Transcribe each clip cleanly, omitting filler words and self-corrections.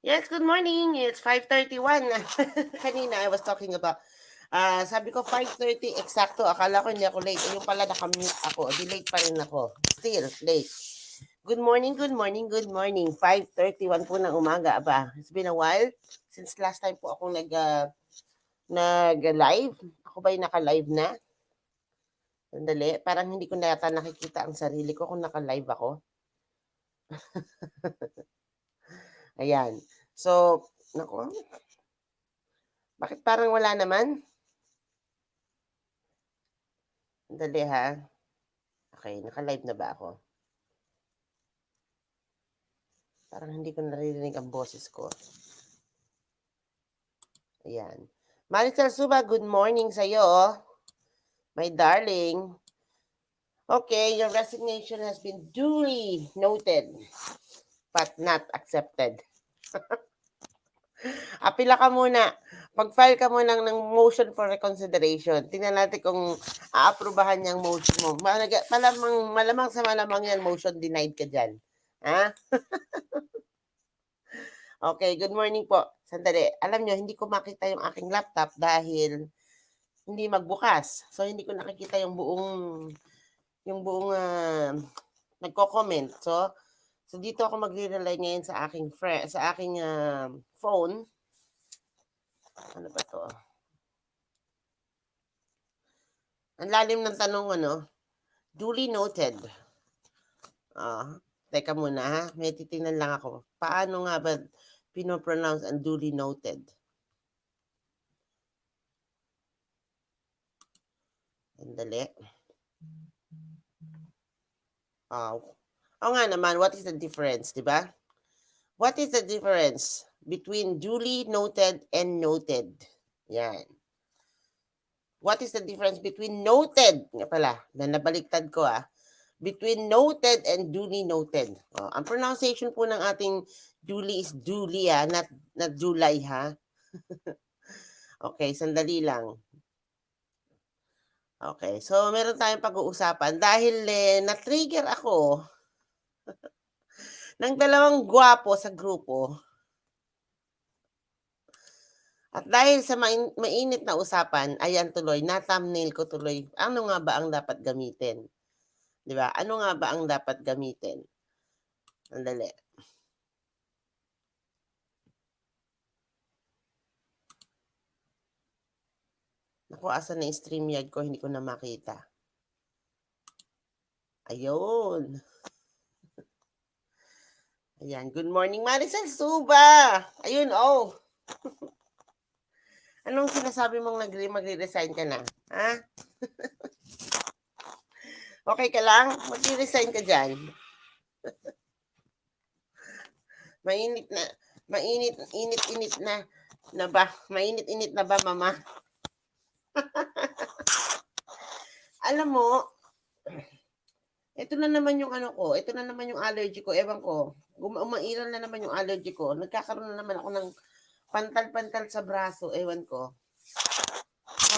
Yes, good morning. It's 5:31. Kanina I was talking about sabi ko 5:30 eksakto. Akala ko hindi ako late. Yung pala nakamute ako. Di late pa rin ako. Still late. Good morning, good morning, good morning. 5:31 po ng umaga ba. It's been a while since last time po ako nag-live. Ako ba'y naka-live na? Sandali. Parang hindi ko na yata nakikita ang sarili ko kung naka-live ako. Ayan. So, naku, bakit parang wala naman? Sandali ha. Okay, naka-live na ba ako? Parang hindi ko naririnig ang boses ko. Ayan. Maricel Suba, good morning sa'yo, my darling. Okay, your resignation has been duly noted, but not accepted. Apila ka muna. Pag-file ka muna ng motion for reconsideration. Tingnan natin kung aaprubahan yung motion mo. Malamang sa malamang yan, motion denied ka dyan. Ha? Okay, good morning po. Sandali. Alam nyo, hindi ko makita yung aking laptop dahil hindi magbukas. So, hindi ko nakikita yung buong nagko-comment. So dito ako magre-rely ngayon sa aking phone. Ano ba to? Ang lalim ng tanong, Duly noted. Teka muna ha. May titingnan lang ako. Paano nga ba pinopronounce ang duly noted? Sandali. Nga naman, what is the difference, di ba? What is the difference between duly noted and noted? Yan. What is the difference between noted? Nga pala, nabaliktad ko between noted and duly noted. Ang pronunciation po ng ating duly is duly not July ha. Okay, sandali lang. Okay, so meron tayong pag-uusapan dahil na-trigger ako ng dalawang gwapo sa grupo. At dahil sa mainit na usapan, ayan tuloy, na-thumbnail ko tuloy, ano nga ba ang dapat gamitin? 'Di ba? Ano nga ba ang dapat gamitin? Sandali. Naku, asan na yung StreamYard ko? Hindi ko na makita. Ayun. Ayan. Good morning, Maricel Suba! Ayun, oh. Anong sinasabi mong magre-resign ka na? Ha? Okay ka lang? Magre-resign ka dyan. Mainit na. Init na ba? Mainit-init na ba, mama? Alam mo, ito na naman yung ko, ito na naman yung allergy ko, ewan ko, umairal na naman yung allergy ko, nagkakaroon na naman ako ng pantal-pantal sa braso, ewan ko.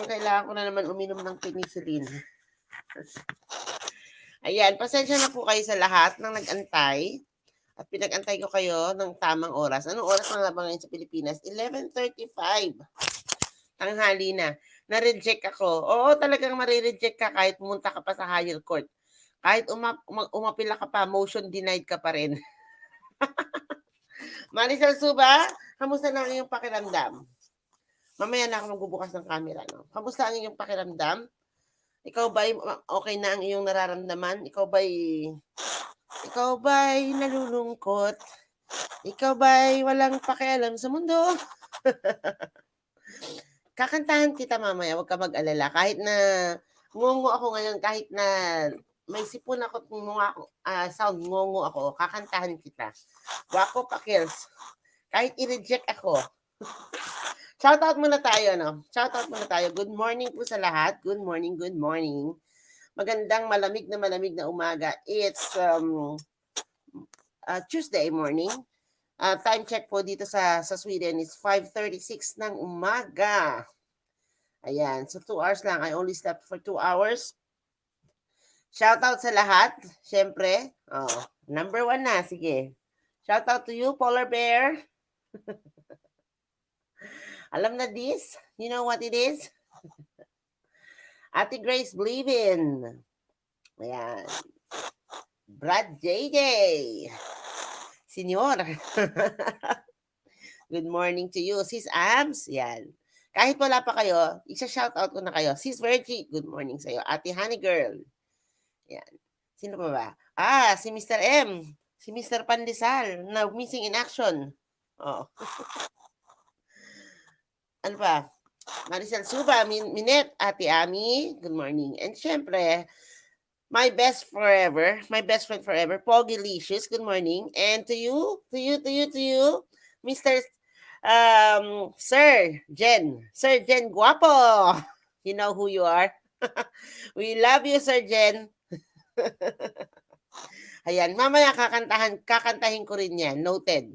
Ang kailangan ko na naman uminom ng penicillin. Ayan, pasensya na po kayo sa lahat ng nag-antay. At pinag-antay ko kayo ng tamang oras. Anong oras na nga ba ngayon sa Pilipinas? 11:35. Tanghali na. Na-reject ako. Oo, talagang marireject ka kahit pumunta ka pa sa higher court. Kahit umapila ka pa, motion denied ka pa rin. Maricel Suba, kamusta na ang iyong pakiramdam? Mamaya na ako magbubukas ng camera. No? Kamusta ang iyong pakiramdam? Ikaw ba okay na ang iyong nararamdaman? Ikaw ba'y nalulungkot? Ikaw ba'y walang pakialam sa mundo? Kakantahan kita mamaya, huwag ka mag-alala. Kahit na ngungo ako ngayon, kahit na may sipon ako sound, ngungo ako, kakantahan kita. Wako Pakils. Kahit i-reject ako. Shoutout muna tayo, no? Shoutout muna tayo. Good morning po sa lahat. Good morning, good morning. Magandang malamig na umaga. It's Tuesday morning. Time check po dito sa Sweden is 5:36 ng umaga. Ayan. So 2 hours lang. I only slept for 2 hours. Shoutout sa lahat. Siyempre. Number 1 na. Sige. Shoutout to you, Polar Bear. Alam na this? You know what it is? Ate Grace Believin. Ayan. Brad JJ. Senyor. Good morning to you. Sis Abs. Yan. Kahit wala pa kayo, isa-shoutout ko na kayo. Sis Virgie, good morning sa'yo. Ate Honey Girl. Yan. Sino pa ba? Si Mr. M. Si Mr. Pandesal na missing in action. Oh. Ano pa? Maricel Suba, Minette, Ate Ami, good morning. And syempre, my best friend forever, Pogi Licious, good morning. And to you, Mr. Sir Jen Guapo. You know who you are. We love you, Sir Jen. Ayan, mamaya kakantahin ko rin yan. Noted.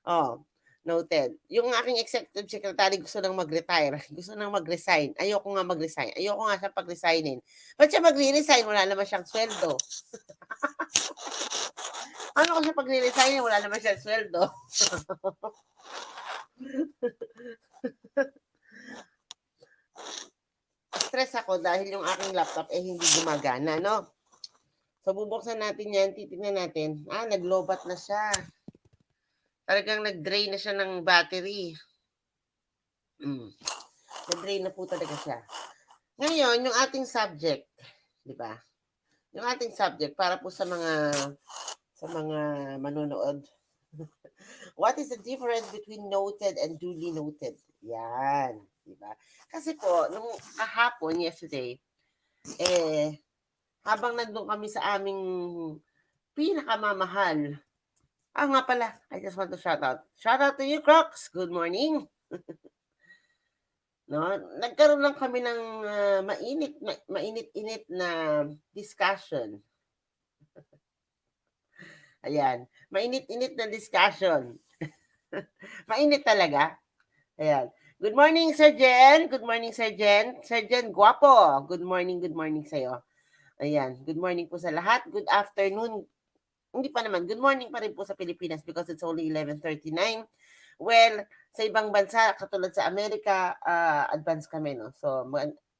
Oh, noted. Yung aking executive secretary gusto nang mag-retire. Gusto nang mag-resign. Ayoko nga mag-resign. Ayoko nga siya pag-resignin. Ba't siya magre-resign? Wala naman siyang sweldo. Ano ko siya pag-resign? Wala naman siyang sweldo. Stress ako dahil yung aking laptop hindi gumagana, no? So, bubuksan natin yan. Titignan natin. Naglobat na siya. Talagang nag-drain na siya ng battery. Nag-drain na po talaga siya. Ngayon, yung ating subject, di ba? Yung ating subject para po sa mga manonood. What is the difference between noted and duly noted? Yan, di ba? Kasi po, nung kahapon, yesterday, habang nandun kami sa aming pinakamamahal, nga pala, I just want to shout out. Shout out to you, Crocs. Good morning. No, nagkaroon lang kami ng mainit-init na discussion. Ayan, mainit-init na discussion. Mainit talaga. Ayan. Good morning, Sir Jen. Good morning, Sir Jen. Sir Jen Guapo. Good morning sa'yo. Ayan, good morning po sa lahat. Good afternoon. Hindi pa naman, good morning pa rin po sa Pilipinas because it's only 11:39. Well, sa ibang bansa, katulad sa Amerika, advance kami, no? So,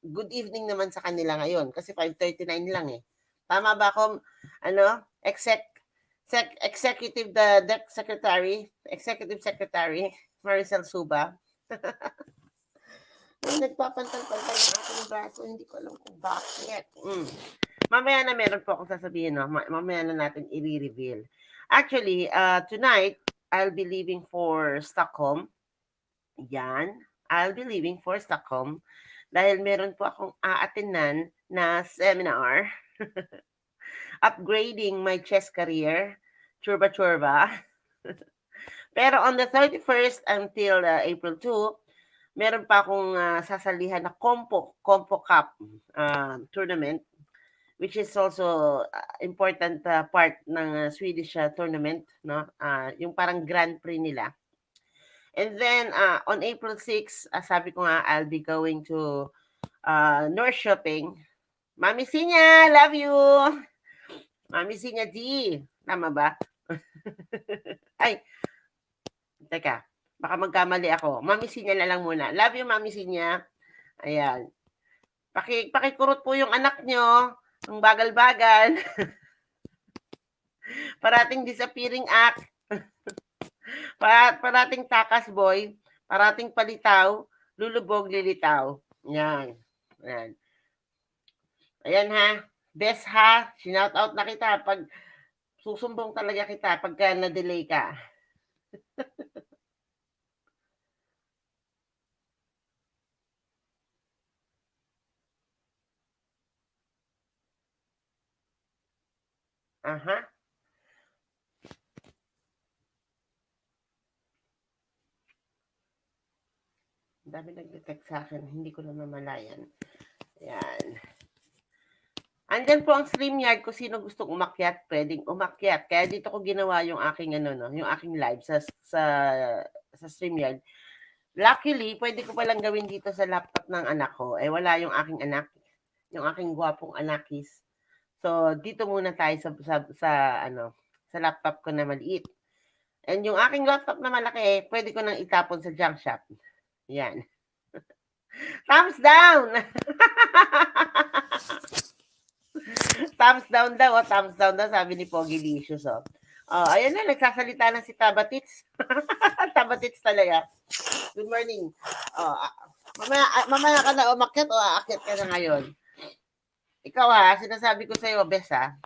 good evening naman sa kanila ngayon kasi 5:39 lang eh. Tama ba ako? Executive Secretary, Maricel Suba. Nagpapantal-pantal yung aking braso, hindi ko alam kung bakit. Mamaya na meron po akong sasabihin, no? Mamaya na natin i-reveal. Actually, tonight, I'll be leaving for Stockholm. Yan. I'll be leaving for Stockholm dahil meron po akong a-attendan na seminar. Upgrading my chess career. Churba. Pero on the 31st until April 2, meron pa akong sasalihan na Compo Cup tournament, which is also important part ng Swedish tournament, no? Yung parang Grand Prix nila. And then on April 6, sabi ko nga I'll be going to North Shopping. Mami Sinya, love you. Mami Sinya D. Tama ba? Ay, teka. Baka magkamali ako. Mami Sinya na lang muna. Love you, Mami Sinya. Ayan. Pakikurot po yung anak nyo. Ang bagal-bagal. Parating disappearing act. Parating takas boy. Parating palitaw. Lulubog, lilitaw. Yan. Ayan. Ayan ha. Best ha. Shinout out na kita. Pag susumbong talaga kita pagka na-delay ka. Aha. Dami nag-detect sa akin. Hindi ko na mamalayan. Ayan. Andyan po ang StreamYard kung sino gustong umakyat, pwedeng umakyat. Kaya dito ko ginawa yung aking yung aking live sa StreamYard. Luckily, pwede ko palang gawin dito sa laptop ng anak ko. Wala yung aking anak, yung aking gwapong anakis. So, dito muna tayo sa laptop ko na maliit. And yung aking laptop na malaki, pwede ko nang itapon sa junk shop. Yan. Thumbs down! Thumbs down daw, thumbs down daw, sabi ni Pogi Licious, oh. Oh, ayan na, nagsasalita na si Tabatits. Tabatits talaga. Good morning. Oh, mamaya ka na umakyat o aakyat ka na ngayon. Ikaw ha, sinasabi ko sa'yo, Bes ha.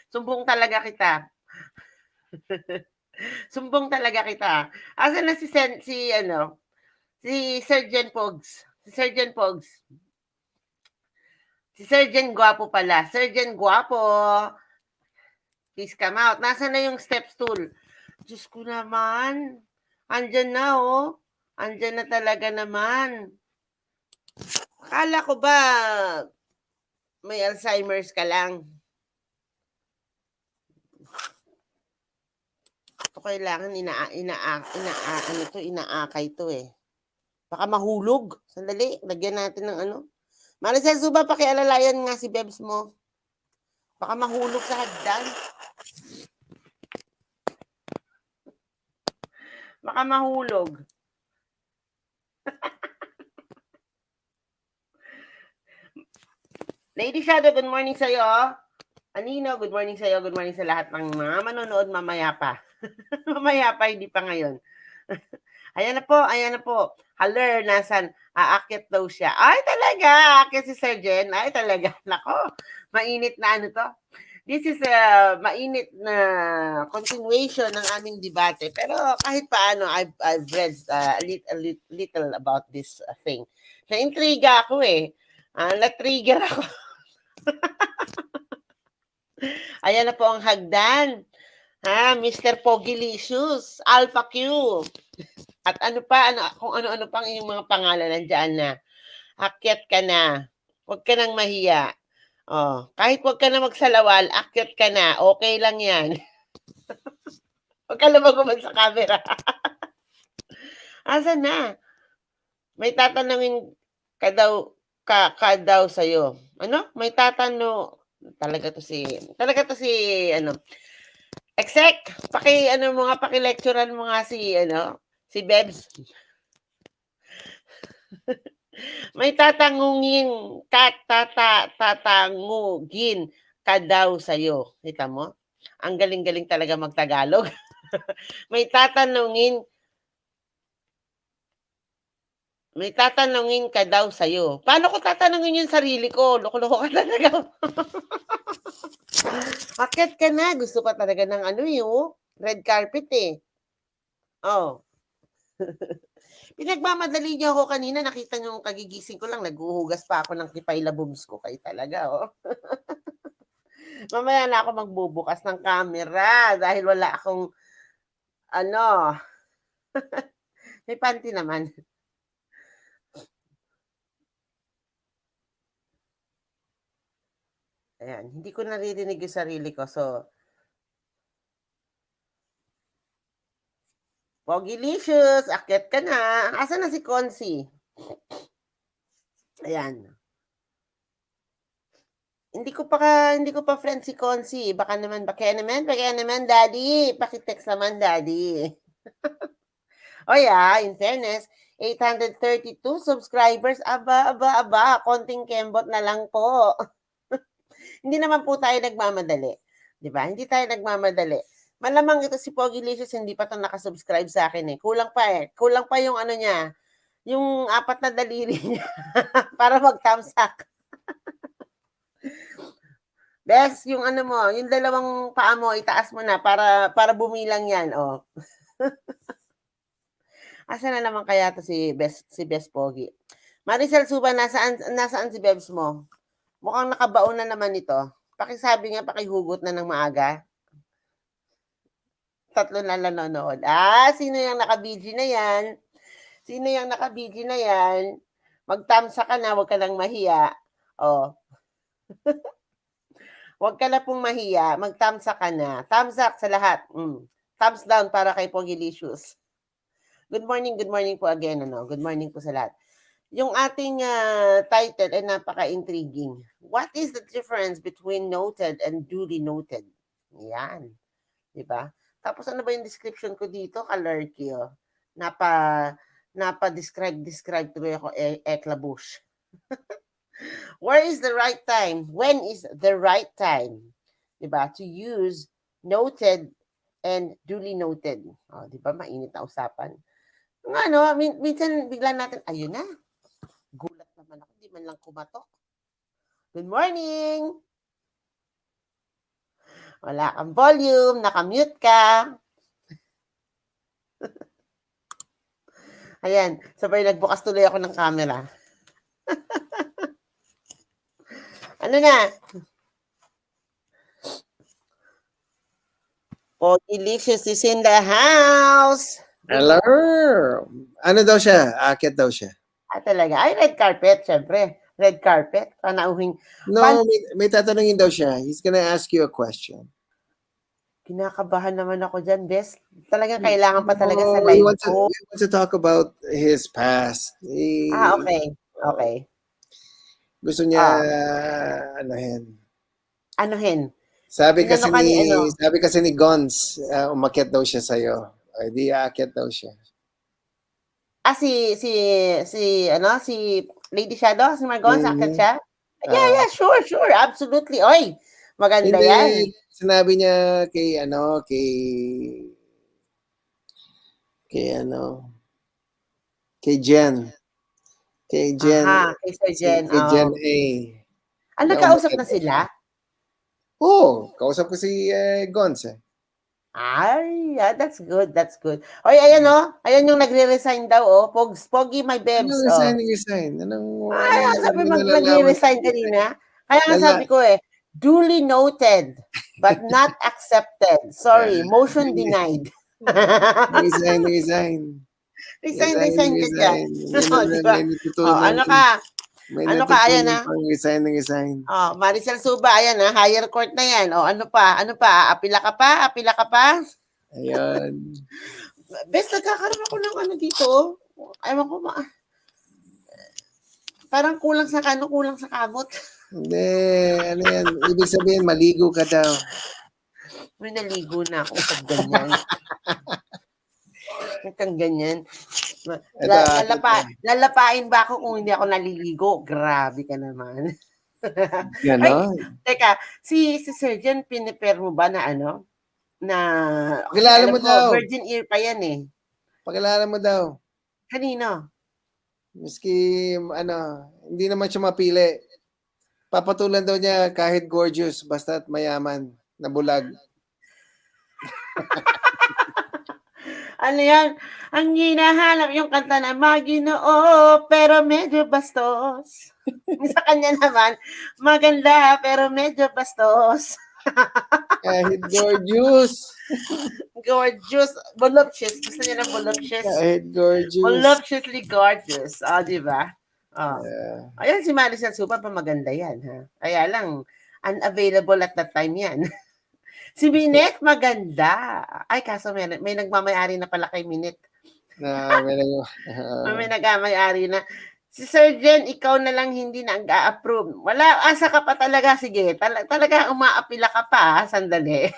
Sumbong talaga kita. Sumbong talaga kita. Asan na si Sergeant Pogs. Si Sergeant Pogs. Si Sergeant Guapo pala. Sergeant Guapo. Please come out. Nasaan na yung step stool? Diyos ko naman. Andyan na, oh. Andyan na talaga naman. Akala ko ba may Alzheimer's ka lang? Ito kailangan inaakay to eh. Baka mahulog. Sandali, lagyan natin ng ano. Maricel Suba, pakialalayan nga si Bebs mo. Baka mahulog sa hagdan. Baka mahulog. Lady Shadow, good morning sa'yo. Anino, good morning sa'yo. Good morning sa lahat ng mga manonood mamaya pa. Mamaya pa, hindi pa ngayon. Ayan na po. Haler, nasan? Aakyat daw siya. Ay, talaga. Aakyat si Sergeant. Ay, talaga. Nako, mainit na ano to. This is a mainit na continuation ng aming debate. Pero kahit paano, I've read a little about this thing. Na-intriga ako eh. Na-trigger ako. Ayan na po ang hagdan. Mr. Pogilicious, Alpha Q. At ano pa, kung ano-ano pang yung mga pangalan nandiyan na. Akyat ka na. Huwag ka nang mahiya. Oh, kahit huwag ka na magsalawal, akyat ka na. Okay lang yan. Huwag ka lumagumad sa camera. Asan na? May tatanungin ka daw sa'yo. Ano? May tatanong. Talaga to si Exec, paki-lecturean mo nga si Bebs. May tatangungin ka daw sa'yo. Kita mo? Ang galing-galing talaga magtagalog. May tatanungin ka daw sa'yo. Paano ko tatanungin yung sarili ko? Loko-loko ka talaga. Akyat ka na. Gusto pa talaga ng red carpet eh. Oh. Pinagmamadali niyo ako kanina. Nakita niyo yung kagigising ko lang. Naghuhugas pa ako ng kipay labubs ko. Kayo talaga, oh. Mamaya na ako magbubukas ng camera dahil wala akong may panty naman. Ayan, hindi ko naririnig yung sarili ko. So, Pogilicious, akyat ka na. Asa na si Concy? Ayan. Hindi ko pa friend si Concy. Baka naman, daddy. Pakitext naman, daddy. Oh yeah, in fairness, 832 subscribers. Aba. Konting kembot na lang po. Hindi naman po tayo nagmamadali. Di ba? Hindi tayo nagmamadali. Malamang ito si Pogi Licious, hindi pa ito nakasubscribe sa akin eh. Kulang pa eh. Kulang pa yung niya, yung 4 na daliri niya para mag-thumbs up. Bes, yung yung 2 paa mo, itaas mo na para bumilang yan, oh. Asa na naman kaya to si Bes Pogi? Maricel Suba, nasaan si Bebs mo? Mukhang nakabaon na naman ito. Pakisabi nga, pakihugot na ng maaga. 3 na nanonood. Sino yung naka-BG na yan? Sino yung naka-BG na yan? Magtamsa ka na, huwag ka nang mahiya. Oh. Huwag ka na pong mahiya, magtamsa ka na. Thumbs up sa lahat. Thumbs down para kay Pogilicious. Good morning po again. Good morning po sa lahat. Yung ating title ay napaka-intriguing. What is the difference between noted and duly noted? Yan. Diba? Tapos ano ba yung description ko dito? Kalerky, oh. Describe tuloy ako, eklabush. Where is the right time? When is the right time? Diba? To use noted and duly noted. Oh, diba? Mainit na usapan. Ano, minsan bigla natin, ayun na. Gulat naman ako, di man lang kumatok. Good morning! Wala kang volume, nakamute ka. Ayan, sabay nagbukas tuloy ako ng camera. Ano na? Delicious is in the house. Hello! Ano daw siya? Akit daw siya. Talaga. Ay, red carpet, syempre. Red carpet. Panauhing. No, may tatanungin daw siya. He's gonna ask you a question. Kinakabahan naman ako dyan, Bes. Talagang kailangan pa talaga sa He live wants ko. to talk about his past. Okay. Okay. Gusto niya, Anuhin? Sabi kasi ni Gons, umakyat daw siya sa'yo. Ay, di aakyat daw siya. Si Lady Shadow, si Margon, sakit siya? Yeah, sure, absolutely. Oy, maganda yan. Sinabi niya kay Jen. Kay Jen. Kay Sir Jen. Kay Jen A. Nagkausap na sila? Kausap ko si Gons eh. Ay, yeah, that's good. Oy, ayan ayan yung nagre-resign daw Pogi my bebs. Resign. Sabi nagre-resign kanina. Kaya nga sabi ko duly noted but not accepted. Sorry, motion denied. Resign. Resign ka dyan. May natutunan. Ano ka, ayan ha? Resign. Maricel Suba, ayan ha? Higher court na yan. Ano pa? Apila ka pa? Ayun. Bes, nagkakaroon ako ng dito. Ewan ko parang kulang sa kamot. Hindi, ano yan? Ibig sabihin, maligo ka daw. May naligo na ako sa ganyan. Kang ganyan. Lalapain ba ako kung hindi ako naliligo? Grabe ka naman. Gano'n? Teka, si Surgeon, pinipare mo ba na na Pakilala mo daw. Virgin ear pa yan eh. Pakilala mo daw. Kanino? Miski, hindi naman siya mapili. Papatulan daw niya kahit gorgeous, basta't mayaman, na bulag. Ano yan? Ang hinahanap yung kanta na Maginoo, pero medyo bastos. Sa kanya naman, maganda, pero medyo bastos. Kahit gorgeous. Gorgeous. Voluptuous. Gusto niya ng voluptuous. Kahit gorgeous. Voluptuously gorgeous. Diba? Ayan, si Maricel Supa pa maganda yan. Ha? Kaya lang, unavailable at that time yan. Si Minette, maganda. Ay, kaso may nagmamayari na pala kay Minette. May nagmamayari na. Si Sir Jen, ikaw na lang hindi na ang-approve. Wala, asa ka pa talaga. Sige, talaga umaapila ka pa. Sandali.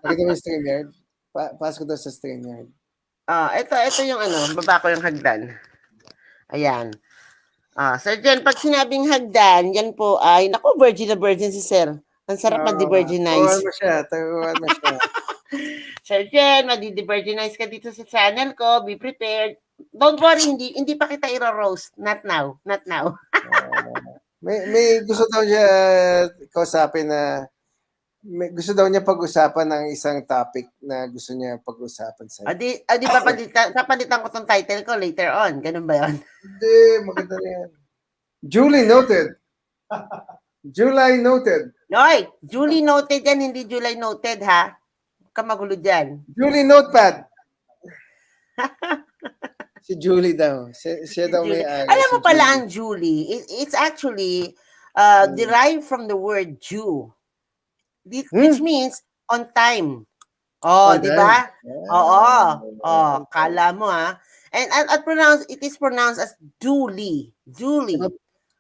Pakita mo yung StreamYard. Pass ko daw sa StreamYard. Ito yung baba ko yung hagdan. Ayan. Sir Jen, pag sinabing hagdan, yan po ay, naku, virgin na virgin si Sir. Ang sarap ma-devirginize. Taguan mo siya. Sir Jen, ma-devirginize ka dito sa channel ko. Be prepared. Don't worry, hindi pa kita i-roast. Not now. May gusto daw niya kausapin na gusto daw niya pag-usapan ng isang topic na gusto niya pag-usapan sa'yo. Di papalitan ko tong title ko later on. Ganun ba yun? Hindi, maganda na yan. Duly noted. Duly noted. Oy, Duly noted yan, hindi July noted ha. Huwag ka magulo dyan. Duly notepad. Si Julie daw. Siya daw may alam mo pala ang Julie, it's actually derived from the word Jew. Which means on time. Di ba? Kala mo ha. And it is pronounced as duly.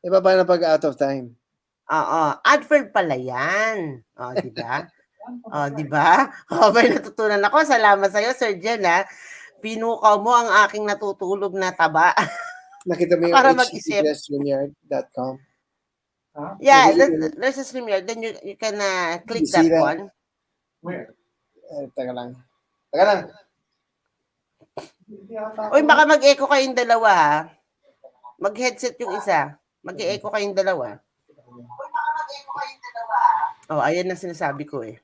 Iba paano pag out of time? Adverb pala yan. Di ba? Oh, 'di ba? Oh, may natutunan ako. Salamat sa'yo, Sir Jen, ha. Pinukaw mo ang aking natutulog na taba Nakita mo yung para mag-isip. https://streamyard.com? Yeah, Nakikita mo? there's a StreamYard. Then you can You click see that that? one. Teka lang. Teka lang. Uy, baka mag-echo kayong dalawa, ha. Mag-headset yung isa. Mag-e-echo kayong dalawa. Oh, ayan ang sinasabi ko eh.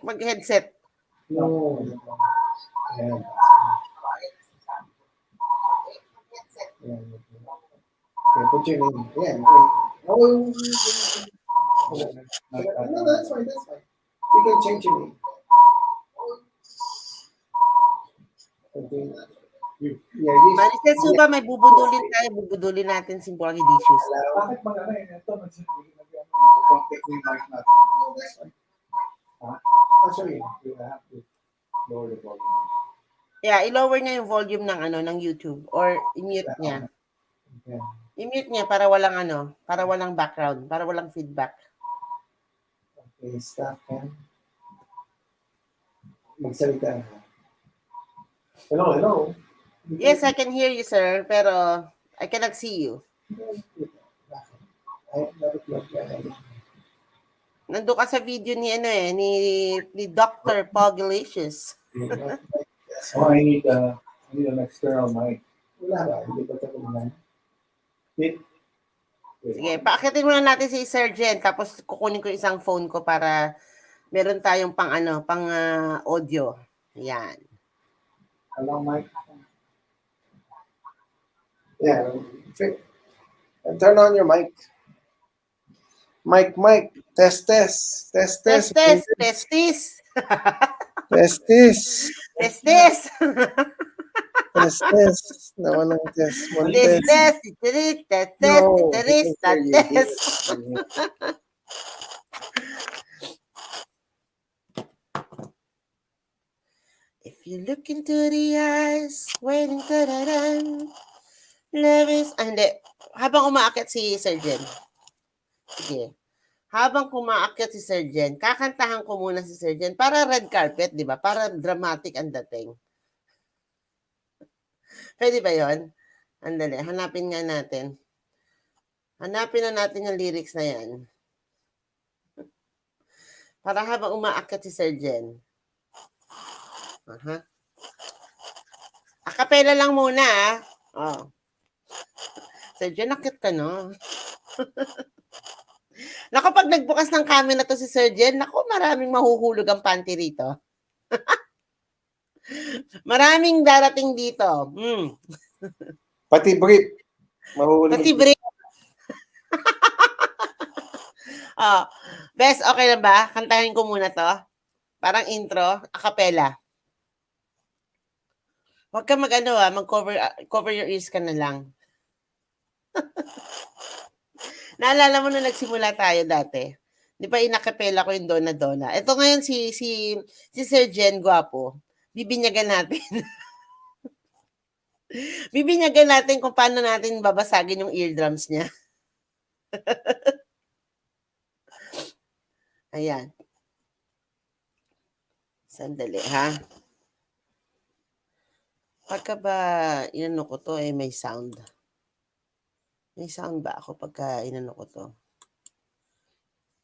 Mag-headset. No. Ayan. Okay, put your name. Ayan. Oh. No, that's fine. That's fine. You can change your name. Okay. Yeah, you. Maricel Suba, may bubudulin tayo. Bubudulin natin si Borgidicious. Bakit mag-ano eh? Ito, nag-contact yung mic natin. No, that's fine. Ha? I'll show you. You have to lower the volume. Yeah, i-lower niya yung volume ng ng YouTube or i-mute niya. Okay. I-mute niya para walang para walang background, para walang feedback. Okay, stop cam. Magsalita. Hello, hello. Yes, I can hear you, sir, pero I cannot see you. Nandun ka sa video ni ni Dr. Pogalicious. Oh, I need an external mic. Wala ba? Hindi ba ito kumain? Sige, paakitin muna natin si Sir Jen, tapos kukunin ko isang phone ko para meron tayong pang audio. Yan. Hello, mic. Yeah. Turn on your mic. Mic. Test. Testis. Testis. Testis. Testis. Nawalang test. One test. Test. If you look into the eyes, waiting love is... hindi. Habang umaakyat si Sir Jen. Sige. Habang kumaakyat si Sir Jen, kakantahan ko muna si Sir Jen para red carpet, di ba? Para dramatic ang dating. Pwede ba yon? Andali, hanapin nga natin. Hanapin na natin yung lyrics na yan. Para habang umaakyat si Sir Jen. Aha. Akapela lang muna, ah. Oh. Sir Jen, akyat ka, no? Naku, pag nagbukas ng camera to si Sir Jen, naku, maraming mahuhulog ang panty rito. Maraming darating dito. Pati brief. Mahuli. Pati break. Oh, Bes, okay lang ba? Kantahin ko muna to. Parang intro, acapella. Huwag ka mag-cover your ears ka na lang. Naalala mo na nagsimula tayo dati. Di ba inakapela ko yung Dona. Ito ngayon si Sir Jen Guapo. Bibinyagan natin. Bibinyagan natin kung paano natin babasagin yung eardrums niya. Ayan. Sandali, ha? Pagka ba inano ko to, may sound. May sound ba ako pagka inano ko to?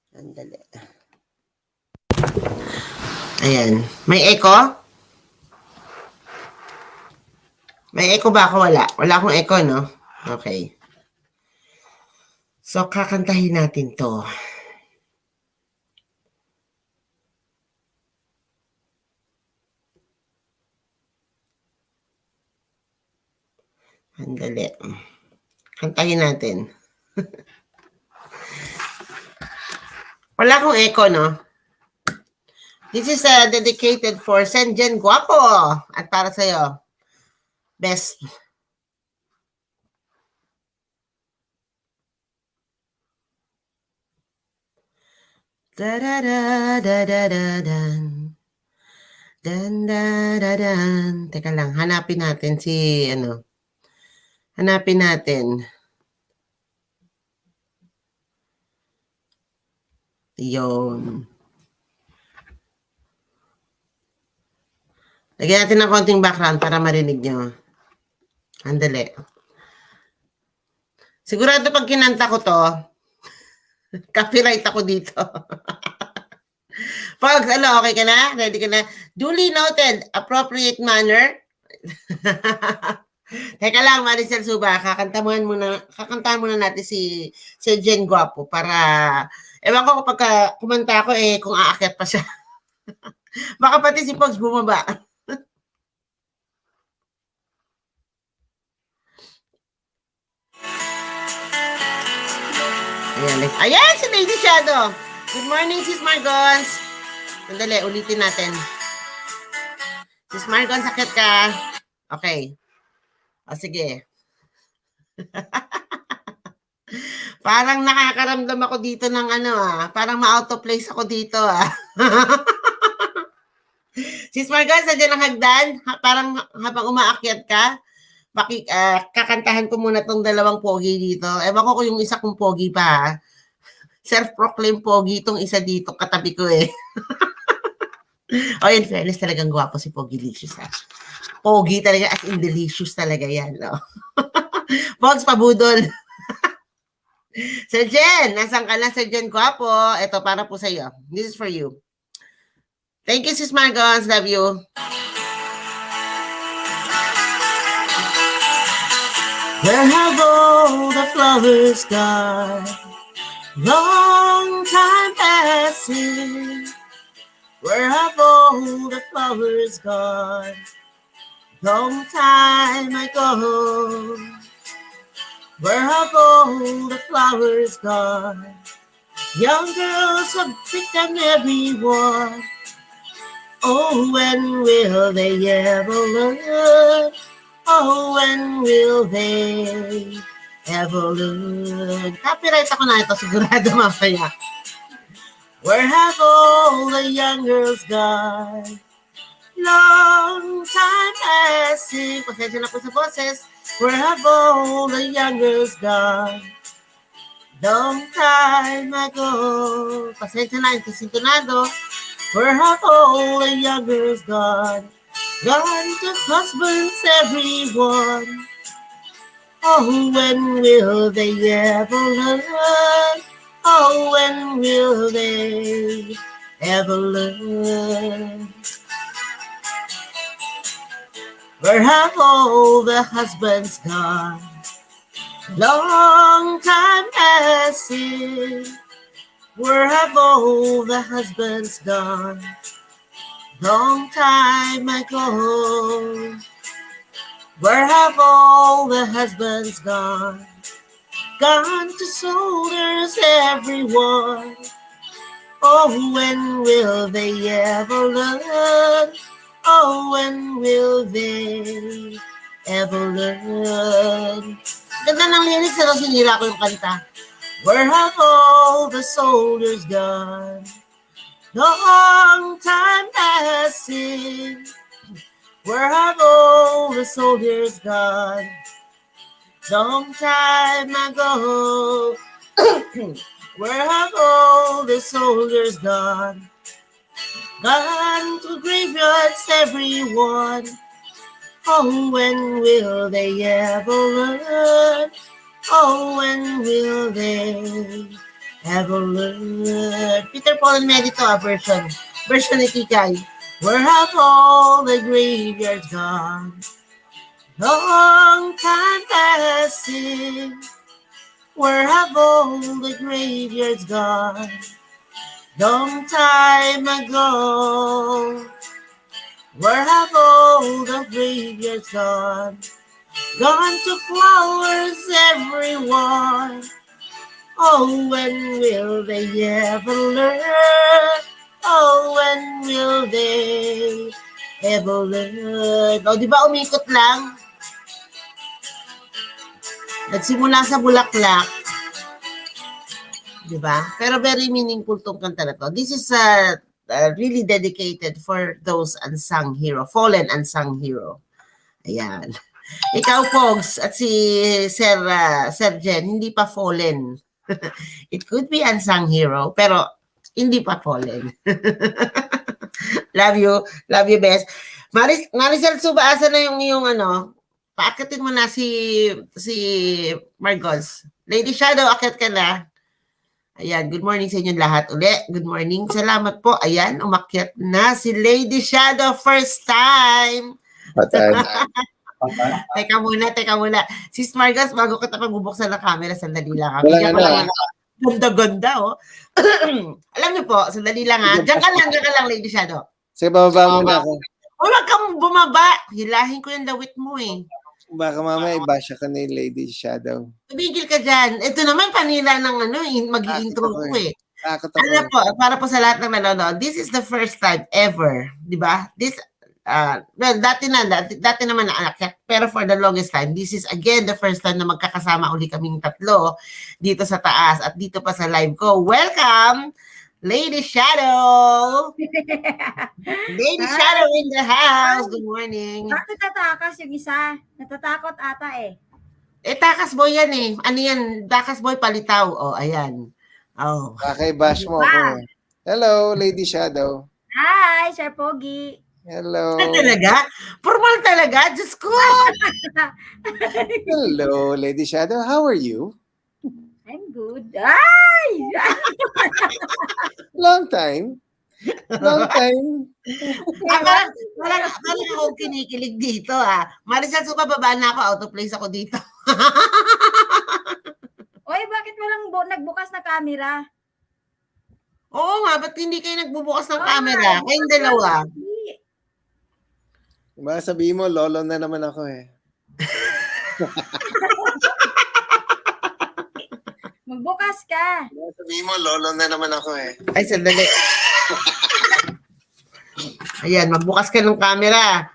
Sandali. Ayan. May echo? May echo ba ako? Wala. Wala akong echo, no? Okay. So, kakantahin natin to. Andali. Kantahin natin. Wala akong echo, no? This is dedicated for Senjen Guapo. At para sa'yo. Best. Da-da-da-da-da-da-dan. Dan-da-da-dan. Teka lang, hanapin natin si, hanapin natin. Yun. Lagyan natin ng konting background para marinig nyo. Andali. Sigurado pag kinanta ko to, copyright ako dito. Pag, okay ka na? Ready ka na? Duly noted, appropriate manner. Teka lang, Maricel Suba, kakantahan muna natin si Jen Guapo para, ewan ko kapag kumanta ako, kung aakyat pa siya. Baka pati si Pogs bumaba. Ayan, si Lady Shadow. Good morning, Sis Margons. Sandali, ulitin natin. Sis Margons, sakit ka. Okay. O, sige. Parang nakakaramdam ako dito ng parang ma-out of place ako dito Sis Margons, nandiyan ang hagdan. Parang habang umaakyat ka, kakantahan ko muna tong dalawang pogi dito. Ewan ko kung yung isa kong pogi pa Self-proclaimed pogi itong isa dito, katabi ko in fairness, talagang gwapo si Pogi Licious Pogi talaga, as in delicious talaga yan, no? Pogs, pabudol. Sir Jen, nasan ka na, Sir Jen Gwapo? Ito, para po sa'yo. This is for you. Thank you, Sis Margons. Love you. Where have all the flowers gone? Long time passing. Where have all the flowers gone? Long time ago. Where have all the flowers gone? Young girls have picked on everyone. Oh, when will they ever learn? Oh, when will they ever learn? Copyright ako na ito, sigurado mamaya. Where have all the young girls gone? Long time passing. Pasensya na po sa boses. Where have all the young girls gone? Long time ago. Pasensya na, sintonado. Where have all the young girls gone? Gone to husbands, everyone. Oh, when will they ever learn? Oh, when will they ever learn? Where have all the husbands gone? Long time passing. Where have all the husbands gone? Long time ago. Where have all the husbands gone? Gone to soldiers, everyone. Oh, when will they ever learn? Oh, when will they ever learn? Ganda ng lyrics, pero sinira ko yung kanta. Where have all the soldiers gone? Long time passing. Where have all the soldiers gone? Long time ago. Where have all the soldiers gone? Gone to graveyards, everyone. Oh, when will they ever learn? Oh, when will they ever learn? Peter Paul and Mary to version ni Kikay. Where have all the graveyards gone? Long time passing. Where have all the graveyards gone? Long time ago. Where have all the graveyards gone? Gone to flowers, everyone. Oh, when will they ever learn? Oh, when will they ever learn? O, di ba umikot lang? Nagsimula sa bulaklak. Di ba? Pero very meaningful tong kanta na to. This is really dedicated for those unsung hero, fallen unsung hero. Ayan. Ikaw, Pogs, at si Sir Jen, hindi pa fallen. It could be unsung hero, pero hindi pa fallen. Love you best. Maricel Suba, asa na yung ano? Paakatin mo na si Margos. Lady Shadow, akit ka na. Ayan, good morning sa inyong lahat uli. Good morning. Salamat po. Ayan, umakyat na si Lady Shadow first time. Patay. Teka muna. Sis Margos, bago kita pagbubuksan ng camera, sandali lang. Wala na. Ganda-ganda, oh. Alam niyo po, sandali lang ha. Diyan ka lang, Lady Shadow. Sige, bababa muna ako. Huwag kang bumaba. Hilahin ko yung lawit mo eh. Baka mamaya ibasya ka ni Lady Shadow. Tumigil ka dyan. Ito naman panila ng ano, mag-i-intro ko eh. Takot ako. Ano po, para po sa lahat ng nanonood, this is the first time ever, di ba? This, well, dati naman naakyat, pero for the longest time, this is again the first time na magkakasama uli kaming tatlo dito sa taas at dito pa sa live ko. Welcome, Lady Shadow! Lady Shadow in the house! Good morning! Bakit tatakas yung isa? Natatakot ata eh. Takas boy yan eh. Ano yan? Takas boy palitaw. Oh, ayan. Oh. Okay, bash mo ako. Hello, Lady Shadow. Hi, Sir Pogi. Hello. Talaga? Formal talaga? Diyos ko! Hello, Lady Shadow. How are you? I'm good. Ay! Long time. Long time. Parang ako kinikilig dito ah. Maricel, so bababa na ako. Out of place ako dito. Oy, bakit walang nagbukas na camera? Oo nga, ba't hindi kayo nagbubukas ng camera? Kayong dalawa. Baka sabihin mo, lolo na naman ako eh. Magbukas ka. Baka sabihin mo, lolo na naman ako eh. Ay, sandali. Ayan, magbukas ka ng camera.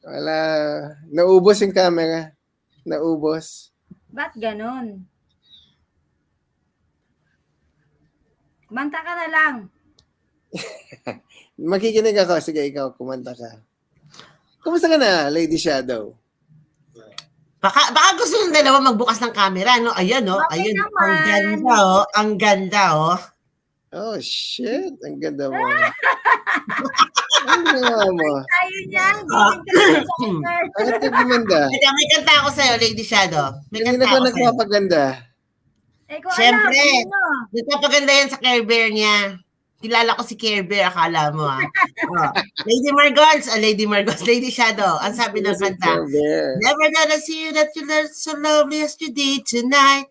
Wala. Naubos yung camera. Naubos. Ba't ganon? Kumanta ka na lang. Makikinig ako. Sige, ikaw, kumanta ka. Kumusta ka na, Lady Shadow? Baka gusto yung dalawa magbukas ng camera, no? Ayan, no? Okay Ayun, naman. ang ganda, oh. Ang ganda, oh. Oh, shit. Ang ganda mo. Ang ganda mo. Tayo niyan. Giting ka na sa Bakit ka gumanda? Teka, may kanta ako sa'yo, Lady Shadow. May Hindi kanta na ba ako sa'yo. nagpapaganda? Eh, kung Siyempre. alam, sino? Nagpapaganda yan sa Care Bear niya. Kilala ko si Care Bear, akala mo, ah. Oh. Lady Margons, Lady Shadow. Ang sabi ng kanta. Never gonna see you that you look so lovely as you did tonight.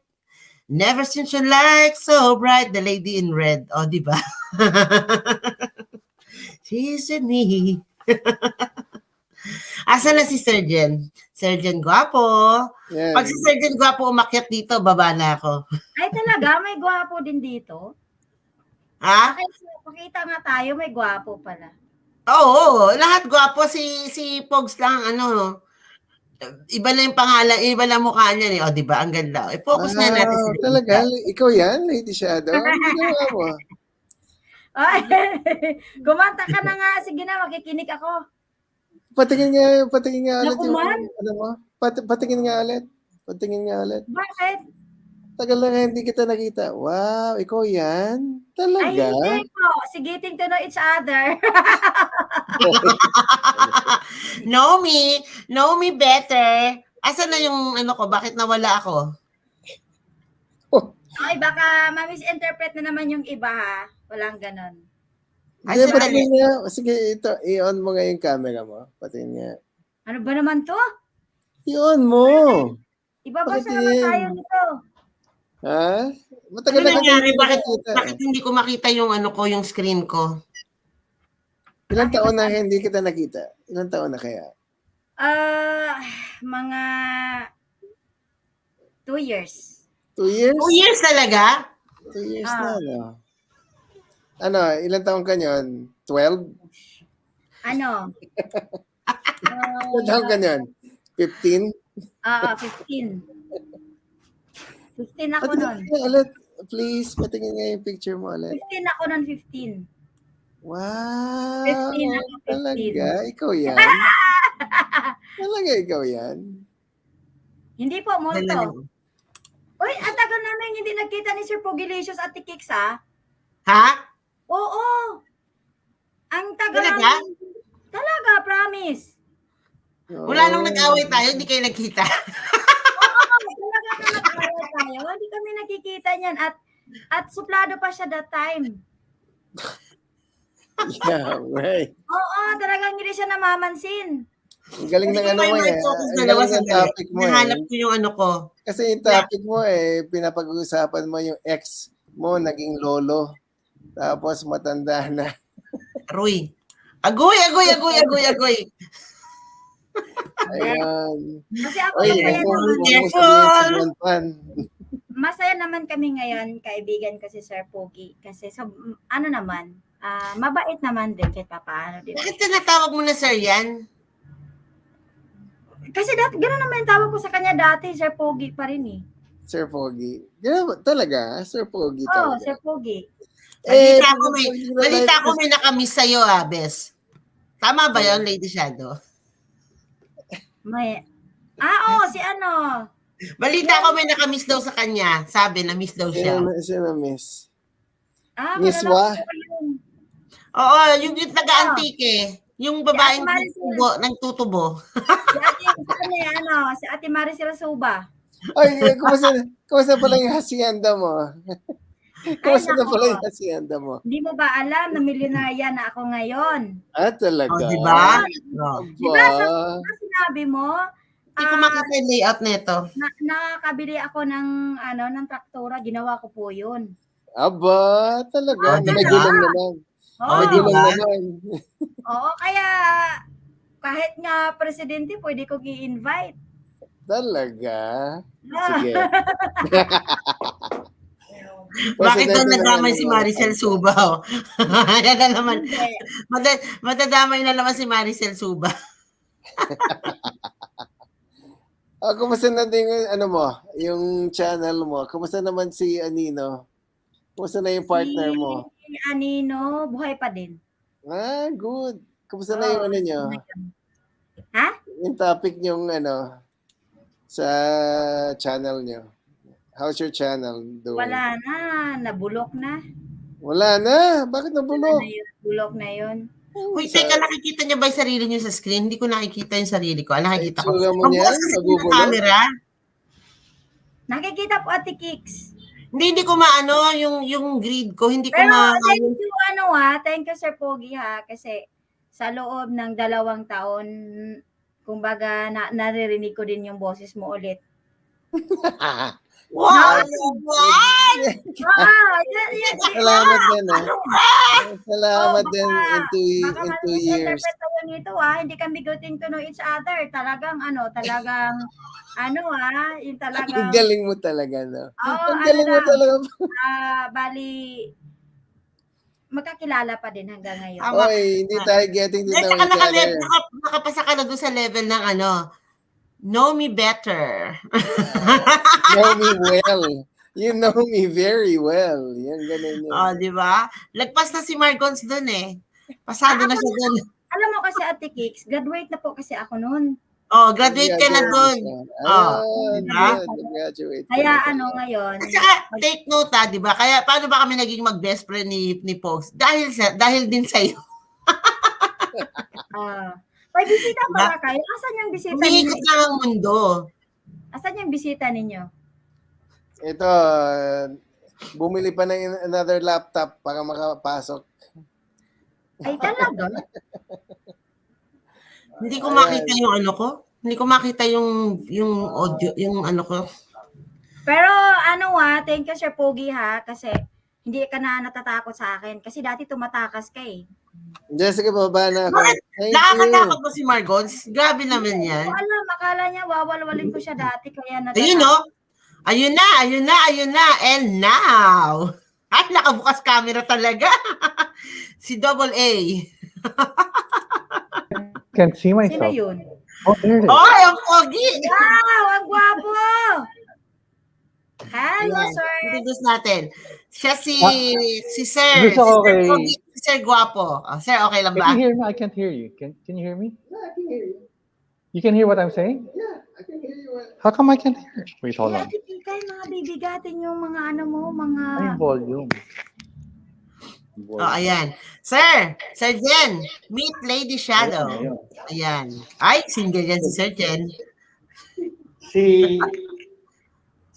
Never seen your light so bright. The lady in red. O, di ba? She's with me. Asa na si Surgeon? Surgeon Guapo. Yan. Pag si Surgeon Guapo umakyat dito, baba na ako. Ay, talaga, may gwapo din dito. Ha? Pakita nga tayo, may gwapo pala. Oo, lahat guwapo. Si Pogs lang, ano, iba na yung pangalan, iba na mukha niya. O, di ba? Ang ganda. I-focus na natin si Lady. Talaga? Ikaw yan, Lady Shadow? Ano ginawa mo? Ay, kumanta ka na nga. Sige na, makikinig ako. Patingin nga ulit Naku, man. ano mo? Patingin nga ulit. Bakit? Tagal na nga hindi kita nakita. Wow, ikaw yan? Ay, Talaga? hindi po. Sige, getting to know each other. Know me better. Asan na yung ano ko? Bakit nawala ako? Ay, baka ma-misinterpret na naman yung iba, ha? Walang ganon. Ay, Hindi, sandali. patingin nga. Sige, ito. I-on mo nga yung camera mo. Patingin nga. Ano ba naman to? I-on mo. Ibabasa Pakitin. naman tayo nito. Ha? Ano Matagal na nangyari? kita Bakit hindi ko makita yung ano ko, yung screen ko? Ilang taon na hindi kita nakita? Ilang taon na kaya? Mga 2 years. 2 years? 2 years talaga? 2 years na, no? Ano, ilang taon ka nyon? 12? Ano? Ilang taon ka nyon? 15? 15. 15 ako nun. Patingin nga ulit. Please, patingin nga yung picture mo ulit. 15 ako nun, 15. Wow! 15 ako, 15. Talaga? Ikaw yan? Talaga ikaw yan? Hindi po, multo. Uy, ang tagal namin hindi nagkita ni Sir Pogilicious at Tikix, ha? Ha? Oo. Ang tagal Talaga? namin. Talaga, promise. Wala nang nag-away Oh. tayo, hindi kayo nagkita. Talaga na nag-away tayo. Hindi kami nakikita niyan at suplado pa siya that time. Yeah, right. Oo, talagang hindi siya namamansin. Ang galing ng Hindi ano kayo mo eh. mag-focus Ang dalawa galing sa ng topic mo Nahanap eh. ko yung ano ko. Kasi yung topic mo eh, pinapag-uusapan mo yung ex mo, naging lolo. Tapos matanda na. Roy. Agoy, agoy, agoy, agoy, agoy. Ayun. Kasi ako Oy, masaya Careful, naman. huwag mo sabihin si careful. Juan Pan. Masaya naman kami ngayon, kaibigan ko si Sir Pogi. Kasi ano naman, mabait naman din kahit papaano din. Bakit tinatawag mo na sir yan? Kasi gano'n naman yung tawag ko sa kanya dati, Sir Pogi pa rin eh. Sir Pogi. Ganun, talaga? Sir Pogi Oo, talaga. Sir Pogi. Balita ko may nakamiss sa'yo, Bes. Tama ba yun, Lady Shadow? Oo, si ano. Balita ko may nakamiss daw sa kanya. Sabi, na-miss daw siya. Sino miss? Miss Miswa? Oo, yung taga-antike. Yung babaeng nagtutubo. Si Ate Maricel Suba. Ay, kumusta pala yung hacienda mo? Kumusta na nako. pala yung hacienda mo? Hindi mo ba alam na milyonarya na ako ngayon? Talaga? Di ba? Di ba sinabi mo? Hindi ko makita yung layout nito. Nakakabili ako ng traktora, ginawa ko po yun. Aba, talaga? Namagilang naman. Naman. Oo, kaya kahit nga presidente, pwede ko i-invite. Talaga? Sige. Bakit daw nadamay si Maricel Suba? Yan na naman. Matadamay na naman si Maricel Suba. Kumusta na din yung channel mo? Kumusta naman si Anino? Kumusta na yung partner mo? Si Anino, buhay pa din. Good. Kumusta na yung nyo? Ha? Yung topic yung sa channel nyo. How's your channel doing? Wala na, nabulok na. Wala na? Bakit nabulok? Bulok na yun. Uy, teka, nakikita niya ba yung sarili niyo sa screen? Hindi ko nakikita yung sarili ko. Nakikita ko. Itsura mo niyan? Ang camera. Nakikita po, Ate Kicks. Hindi ko maano yung grid ko. Hindi ko Pero ma... thank you Sir Pogi ha. Kasi sa loob ng 2 taon, kumbaga naririnig ko din yung boses mo ulit. Wow! Salamat din Salamat din in 2 years. Nito hindi kami getting to know each other. Talagang yung talagang Ang galing mo talaga, no? Ang galing mo talaga. Bali, magkakilala pa din hanggang ngayon. Oy, hindi tayo getting to know each other. Nakapasa ka na doon sa level ng know me better. Know me well. You know me very well. Yan, ganun yun. Di ba? Lagpas na si Margons doon eh. Pasado na siya doon. Alam mo kasi, Ate Kicks, graduate na po kasi ako noon. Graduate ka na doon. Graduate. Kaya ngayon. At saka, take note di ba? Kaya paano ba kami naging mag-best friend ni Pogs? Dahil din sa'yo. May bisita pala kayo. Asan yung bisita ninyo? Umiikot lang ang mundo. Asan yung bisita ninyo? Ito, bumili pa ng another laptop para makapasok. Ay, talaga? Hindi ko makita yung ko. Hindi ko makita yung audio, yung ko. Pero thank you Sir Pogi ha, kasi hindi ka na natatakot sa akin. Kasi dati tumatakas ka eh. Jessica, baba na ako. Nakakatakot ba si Margons? Grabe naman yan. Akala niya wawalwalin ko siya dati. Kaya Ayun na. And now, nakabukas camera talaga. Si Double A. Can't see myself. Sino yun? Oh, there it is. Ang pogi! Wow, ang gwapo! Hello, sir. Introduce natin. Siya si Sir. Is this okay? Si Sir Guapo. Sir, okay lang ba? Can you hear me? I can't hear you. Can you hear me? Yeah, I can hear you. You can hear what I'm saying? Yeah, I can hear you. How come I can't hear? Wait, hold on. Kaya mga bibigatin yung mga mga... Ay, volume. Oh, ayan. Sir Jen, meet Lady Shadow. Ayun. Ayan. Ay, single yan si Sir Jen.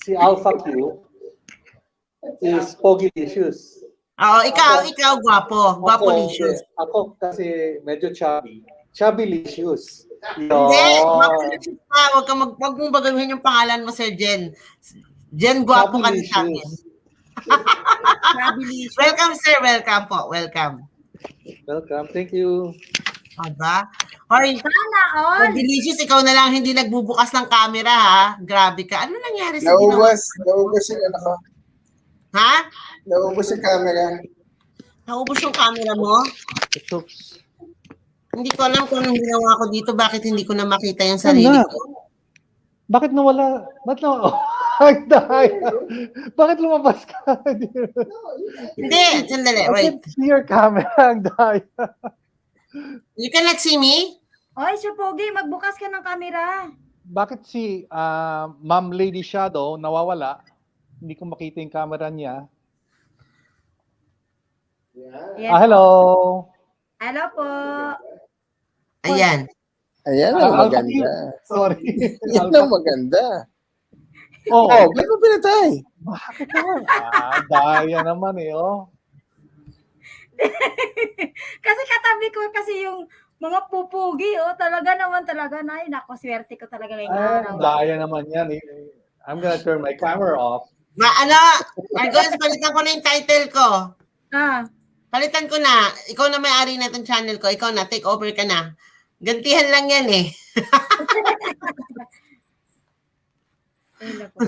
Si Alpha Q is Pogilicious. Oo, ikaw, gwapo. Gwapolicious. Ako kasi medyo chubby. Chubbylicious. Hindi, Yun. gwapolicious ka. Wag mong baguhin yung pangalan mo, Sir Jen. Jen, gwapo ka na sa akin. Chubbylicious. Mabilis. Welcome, sir. Welcome po. Welcome. Welcome. Thank you. Aba? Hoy, Sana all. Delicious, ikaw na lang hindi nagbubukas ng camera, ha? Grabe ka. Ano nangyari sa ginawa? Naubos yung ano ko. Ha? Naubos yung camera. Naubos yung camera mo? Oops. Hindi ko alam kung anong ginawa ko dito. Bakit hindi ko na makita yung sarili Ano? ko? Bakit nawala? Ba't nawala? Ay, dahil. Bakit lumabas ka? Hindi, sandali. I Wait. can't see your camera. Ang dahil. You cannot see me? Oy, Sir Pogi, magbukas ka ng camera. Bakit si Ma'am Lady Shadow nawawala? Hindi ko makita yung camera niya. Yan. Hello. Hello po. Ayan. Ayan ang Alpha Q. maganda. Sorry. Yan ang maganda. Oh, Oh, ba't mo pinatay? bakit naman? Daya naman eh, oh. Kasi katabi ko kasi yung mga pupugi, oh. Talaga naman talaga. Ay, nako, swerte ko talaga ngayong araw. Daya naman yan. I'm gonna turn my camera off. Argos, palitan ko na yung title ko. Ah, Palitan ko na. Ikaw na may-ari na itong channel ko. Ikaw na, take over ka na. Gantihan lang yan eh. ayun po.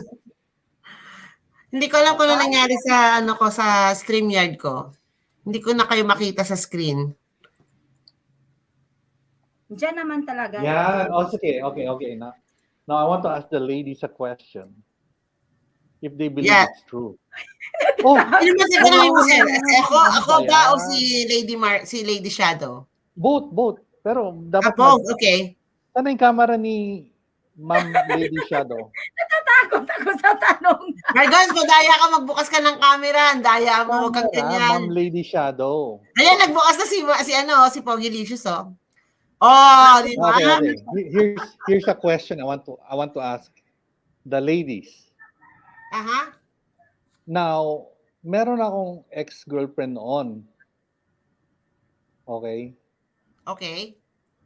Hindi ko alam kung ano nangyari sa sa StreamYard ko. Hindi ko na kayo makita sa screen. Diyan naman talaga. Yan. Oh, sige. Okay. Now, I want to ask the ladies a question. If they believe Yeah. it's true. Oh, Ano ba sa gano'n mo, sir? Ako Ano ba ba o yan? si Lady Shadow? both. Pero dapat Both, okay. Sana yung camera ni Ma'am Lady Shadow. Takot ako sa tanong. Argos, madaya ka, magbukas ka ng camera. Ang daya mo, huwag kang Ma'am ganyan. Lady Shadow. Ayan, nagbukas na si Pogilicious, oh. Oh, di ba? Okay. Here's a question I want to ask the ladies. Aha. Now, meron akong ex-girlfriend noon. Okay? Okay.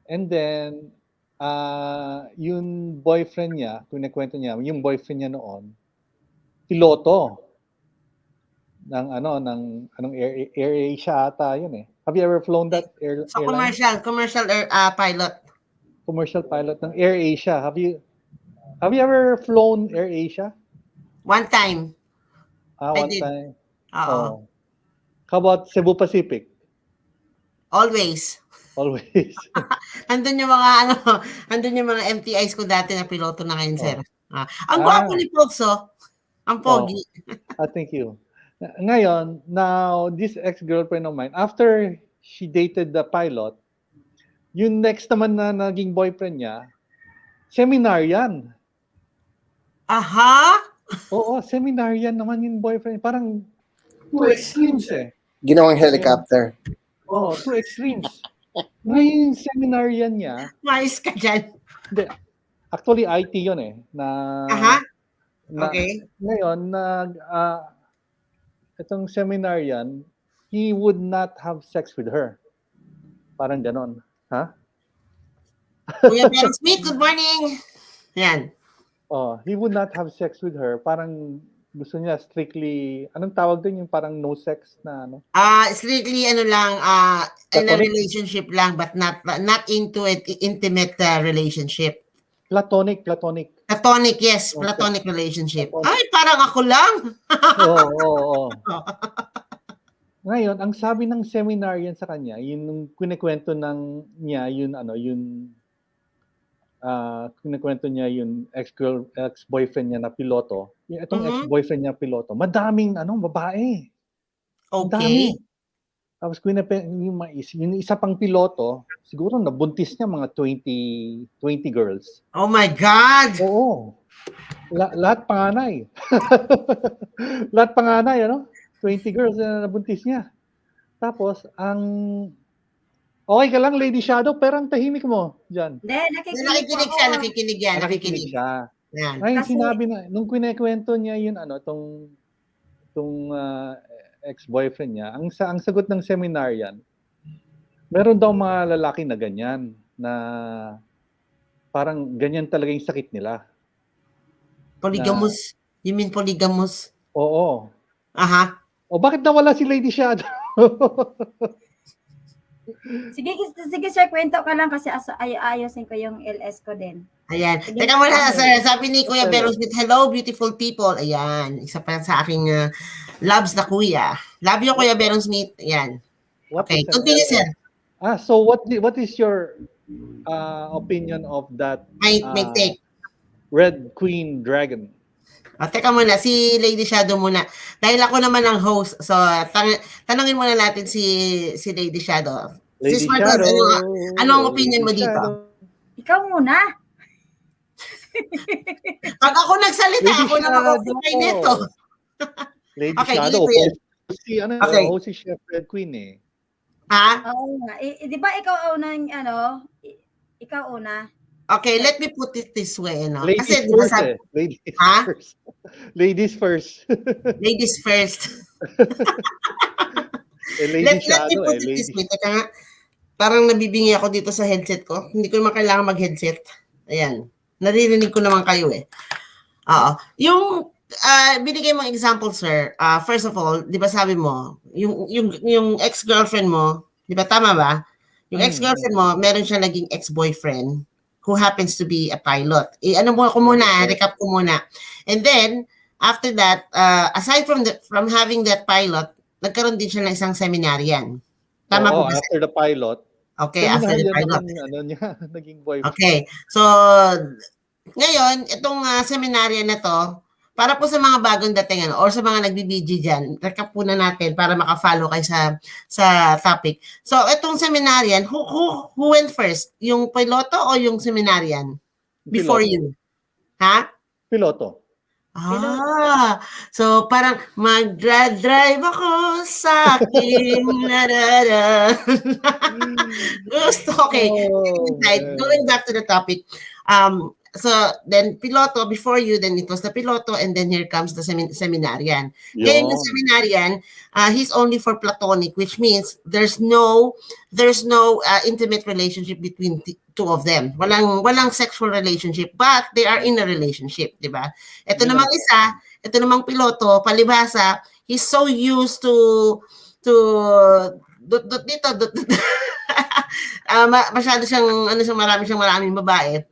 And then, yung boyfriend niya, kunikwento niya, yung boyfriend niya noon, piloto ng anong Air Asia ata yun eh. Have you ever flown that So, airline? commercial pilot. Commercial pilot ng Air Asia. Have you ever flown Air Asia? One time. I One did. time. Oo. Oh. How about Cebu Pacific? Always. Always. Andun yung mga MTIs ko dati na piloto na ngayon, sir. Ang Ah. gwapo ni Pogso. Ang pogi. Thank you. Ngayon, now, this ex-girlfriend of mine, after she dated the pilot, yung next naman na naging boyfriend niya, seminarian. Aha! Oo, seminarian naman yung boyfriend. Parang two extremes eh. Ginawang helicopter. Oo, two extremes. Ngayon yung seminarian niya, Mais ka dyan. hindi, actually IT yun eh. Aha. Okay. Ngayon, itong seminarian, he would not have sex with her. Parang ganon. Ha? Kuya Terence Smith, good morning. Yan. Oh, he would not have sex with her. Parang gusto niya strictly, anong tawag din yung parang no sex na ano? Strictly in a Platonic? relationship lang, but not into it, intimate relationship. Platonic. Platonic, yes. Okay. Platonic relationship. Platonic. Ay, parang ako lang. Oo. Ngayon, ang sabi ng seminarian sa kanya, yung kinikwento niya, kinikwento niya yung ex-boyfriend niya na piloto. Itong ex-boyfriend niya piloto, madaming babae. Okay. Tapos yung isa pang piloto, siguro nabuntis niya mga 20 girls. Oh my God! Oo. Lahat panganay. Lahat panganay, 20 girls na nabuntis niya. Tapos, okay ka lang, Lady Shadow, pero ang tahimik mo dyan. Hindi, nakikinig po Nakikinig ako. siya, nakikinig yan, Nakikinig nakikinig. siya. Yan. Ngayon, Kasi- sinabi na, nung kinikwento niya yun, tong ex-boyfriend niya, ang sagot ng seminarian, meron daw mga lalaki na ganyan, na parang ganyan talaga yung sakit nila. Polygamous. You mean polygamous? Oo. Aha. O bakit nawala si Lady Shadow? Sige, sige sir, kwento ka lang kasi ayusin ko yung LS ko din. Ayan. Sige. Teka muna, sir. Sabi ni Kuya Okay. Beros with hello, beautiful people. Ayan. Isa pa sa aking loves na kuya. Love you, Kuya Beron Smith. Ayan. What Okay. is an Continue, LS? sir. So what is your opinion of that May take. Red Queen Dragon? Teka muna, si Lady Shadow muna. Dahil ako naman ang host, so tanungin muna natin si Lady Shadow. Lady Sis Marcos, Shadow. ano ang opinion mo Lady dito? Shadow. Ikaw muna. Pag ako nagsalita, Lady ako naman Shadow. hostify neto. Lady Okay, Shadow. dito yan. Okay. Si Chef Red Queen eh. Ha? Oo nga. Di ba ikaw unang, ikaw una? Okay, let me put it this way, no? Ladies Kasi, di ba first sabi, eh. Ladies Ha? first. Ladies first. ladies first. Lady Let me Shadow put eh. it this Lady. way. Teka nga, parang nabibingi ako dito sa headset ko. Hindi ko naman kailangan mag-headset. Ayan. Naririnig ko naman kayo eh. Oo. Yung binigay mong example, sir, first of all, di ba sabi mo, yung ex-girlfriend mo, di ba tama ba? Yung ex-girlfriend mo, meron siya naging ex-boyfriend who happens to be a pilot. Ano mo ko muna, recap ko muna. And then, after that, aside from having that pilot, nagkaroon din siya ng isang seminarian. Tama po ba? After the pilot. Okay, after the pilot. Naging boyfriend. Okay. So, ngayon, itong seminarya na to, para po sa mga bagong dating or sa mga nagbibidyo dyan, recap po na natin para makafollow kayo sa topic. So, itong seminaryan, who went first? Yung piloto o yung seminaryan? Before Piloto. you? Ha? Piloto. So parang mag-drive ako sa aking narara. Gusto, okay. Going back to the topic. So then piloto, before you, then it was the piloto, and then here comes the seminarian. Ngayon yung seminarian, he's only for platonic, which means there's no intimate relationship between two of them. Walang sexual relationship, but they are in a relationship, di ba? Ito namang piloto, palibhasa, he's so used to masyado siyang maraming babae.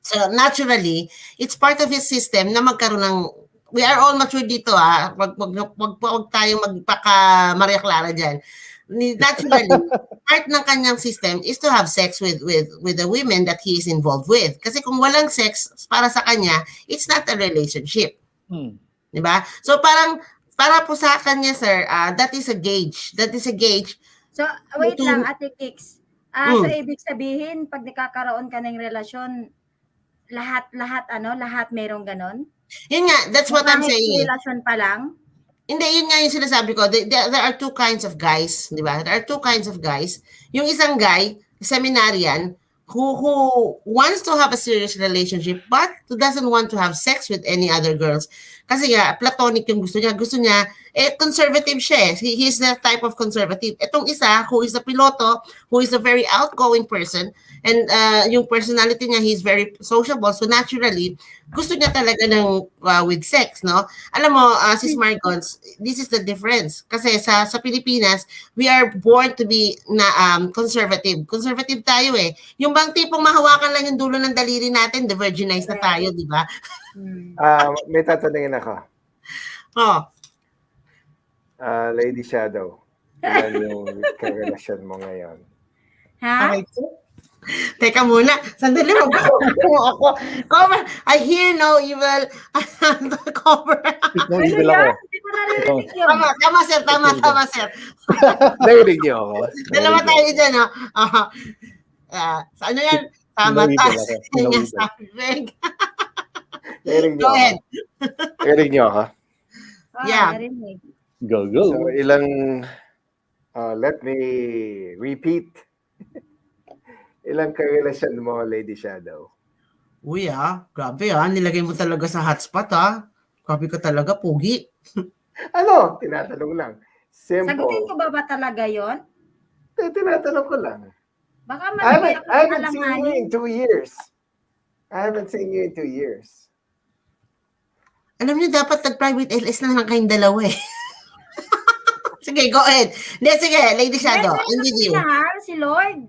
So naturally, it's part of his system na magkaroon ng, we are all mature dito wag tayong magpaka Maria Clara diyan. Naturally, part ng kanyang system is to have sex with the women that he is involved with. Kasi kung walang sex para sa kanya, it's not a relationship. Diba? So para po sa kanya, sir, that is a gauge. So, wait lang, Ate Kix. So, ibig sabihin, pag nakakaroon ka ng relasyon, lahat merong ganon? Yun nga, that's what I'm saying. Relasyon pa lang? Hindi, yun nga yung sinasabi ko. There are two kinds of guys, di ba? There are two kinds of guys. Yung isang guy, seminarian, who wants to have a serious relationship but who doesn't want to have sex with any other girls. Kasi nga, platonic yung gusto niya. Gusto niya, conservative siya. He's that type of conservative. Itong isa, who is a piloto, who is a very outgoing person, and yung personality niya, he's very sociable. So naturally, gusto niya talaga ng with sex, no? Alam mo, Sis Margons, this is the difference. Kasi sa Pilipinas, we are born to be conservative. Conservative tayo eh. Yung bang tipong mahawakan lang yung dulo ng daliri natin, de-virginize na tayo, di ba? May tatanungin ako. Lady Shadow, ilan yung karelasyon mo ngayon? Ha? Teka muna. Sandali mo. Ako. Cover. I hear no evil. Cover. No evil ako. Hindi ko narinig yun. Tama, sir. Narinig niyo ako? Dalawa tayo dyan, no? Ano yan? Tama tayo. Narinig niyo Go ahead. Narinig niyo ako? Yeah. Narinig. Go. So, ilang Let me repeat. Ilang karelasyon mo, Lady Shadow? Uy grabe nilagay mo talaga sa hotspot Grabe ka talaga, pugi. Ano? Tinatanong lang. Sagutin Simple. ko ba talaga yon? Tinatanong ko lang. Baka I malagay haven't, ako I sa haven't seen you in alanganin. 2 years. I haven't seen you in 2 years. Alam niyo, dapat nag-private LS na lang kayong dalawa eh. Sige, go ahead. Hindi, sige, Lady Shadow, Meron I'm ako with you. minahal, si Lord.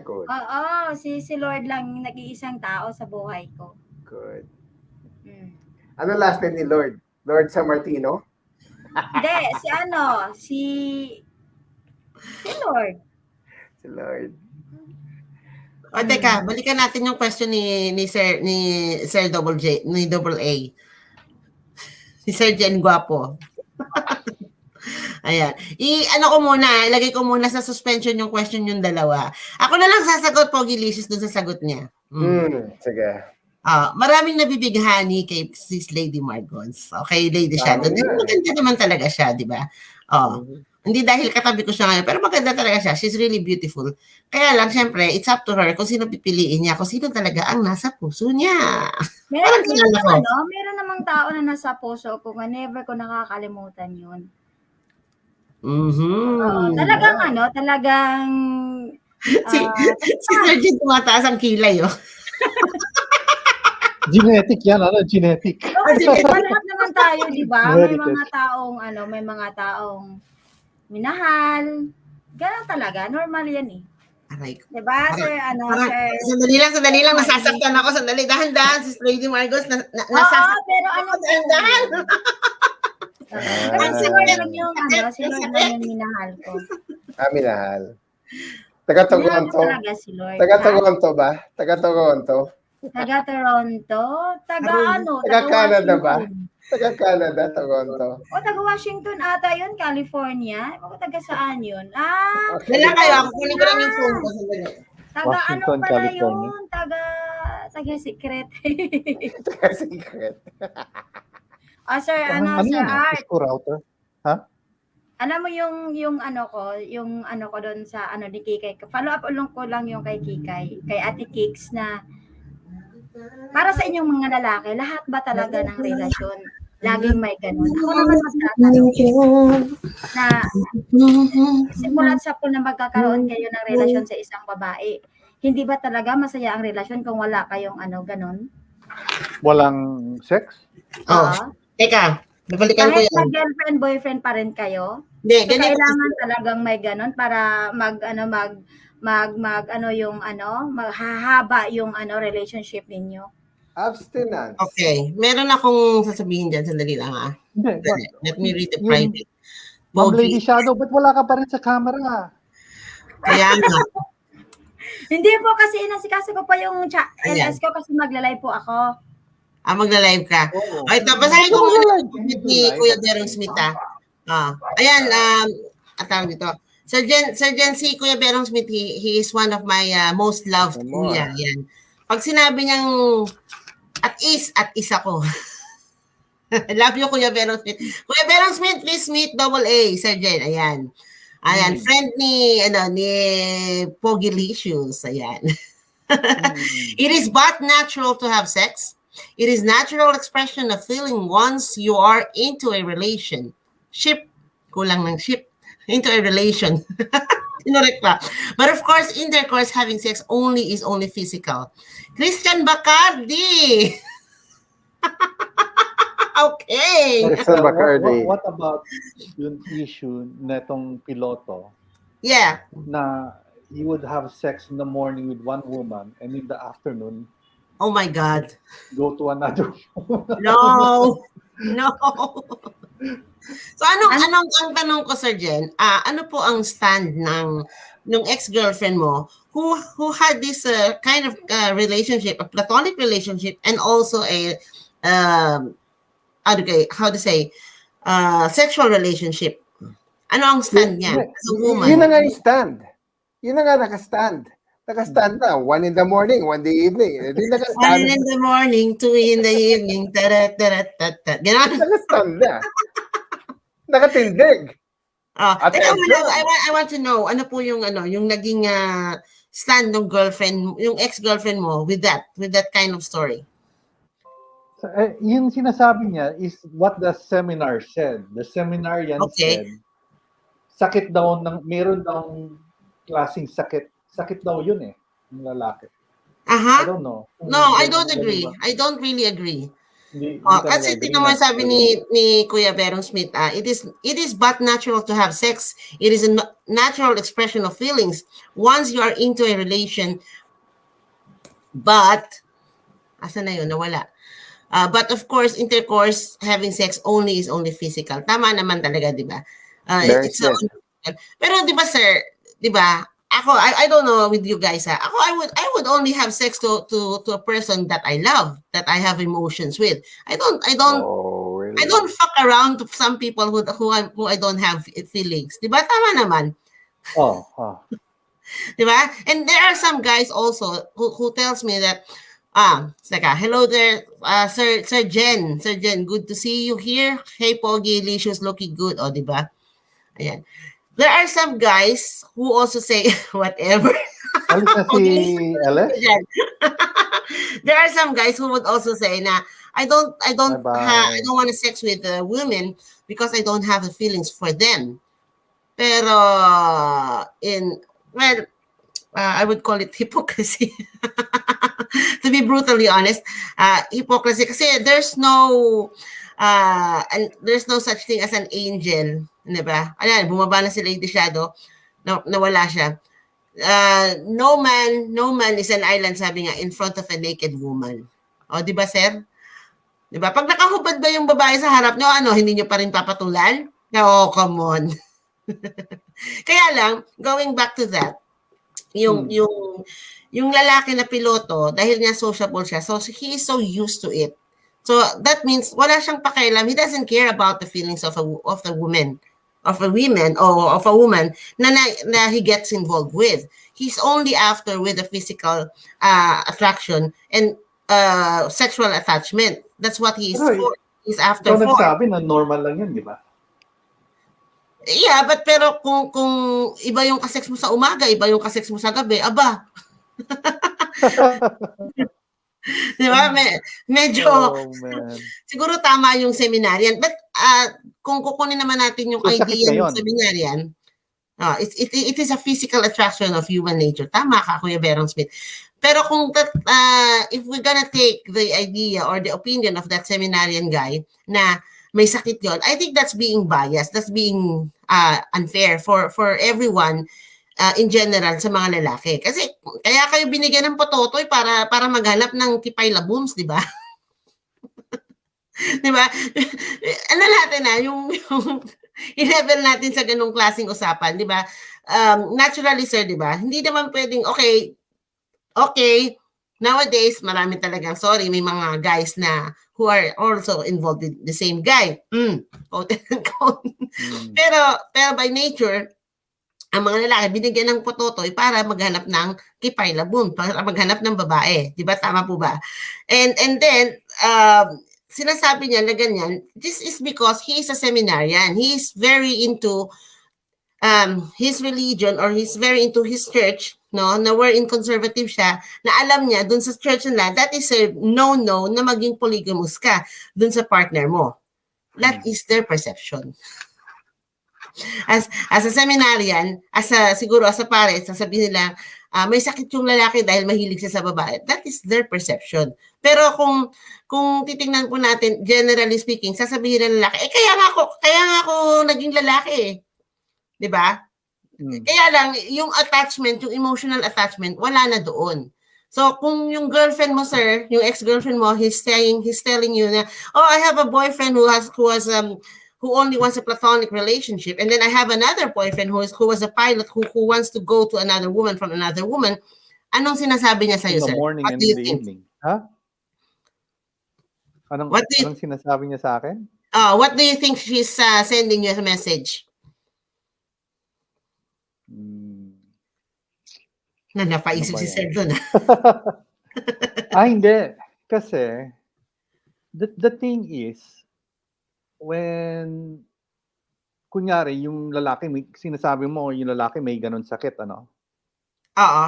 Good. Oo, si Lord lang yung nag-iisang tao sa buhay ko. Good. Hmm. Ano last name ni Lord? Lord San Martino? Hindi, si Lord. Si Lord. Teka, balikan natin yung question ni Sir Double J, ni Double A. Si Sir Jen Guapo. Ayan. Ano ko muna, ilagay ko muna sa suspension yung question yung dalawa. Ako na lang sasagot, Pogi Licious, dun sa sagot niya. Sige. Maraming nabibighani kay sis Lady Margons. Okay, Lady Shadow. Tama nga. Maganda naman talaga siya, di ba? Hindi dahil katabi ko siya ngayon, pero maganda talaga siya. She's really beautiful. Kaya lang, syempre, it's up to her kung sino pipiliin niya, kung sino talaga ang nasa puso niya. Parang kilala ko. Meron namang tao na nasa puso ko nga never ko nakakalimutan yun. Talagang Si Sir Jin tumataas ang kilay, Genetic yan, genetic. Lahat naman tayo, di ba? May mga taong minahal. Ganun talaga, normal yan eh. Aray ko. Diba, sir? Sandali lang, nasasaktan ako. Sandali, dahan-dahan, sis Lady Margos, nasasaktan. Pero dahan. Pero si Lord lang yung minahal ko. Minahal. Taga-Toronto. Talaga si Lord. Taga-Toronto ba? Taga-Toronto? Taga-Toronto? Taga-Canada ba? Taga-Canada, Toronto. Taga-Washington ata yun, California. Taga saan yun? Kailan kayo? Ako kunin ko lang yung phone ko. Washington, California. Yun? Taga-secret. Taga-secret. Sir, Sir Art. Cisco router. Ha? Alam mo yung ano ko doon sa ni Kikay. Follow up ko lang yung kay Kikay, kay Ate Kicks na para sa inyong mga lalaki, lahat ba talaga ng relasyon laging may ganun? Ako naman magtatanong na simulat sa po na magkakaroon kayo ng relasyon sa isang babae, hindi ba talaga masaya ang relasyon kung wala kayong ganun? Walang sex? Teka, nabalikan ko kahit yan. mag-girlfriend, boyfriend pa rin kayo? Hindi, so, kailangan talagang may ganun para maghahaba yung relationship ninyo. Abstinence. Okay, meron akong sasabihin dyan, sandali lang Let me read the private. Ma'am Lady Shadow, ba't wala ka pa rin sa camera? Kaya nga. Hindi po kasi inasikaso ko pa yung LS ko kasi magla-live po ako. Magla-live ka. Okay, basahin ko muna ni Kuya Berong Smith ayan, tawag dito. Sir Jen, si Kuya Berong Smith, he is one of my most loved kuya. Yan. Pag sinabi niyang at is ako. Love you, Kuya Berong Smith. Kuya Berong Smith, please meet Double A, Sir Jen. Ayan. Friend ni Pogi Licious. Ayan. It is but natural to have sex. It is natural expression of feeling once you are into a relationship. Kulang ng ship. Into a relation. But of course, intercourse, having sex is only physical. Christian Bacardi. Okay. Christian Bacardi. What about yung issue netong piloto? Yeah. Na you would have sex in the morning with one woman and in the afternoon, oh my God, go to another woman. No. So anong ang tanong ko, Sir Jen, ano po ang stand ng ex-girlfriend mo who had this kind of relationship, a platonic relationship, and also a how to say sexual relationship? Ano ang stand niya as a woman? Yun na nga yung stand. Yun na nga naka-stand. Naka-stand na. 1 in the morning, 1 in the evening. 1 in the morning, 2 in the evening. Ganon. Naka-stand na. Nakatindig. Teka muna, Attention! I want to know, ano po yung yung naging stand ng girlfriend, yung ex-girlfriend mo with that kind of story? Yung sinasabi niya is what the seminar said. The seminarian Okay. said, sakit daw meron daw klaseng sakit. Sakit daw yun ng lalaki. I don't know. No, I don't Ganun agree. ba? I don't really agree. Hindi ka Kasi nag-agree tingnan mo na sabi ni Kuya Berong Smith, it is but natural to have sex. It is a natural expression of feelings once you are into a relation. But asa na yun, nawala. But of course, intercourse, having sex is only physical. Tama naman talaga, di ba? It's Yes. pero di ba sir, di ba? Ako, I don't know with you guys. Ako, I would only have sex to a person that I love, that I have emotions with. I don't Oh, I really? don't fuck around to some people who I don't have feelings. Di ba? Tama naman. Oh. Di ba? And there are some guys also who tells me that, hello there, Sir Jen. Sir Jen, good to see you here. Hey, Pogi, Licious, looking good. O, di ba? Ayan. There are some guys who also say whatever. Alis na si LS? There are some guys who would also say na I don't Bye-bye. want to sex with women because I don't have the feelings for them. Pero I would call it hypocrisy. To be brutally honest, hypocrisy kasi there's no such thing as an angel, 'di ba? Ayan, bumaba na si Lady Shadow, nawala siya. No man is an island, sabi nga, in front of a naked woman. O, di ba, sir? Di ba? Pag nakahubad ba yung babae sa harap nyo, hindi nyo pa rin papatulan? No, come on. Kaya lang, going back to that, yung lalaki na piloto, dahil nga sociable siya, so he is so used to it. So that means wala siyang pakialam. He doesn't care about the feelings of the woman, of a woman or of a woman na he gets involved with. He's only after with the physical attraction and sexual attachment. That's what he's Pero for. He's after ikaw for. nagsabi na normal lang yun, di ba? Yeah, pero kung iba yung kasex mo sa umaga, iba yung kasex mo sa gabi, aba, di ba? Medyo, Oh, man. siguro tama yung seminarian. But kung kukunin naman natin yung So, sakit idea na ng yun. seminarian, it is a physical attraction of human nature. Tama ka, Kuya Berong Smith. Pero kung if we're gonna take the idea or the opinion of that seminarian guy na may sakit yon, I think that's being biased. That's being unfair for everyone in general sa mga lalaki. Kasi kaya kayo binigyan ng pototoy para maghanap ng kipay labooms, di ba? Di ba? Ano natin yung i-level natin sa ganung klaseng usapan, di ba? Naturally, sir, di ba? Hindi naman pwedeng, okay, nowadays, marami talagang, sorry, may mga guys na who are also involved with the same guy. Quote and quote. Pero by nature, ang mga lalaki binigyan ng pototoy para maghanap ng kipay labun, para maghanap ng babae. Di ba? Tama po ba? And then, sinasabi niya na ganyan, this is because he is a seminarian. He is very into his religion or he's very into his church, no, na wherein conservative siya, na alam niya dun sa church nila, that is a no-no na maging polygamous ka dun sa partner mo. That is their perception. As a seminarian, siguro as a pare, sasabihin nila, may sakit yung lalaki dahil mahilig siya sa babae. That is their perception. Pero kung titingnan po natin, generally speaking, sasabihin ng lalaki, kaya nga ako naging lalaki eh. 'Di ba? Kaya lang yung attachment, yung emotional attachment, wala na doon. So kung yung girlfriend mo, sir, yung ex-girlfriend mo, he's telling you na, I have a boyfriend who only wants a platonic relationship, and then I have another boyfriend who was a pilot who wants to go to another woman from another woman. Anong sinasabi niya sa'yo, In the sir? morning What and do in you the think? evening. Ha? Anong sinasabi niya sa akin? What do you think she's sending you as a message? Napaisip si Sir doon. Hindi. Kasi, the thing is, when kunyari, yung lalaki, sinasabi mo, yung lalaki may ganun sakit, ano? Oo.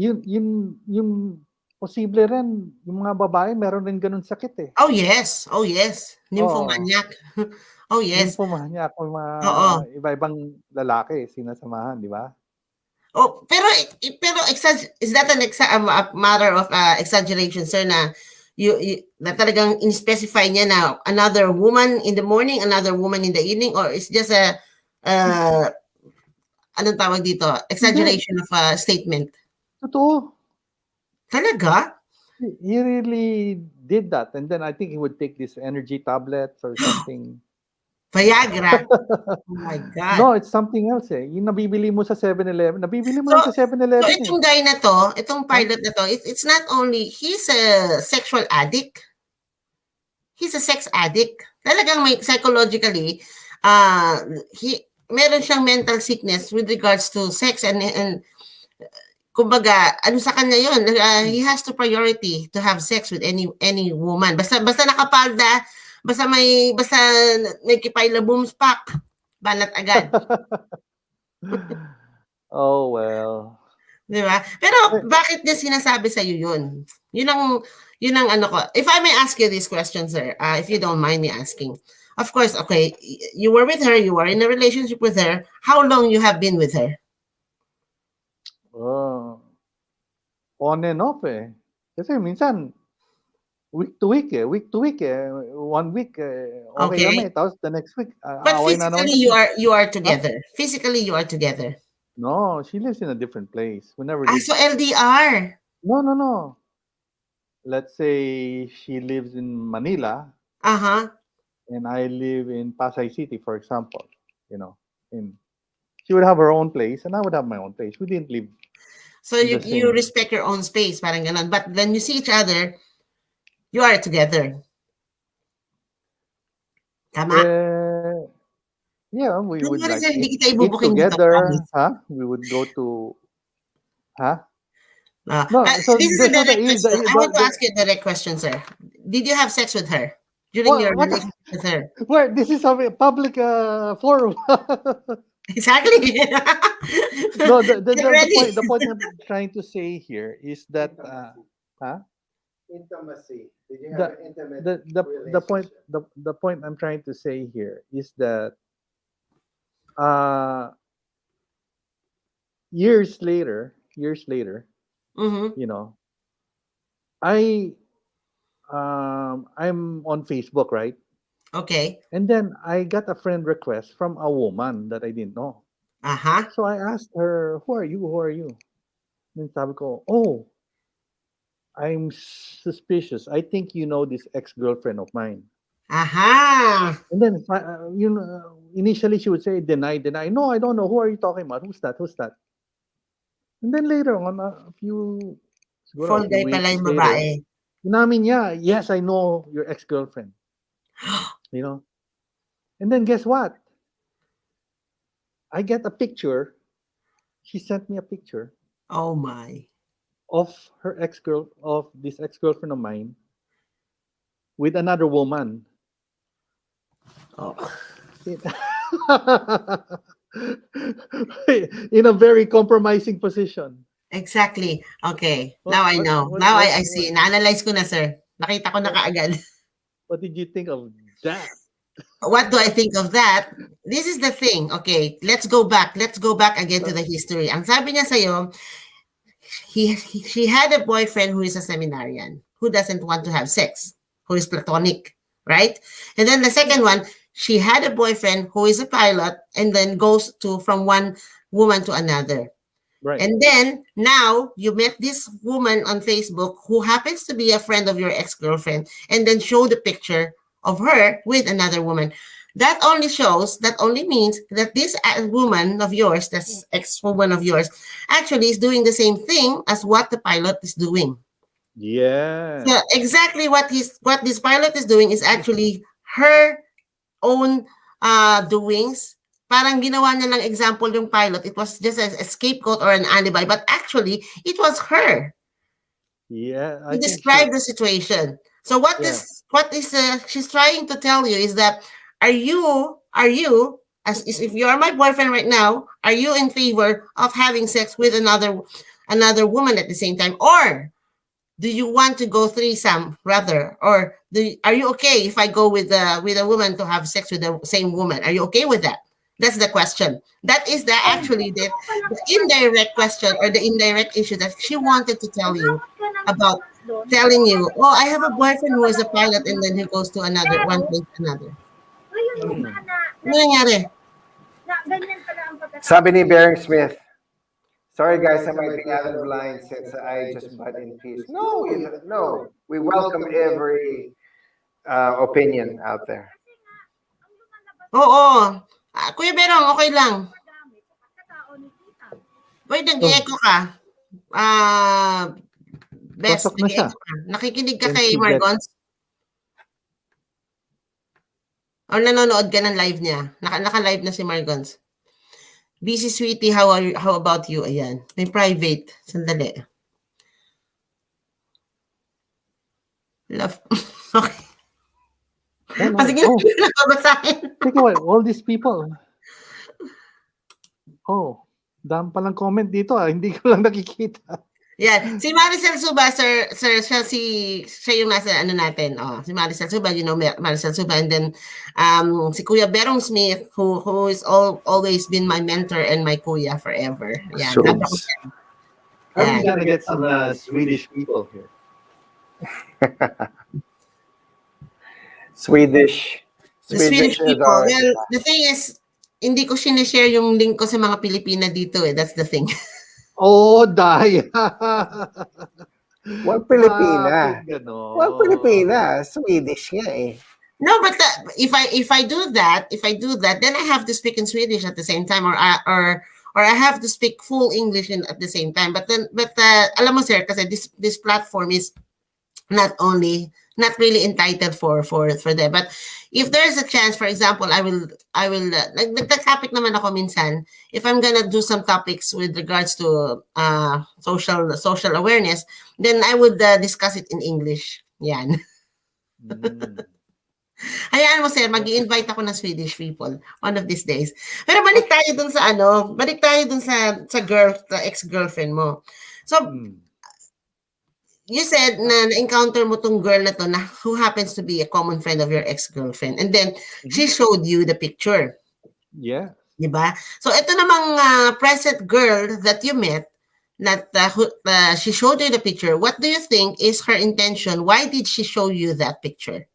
Yung posible rin, yung mga babae, meron rin ganun sakit eh. Oh, yes. Oh, yes. Oo. Nymphomaniac. Oh, yes. Nymphomaniac, o mga Oo. iba-ibang lalaki, sinasamahan, di ba? Oh, pero is that a matter of exaggeration, sir, na na talagang in-specify niya na another woman in the morning, another woman in the evening, or it's just a anong tawag dito? Hindi, Exaggeration of a statement. totoo. Talaga? He really did that. And then I think he would take these energy tablets or something. Viagra. Oh my God. No, it's something else eh. Yung nabibili mo sa 7-Eleven. Nabibili mo So, lang sa 7-Eleven eh. itong guy na to, itong pilot na to, it's not only, he's a sexual addict. He's a sex addict. Talagang may psychologically, meron siyang mental sickness with regards to sex and kumbaga, ano sa kanya yun, he has to priority to have sex with any woman. Basta nakapalda, basta may kipayla boomspak, banat agad. Oh, well. Di ba? Pero bakit niya sinasabi sa iyo yun? Yun ang ano ko. If I may ask you this question, sir, if you don't mind me asking. Of course, okay, you were with her, you were in a relationship with her. How long you have been with her? On and off eh. Kasi minsan, week to week eh. 1 week okay kami. Tapos the next week, But away na naman physically, kami. you are together. Huh? Physically, you are together. No, she lives in a different place. We never lived. So LDR. No. Let's say she lives in Manila. And I live in Pasay City, for example. You know, she would have her own place and I would have my own place. We didn't live. So you respect your own space, parang ganun. But when you see each other, you are together. Tama? Yeah, we would like eat together. We would go to. No, so this is a direct question. I want to ask you a direct question, sir. Did you have sex with her during your relationship with her? Well, this is a public forum. Exactly. No, the point I'm trying to say here is that intimacy. Did you have an intimate the point I'm trying to say here is that years later, you know, I'm on Facebook, right? Okay. And then I got a friend request from a woman that I didn't know. So I asked her, who are you? And sabi ko, oh, I'm suspicious. I think you know this ex-girlfriend of mine. And then, initially she would say, deny. No, I don't know. Who are you talking about? Who's that? And then later on, a few weeks later, inamin niya, yes, I know your ex-girlfriend. You know? And then guess what? I get a picture. She sent me a picture. Oh my. Of this ex-girlfriend of mine with another woman. Oh. In a very compromising position. Exactly. Okay. Now I know. Now I see. Na-analyze ko na, sir. Nakita ko na kaagad. What did you think of that? What do I think of that? This is the thing. Okay, let's go back. Let's go back again to the history. Ang sabi niya sa'yo, she had a boyfriend who is a seminarian, who doesn't want to have sex, who is platonic, right? And then the second one, she had a boyfriend who is a pilot and then goes from one woman to another. Right. And then now you met this woman on Facebook who happens to be a friend of your ex-girlfriend and then show the picture of her with another woman. That only means that this woman of yours, this ex-woman of yours, actually is doing the same thing as what the pilot is doing. Yeah. So exactly what this pilot is doing is actually her own doings. Parang ginawa niya ng example yung pilot. It was just a scapegoat or an alibi, but actually it was her. Yeah. To describe the situation. So what is she's trying to tell you is that are you as is if you are my boyfriend right now, are you in favor of having sex with another woman at the same time, or do you want to go threesome rather, or are you okay if I go with a woman to have sex with the same woman? Are you okay with that? That's the question. That is the Oh, actually gusto ko palang the indirect question or the indirect issue that she wanted to tell you Umabot ka ng 2 about, months doon. telling you, oh, I have a Gusto boyfriend ko who is a lang pilot and then ulit. he goes to another one Pero, place to another. ngayon mo Mm. ba Ano nangyari? na ganyan pala ang pagkatapos. Sabi ni Bering Smith, sorry guys, I might be out of line since I just butt in peace. No, no. We welcome every opinion out there. Oo. Kuya Berong, okay lang. Wait, Oh, nag-echo ka. Best, pasok na siya. nag-echo ka. Nakikinig ka Can kay she get Margons? O nanonood ka ng live niya? Naka-live na si Margons. Busy sweetie, how about you? Ayan. May private. Sandali. Love. Okay. Oh no. Sige, Oh, hindi ko na babasahin. take away all these people. Oh, dami palang comment dito ah. Hindi ko lang nakikita. Yan. Si Maricel Suba, sir, siya yung nasa ano natin. Oh, si Maricel Suba, you know Maricel Suba. And then si Kuya Berong Smith, who is always been my mentor and my kuya forever. Yan. Subs. How are Yan. we gonna get some Swedish people here? Swedish. The Swedish is people. our Well, the thing is, hindi ko sinishare yung link ko sa mga Pilipina dito eh. That's the thing. Oh, daya. Wag Pilipina. Bakit ganon? Wag Pilipina. Swedish nga eh. No, but if I do that, then I have to speak in Swedish at the same time, or I have to speak full English at the same time. But alam mo sir, kasi this platform is not really entitled for that. But if there's a chance, for example, I will nagta-topic naman ako minsan. If I'm gonna do some topics with regards to social awareness, then I would discuss it in English. Yan. Mm. Hayaan mo sir, mag-i-invite ako ng Swedish people one of these days. Pero balik tayo dun sa ex-girlfriend mo. So, Mm. you said na na-encounter mo tong girl na to na who happens to be a common friend of your ex-girlfriend, and then she showed you the picture. Yeah. Diba? So, ito namang present girl that you met, that she showed you the picture. What do you think is her intention? Why did she show you that picture?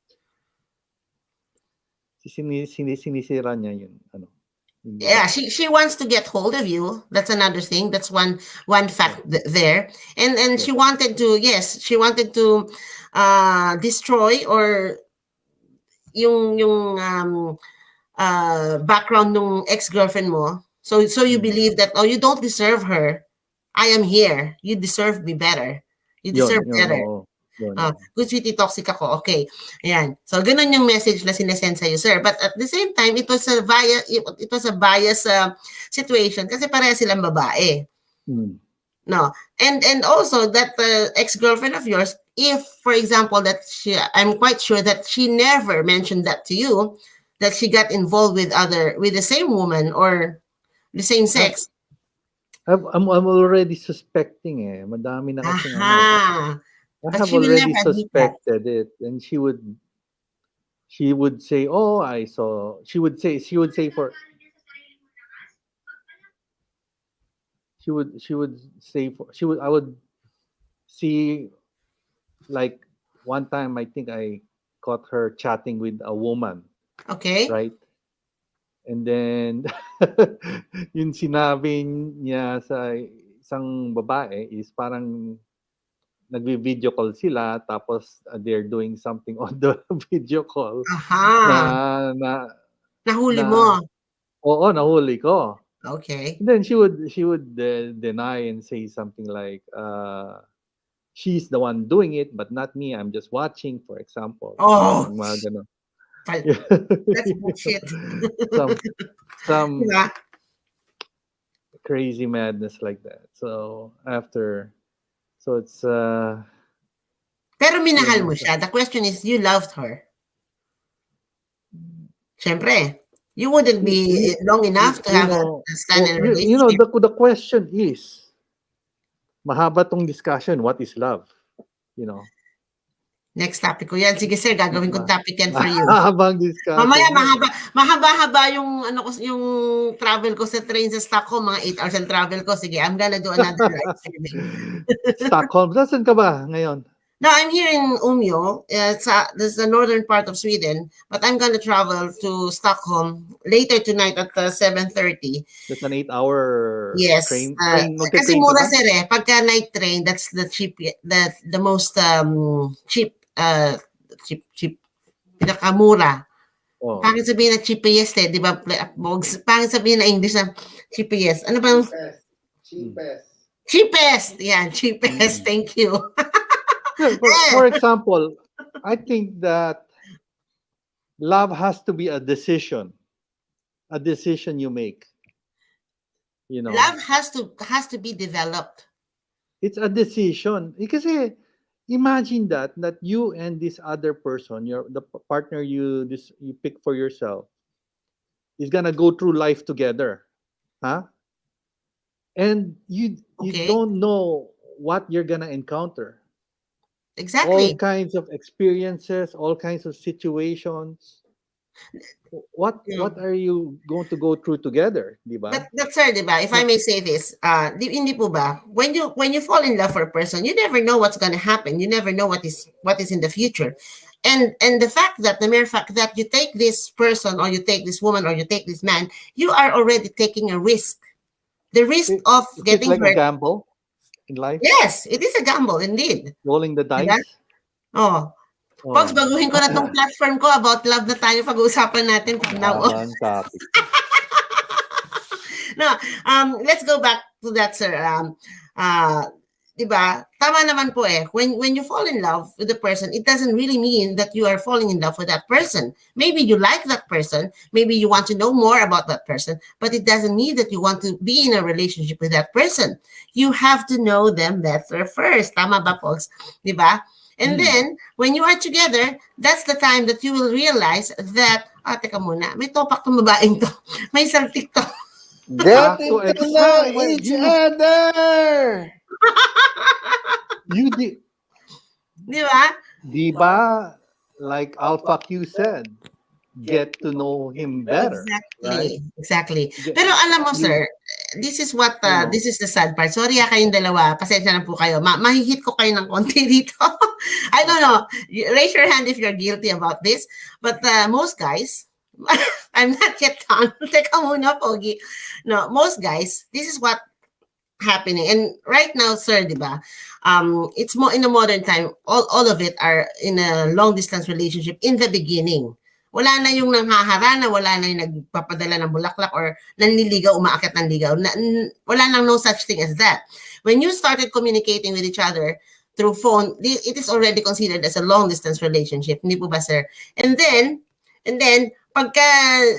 Sinisira niya yun. Ano, Yeah, she wants to get hold of you. That's another thing. That's one fact there. And she wanted to, destroy or yung background ng ex-girlfriend mo. So you believe that, oh, you don't deserve her. I am here. You deserve me better. You deserve better. Oo. Yun. Good sweetie, toxic ako. Okay. Ayan. So, ganun yung message na sinesend sa'yo, sir. But at the same time, it was a bias situation kasi pareha silang babae. Mm. No. And also that ex-girlfriend of yours, if, for example, I'm quite sure that she never mentioned that to you, that she got involved with the same woman or the same sex. I'm already suspecting eh. Madami na kasi Aha. I But have she will already never admit that. suspected it, and she would say, "Oh, I saw." She would say for. She would say for. I would see, like one time I think I caught her chatting with a woman, Okay. right? And then yung sinabi niya sa isang babae is parang nagvi-video call sila tapos they're doing something on the video call Aha. na Nahuli na mo. oo, nahuli ko. Okay. And then she would deny and say something like she's the one doing it but not me, I'm just watching, for example. Oh. Yung mga ganun. That's bullshit. some Diba? crazy madness like that. So it's Pero minahal mo siya. The question is, you loved her. Siyempre. You wouldn't be long enough to have stand in a you know, relationship. the question is, mahaba tong discussion, what is love? You know, Next topic ko yan. Sige sir, gagawin kong topic yan for you. mahabang discussion. Mamaya yan. mahaba yung ano ko yung travel ko sa train sa Stockholm, mga 8 hours ang travel ko. Sige, I'm gonna do another live streaming. Stockholm, saan ka ba ngayon? No, I'm here in Umeå. This is the northern part of Sweden, but I'm gonna travel to Stockholm later tonight at 7:30. That's an 8-hour Yes. train. Kasi Magte-train ka mura ba? sir eh. Pagka night train, that's the the most cheap cheap pinakamura. Oh. Pangit sabihin na cheapest eh, di ba? Pangit sabihin na English na cheapest. Ano bang? Cheapest. Yeah, cheapest. Thank you. For example, I think that love has to be a decision you make. You know, Love has to be developed. it's a decision. Kasi imagine that you and this other person, the partner you pick for yourself, is gonna go through life together, huh? And you Okay. don't know what you're gonna encounter. Exactly. All kinds of experiences, all kinds of situations. What are you going to go through together, di ba? But sir, di ba, if I may say this, hindi po ba, when you fall in love for a person, you never know what's gonna happen. You never know what is in the future. And the mere fact that you take this person or you take this woman or you take this man, you are already taking a risk. The risk of Is it getting like a hurt. gamble in life? Yes, it is a gamble indeed. Rolling the Diba? dice? Oh. Pogs, Oh. baguhin ko na tong platform ko about love na tayo pag-uusapan natin from now on. Mahabang topic. No, let's go back to that, sir. Diba? Tama naman po eh. When you fall in love with a person, it doesn't really mean that you are falling in love with that person. Maybe you like that person. Maybe you want to know more about that person. But it doesn't mean that you want to be in a relationship with that person. You have to know them better first. Tama ba, Pogs? Diba? And then, when you are together, that's the time that you will realize that, teka muna, may topak tong babaeng to. May saltik to. Getting to know each other. You di ba, like Alpha Q said, get to know him better. Exactly. Pero alam mo, sir, this is what, this is the sad part. Sorry kayong dalawa, pasensya na po kayo. Mahihit ko kayo ng konti dito. I don't know. Raise your hand if you're guilty about this. But most guys, I'm not yet done. Teka muna, Pogi. No, most guys, this is what happening. And right now, sir, di ba, it's more in a modern time, all of it are in a long distance relationship in the beginning. Wala na yung nanghaharana, wala na yung nagpapadala ng bulaklak or nanliligaw, umaakyat ng ligaw. Wala nang no such thing as that. When you started communicating with each other through phone, it is already considered as a long distance relationship. Hindi po ba, sir? And then, pagka,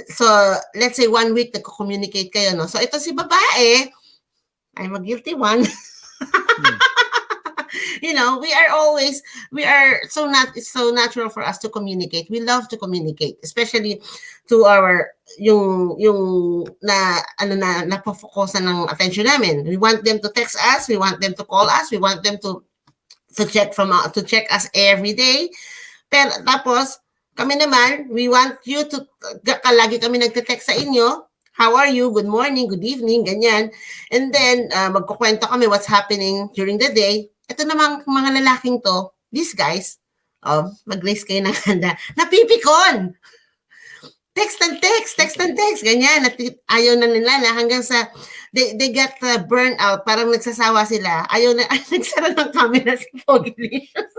so let's say 1 week nagko-communicate kayo, no? So ito si babae, I'm a guilty one. You know, it's so natural for us to communicate. We love to communicate, especially to our yung napofokusan ng attention namin. We want them to text us, we want them to call us, we want them to check us every day. Pero tapos kami naman, we want you to lagi kami nagte-text sa inyo. How are you? Good morning, good evening, ganyan. And then, magkukwento kami what's happening during the day. Ito namang mga lalaking to, these guys, mag-raise kayo ng handa, napipikon. Text and text, ganyan. Ayaw na nila na hanggang sa, they get burned out, parang nagsasawa sila. Ayaw na, nagsara ng camera si Pogalicious.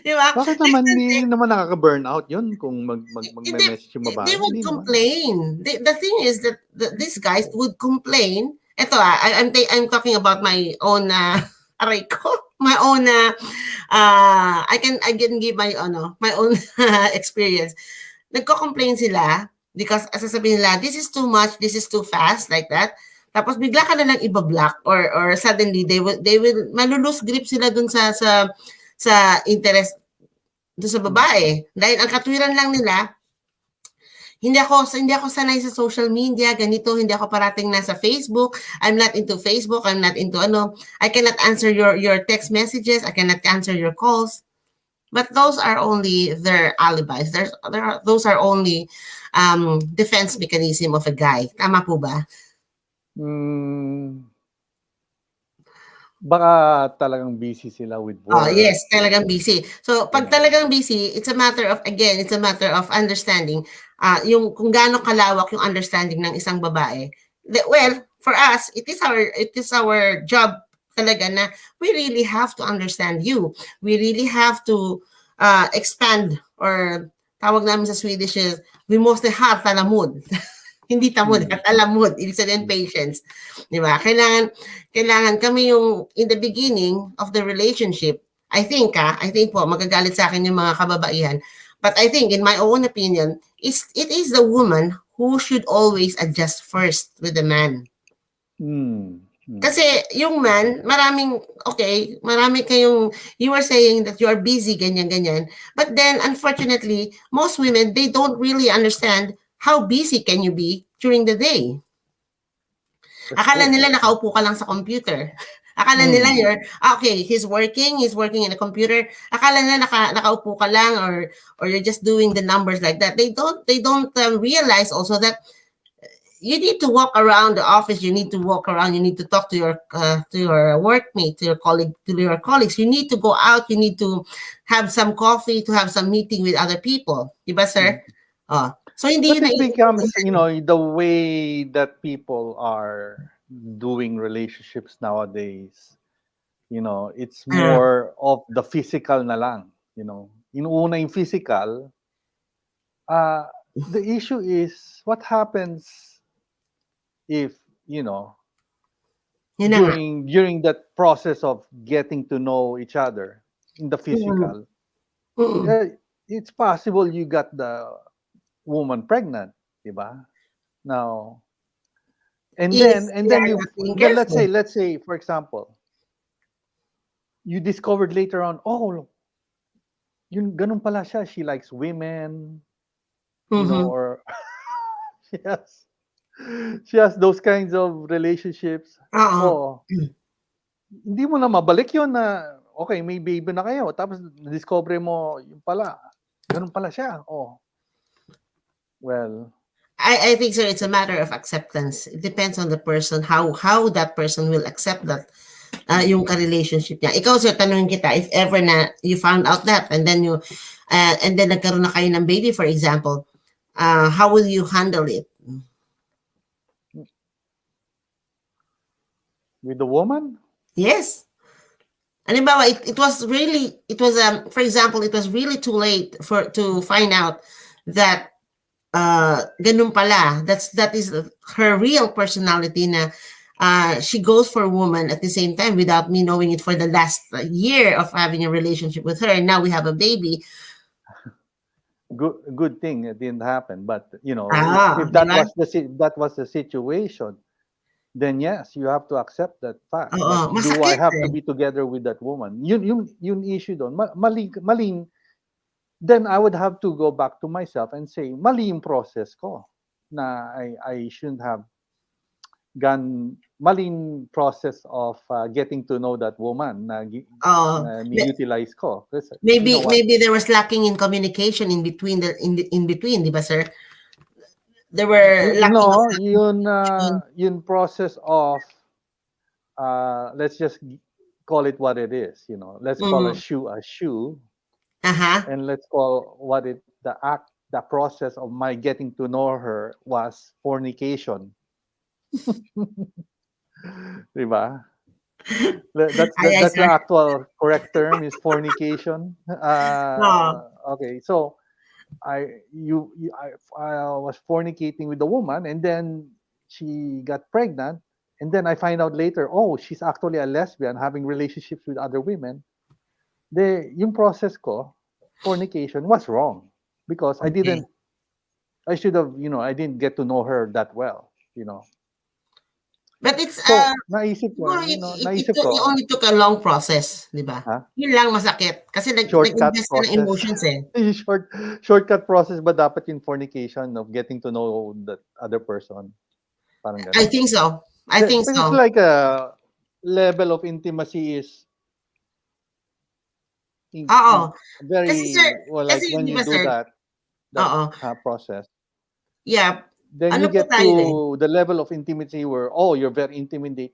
Diba? Bakit naman hindi naman nakaka-burnout yun kung mag-message yung babae? They would complain. The thing is that these guys would complain. Ito I'm talking about my own aray ko, my own I can give my own experience. Nagko-complain sila because sasabihin nila, this is too much, this is too fast, like that. Tapos bigla ka na lang iba-block or suddenly they will malulose grip sila dun sa interest doon sa babae. Dahil ang katwiran lang nila, Hindi ako sanay sa social media, ganito, hindi ako parating nasa Facebook. I'm not into Facebook, I'm not into ano. I cannot answer your text messages, I cannot answer your calls. But those are only their alibis. Those are only defense mechanism of a guy. Tama po ba? Hmm, baka talagang busy sila with Oh, work. yes, talagang busy. So, You pag know. talagang busy, it's a matter of, again, it's a matter of understanding, yung kung gaano kalawak yung understanding ng isang babae. Well, for us, it is our job talaga na we really have to understand you. We really have to expand, or tawag namin sa Swedish is, we måste ha talamod. Hindi tamod, Mm. talamod. Ibig sabihin patience. Di ba? Kailangan kami yung in the beginning of the relationship. I think po, magagalit sa akin yung mga kababaihan. But I think, in my own opinion, it is the woman who should always adjust first with the man. Mm. Mm. Kasi yung man, marami kayong, you were saying that you are busy, ganyan. But then, unfortunately, most women, they don't really understand how busy can you be during the day. That's Akala true. nila That's true. nakaupo ka lang sa computer. Akala nila okay, he's working in a computer. Akala nila nakaupo ka lang, or you're just doing the numbers like that. They don't realize also that you need to walk around the office. You need to walk around. You need to talk to your workmate, to your colleagues. You need to go out. You need to have some coffee, to have some meeting with other people. Diba, sir? Mm. Oh. So hindi But yun it becomes, naiintindihan. the way that people are doing relationships nowadays, it's Ah, more of the physical na lang. Inuuna yung physical. Uh, the issue is what happens if, yun na nga. during that process of getting to know each other in the Mm, physical, mm. it's possible you got the woman pregnant, diba? Now, and If then and we then are you not being then let's say careful. let's say for example, you discovered later on, oh, yun ganun pala siya, she likes women, Mhm. or she has she has those kinds of relationships. Oo. Oh, hindi mo na mabalik yun na okay, may baby na kayo tapos discover mo yung pala ganun pala siya. Oh, well, I think, sir, it's a matter of acceptance. It depends on the person, how that person will accept that, yung mm, ka-relationship niya. Ikaw, sir, tanungin kita, if ever na you found out that, and then nagkaroon na kayo ng baby, for example, how will you handle it? with the woman. Yes. Halimbawa, for example, it was really too late to find out that ganun pala. That is her real personality na she goes for a woman at the same time without me knowing it for the last year of having a relationship with her. And now we have a baby. Good thing it didn't happen, but if Di that ba? was the situation, then yes, you have to accept that fact Oo, that do I masakit have to eh. be together with that woman, yun issue doon. Mali, then I would have to go back to myself and say mali yung process ko, na I shouldn't have gone maling process of getting to know that woman na, Oo. na ni-utilize ko kasi you know Maybe what. maybe there was lacking in communication in between, di ba, sir? There were lacking of No, communication. yun process of let's just call it what it is. Let's call Mm. a shoe, Aha. and let's call what it the process of my getting to know her was fornication. Diba? That's Sir. the actual correct term is fornication. Oo. Okay, so I was fornicating with the woman, and then she got pregnant, and then I find out later, oh, she's actually a lesbian having relationships with other women. Yung process ko, fornication, was wrong because Okay. I should have, I didn't get to know her that well. But it's, So, naisip ko, siguro naisip it ko, only took a long process, 'di ba? ha? Yun lang masakit kasi Shortcut nag-invest ka ng process. emotions, eh. Yung shortcut process ba dapat yung fornication of getting to know that other person? Parang I gano'n. think so. I think Because it's so. like a level of intimacy is Oo. Kasi sir, very, well, like kasi when 'di you ba do sir, that oo. process, Yeah. then you Ano po get tayo, eh, to the level of intimacy where, oh, you're very intimate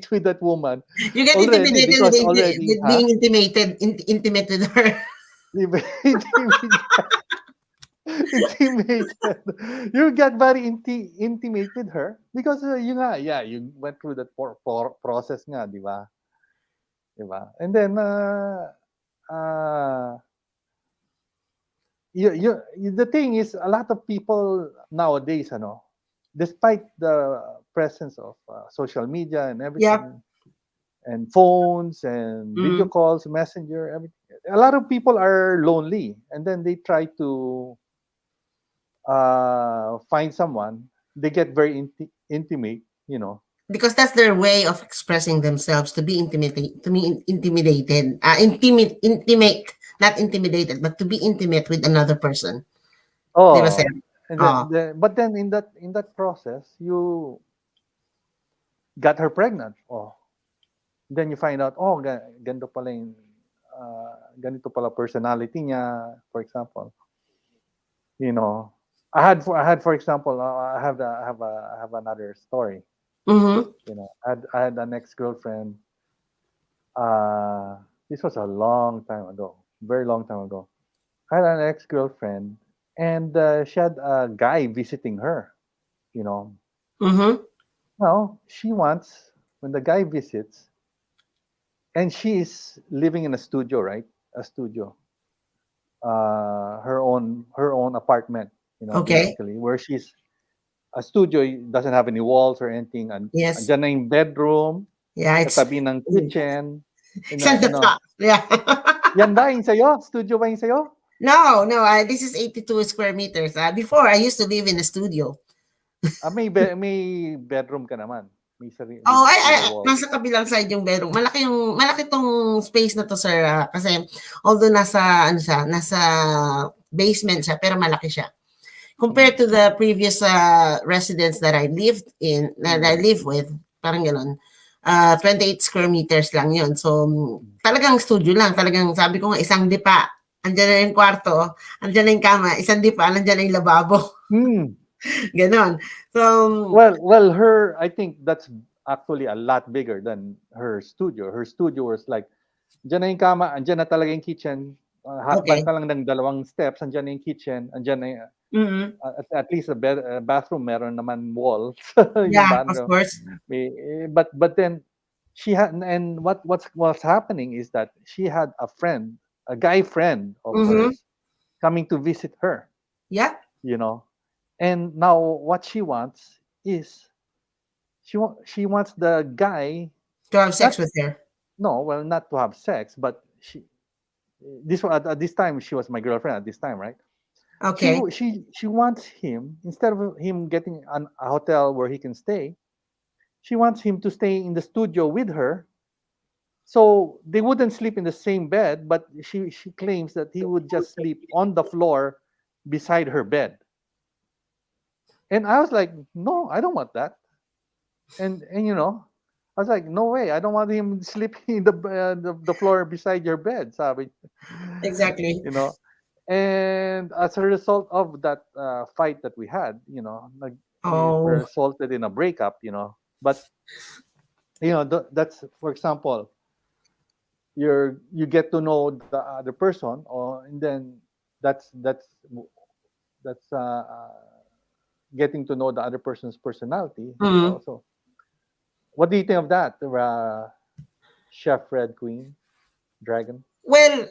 with that woman you get already intimidated because already, with being intimate with her. intimate, intimated. You get very intimate with her because you nga, yeah, you went through that process nga, di ba? Di ba? And then, the thing is, a lot of people nowadays, despite the presence of social media and Yep. everything, and phones and video Mm. calls, messenger, everything, a lot of people are lonely, and then they try to find someone. They get very intimate, Because that's their way of expressing themselves to be intimidated. Intimate, not intimidated, but to be intimate with another person. 'Di ba sir? Oh, and Oo. but then in that process, you got her pregnant. Oh, then you find out, oh, ganito pala yung, ganito pala personality niya, for example. I had for example, I have another story. Mhm. I had an ex-girlfriend. Uh, this was a long time ago, very long time ago. I had an ex-girlfriend, and she had a guy visiting her. You know, Mhm. now she wants, when the guy visits, and she is living in a studio, right? A studio, her own apartment. Okay. Basically, where she's a studio, doesn't have any walls or anything, and Yes. andyan na yung bedroom, Yeah, it's katabi ng kitchen, send the top. Yeah. yan ba yung sa'yo? Studio ba yung sa'yo? No, no. This is 82 square meters. Before I used to live in a studio. May bedroom ka naman. May sarili, Oh, with the wall. nasa kabilang side yung bedroom. Malaki tong space na to, sir. Kasi although nasa basement siya, pero malaki siya. Compared to the previous residence that I lived in, that I live with, parang gano'n. 28 square meters lang yun. So, talagang studio lang. Talagang sabi ko nga, isang dipa. Andiyan na yung kwarto, andiyan na yung kama, isang dipa, andiyan na yung lababo. Ganon. So, well, I think that's actually a lot bigger than her studio. Her studio was like, andyan na yung kama, andyan na talaga yung kitchen. Hakbang okay. ka lang ng dalawang steps, andyan na yung kitchen, andyan na yung, at least a bathroom, meron naman walls. Yung Yeah, of bathroom. course. But then she had, and what's happening is that she had a guy friend of hers, coming to visit her. Yeah. And now what she wants is, she wants the guy To have sex with her. no, well, not to have sex, but at this time she was my girlfriend at this time, right? Okay. She wants him, instead of him getting a hotel where he can stay, she wants him to stay in the studio with her. So they wouldn't sleep in the same bed, but she claims that he would just sleep on the floor beside her bed. And I was like, no, I don't want that. And I was like, no way, I don't want him sleeping in the floor beside your bed, sabi. Exactly. And as a result of that fight that we had, it Oh. resulted in a breakup. But that's, for example, you get to know the other person, and then that's getting to know the other person's personality. So what do you think of that, Chef Red Queen Dragon? Well,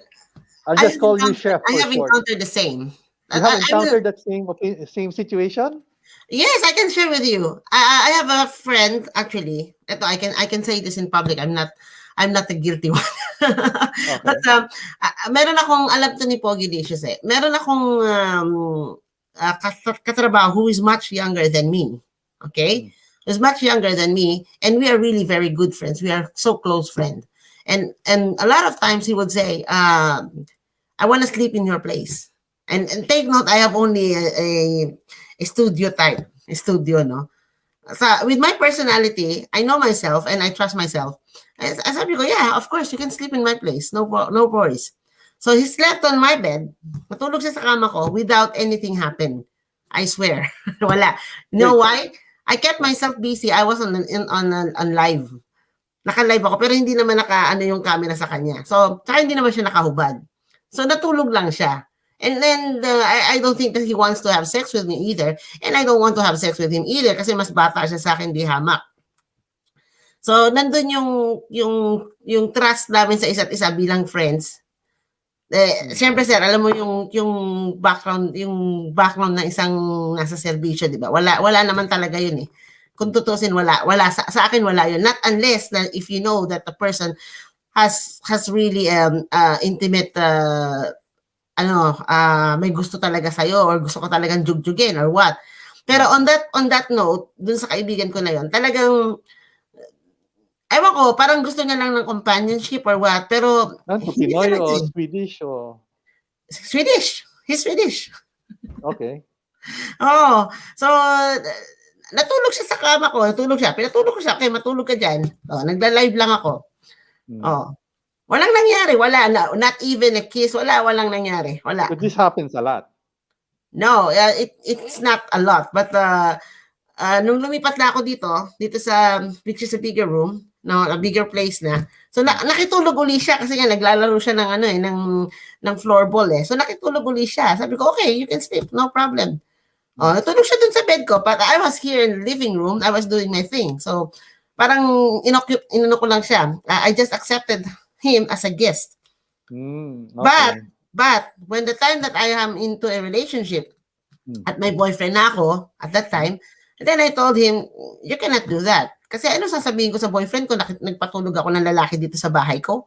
I'll just call you Chef I for have short. encountered the same. You have encountered that same situation? Yes, I can share with you. I have a friend actually. Ito, I can say this in public. I'm not the guilty one. Okay. But meron akong, alam to ni Pogi Licious eh. Meron akong katrabaho who is much younger than me. Okay? who's much younger than me, and we are really very good friends. We are so close friends. And a lot of times he would say, I want to sleep in your place. And take note, I have only a studio type, a studio, no? So, with my personality, I know myself and I trust myself. I sabi ko, yeah, of course, you can sleep in my place. No worries. So, he slept on my bed. Matulog siya sa kama ko without anything happen. I swear. Wala. You know Wait. why? I kept myself busy. I was on live. Naka-live ako pero hindi naman naka-ano yung camera sa kanya. So, tsaka hindi naman siya nakahubad. So, natulog lang siya. And then, I don't think that he wants to have sex with me either. And I don't want to have sex with him either kasi mas bata siya sa akin, di hamak. So, nandun yung trust namin sa isa't isa bilang friends. Siyempre sir, alam mo yung background ng isang nasa serbisyo, di ba? Wala naman talaga yun eh. Kung tutusin, wala sa akin wala yun. Not unless that if you know that the person has really intimate may gusto talaga sa'yo or gusto ko talagang jugjugin or what. Pero on that note, dun sa kaibigan ko na yon, talagang ewan ko, parang gusto niya lang ng companionship or what, pero Ano, hindi Pinoy naman o eh. Swedish o... Swedish. He's Swedish. Okay. Oh, so natulog siya sa kama ko, pinatulog ko siya, "Okay, matulog ka diyan." Oh, nagla-live lang ako. Oh. Walang nangyari, not even a kiss, walang nangyari, wala. But this happens a lot. No, it's not a lot, but nung lumipat na ako dito sa which is a bigger room, no, a bigger place na. So nakitulog uli siya kasi nga naglalaro siya ng ng floorball eh. So nakitulog uli siya. Sabi ko, "Okay, you can sleep, no problem." Oh, natulog siya dun sa bed ko, but I was here in the living room. I was doing my thing. So parang inano ko lang siya. I just accepted him as a guest. Okay. But when the time that I am into a relationship at my boyfriend na ako at that time, then I told him, you cannot do that. Kasi ano sasabihin ko sa boyfriend ko, nagpatulog ako ng lalaki dito sa bahay ko?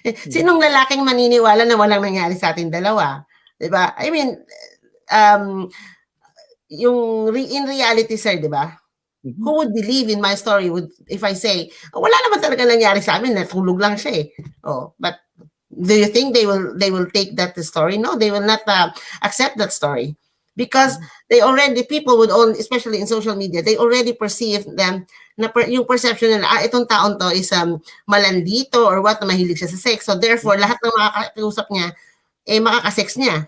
Sinong lalaking maniniwala na walang nangyari sa ating dalawa? Diba? I mean, in reality, sir, diba? Who would believe in my story if I say, wala naman talaga nangyari sa amin, natulog lang siya eh. Oh, but do you think they will take that story? No, they will not accept that story because people would only, especially in social media, they already perceive them na yung perception nila, itong taon to is malandito or what, mahilig siya sa sex. So therefore, lahat ng makakausap niya, makakasex niya.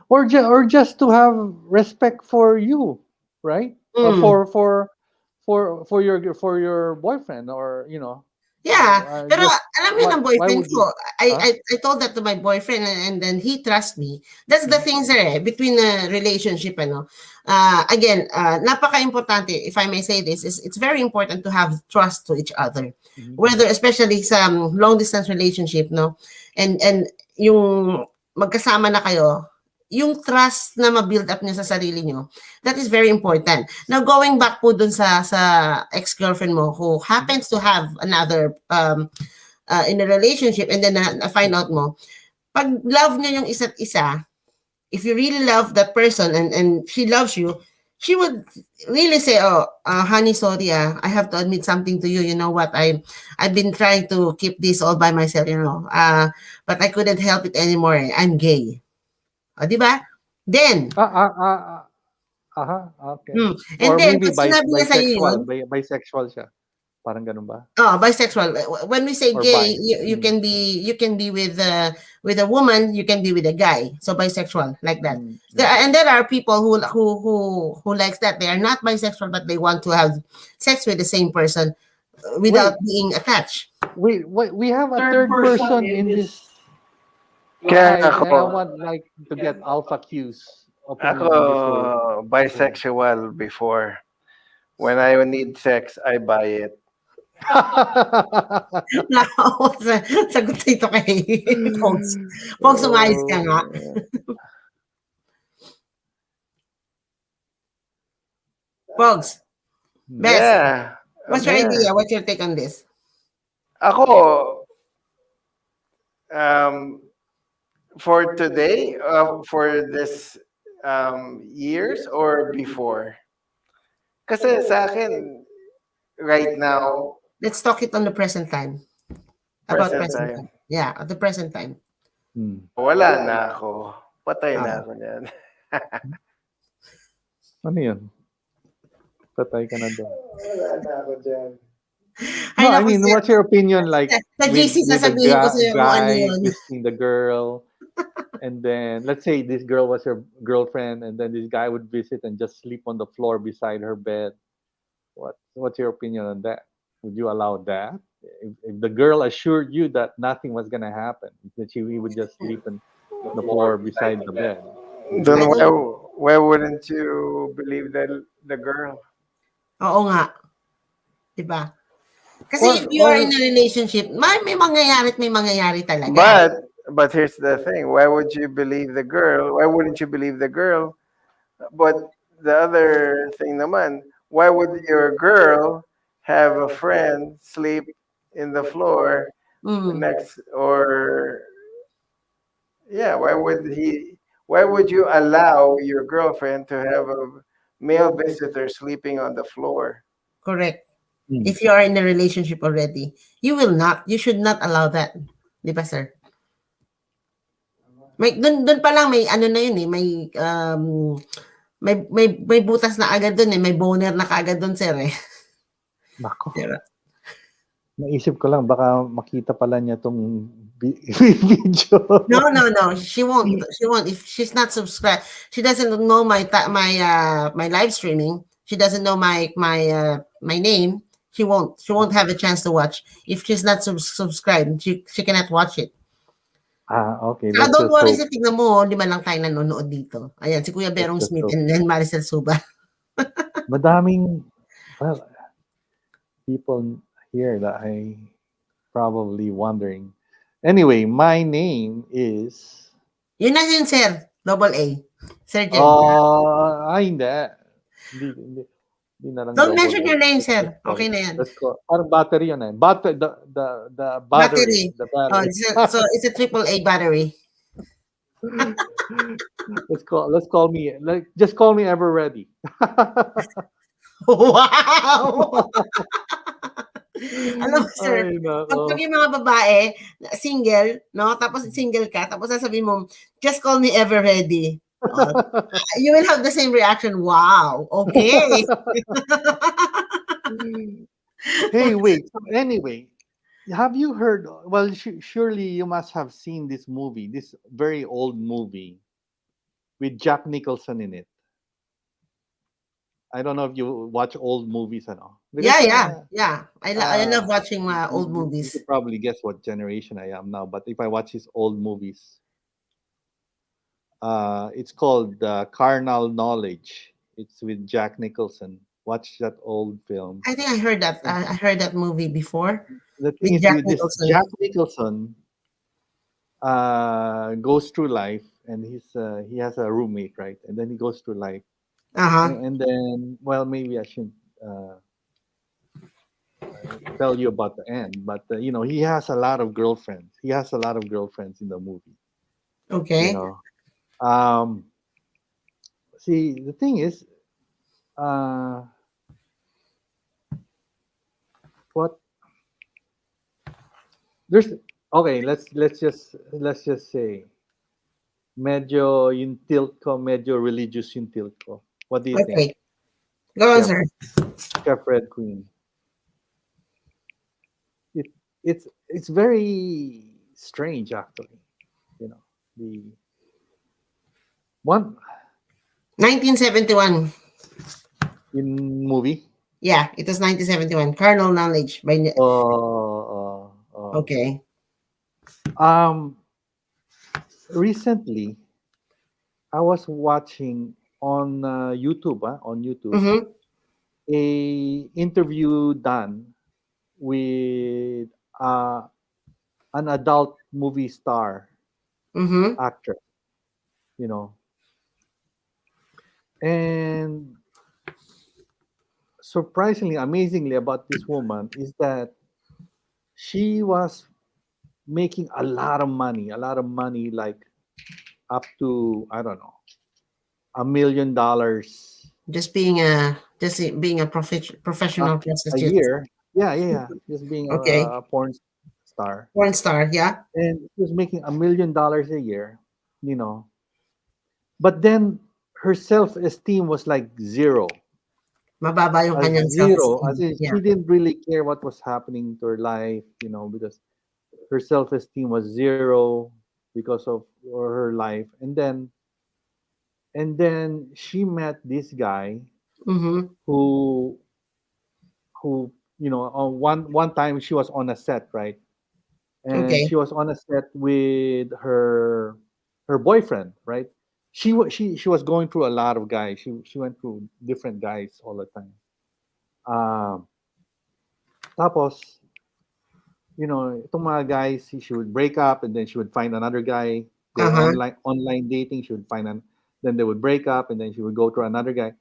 Or just to have respect for you, right? Or for your boyfriend, or Yeah, pero alam mo ng boyfriend ko, I told that to my boyfriend and then he trusts me. That's the thing, sir, between a relationship, again, napaka-importante, if I may say this, is it's very important to have trust to each other. Whether especially sa long distance relationship, no? And yung magkasama na kayo, yung trust na ma-build up niyo sa sarili niyo, that is very important. Now, going back po dun sa ex-girlfriend mo who happens to have another in a relationship and then na-find out mo, pag love niyo yung isa't isa, if you really love that person and she loves you, she would really say, honey, sorry, I have to admit something to you. You know what? I've been trying to keep this all by myself, but I couldn't help it anymore. I'm gay. O, di ba? Then, okay. and Or then, maybe pag sinabi niya sa'yo yun, bisexual siya. Parang ganun ba? Bisexual. When we say Or gay, bi. you can be with a woman, you can be with a guy. So bisexual, like that. And there are people who likes that. They are not bisexual, but they want to have sex with the same person without being attached. We have a third person in this. Kaya I want like to get Alpha Q's opinion on this whole. Bisexual before. When I need sex, I buy it. Sagot ito kay Pogs. Pogs, umayos ka nga. Pogs. Best. Yeah. What's your idea? What's your take on this? Ako, for today, for this years or before? Kasi sa akin, right now, Let's talk it on the present time. About present present time. time, Yeah, at the present time. Hmm. wala na ako. Patay Ah. na ako niyan. Ano yun? Patay ka na doon. Wala na ako dyan. Ay, No, I naku, mean, sir. what's your opinion like Sa GC, with the sasabihin ko sa'yo kung ano guy yun. visiting the girl, and then let's say this girl was your girlfriend, and then this guy would visit and just sleep on the floor beside her bed. What's your opinion on that? Would you allow that? If the girl assured you that nothing was gonna happen, that she would just sleep on the floor beside the bed, would Then I you? don't, why wouldn't you believe the girl? oo nga. Diba? Kasi if you are in Well, a relationship, may mangyayari at may mangyayari talaga. But but here's the thing. Why would you believe the girl? Why wouldn't you believe the girl? But the other thing naman, why would your girl have a friend sleep in the floor Mm, next or yeah, why would you allow your girlfriend to have a male visitor sleeping on the floor? correct. hmm, If you are in a relationship already, you should not allow that. Di ba, sir? Dun pa lang may ano na yun eh, may butas na agad dun eh, may boner na kaagad dun, sir eh. nako. Di ba? Naisip ko lang baka makita pala niya tong video. No. She won't. She won't. If she's not subscribed, she doesn't know my live streaming. She doesn't know my name. She won't have a chance to watch. If she's not subscribed, she cannot watch it. Okay. Saka Let's don't just worry, hope. sir, tignan mo, 5 lang tayo nanonood dito. Ayan, si Kuya Let's Berong just Smith hope. and then Maricel Suba. Madaming, well, people here that I probably wondering. Anyway, my name is. Yun na yun, sir. Double A. Sir Jen. Hindi. Hindi na lang Don't double mention A. your name, Let's just sir. call Okay it. na yan. Let's call. Parang battery yun eh. The battery. Battery. The Oh, battery. so it's a triple A battery. Let's call me like just call me ever ready. Wow! Alam mo, sir, Ay pag nako. yung mga babae, single, no? Tapos single ka, tapos sasabihin mo, just call me ever ready. Oh, you will have the same reaction. Wow. Okay. Hey, wait. So anyway, have you heard? Well, surely you must have seen this movie, this very old movie with Jack Nicholson in it. I don't know if you watch old movies and all. Yeah, Because yeah, yeah. I uh, love watching old you movies. could probably guess what generation I am now. But if I watch his old movies, it's called Carnal Knowledge. It's with Jack Nicholson. Watch that old film. I think I heard that. I heard that movie before The thing with is, Jack with this Nicholson. Jack Nicholson goes through life, and he has a roommate, right? And then he goes through life, Uh-huh. and then well, maybe I shouldn't tell you about the end, but he has a lot of girlfriends. He has a lot of girlfriends in the movie. You Okay. know, um, see, the thing is, uh, what there's okay. Let's just say medyo yung tilt ko, medyo religious yung tilt ko. What do you think, Okay. Go on, Chef sir. Chef Red Queen? It it's very strange actually. You know the one 1971. in movie. Yeah, it was 1971. Carnal Knowledge by Okay. Okay. Recently I was watching on YouTube Mm-hmm. a interview done with uh, an adult movie star Mm-hmm. actress, you know, and surprisingly, amazingly about this woman is that she was making a lot of money, like up to I don't know $1 million Just being a uh, professional a prostitute. year. Yeah, yeah, yeah. Just being Okay. a porn star, Porn star, yeah. and she was making $1 million a year. You know, but then her self-esteem was like zero, Mababa yung as kanyang zero, self-esteem. as in Yeah. she didn't really care what was happening to her life. Because her self-esteem was zero because of her life, and then she met this guy Mm-hmm. who who one time she was on a set, right? And Okay. she was on a set with her boyfriend, right? She was going through a lot of guys. She went through different guys all the time. um Tapos, itong mga guys, she would break up and then she would find another guy, go Uh-huh. online dating. She would find an Then they would break up and then she would go to another guy.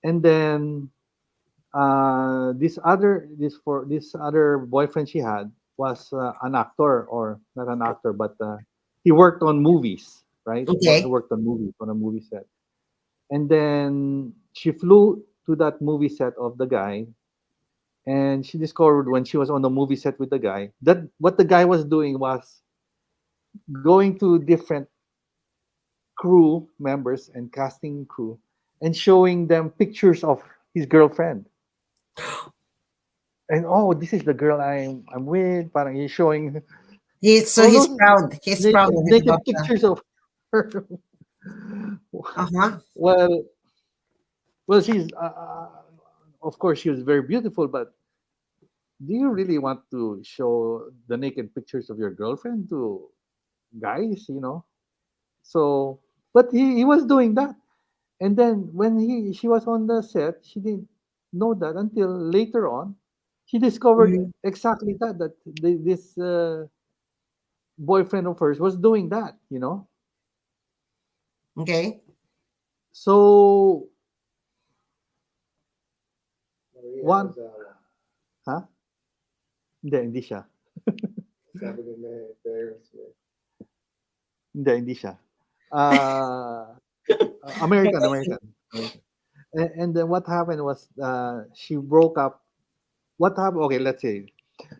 And then this other boyfriend she had was an actor, or not an actor, but he worked on movies, right? He Okay. worked on movies, on a movie set. And then she flew to that movie set of the guy, and she discovered when she was on the movie set with the guy that what the guy was doing was going to different crew members and casting crew and showing them pictures of his girlfriend. And, oh, this is the girl I'm with. Parang he's showing So all he's those proud. He's proud of it naked about the. pictures of her. Uh-huh. well, she's of course she was very beautiful, but do you really want to show the naked pictures of your girlfriend to guys? So, but he was doing that, and then when he she was on the set, she didn't know that until later on. She discovered Mhm. exactly that this boyfriend of hers was doing that. Okay. So one, huh? Hindi siya. Hindi siya. Uh, American, Okay. American, American. And then what happened was she broke up. What happened? Okay, let's say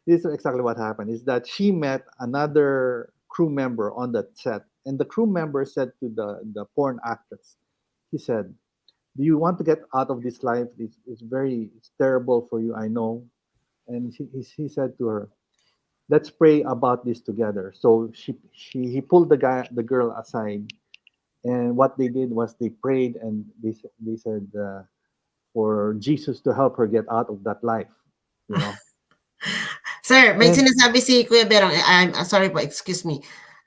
this is exactly what happened. Is that she met another crew member on that set, and the crew member said to the porn actress, he said, "Do you want to get out of this life? It's terrible for you, I know." And he said to her, "Let's pray about this together." So he pulled the girl aside, and what they did was they prayed, and they said for Jesus to help her get out of that life, you know. Sir, may And sinasabi si Kuya Berong, sorry po, excuse me.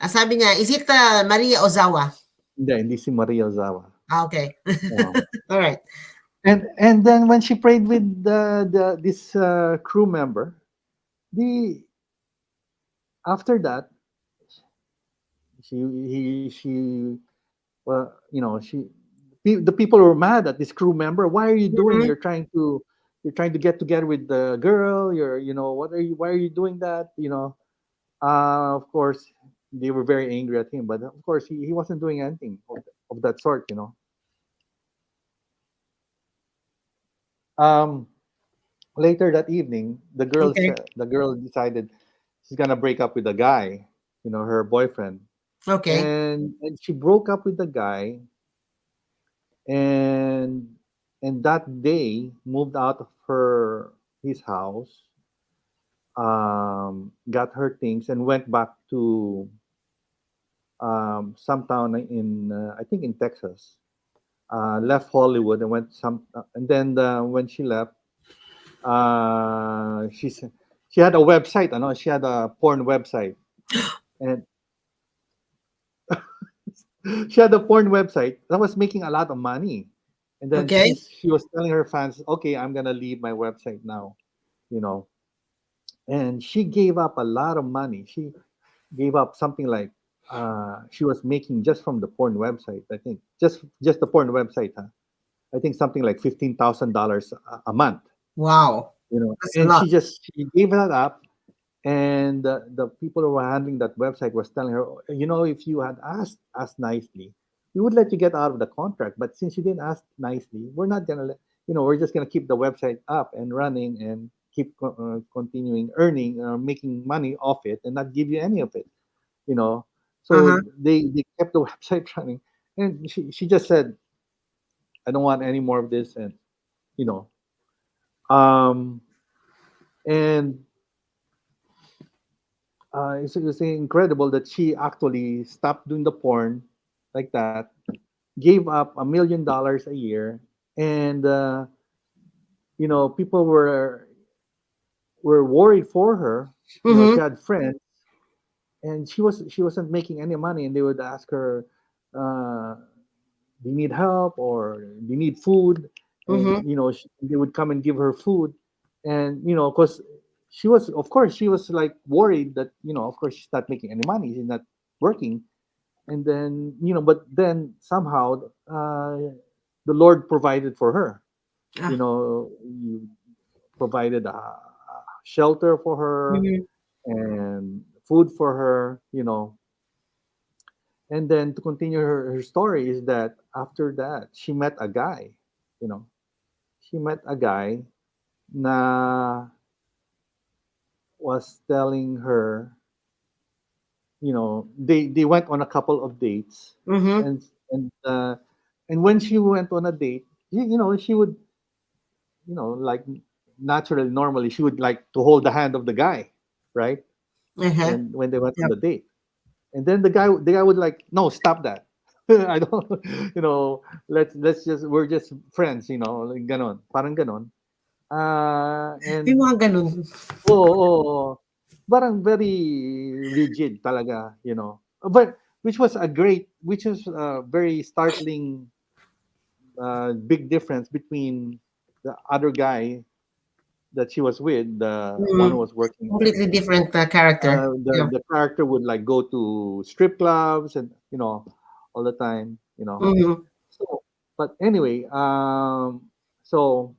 Sabi niya, is it Maria Ozawa? hindi si Maria Ozawa. Okay. Um, All right. and then when she prayed with this crew member, the after that she well, the people were mad at this crew member. Why are you doing? Mhm. You're trying to get together with the girl. What are you? Why are you doing that? Of course, they were very angry at him, but of course, he wasn't doing anything of that sort. Um, Later that evening, Okay. the girl decided she's gonna break up with the guy, her boyfriend, Okay. and she broke up with the guy, and that day moved out of his house, got her things, and went back to some town in I think in Texas. Left Hollywood and went and then when she left, she had a website. I know she had a porn website, and she had a porn website that was making a lot of money. And then Okay. she was telling her fans, "Okay, I'm gonna leave my website now," you know. And she gave up a lot of money. She gave up something like she was making just from the porn website. I think just the porn website, huh? I think something like $15,000 a month. Wow. That's a And lot. she gave that up, and the people who were handling that website was telling her, if you had asked us nicely, we would let you get out of the contract, but since you didn't ask nicely, we're not gonna let we're just gonna keep the website up and running and keep continuing earning making money off it and not give you any of it. You know, Uh-huh. so they kept the website running, and she just said, I don't want any more of this, and you know, um, and it's incredible that she actually stopped doing the porn like that, gave up $1 million a year, and people were worried for her. She Mm-hmm. had friends, and she wasn't making any money, and they would ask her, uh, "Do you need help or do you need food?" And Mm-hmm. they would come and give her food, and because of course, she was like worried that of course she's not making any money, she's not working, and then but then somehow the Lord provided for her. Ah. You provided a shelter for her Mm-hmm. and food for her, and then to continue her story is that after that she met a guy, you know she met a guy na was telling her, they went on a couple of dates, Mm-hmm. and and uh, and when she went on a date, she would, like naturally, normally she would like to hold the hand of the guy, right? Uh-huh. When they went on Yep. the date, and then the guy would like, no, stop that. I don't, let's just, we're just friends, like ganon, parang ganon. May And mga ganun. oo, parang very rigid talaga, But which was a very startling, big difference between the other guy that she was with, the one who Mm. was working there. Completely different character. Yeah. The character would like go to strip clubs and all the time. Mm-hmm. So, but anyway, so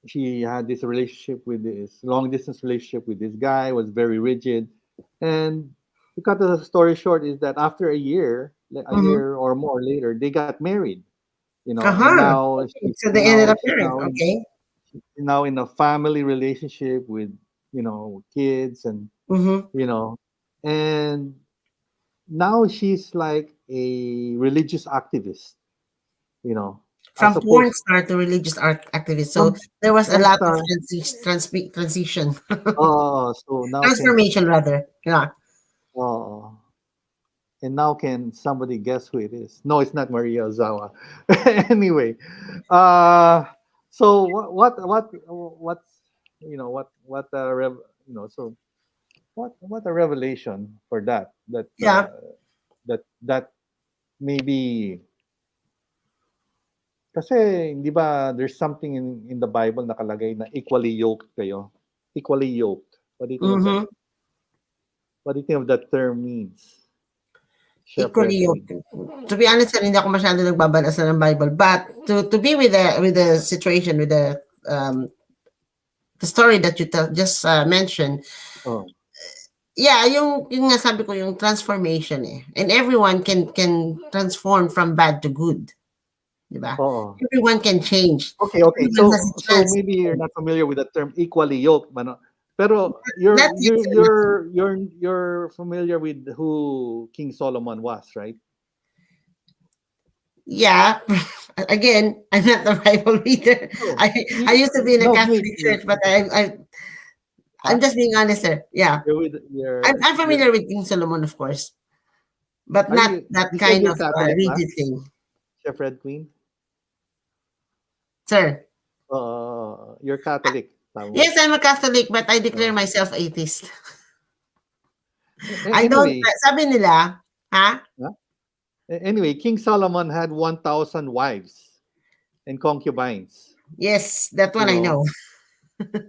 she had this relationship with this long distance relationship with this guy, was very rigid, and to cut the story short is that after a Mm-hmm. year or more later, they got married. And Uh-huh. now Okay. So they ended up married. Okay. she's now in a family relationship with kids, and Mm-hmm. you know and now she's like a religious activist, you know as From porn opposed star to religious art activist. So from there was a porn lot of star. transition, So now can transformation rather. Yeah. uh, and now can somebody guess who it is? No, it's not Maria Ozawa. Anyway, uh so what's what so what a revelation for Yeah. that maybe, kasi di ba there's something in the Bible nakalagay na equally yoked kayo. Equally yoked. What do you think of that? Mm-hmm. What do you think of that term means? Chef Equally Red Queen. yoked. To be honest, sir, hindi ako masyado nagbabasa ng Bible. But to be with the situation, with the story that you just mentioned, Oh, yeah, yung nga sabi ko, yung transformation eh. And everyone can transform from bad to good. Diba? oo. Everyone can change. Okay. Everyone has a So chance. maybe you're not familiar with the term equally yoked, but no. Pero Not yet, sir, not yet. you're familiar with who King Solomon was, right? Yeah. Again, I'm not a Bible reader. No, I used to be in a no, Catholic church, but I'm huh? just being honest, sir. Yeah. I'm You're familiar with King Solomon, of course, but are not you? that You said kind you're of Catholic, ba? rigid thing. Chef Red Queen. Sir, You're Catholic, tama ba? yes, I'm a Catholic, but I declare Uh, myself atheist. I don't, Anyway, sabi nila, ha? huh? Anyway, King Solomon had 1,000 wives and concubines. Yes, that You one I know, know.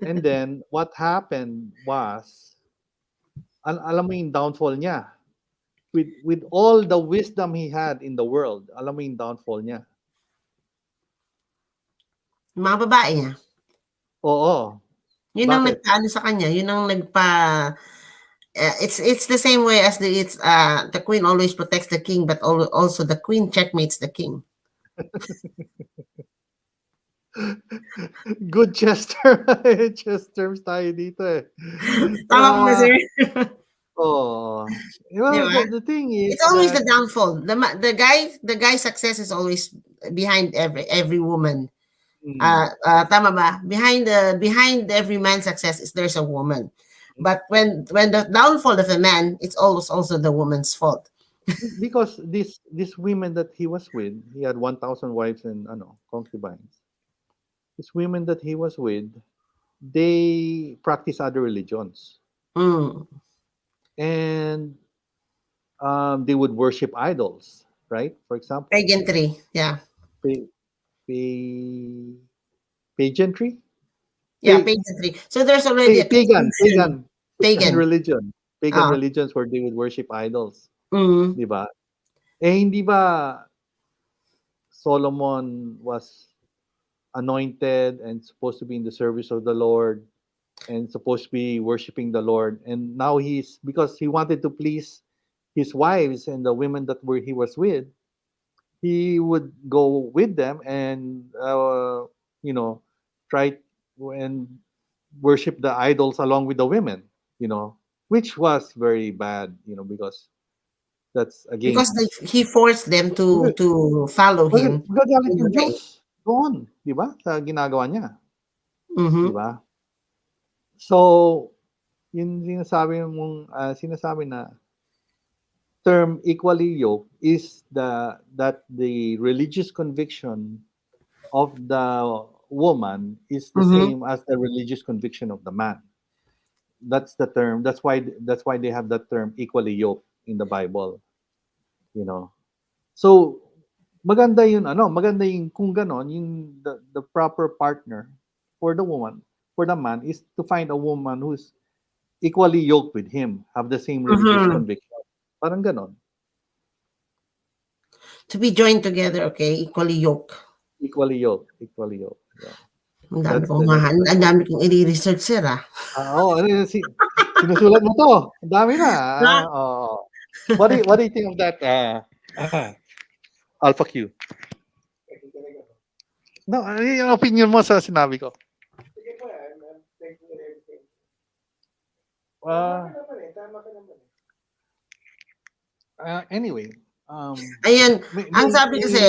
and then what happened was, alam mo yung downfall niya. With all the wisdom he had in the world, alam mo yung downfall niya. Mga babae niya. Oo. Yun ang Bakit? nagpaano sa kanya, yun ang It's the same way as the queen always protects the king, but also the queen checkmates the king. Good chess term. Chess terms tayo dito eh. Tama po ba, Ah, sir? oh. Di Well, ba? the thing is It's always that the downfall. The guy's success is always behind every woman. mm, Tama ba? Behind every man's success is there's a woman. But when the downfall of a man, it's always also the woman's fault. because this women that he was with, he had 1,000 wives and ano, concubines. These women that he was with, they practice other religions, Mm. and they would worship idols, right? For example, Pageantry. Yeah. pa- pa- pageantry, Yeah, pa- pageantry. So there's already a confusion. pagan Pagan. religion, pagan Ah. religions where they would worship idols, Mm. di ba? Eh hindi ba Solomon was anointed and supposed to be in the service of the Lord and supposed to be worshiping the Lord, and now he's, because he wanted to please his wives and the women that were he was with, he would go with them and you know try and worship the idols along with the women, which was very bad, because that's Because against he forced them to follow him magagalit in the yung way. Diyos doon, di ba? Sa ginagawa niya, di Mm-hmm. ba? So, yung sinasabi na term equally yoked is the religious conviction of the woman is the Mm-hmm. same as the religious conviction of the man. That's the term. That's why they have that term equally yoked in the Bible, you know. So maganda yung kung ganon, yung the proper partner for the woman, for the man is to find a woman who's equally yoked with him, have the same religious Mm-hmm. conviction. Parang ganon. To be joined together, okay? Equally yoked. Equally yoked. Equally yoked. Yeah. Ang dami That's kong the mga, that's the ang dami kong i-research, sir, ah. ano yun, sinusulat mo to. Ang dami na. Na- Oo. What do you think of that? Alpha Q. No, ano yung opinion mo sa sinabi ko? I'm thankful with everything. Uh, Tama ka naman eh. anyway, Ayun, may ang may sabi may kasi,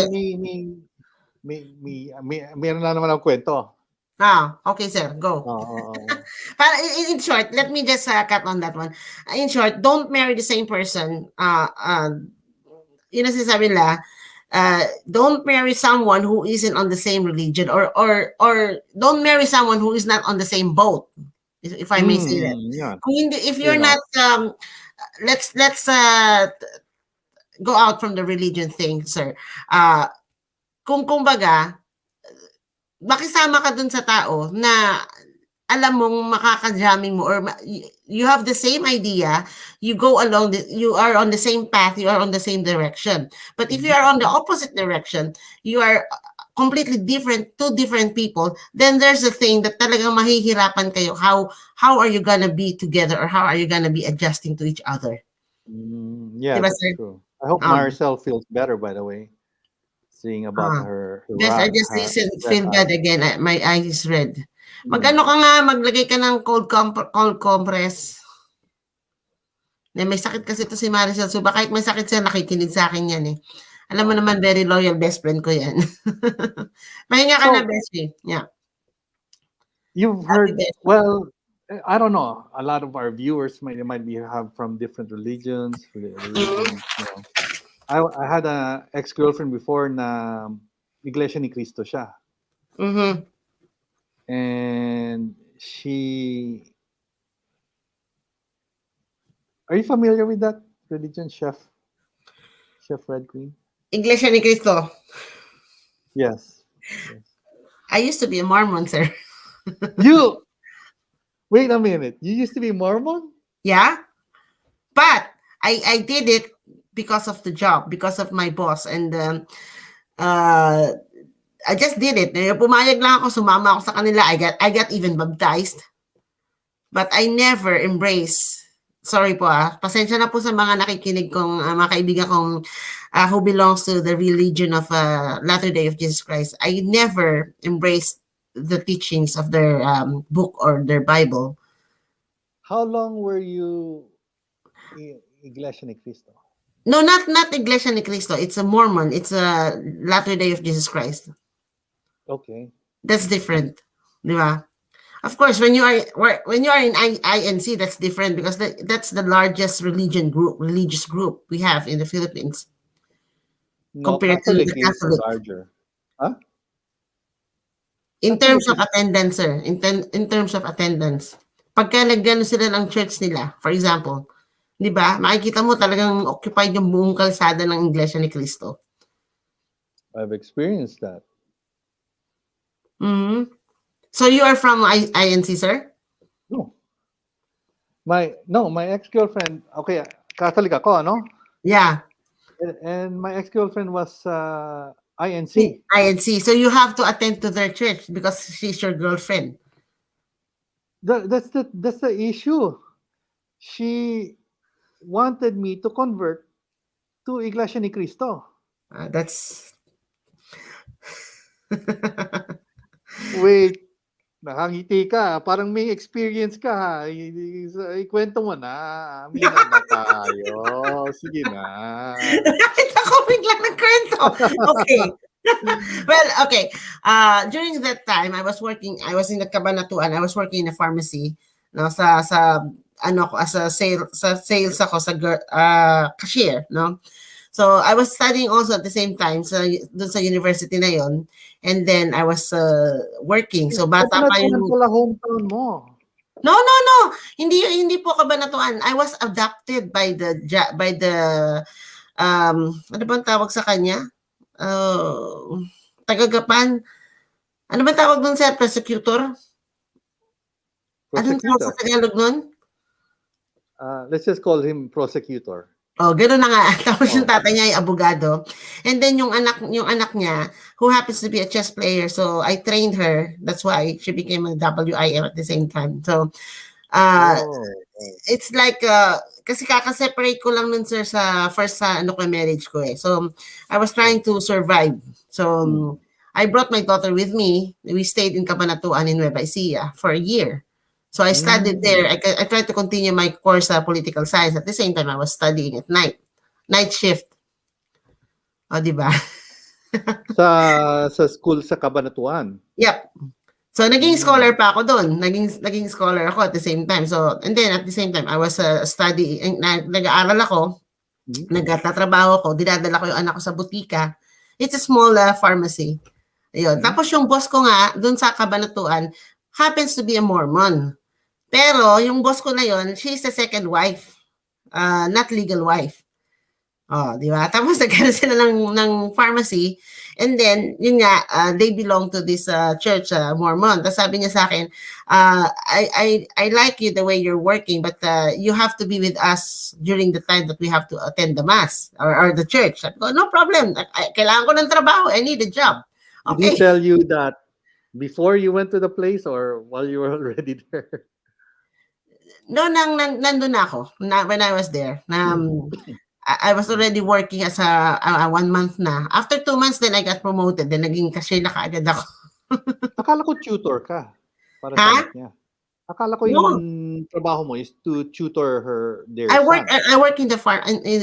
may may meron na naman ang kwento. okay, sir, go. Oo. Para in short, let me just cut on that one. In short, don't marry the same person. Yun ang sinasabi nila, don't marry someone who isn't on the same religion, or don't marry someone who is not on the same boat, if I may say that. Yan. Kung hindi, if You you're know. not, let's go out from the religion thing, sir. Kung kumbaga, makisama ka dun sa tao na alam mong makaka-jamming mo, or you have the same idea, you go along, you are on the same path, you are on the same direction. But if you are on the opposite direction, you are completely different, two different people, then there's a thing that talagang mahihirapan kayo. How are you gonna be together, or how are you gonna be adjusting to each other? Yeah, Diba, that's sir? true. I hope Marcel feels better, by the way, seeing about Ah, her I just her listened, red feel bad eye. again. My eyes is red. Mm. Mag-ano ka nga, maglagay ka ng cold compress. May sakit kasi ito si Maricel. So, kahit may sakit siya, nakikinig sa akin yan eh. Alam mo naman, very loyal best friend ko yan. Mahinga ka na, So, Beshi. Yeah. you've Happy heard, Beshi. well, I don't know. A lot of our viewers might be have from different religions, religions. I had a ex-girlfriend before na Iglesia ni Cristo siya. Mm-hmm. And are you familiar with that religion, Chef Red Queen? Iglesia ni Cristo. Yes. I used to be a Mormon, sir. You wait a minute. You used to be Mormon? Yeah? But I did it because of the job, because of my boss. And I just did it. Pumayag lang ako, sumama ako sa kanila. I got even baptized. But I never embrace sorry po pasensya na po sa mga nakikinig kong mga kaibigan kong who belongs to the religion of Latter-day of Jesus Christ. I never embraced the teachings of their book or their Bible. How long were you Iglesia ni Cristo? No, not Iglesia ni Cristo. It's a Mormon. It's a Latter-day of Jesus Christ. Okay. That's different, di ba? Of course, when you are in INC, that's different because that's the largest religious group we have in the Philippines No, compared to Catholic the is Catholic. larger. Huh? In Catholic terms of is attendance, sir. In terms of attendance. Pagka nagano sila ng church nila, for example, di ba? Makikita mo talagang occupied yung buong kalsada ng Iglesia ni Cristo. I've experienced that. Mm-hmm. So you are from INC, sir? No. My ex-girlfriend, okay, Catholic ako, ano? Yeah. And my ex-girlfriend was INC. INC. So you have to attend to their church because she's your girlfriend. That's the issue. She wanted me to convert to Iglesia ni Cristo. That's Wait, nakangiti ka. Parang may experience ka, ha? Ikwento mo na. Amina na tayo. Sige na. Bakit ako biglang nagkwento? Okay. Well, okay. During that time, I was in the Cabanatuan. I was working in a pharmacy. No, sa ano ko as a sales ako sa cashier, no. So I was studying also at the same time dun sa university na yon. And then I was working. So bata pa Kabanatuan yung pala hometown mo. No. Hindi po Cabanatuan. I was abducted by the ano bang tawag sa kanya? Tagagapan. Ano bang tawag doon sa prosecutor? Anong tawag sa Prosecutor. Tagalog nun? Let's just call him prosecutor. Oh, gano'n na nga. Tapos yung Oh. tatay niya ay abogado. And then yung anak niya, who happens to be a chess player. So I trained her. That's why she became a WIM at the same time. So it's like kasi kaka-separate ko lang nun sir sa first marriage ko eh. So I was trying to survive. So I brought my daughter with me. We stayed in Cabanatuan in Nueva Ecija for a year. So I studied there. I tried to continue my course political science. At the same time, I was studying at night shift. O, di ba? sa school sa Cabanatuan. Yep. So naging scholar pa ako doon. Naging scholar ako at the same time. So and then at the same time I was studying, nag-aaral ako, nagtatrabaho ako, dinadala ko yung anak ko sa butika. It's a small pharmacy. Ayun. Tapos yung boss ko nga doon sa Cabanatuan happens to be a Mormon. Pero yung boss ko na yon, she's a second wife. Not legal wife. Oh, di ba? Tapos nagkaroon sila ng pharmacy. And then, yun nga, they belong to this church, Mormon. Tapos sabi niya sa akin, I like you the way you're working, but you have to be with us during the time that we have to attend the mass or the church. Sabi ko, no problem. Kailangan ko ng trabaho. I need a job. Okay. Did he tell you that before you went to the place or while you were already there? No, nandun na ako when I was there. I was already working as a 1 month na. After 2 months, then I got promoted. Then naging cashier na kaagad ako. Akala ko tutor ka para Ha? sa anak niya. Akala ko yung trabaho mo is to tutor their I son. work in the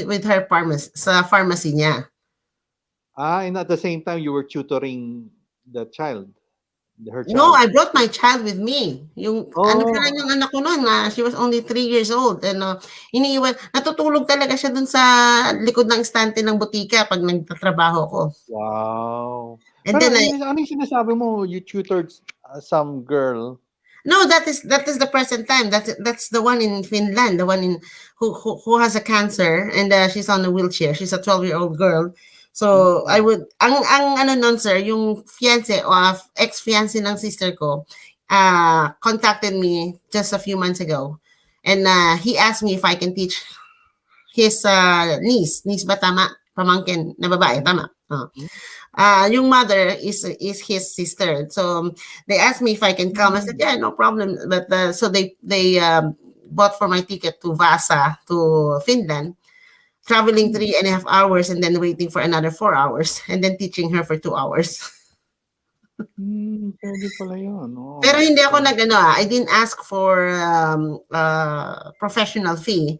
with her pharmacy, sa pharmacy niya. And at the same time, you were tutoring the child. Her child. No, I brought my child with me. Yung ano pa lang yung anak ko noon, she was only 3 years old. And iniiwan, natutulog talaga siya dun sa likod ng estante ng butika pag nagtatrabaho ko. Wow. And Pero then ano yung sinasabi mo, you tutored some girl? No, that is the present time. That's the one in Finland, the one in who has a cancer and she's on a wheelchair. She's a 12-year-old girl. So I would ang ano nun sir, yung fiance o ex-fiance ng sister ko contacted me just a few months ago. And he asked me if I can teach his niece ba tama? Pamangkin na babae, tama? Yung mother is his sister. So they asked me if I can come. I said, yeah, no problem. But so they bought for my ticket to Vasa to Finland, traveling 3.5 hours and then waiting for another 4 hours and then teaching her for 2 hours. Pwede pala yun. Oo. Pero hindi ako I didn't ask for professional fee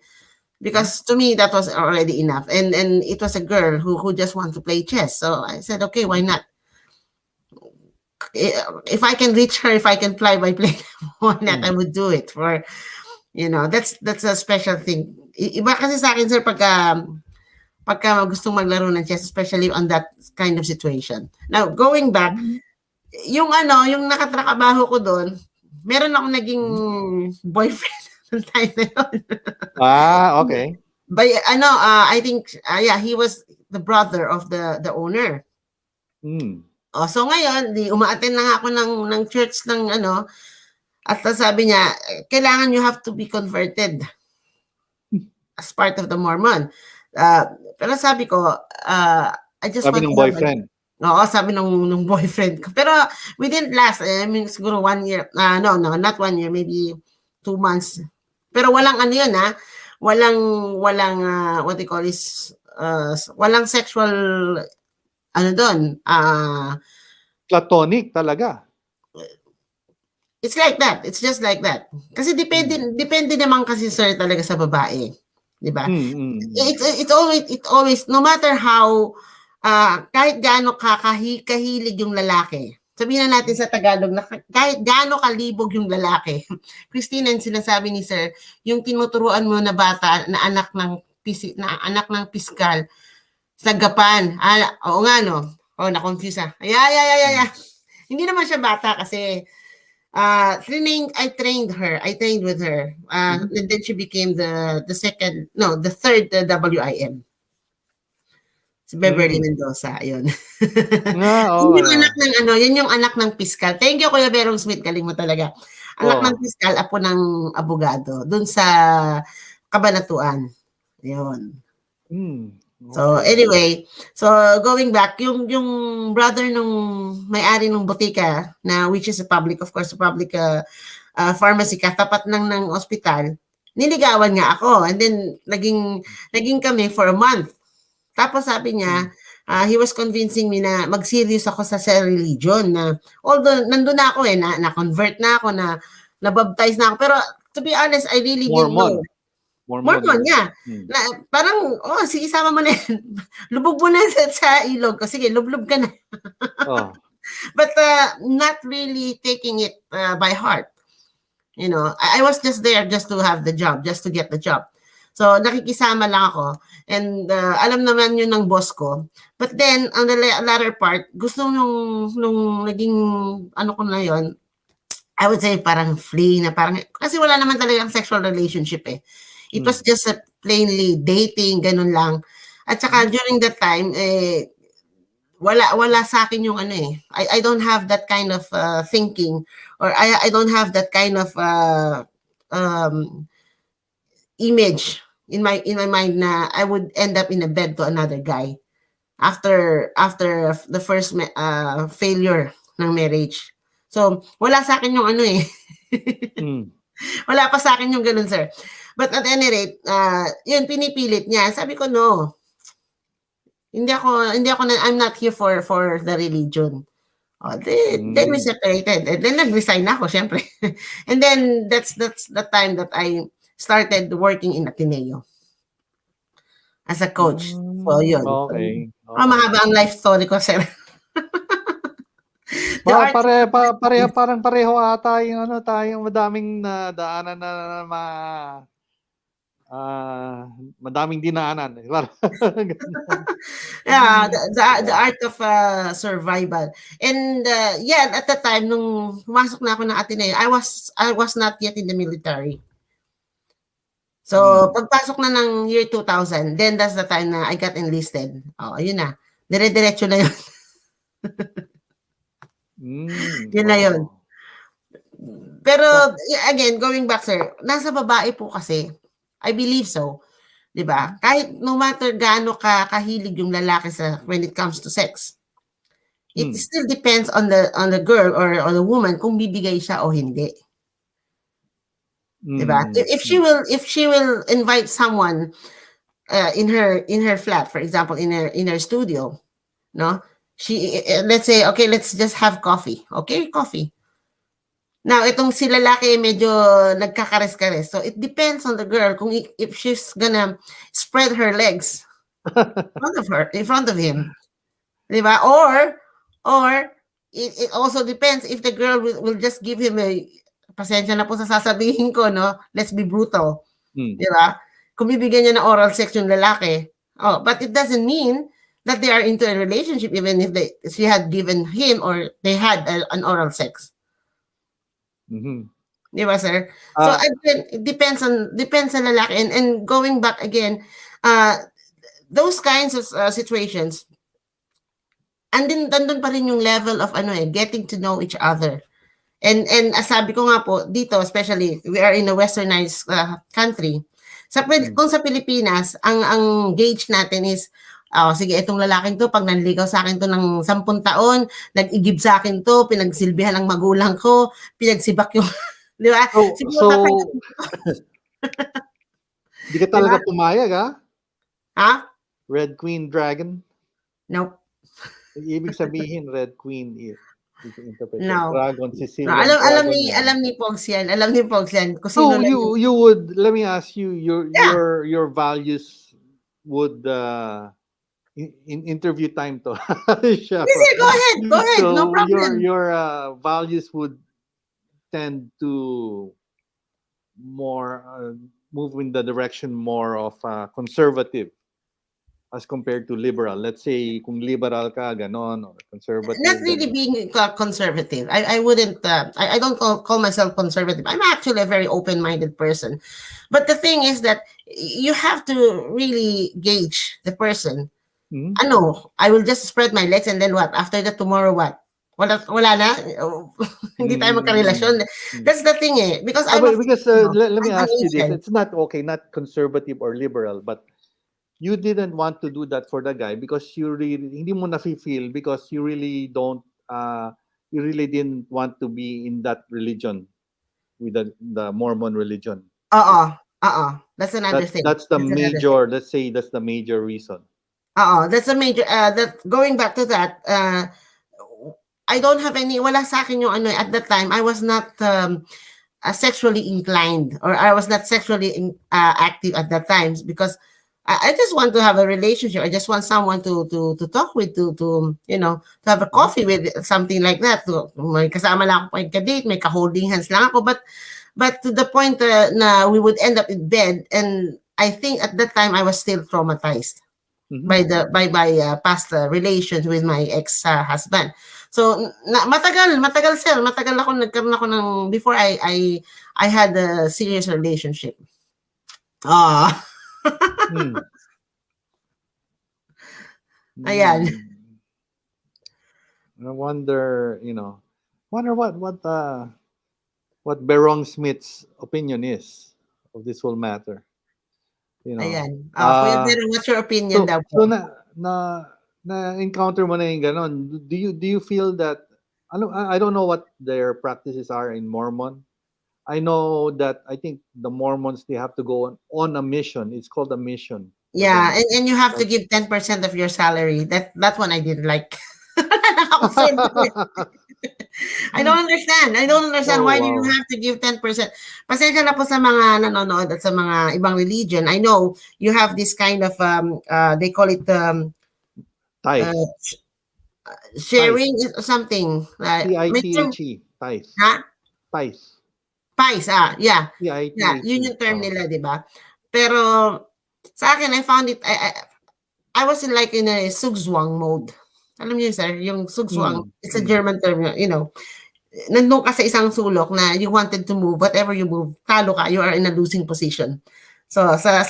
because to me that was already enough. And it was a girl who just wants to play chess. So I said, okay, why not? If I can reach her, if I can fly by plane, why not? I would do it for, that's a special thing. Iba kasi sa akin, sir, pagka gustong maglaro ng chess, especially on that kind of situation. Now, going back, yung nakatrabaho ko doon, meron akong naging boyfriend ng time na yun. Okay. By, I think, he was the brother of the owner. So ngayon, uma-attend na nga ako ng church ng at sabi niya, kailangan you have to be converted as part of the Mormon. Pero sabi ko, I just Sabi want ng to have boyfriend. Oo, sabi nung boyfriend ko. Pero we didn't last. I mean, siguro 1 year. No, not 1 year. Maybe 2 months. Pero walang yun, walang, what they call is, walang sexual, doon, Platonic talaga. it's like that. It's just like that. Kasi depende naman kasi, sir, talaga sa babae. Diba? It always, no matter how, kahit gaano kahilig yung lalaki, sabihin na natin sa Tagalog na kahit gaano kalibog yung lalaki, Christine, ang sinasabi ni sir, yung tinuturuan mo na bata na anak ng piskal sa Gapan. Oo nga, no? Na-confuse . Hindi naman siya bata kasi I trained with her. And then she became the third WIM. Si Beverly Mendoza, ayun. Yun yung anak ng piskal. Thank you, Kuya Berong Smith, galing mo talaga. Anak ng piskal, apo ng abogado, dun sa Kabanatuan. Ayun. So anyway, going back, yung brother nung may-ari ng butika na which is a public pharmacy katapat ng ospital, niligawan nga ako and then naging kami for a month. Tapos sabi niya, he was convincing me na mag-serious ako sa religion na although nandun na ako na-convert na ako, na-baptize na ako, pero to be honest, I really didn't know. Mormon, yeah. Parang, sige, sama mo na yan. Lubog mo na sa ilog ko. Sige, lublub ka na. But not really taking it by heart. I was just there just to have the job, just to get the job. So, nakikisama lang ako. And alam naman yun ng boss ko. But then, on the latter part, gusto nung naging, ko na yun, I would say parang flee na parang, kasi wala naman talagang sexual relationship eh. It was just a plainly dating, ganun lang. At saka during that time, wala sa akin yung I don't have that kind of thinking or I don't have that kind of image in my mind na I would end up in a bed to another guy after the first failure ng marriage. So, wala sa akin yung wala pa sa akin yung ganun, sir. But at any rate, yun, pinipilit niya. Sabi ko, no. Hindi ako I'm not here for the religion. Then we separated. And then nag-resign ako, syempre. And then that's the time that I started working in Ateneo as a coach. So, yun. Okay. Mahaba ang life story ko, sir. Parang pareho ata yung tayong madaming daanan na madaming dinaanan. Yeah, the art of survival. And at the time nung pumasok na ako ng Ateneo, I was not yet in the military. So, pagpasok na ng year 2000, then that's the time na I got enlisted. Ayun na. Dire-diretso na yun. Yun na yun. Pero, again, going back, sir, nasa babae po kasi. I believe so. Diba? Kahit no matter gaano kahilig yung lalaki when it comes to sex, it still depends on the girl or on the woman kung bibigay siya o hindi. Diba? Mm, If she will invite someone in her flat, for example, in her studio, no? Let's say, okay, let's just have coffee. Okay, coffee. Now, itong si lalaki medyo nagkakares-kares. So, it depends on the girl kung if she's gonna spread her legs in front of him. Di ba? Or it also depends if the girl will just give him a, pasensya na po sa sasabihin ko, no? Let's be brutal. mm, Di ba? Kung bibigyan niya ng oral sex yung lalaki. Oh, but it doesn't mean that they are into a relationship even if she had given him or they had an oral sex. mhm. Di ba, sir? So Ah, again, it depends sa lalaki, and going back again, uh, those kinds of situations, nandun pa rin yung level of getting to know each other. And as sabi ko nga po, dito, especially, we are in a westernized country. mm. Kung sa Pilipinas, ang gauge natin is, sige, itong lalaking to, pag nanligaw sa akin to ng 10 taon, nag-igib sa akin to, pinagsilbihan ng magulang ko, pinagsibak yung, di ba? Siguro So, tatanggapin, di ka di ba? talaga pumayag, ha? Ha? Red Queen Dragon? No. Ibig sabihin, Red Queen, interpretation. No. Dragon, No. Sicilian dragon yan. Alam ni Pogs yan. Alam ni Pogs yan. Kung sino So lang yung, you would, let me ask you, yeah. your values would in interview time to. Siya Yes, pa. sir, go ahead. Go ahead. No So problem. your values would tend to more move in the direction more of conservative as compared to liberal. Let's say kung liberal ka ganon or conservative Not really ganon. being conservative. I wouldn't, I don't call myself conservative. I'm actually a very open-minded person. But the thing is that you have to really gauge the person. Hmm? I will just spread my legs and then what? After that, tomorrow what? Wala na? Hindi tayo magkarelasyon. Mm. That's the thing because I'm a Because Filipino. let me I'm ask you this. Asian. It's not okay, not conservative or liberal, but you didn't want to do that for the guy because you really hindi mo na-feel because you really didn't want to be in that religion with the Mormon religion. That's another thing. That's the That's another thing. major, let's say that's the major reason. That's a major, that going back to that, I don't have any, wala sa akin yung at that time, I was not sexually inclined, or I was not sexually active at that times, because I just want to have a relationship. I just want someone to talk with, to to have a coffee with, something like that. May kasama lang ako pagka-date, may ka-holding hands lang ako, but to the point na we would end up in bed, and I think at that time I was still traumatized by past relations with my ex-husband. So matagal sir, matagal ako nagkaroon ako ng, before I had a serious relationship. Mm. Ayan. I wonder, wonder what Berong Smith's opinion is of this whole matter. Ayan. Kuya Vero, what's your opinion daw So po? na encounter mo na yung ganon. Do you feel that I don't know what their practices are in Mormon. I know that I think the Mormons, they have to go on a mission. It's called a mission. for Yeah, them. and you have to give 10% of your salary. That one I didn't like. Nakaka-offend. I don't understand. Oh, Why do you wow. have to give 10%? Pasensya na po sa mga nanonood at sa mga ibang religion. I know you have this kind of they call it Tithe. sharing or something. May term, Tithe. Tithe. ha? Tithe. Pies, yeah. Yeah, yun Tithe. yung term nila, di ba? Pero sa akin, I found it, I was in like in a sugzwang mode. Alam niyo, sir, yung sugzwang, it's a German term, nandun ka sa isang sulok na you wanted to move, whatever you move, talo ka, you are in a losing position. So, sa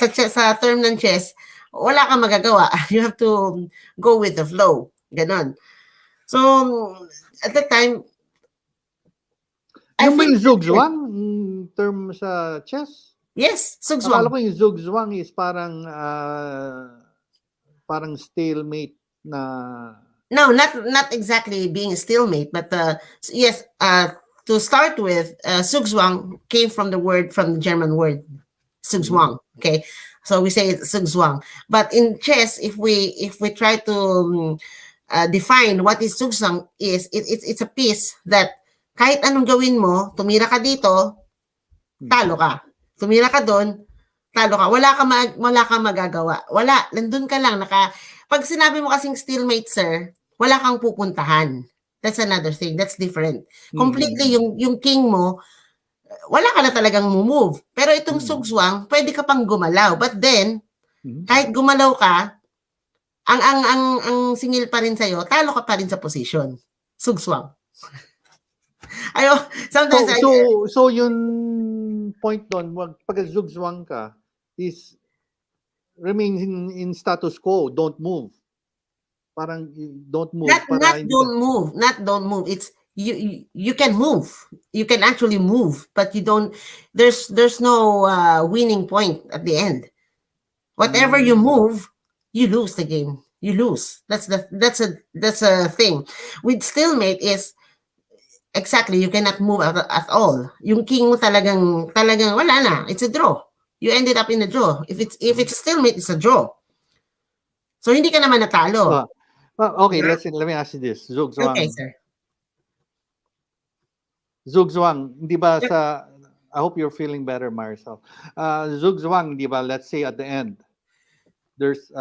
term ng chess, wala kang magagawa. You have to go with the flow. Ganon. So, at that time, I Yung ba feel yung zugzwang term sa chess? yes, Akala sugzwang. ko yung zugzwang is parang stalemate na No, not exactly being a stalemate, but yes, to start with, Zugzwang came from the German word Zugzwang. Okay, so we say Zugzwang. But in chess, if we try to define what is Zugzwang is, it's a piece that kahit anong gawin mo, tumira ka dito, talo ka. Tumira ka doon, talo ka. Wala ka magagawa. Wala, nandun ka lang. Pag sinabi mo kasing stalemate, sir, wala kang pupuntahan. That's another thing. That's different. Completely yung king mo, wala ka na talagang move. Pero itong Zugzwang, pwede ka pang gumalaw. But then, kahit gumalaw ka, ang singil pa rin sa'yo, talo ka pa rin sa position. Zugzwang. Ayo, sometimes So yung point doon, pag zugzwang ka, is remains in status quo, don't move. Parang don't move. not don't move. It's you can move. You can actually move, but you don't. There's no winning point at the end. Whatever you move, you lose the game. You lose. That's a thing. With stalemate is exactly you cannot move at all. Yung king mo talagang wala na. It's a draw. You ended up in a draw. If it's a stalemate, it's a draw. So hindi ka naman natalo. Okay, let me ask you this. Zugzwang. Okay, sir. Zugzwang, di ba sa I hope you're feeling better, Marcel. Zugzwang, di ba, let's say at the end, there's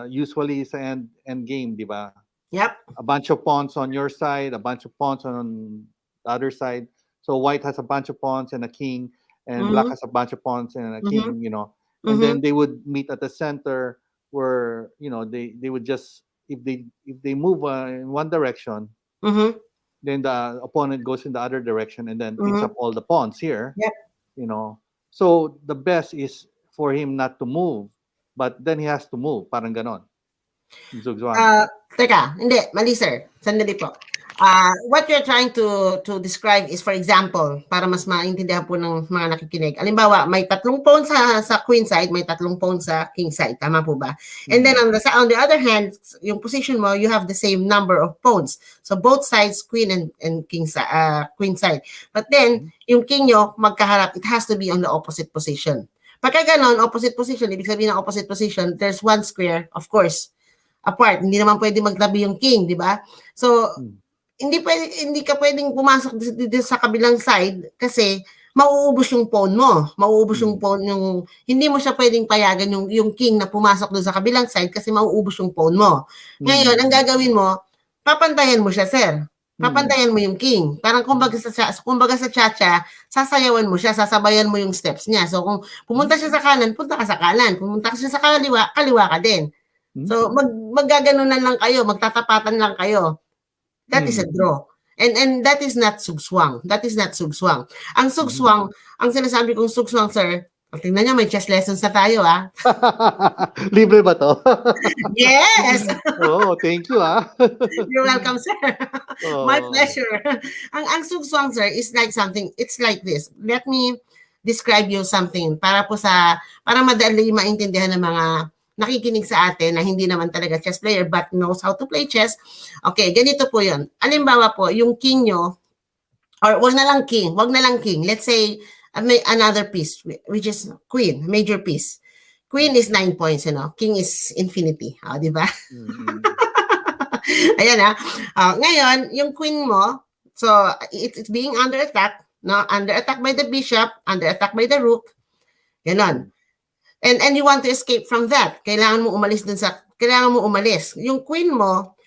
usually sa end game, di ba? Yep. A bunch of pawns on your side, a bunch of pawns on the other side. So white has a bunch of pawns and a king, and black has a bunch of pawns and a king, you know. And then they would meet at the center where, you know, they would just if they move in one direction, then the opponent goes in the other direction and then picks up all the pawns here. Yep. You know. So the best is for him not to move, but then he has to move, parang ganon. Zugzwang. Teka, hindi, mali sir. Sandali po. What you're trying to describe is, for example, para mas maintindihan po ng mga nakikinig. Halimbawa, may 3 pawns sa queen side, may 3 pawns sa king side. Tama po ba? And then on the other hand, yung position mo, you have the same number of pawns. So both sides, queen and king queen side. But then, yung king nyo, magkaharap, it has to be on the opposite position. Pagka ganon, opposite position, ibig sabihin ng opposite position, there's one square, of course, apart. Hindi naman pwede magtabi yung king, di ba? So, hindi ka pwedeng pumasok dito sa kabilang side kasi mauubos yung pawn mo. Mauubos yung pawn, hindi mo siya pwedeng payagan yung king na pumasok doon sa kabilang side kasi mauubos yung pawn mo. Ngayon, ang gagawin mo, papantayan mo siya, sir. Papantayan mo yung king. Parang kumbaga sa chacha, sasayawan mo siya, sasabayan mo yung steps niya. So, kung pumunta siya sa kanan, punta ka sa kanan. Pumunta ka siya sa kaliwa, kaliwa ka din. So, maggaganunan lang kayo, magtatapatan lang kayo. That is a draw. And that is not Zugzwang. That is not Zugzwang. Ang Zugzwang, ang sinasabi kong Zugzwang, sir, tingnan nyo, may chess lessons na tayo, ah. Libre ba to? Yes! Oh, thank you, ah. You're welcome, sir. My pleasure. Ang Zugzwang, sir, is like something, it's like this. Let me describe you something para madali maintindihan ng mga nakikinig sa atin na hindi naman talaga chess player but knows how to play chess. Okay, ganito po yun. Halimbawa po, yung king nyo, or wag na lang king. Let's say, may another piece, which is queen, major piece. Queen is 9 points, you know. King is infinity. Di ba? Ayan ngayon, yung queen mo, so it's being under attack, no? Under attack by the bishop, under attack by the rook. Ganon. And you want to escape from that. Kailangan mo umalis. Yung queen mo,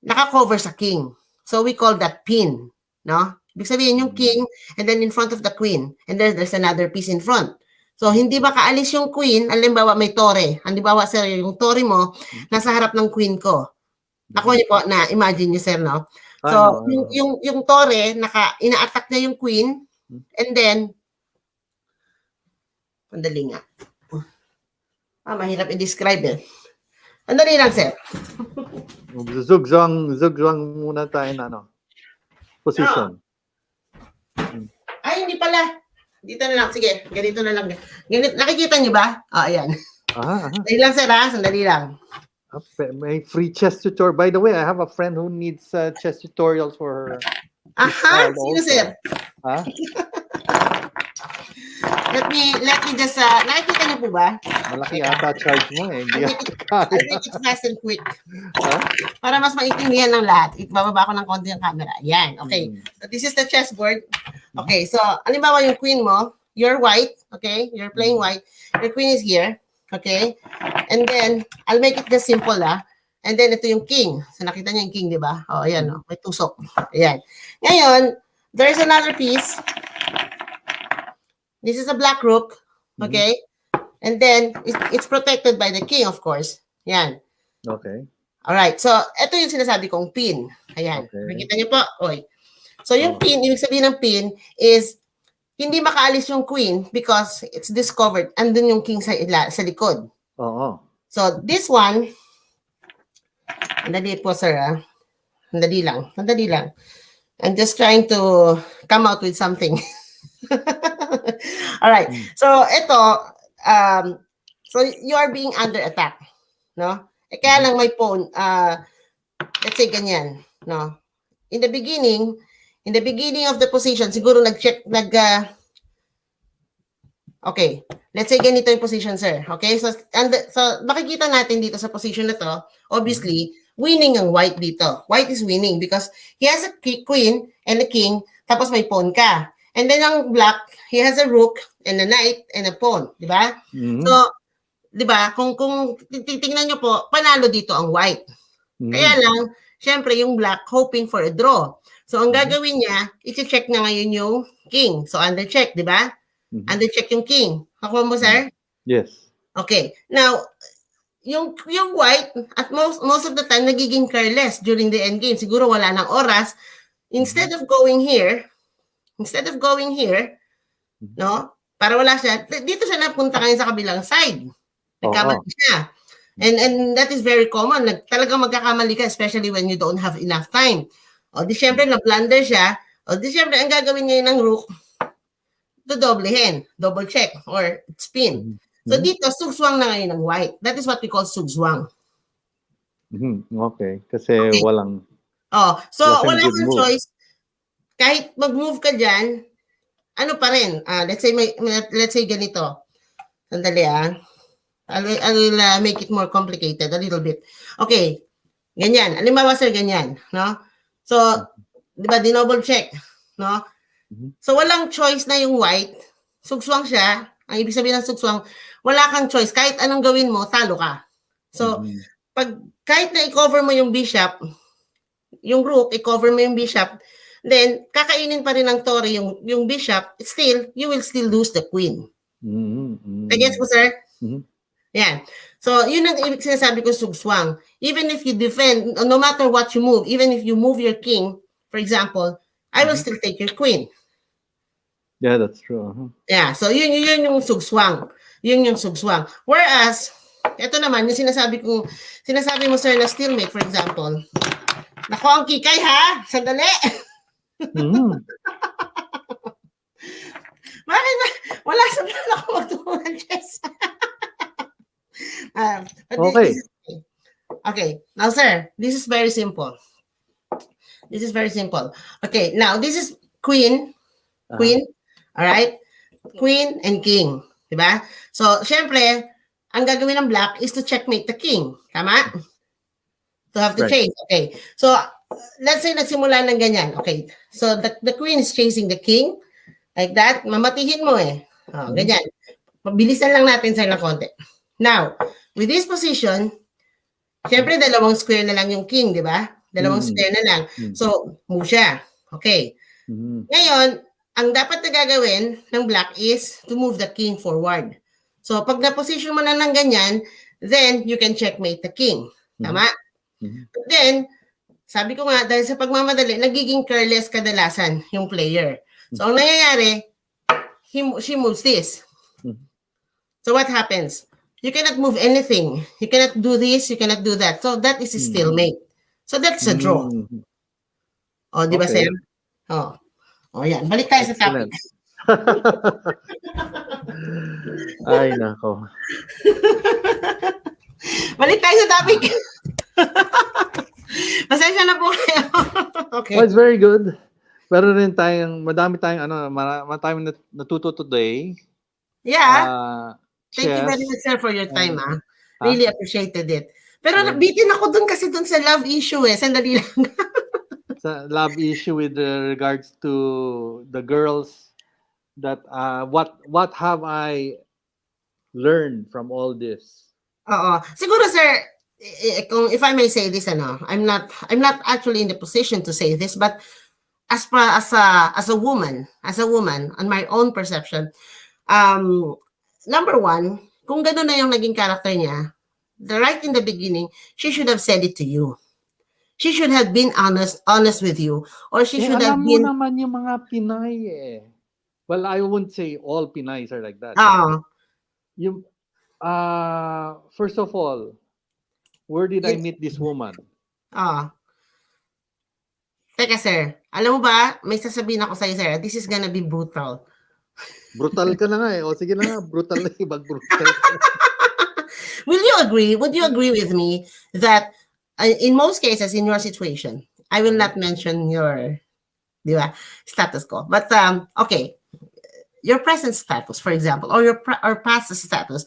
naka-cover sa king. So we call that pin, no? Ibig sabihin yung king, and then in front of the queen, and there's another piece in front. So hindi makaalis yung queen, halimbawa may tore. Halimbawa sir, yung tore mo, nasa harap ng queen ko. Nakuha niyo po, imagine niyo sir, no? So yung tore, ina-attack niya yung queen, and then, pandali nga. Mahirap i-describe eh. Andali lang, sir. Zugzwang muna tayo na position. Ay, hindi pala. Dito na lang. Sige, ganito na lang. Nakikita niyo ba? Ayan. Sandali lang, sir, sandali lang. May free chess tutorial. By the way, I have a friend who needs chess tutorials for She's Aha, proud sino sir? also. Ha? Let me just, nakikita niyo po ba? Malaki Teka. ata charge mo eh. Hindi I'll make ata I'll kaya. make it fast and quick. Ha? Para mas maintindihan ng lahat. Ibababa ko ng konti ang camera. Yan, okay. Mm. So this is the chessboard. Okay, so halimbawa yung queen mo, you're white, okay? You're playing white. Your queen is here, okay? And then, I'll make it just simple, And then, ito yung king. So, nakita niyo yung king, di ba? Oh, ayan, oh, may tusok. Ayan. Ngayon, there's another piece. This is a black rook, okay? And then, it's protected by the king, of course. Yan. Okay. Alright, so, ito yung sinasabi kong pin. Ayan. Okay. Nakita niyo po? Oy. So, yung pin, ibig sabihin ng pin is hindi makaalis yung queen because it's discovered. Andun yung king sa likod. Oo. So, this one, andali po, sir, Andali lang. I'm just trying to come out with something. All right. So, ito, so you are being under attack, no? Kaya lang may pawn, let's say ganyan, no? In the beginning of the position, siguro okay, let's say ganito yung position, sir. Okay, so makikita natin dito sa position na to, obviously, winning ang white dito. White is winning because he has a queen and a king, tapos may pawn ka. And then ang black, he has a rook and a knight and a pawn, di ba? So, di ba, kung titingnan nyo po, panalo dito ang white. Kaya lang, syempre yung black hoping for a draw. So, ang gagawin niya, i-check na ngayon yung king. So, under check, di ba? Under check yung king. Nakuha mo, sir? Yes. Okay. Now, yung white, at most of the time, nagiging careless during the end game. Siguro wala ng oras. Instead of going here, no? Para wala siya, dito siya napunta ngayon sa kabilang side. Nagkamali siya. And that is very common. Talagang magkakamali ka, especially when you don't have enough time. O di syempre, na-blunder siya. O di syempre, ang gagawin niya ng rook, dodoblehin, double check, or spin. So dito, sugswang na ngayon ng white. That is what we call sugswang. Okay. Kasi walang... So wala kang choice. Kahit mag-move ka dyan, ano pa rin? Let's say ganito. Sandali, I will make it more complicated a little bit. Okay. Ganyan. Halimbawa, sir, ganyan. No? So, di ba, dinouble check. No? So, walang choice na yung white. Sugswang siya. Ang ibig sabihin ng sugswang, wala kang choice. Kahit anong gawin mo, talo ka. So, kahit na i-cover mo yung bishop, yung rook, i-cover mo yung bishop, then, kakainin pa rin ng tore yung bishop, still, you will still lose the queen. Gets mo, sir? Yan. So, yun ang ibig sinasabi ko sugswang. Even if you defend, no matter what you move, even if you move your king, for example, I will still take your queen. Yeah, that's true. Yeah, so yun yung sugswang. Yun yung sugswang. Whereas, ito naman, yung sinasabi mo, sir, na stalemate, for example. Nako, ang kikay, ha? Sandali. Bakit ba? Wala sa plan ako magtutunan chess. Okay. Okay. Now, sir, this is very simple. Okay, now, this is queen. All right? Queen and king. Diba? So, syempre, ang gagawin ng black is to checkmate the king. Tama? To have to chase. Okay. So, let's say nagsimula ng ganyan. Okay. So, the queen is chasing the king. Like that. Mamatihin mo eh. Ganyan. Pabilisan lang natin sa ng konti. Now, with this position, syempre, dalawang square na lang yung king, di ba? Dalawang square na lang. So, move siya. Okay. Ngayon, ang dapat na gagawin ng black is to move the king forward. So, pag na-position mo na ng ganyan, then you can checkmate the king. Tama? But then, sabi ko nga, dahil sa pagmamadali, nagiging careless kadalasan yung player. So, ang nangyayari, she moves this. So, what happens? You cannot move anything. You cannot do this, you cannot do that. So, that is a stalemate. So, that's a draw. O, di ba, Okay. Sam? O, yan. Balik tayo sa topic. Ay, nako. Balik tayo sa topic. Pasensya na po kayo. Okay. Well, it's very good. Meron rin tayong madami tayong ano, madaming natuto today. Yeah. Thank you very Chess much, sir, for your time, and Really appreciated it. Pero with nabitin ako dun kasi dun sa love issue eh. Sandali lang. sa love issue with regards to the girls that what have I learned from all this? Oo. Siguro, sir, kung if I may say this, I'm not actually in the position to say this, but as a woman, on my own perception, um, number one, kung gano'n na yung naging character niya, right in the beginning, she should have said it to you. She should have been honest with you, or she should have Alam mo been, naman yung mga Pinay eh. Well, I won't say all Pinays are like that. oo, Yung, first of all, where did I meet this woman? oo. Teka, sir, alam mo ba, may sasabihin ako sa'yo, sir, this is gonna be brutal. Brutal ka na nga eh. O sige na nga, brutal na brutal. Would you agree with me that in most cases, in your situation, I will not mention your, di ba, status ko. But, okay, your present status, for example, or or past status,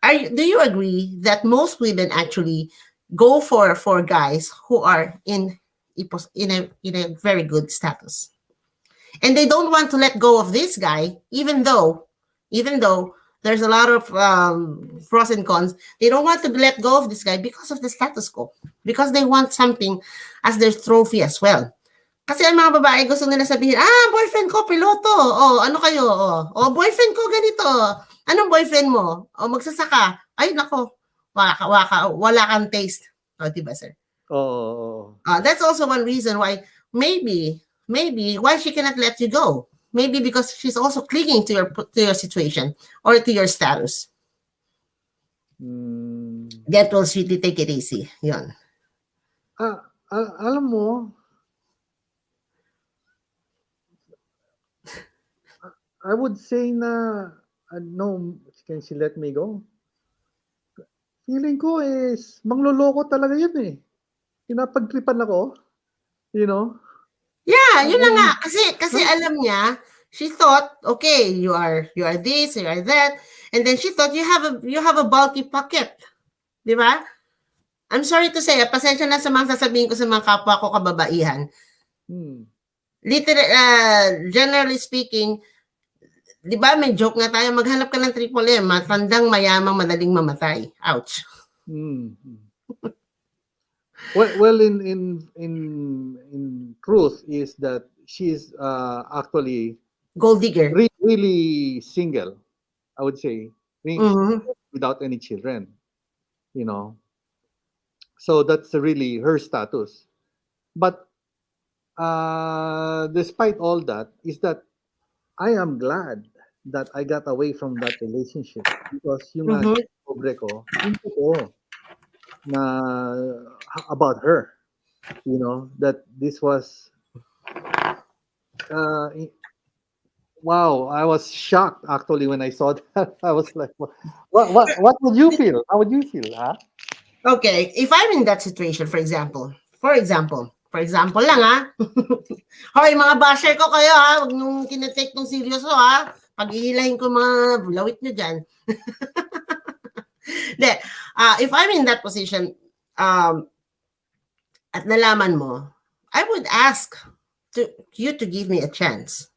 do you agree that most women actually go for guys who are in a very good status, and they don't want to let go of this guy, even though there's a lot of pros and cons. They don't want to let go of this guy because of the status quo, because they want something as their trophy as well. Kasi ang mga babae gusto nila sabihin, boyfriend ko piloto. Ano kayo? Boyfriend ko ganito. Anong boyfriend mo? Magsasaka. Ay, nako. Wala kang taste. Diba, sir? Oo. That's also one reason why maybe why she cannot let you go. Maybe because she's also clinging to your situation or to your status. That will sweetly take it easy. Yun. Alam mo, I would say na, no, can she let me go? Feeling ko is, mangloloko talaga yun eh. Pinapagtripan ako. You know? Yeah, yun na nga. Kasi alam niya, she thought, okay, you are this, you are that, and then she thought you have a bulky pocket. Di ba? I'm sorry to say, pasensya na sa mga sasabihin ko sa mga kapwa ko kababaihan. Generally speaking, di ba may joke nga tayo, maghanap ka ng triple M, matandang, mayamang, madaling mamatay. Ouch. Well, in truth is that she's actually gold digger, really single. I would say, without any children. You know, so that's really her status. But despite all that, is that I am glad that I got away from that relationship because yung pobre ko, yung totoo na about her, you know, that this was wow, I was shocked actually when I saw that. I was like, what would you feel? How would you feel, huh? Okay, if I'm in that situation, for example lang hoy mga basher ko kayo wag nung kinetake nung seryoso pag-ihilahin ko mga lawit nyo dyan. If I'm in that position, at nalaman mo, I would ask you to give me a chance.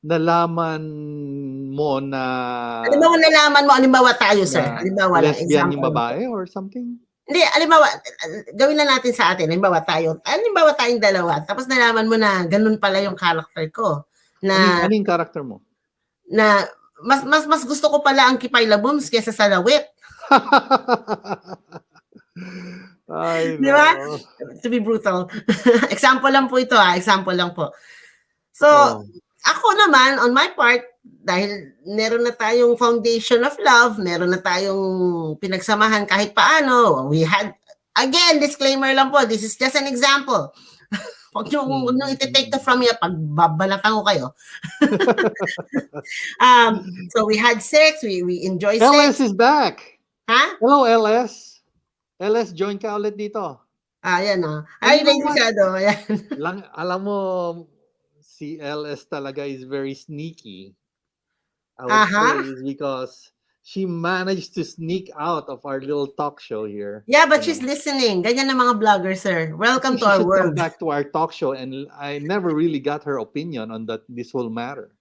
Nalaman mo na... Halimbawa tayo, sir. Halimbawa lang, lesbian yung babae or something? Hindi, halimbawa, gawin na natin sa atin. Halimbawa tayong dalawa. Tapos nalaman mo na ganun pala yung character ko. Anong character mo? Na mas gusto ko pala ang Kipay Labums kesa sa Lawit. Ay, di ba? To be brutal. Example lang po ito example lang po. So, ako naman, on my part, dahil meron na tayong foundation of love, meron na tayong pinagsamahan kahit paano, we had, again, disclaimer lang po, this is just an example. Huwag nyo iti-take to from me, pagbabalatan ko kayo. So, we had sex, we enjoy sex. LS is back. Ha? Hello, LS. LS, join ka ulit dito. Ayan Ay, late masyado. Ayan. Alam mo, si LS talaga is very sneaky, I would say, Uh-huh. is because she managed to sneak out of our little talk show here. Yeah, but You she's know, listening. Ganyan ng mga vlogger, sir. I Welcome think to she our should come world. back to our talk show, and I never really got her opinion on that this whole matter.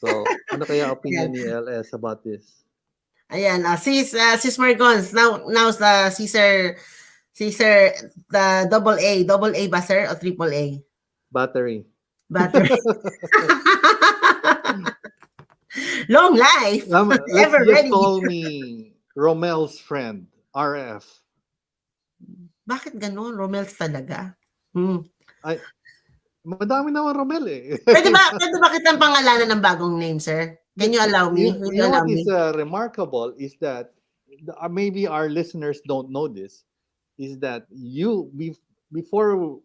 So, ano kaya opinion Ayan. ni LS about this? Ayan. Sis Margons. Now Caesar, the double A ba, sir? O triple A? Battery. Battery. Long life. Let's Ever just ready. call me Romel's friend, RF. Bakit ganun? Romels talaga? Hmm. Ay, madami naman Romel eh. Pwede ba kitang pangalanan ng bagong name, sir? Can you allow me? Will You you know allow what me? is remarkable is that maybe our listeners don't know this, is that before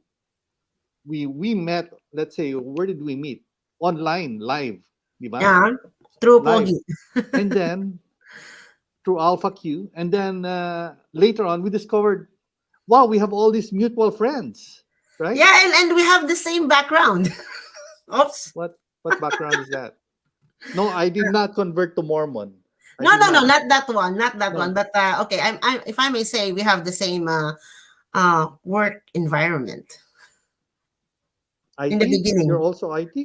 we met, let's say, where did we meet? Online, live, di ba? Yeah. True Live. pogi. And then through Alpha Q, and then later on we discovered, wow, we have all these mutual friends, right? Yeah, and we have the same background. Oops. What background is that? No, I did not convert to Mormon. I No, did no, no, not. not that one, not that one. No, But okay, I'm if I may say, we have the same work environment in the IT? You're beginning. also IT?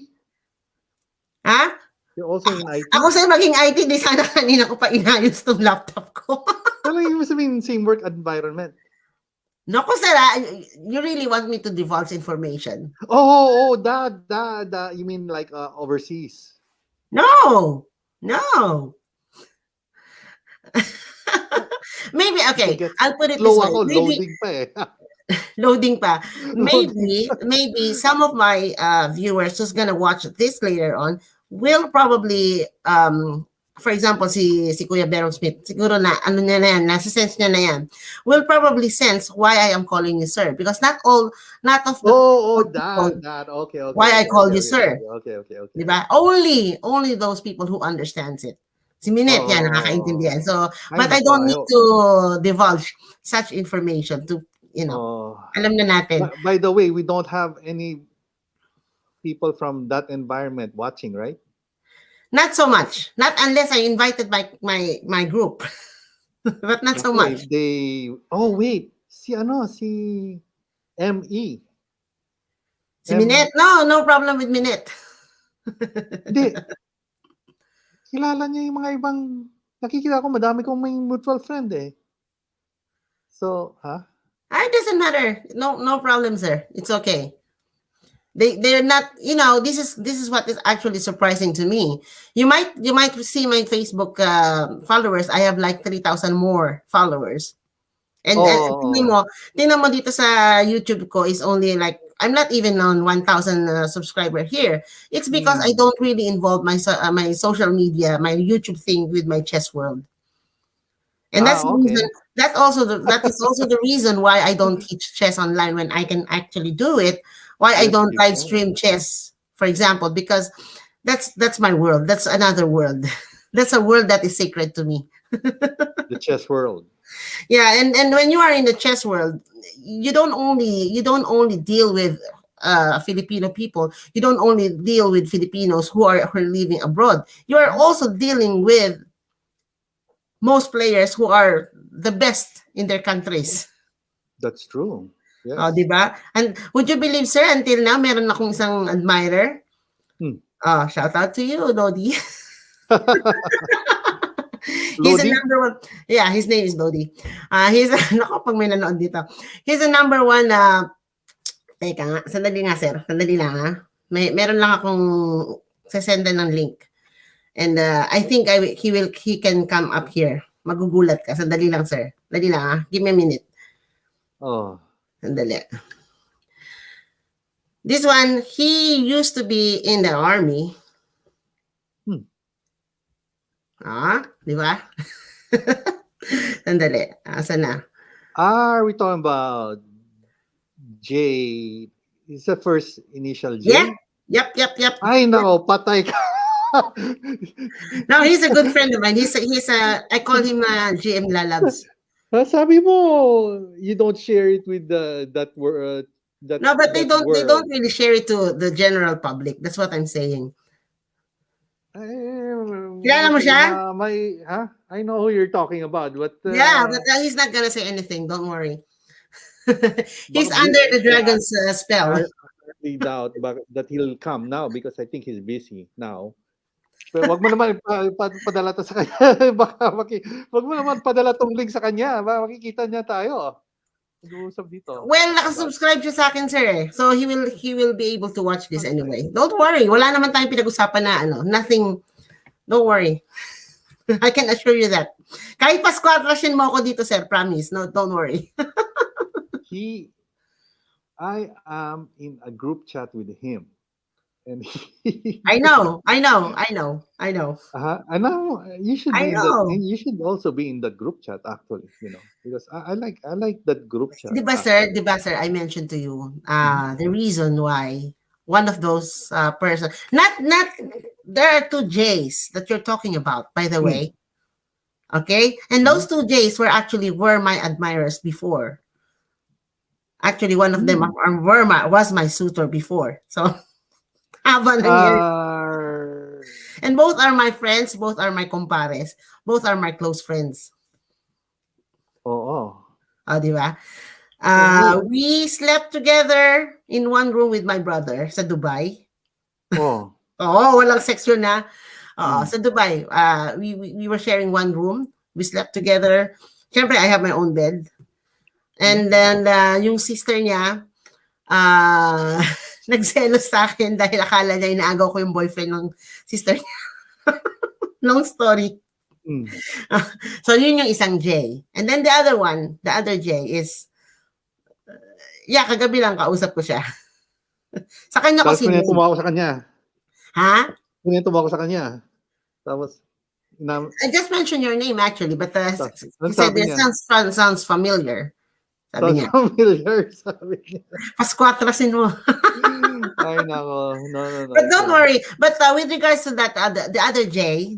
Ha? You're also in Ako IT? sa'yo maging IT, di sana kanina ko pa inayos tong laptop ko. Pero you must mean same work environment. Naku, sir, you really want me to divulge information? That. You mean like overseas? No, no. Maybe, okay, Gets I'll put it this slow way. ako, Maybe, loading pa eh. loading pa. Loading pa. Maybe some of my viewers who's gonna watch this later on will probably for example si Kuya Berong Smith, siguro na ano niya na yan, nasa sense niya na yan, will probably sense why I am calling you sir, because not of the people That. Okay, why I call you sir. okay. Diba? Only those people who understands it. Si Minette yan, nakakaintindihan. Oh, So, ay but I nako, don't need to divulge such information to, oh. alam na natin. By the way, we don't have any people from that environment watching, right? Not so much. Not unless I invited my group. But not so Nako, much. if they... Oh, wait. Si ME. Si Minette, no problem with Minette. Hindi. Kilala niya yung mga ibang... Nakikita ko, madami kong may mutual friend eh. So, ha? It doesn't matter. No problem, sir. It's okay. They're not, this is what is actually surprising to me. You might see my Facebook followers. I have like 3,000 more followers. And tingnan mo dito sa YouTube ko is only like, I'm not even on 1,000 subscriber here. It's because I don't really involve my social media, my YouTube thing with my chess world. And that's the reason. That is also the reason why I don't teach chess online when I can actually do it. Why I don't live stream chess, for example, because that's my world. That's another world. That's a world that is sacred to me. The chess world. Yeah, and when you are in the chess world, you don't only deal with Filipino people. You don't only deal with Filipinos who are living abroad. You are also dealing with most players who are the best in their countries. That's true. Yes. Oh, diba? And would you believe, sir, until now, meron akong isang admirer. Shout out to you, Lodi. He's a number one. Yeah, his name is Lodi. He's nako, pag may nanood dito. He's a number one teka nga, sandali nga, sir. Sandali lang, ha. Meron lang akong sasendan ng link. And I think he can come up here. Magugulat ka. Sandali lang, sir. Sandali lang, ha. Give me a minute. Oh. Sandali. This one, he used to be in the army. Di ba? Sandali. Asa na? Are we talking about J? Is the first initial J? Yep. Ay, nako, patay ka. No, he's a good friend of mine. I call him GM Lalabs. Sabi mo, you don't share it with that No, but they that don't they world. don't really share it to the general public. That's what I'm saying. Eh, Kilala mo siya? may, ha? I know who you're talking about, but Yeah, but he's not gonna say anything. Don't worry. baka, He's under the I, dragon's spell. I hardly doubt that he'll come now because I think he's busy now. Pero wag mo naman padala to sa kanya. Baka wag mo naman padala tong link sa kanya. Baka makikita niya tayo. Nag-uusap dito. Well, About. nakasubscribe siya sa akin, sir. So he will be able to watch this anyway. Don't worry. Wala naman tayong pinag-usapan na ano. Nothing. Don't worry. I can assure you that. Kahit pa squad rushin mo ako dito, sir. Promise. No, don't worry. I am in a group chat with him. And I know. I know. I know. I know. and now you should I be in that. know. And you should also be in that group chat actually. Because I like that group chat. Di ba, sir, I mentioned to you Mhm. the reason why one of those person, not, there are two J's that you're talking about, by the Mm. way. Okay? And those Mhm. two J's were my admirers before. Actually, one of them was my suitor before. So, haba ng years. And both are my friends, both are my compares, both are my close friends. Oo. Di ba? So We slept together in one room with my brother sa Dubai. oh. Oo, walang sex yun na. Mm. Sa Dubai, we were sharing one room. We slept together. Siyempre, I have my own bed. And then, yung sister niya, nagselos sa akin dahil akala niya inaagaw ko yung boyfriend ng sister niya. Long story. Mm. So, yun yung isang J. And then the other J is, kagabi lang kausap ko siya. Sa kanya ko Tapos sinend. pinatuwa ko sa kanya. Ha? Pinatuwa ko sa kanya. Tapos, I just mentioned your name actually, but he said sabi it niya? sounds familiar. Sabi Sounds niya. familiar, sabi niya. Pasquatrasin mo. Ay, nako. No. But don't worry. But with regards to that, the other J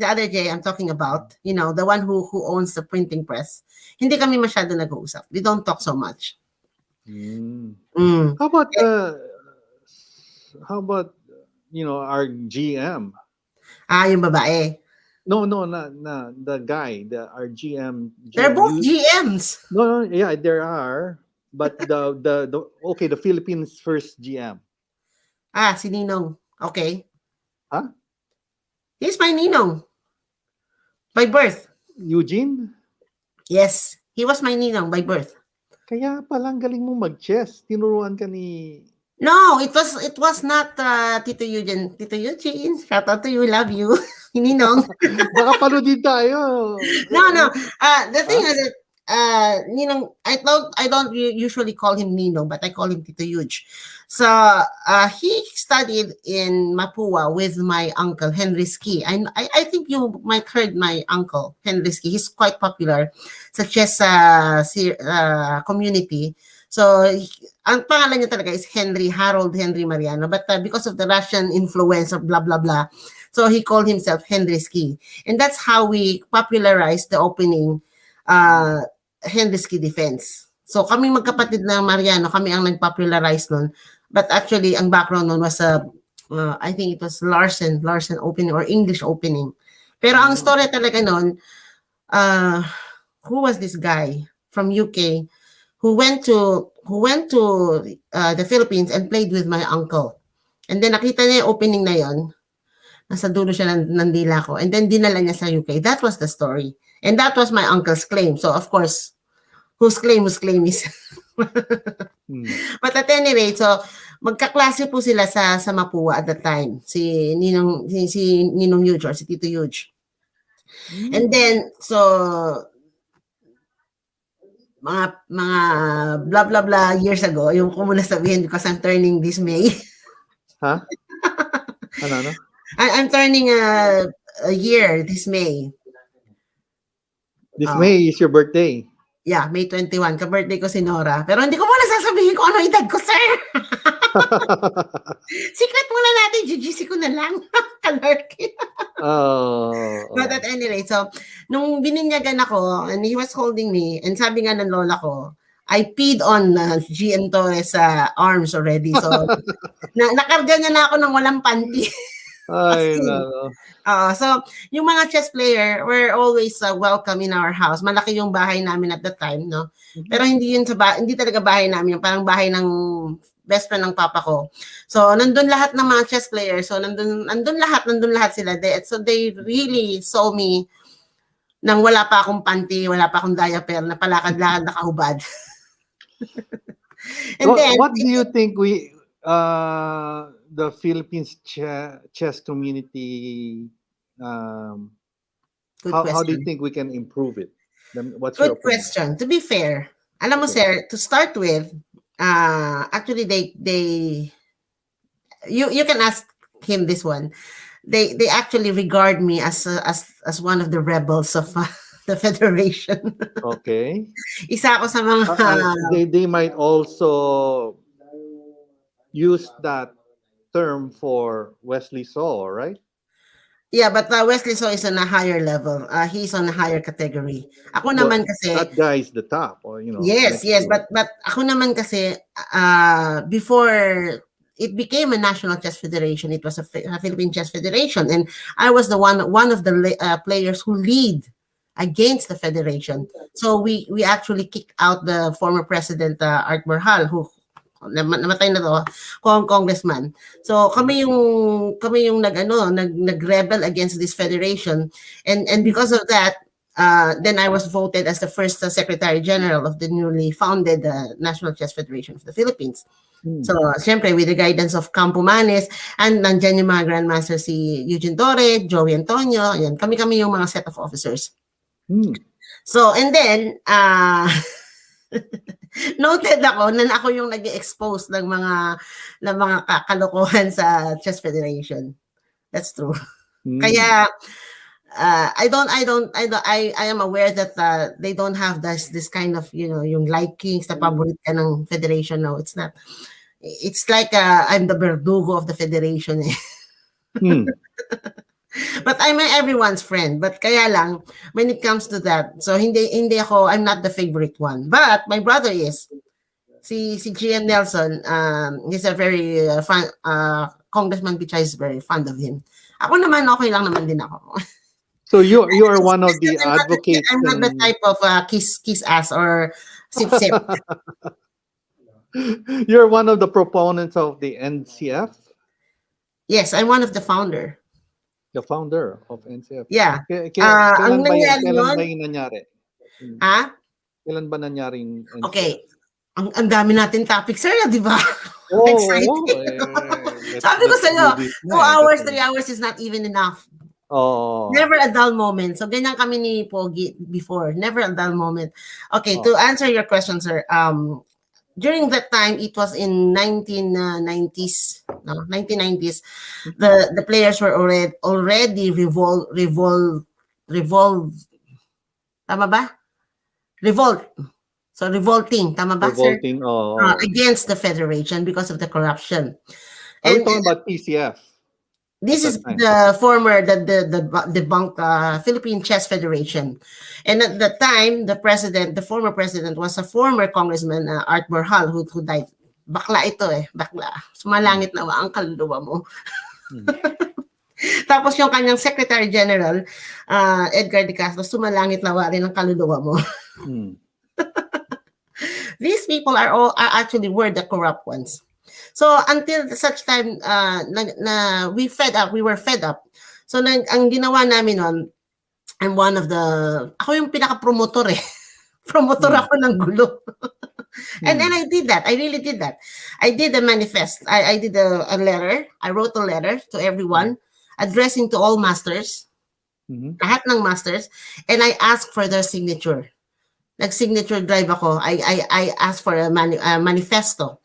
I'm talking about, the one who owns the printing press, hindi kami masyado nag-uusap. We don't talk so much. How about our GM? Yung babae. No, the guy, our GM. They're both GMs. No, yeah, there are. But the Philippines first GM. Si Ninong. Okay. Huh? He's my Ninong. By birth. Eugene? Yes. He was my Ninong by birth. Kaya palang galing mo mag-chess. Tinuruan ka ni... No, it was not Tito Eugene. Tito Eugene, shout out to you, love you. Ninong. Baka palo din tayo. No. The thing is that Ninong, I don't usually call him Ninong, but I call him Tito Huge. So he studied in Mapua with my uncle Henry Ski. I think you might heard my uncle Henry Ski. He's quite popular sa chess community. So ang pangalan niya talaga is Harold Henry Mariano, but because of the Russian influence of blah blah blah, so he called himself Henry Ski, and that's how we popularized the opening Henry Ski defense. So kami magkapatid na Mariano, kami ang nag-popularize nun. But actually, ang background nun was I think it was Larsen opening or English opening. Pero ang story talaga nun, who was this guy from UK who went to the Philippines and played with my uncle. And then nakita niya yung opening na yon. Nasa dulo siya ng dila ko. And then dinala niya sa UK. That was the story. And that was my uncle's claim. So of course, whose claim is. But at any rate, so magkaklase po sila sa Mapua at the time. Si Ninong Huge or si Tito Huge. And then, so mga blah blah blah years ago, yung ko muna sabihin because I'm turning this May. Ha? Ano? I'm turning a year this May. This May is your birthday. Yeah, May 21. Ka-birthday ko si Nora. Pero hindi ko muna sasabihin kung ano edad ko, sir. Secret muna natin. GGC ko na lang. Kalurkin. But at any rate, so, nung bininyagan ako, and he was holding me, and sabi nga ng lola ko, I peed on Gian Torres' arms already. So, nakarga niya na ako ng walang panty. As Ay, in. nako. So, yung mga chess player were always welcome in our house. Malaki yung bahay namin at the time, no? Pero hindi yun hindi talaga bahay namin. Yung parang bahay ng best friend ng papa ko. So, nandun lahat ng mga chess players. So, nandun lahat sila. So, they really saw me nang wala pa akong panty, wala pa akong diaper, na palakad-lakad nakahubad. And then, What do you think the Philippines chess community, good how do you question. think we can improve it? What's your Good opinion? question. To be fair, alam mo, Okay. sir, to start with, actually you can ask him this one. They actually regard me as one of the rebels of the federation. Okay. Isa ako sa mga They might also use that term for Wesley Saw, right? yeah, but Wesley So is on a higher level. He's on a higher category. Ako Well, naman kasi, that guy is the top, or yes, next to it. but ako naman kasi, before it became a national chess federation, it was a Philippine Chess Federation, and I was one of the players who lead against the federation. So we actually kicked out the former president Art Borjal, who namatay na to, congressman. So kami yung nag-rebel against this federation, and because of that, then I was voted as the first Secretary General of the newly founded National Chess Federation of the Philippines. So, siyempre, with the guidance of Campo Manes, and nandyan yung mga grandmaster si Eugene Torre, Joey Antonio, yan, kami yung mga set of officers. So, and then, noted ako na ako yung nag-expose ng mga kalokohan sa Chess Federation. That's true. Kaya I am aware that they don't have this kind of, yung likings na paborito ka ng federation. No, it's not. It's like I'm the verdugo of the federation. But I'm everyone's friend. But kaya lang, when it comes to that, so hindi ako, I'm not the favorite one. But my brother is. Si GM Nelson, he's a very fan, Congressman Pichai is very fond of him. Ako naman, okay lang naman din ako. So you are one of the advocates. I'm not the type of kiss ass or sip sip. You're one of the proponents of the NCF? Yes, I'm one of the founder. The founder of NCF? Yeah. Kailan Ang nangyari ba nun, yung nangyari? Kailan ba nangyaring NCF? okay. Ang dami natin topics, sir, di ba? Exciting. Sabi ko sa'yo, 2 hours, 3 hours is not even enough. Never a dull moment. So, ganyan kami ni Pogi before. Never a dull moment. Okay, to answer your question, sir, during that time, it was in 1990s. No, 1990s. The players were already tama ba? Revolt. So revolting, tama ba, sir? Revolting, against the federation because of the corruption. Are we talking about PCF? This is the former, the Philippine Chess Federation. And at the time, the former president was a former congressman, Art Borjal, who died. Bakla ito bakla. Sumalangit nawa ang kaluluwa mo. Tapos yung kanyang Secretary General, Edgar de Castro, sumalangit nawa rin ang kaluluwa mo. These people were the corrupt ones. So until such time we were fed up. So ang ginawa namin noon, ako yung pinaka-promotor Promotor ako ng gulo. And I did that. I really did that. I did a manifest. I did a letter. I wrote a letter to everyone addressing to all masters. Lahat ng masters. And I asked for their signature. Nag-signature drive ako. I asked for a manifesto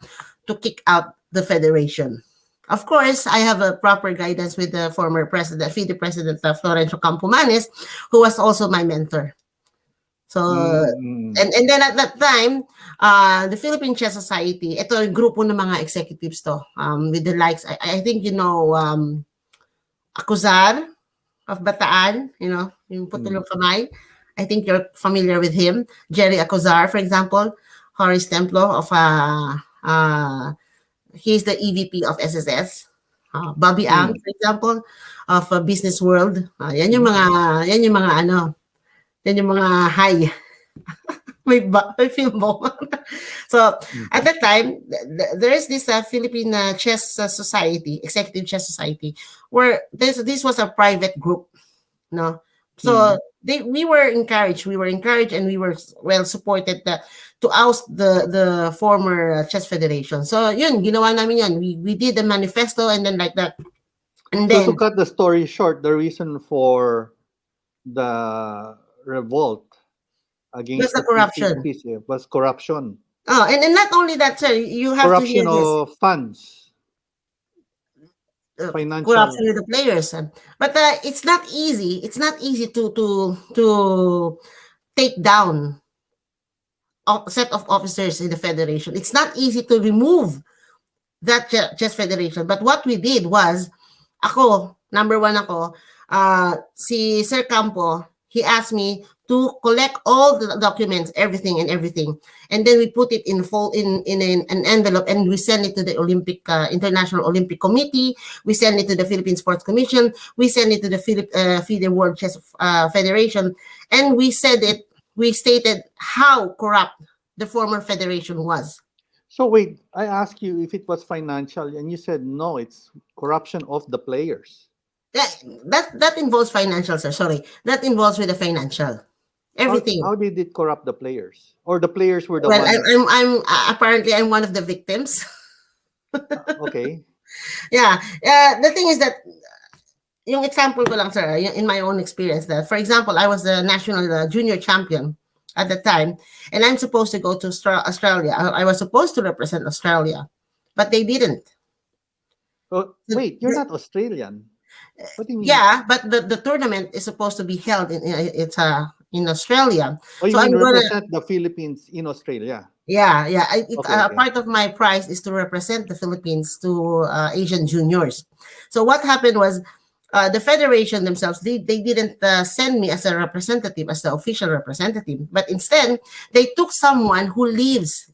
to kick out the federation. Of course, I have a proper guidance with the former president, FIDE President Florencio Campomanes, who was also my mentor. So, and then at that time, the Philippine Chess Society, ito yung grupo ng mga executives to, with the likes, I think you know, Acuzar of Bataan, yung putulong kamay. I think you're familiar with him. Jerry Acuzar, for example. Horace Templo of he's the EVP of SSS. Bobby Ang, Mm. for example, of Business World. Mhm. Yan yung mga ano, yan yung mga high. May film mo. So, Mm. at that time, there is this Philippine Chess Society, Executive Chess Society, where this was a private group, no? So, Mm. we were encouraged. We were encouraged and we were well supported to oust the former Chess Federation. So, yun, ginawa namin yun. We did a manifesto and then like that. And So to then, cut the story short, the reason for the revolt there's against the the corruption. PC was corruption. Oh, and not only that, sir, you have to hear Corruption this. of funds, Corruption financial. with the players. But it's not easy. It's not easy to take down a set of officers in the federation. It's not easy to remove that chess federation. But what we did was, ako, number one ako, si Sir Campo, he asked me to collect all the documents, everything and everything. And then we put it in an envelope and we send it to the International Olympic Committee. We send it to the Philippine Sports Commission. We send it to the FIDE World Chess Federation. And we stated how corrupt the former federation was. So wait, I asked you if it was financial, and you said no, it's corruption of the players. That involves financial, sir. Sorry, that involves with the financial everything. How did it corrupt the players, or the players were the Well, one? I'm apparently I'm one of the victims. Okay. Yeah. The thing is that yung example ko lang, sir, in my own experience, that for example, I was the national junior champion at the time, and I'm supposed to go to Australia. I was supposed to represent Australia, but they didn't. Oh, wait, you're not Australian. What do you mean? Yeah, but the tournament is supposed to be held in Australia. Oh, you So mean I'm gonna represent the Philippines in Australia? yeah. Okay, okay. Part of my prize is to represent the Philippines to Asian juniors. So what happened was the federation themselves they didn't send me as a representative, as the official representative, but instead they took someone who's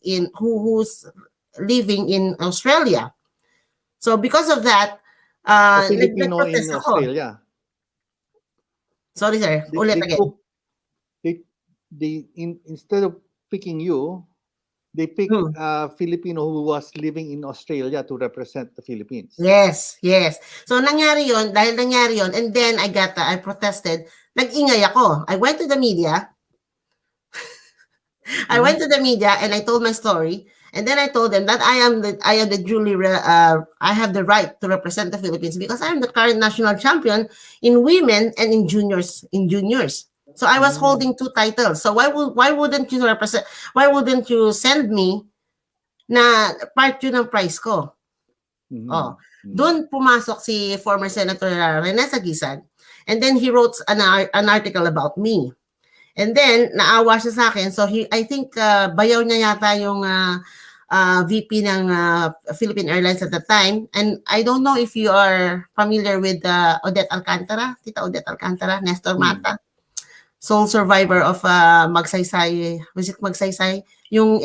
living in Australia. So because of that, A Filipino nag-protest in ako. Australia. Sorry, sir. They, Ulit they again. took instead of picking you, they picked Hmm. a Filipino who was living in Australia to represent the Philippines. Yes, yes. So nangyari yon, dahil nangyari yon, and then I protested. Nag-ingay ako. I went to the media. I went Mhm. to the media and I told my story. And then I told them that I am the I have the right to represent the Philippines because I am the current national champion in women and in juniors. So I was Mm. holding two titles. So why wouldn't you represent? Why wouldn't you send me na part yun ng prize ko? Oh, Mhm. Mm. doon pumasok si former Senator Rene Sagisag, and then he wrote an article about me. And then naawa siya sa akin. So I think bayaw niya yata yung VP ng Philippine Airlines at the time. And I don't know if you are familiar with Odette Alcantara, Tita Odette Alcantara, Nestor Mm. Mata, sole survivor of Magsaysay. Was it Magsaysay? Yung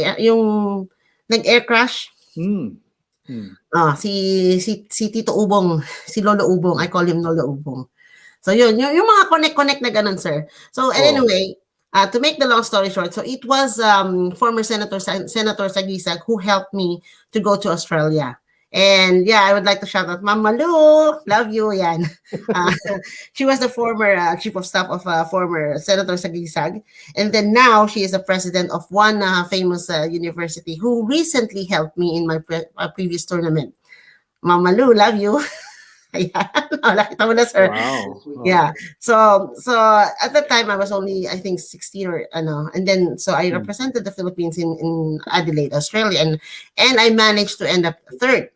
nag-air crash. Mm. Mm. Si Tito Ubong, si Lolo Ubong. I call him Lolo Ubong. So yun, yung mga connect na ganun, sir. So Oh. anyway, to make the long story short, so it was former Senator Sagisag who helped me to go to Australia. And yeah, I would like to shout out Ma'am Malu, love you, yan. Uh, she was the former chief of staff of former Senator Sagisag. And then now she is the president of one famous university who recently helped me in my previous tournament. Ma'am Malu, love you. Ayan. Nakita mo na, sir. Wow. Oh. Yeah. So at that time I was only I think 16 or and then so I represented the Philippines in Adelaide, Australia, and I managed to end up third.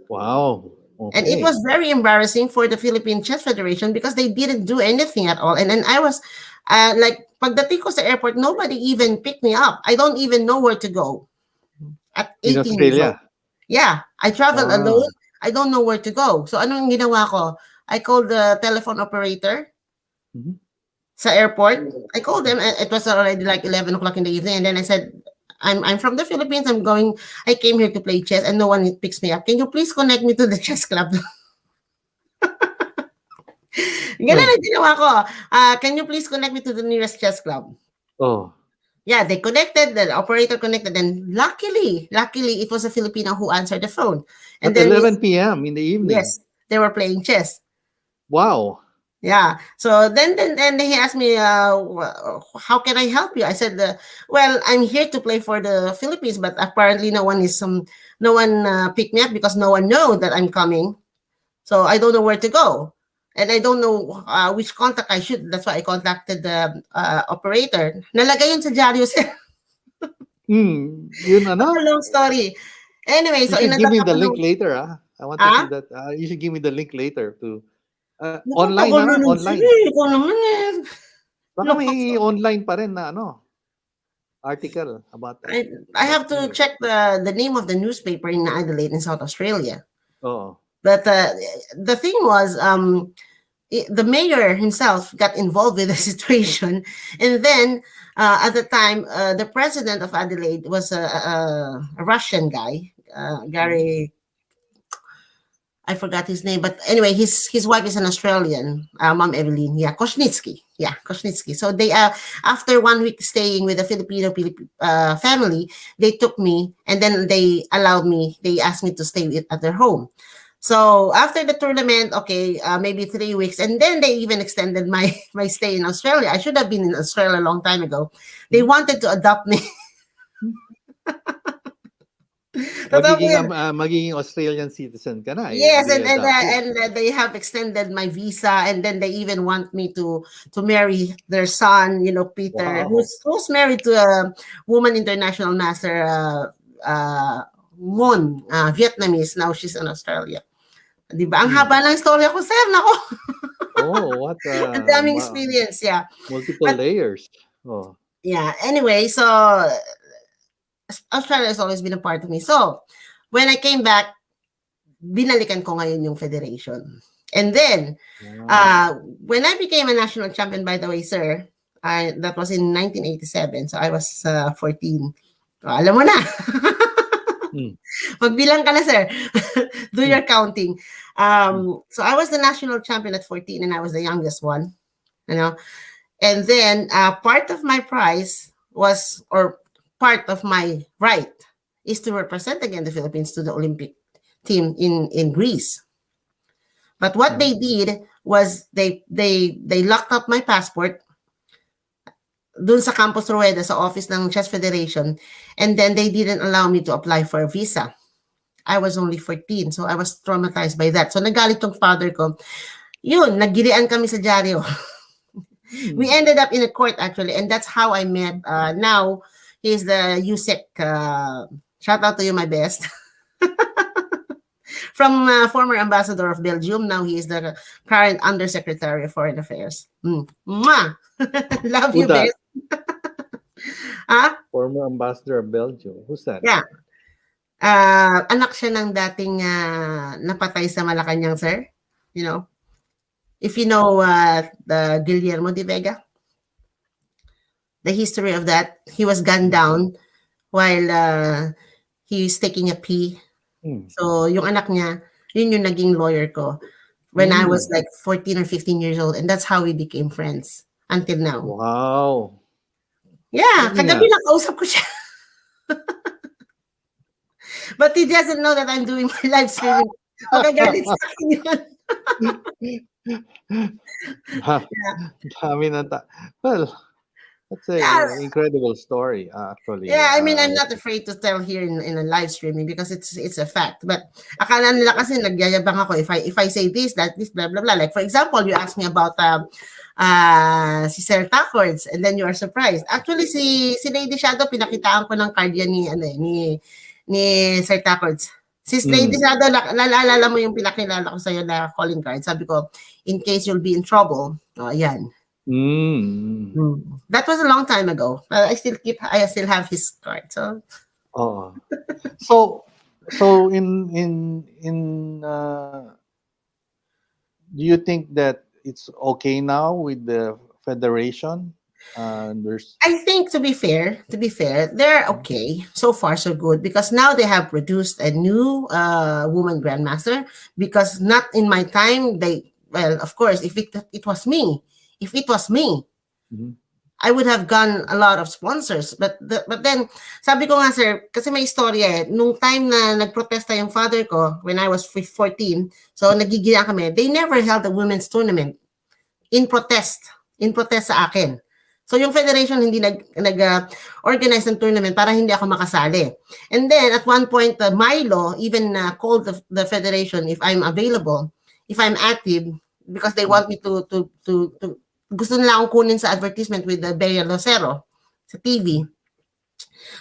Wow. Okay. And it was very embarrassing for the Philippine Chess Federation because they didn't do anything at all. And then I was like pagdating ko sa airport, nobody even picked me up. I don't even know where to go. At in 18 years old. Australia. Yeah, I travel Ah. alone. I don't know where to go. So anong ginawa ko? I called the telephone operator Mhm. sa airport. I called them. It was already like 11 o'clock in the evening. And then I said, I'm from the Philippines. I came here to play chess and no one picks me up. Can you please connect me to the chess club? Ganun Oh, ang ginawa ko. Can you please connect me to the nearest chess club? oh, Yeah, they connected, the operator connected, and luckily, it was a Filipino who answered the phone. And at then, 11 p.m. in the evening. yes, they were playing chess. Wow. Yeah. So then he asked me, how can I help you? I said, well, I'm here to play for the Philippines, but apparently no one picked me up because no one know that I'm coming. So I don't know where to go. And I don't know which contact I should. That's why I contacted the operator. Nalagay yun sa dyaryo, sir. Yun That's a ano? long story. Anyway, You so should give inadap me the ako link nung, later, ah. I want to see ah? that. You should give me the link later to Naku, online tagal na na, nun, sir. online. Ikaw naman eh. Baka Naku, may online pa rin na ano, article about that. I But have to anyway. check the name of the newspaper in Adelaide in South Australia. Oo. But the thing was, the mayor himself got involved with the situation, and then at the time, the president of Adelaide was a Russian guy, Mm. Gary. I forgot his name, but anyway, his wife is an Australian, Mom Evelyn. Yeah, Kosnitsky. Yeah, Kosnitsky. So they after 1 week staying with a family, they took me and then they allowed me. They asked me to stay at their home. So after the tournament, okay, maybe 3 weeks, and then they even extended my my stay in Australia. I should have been in Australia a long time ago. They wanted to adopt me. Totoo po Magiging yun. magiging Australian citizen ka na if Yes, they adopt you. they have extended my visa, and then they even want me to marry their son, Peter, Wow. who's married to a woman international master, Mon, Vietnamese. Now she's in Australia. Di ba? Ang Hmm. haba ng storya ko, sir. Nako, Oh, what ang daming experience, yeah. multiple But layers. Oh. yeah, anyway, so Australia has always been a part of me. So when I came back, binalikan ko ngayon yung federation. And then, Wow. when I became a national champion, by the way, sir, that was in 1987. So I was 14. So, alam mo na. Hmm. Magbilang ka na, sir. Do Hmm. your counting. Hmm. So I was the national champion at 14 and I was the youngest one. And then part of my prize was, or part of my right, is to represent again the Philippines to the Olympic team in Greece. But what Hmm. they did was they locked up my passport dun sa Campus Rueda sa office ng Chess Federation, and then they didn't allow me to apply for a visa. I was only 14, so I was traumatized by that. So nagalit tong father ko. Yun, naggirian kami sa dyaryo. We ended up in a court actually, and that's how I met. Now he's the USEC. Shout out to you, my best. From former ambassador of Belgium, now he is the current undersecretary of foreign affairs. Mwah! Love Who you, that? best. Ah, Former ambassador of Belgium. Who's that? yeah. Anak siya ng dating napatay sa Malacanang, sir. You know, if you know the Guillermo de Vega, the history of that, he was gunned down while he was taking a pee. Hmm. So, yung anak niya, yun yung naging lawyer ko when I was Hmm. like 14 or 15 years old. And that's how we became friends until now. Wow. Yeah, Sige nga. kagabi nakausap ko siya. But he doesn't know that I'm doing my live streaming. Magagalit sa akin yun. Yeah. Dami ng well, that's a Yeah. incredible story actually. Yeah, I mean, I'm not afraid to tell here in a live streaming because it's a fact. But akala nila kasi nagyayabang ako if I say this, that, this, blah, blah, blah. Like, for example, you asked me about si Sir Tackwards and then you are surprised. Actually, si Lady Shadow, pinakitaan ko ng card yan ni Sir Tackwards. Si Lady Shadow, naalala mo yung pinakilala ko sa'yo na calling card. Sabi ko, in case you'll be in trouble, yan. That was a long time ago. I still have his card. So Oh. So in do you think that it's okay now with the federation There's I think to be fair, they're okay. So far, so good because now they have produced a new woman grandmaster. Because not in my time, well, of course, if it was me, if it was me, Mhm. I would have gone a lot of sponsors. But then, sabi ko nga sir, kasi may istorya nung time na nagprotesta yung father ko when I was 14, so nagigila kami, they never held a women's tournament in protest. In protest sa akin. So yung federation hindi organize ng tournament para hindi ako makasali. And then at one point, Milo even called the federation if I'm available, if I'm active, because they want me to gusto nila akong kunin sa advertisement with the Bea Lucero sa TV.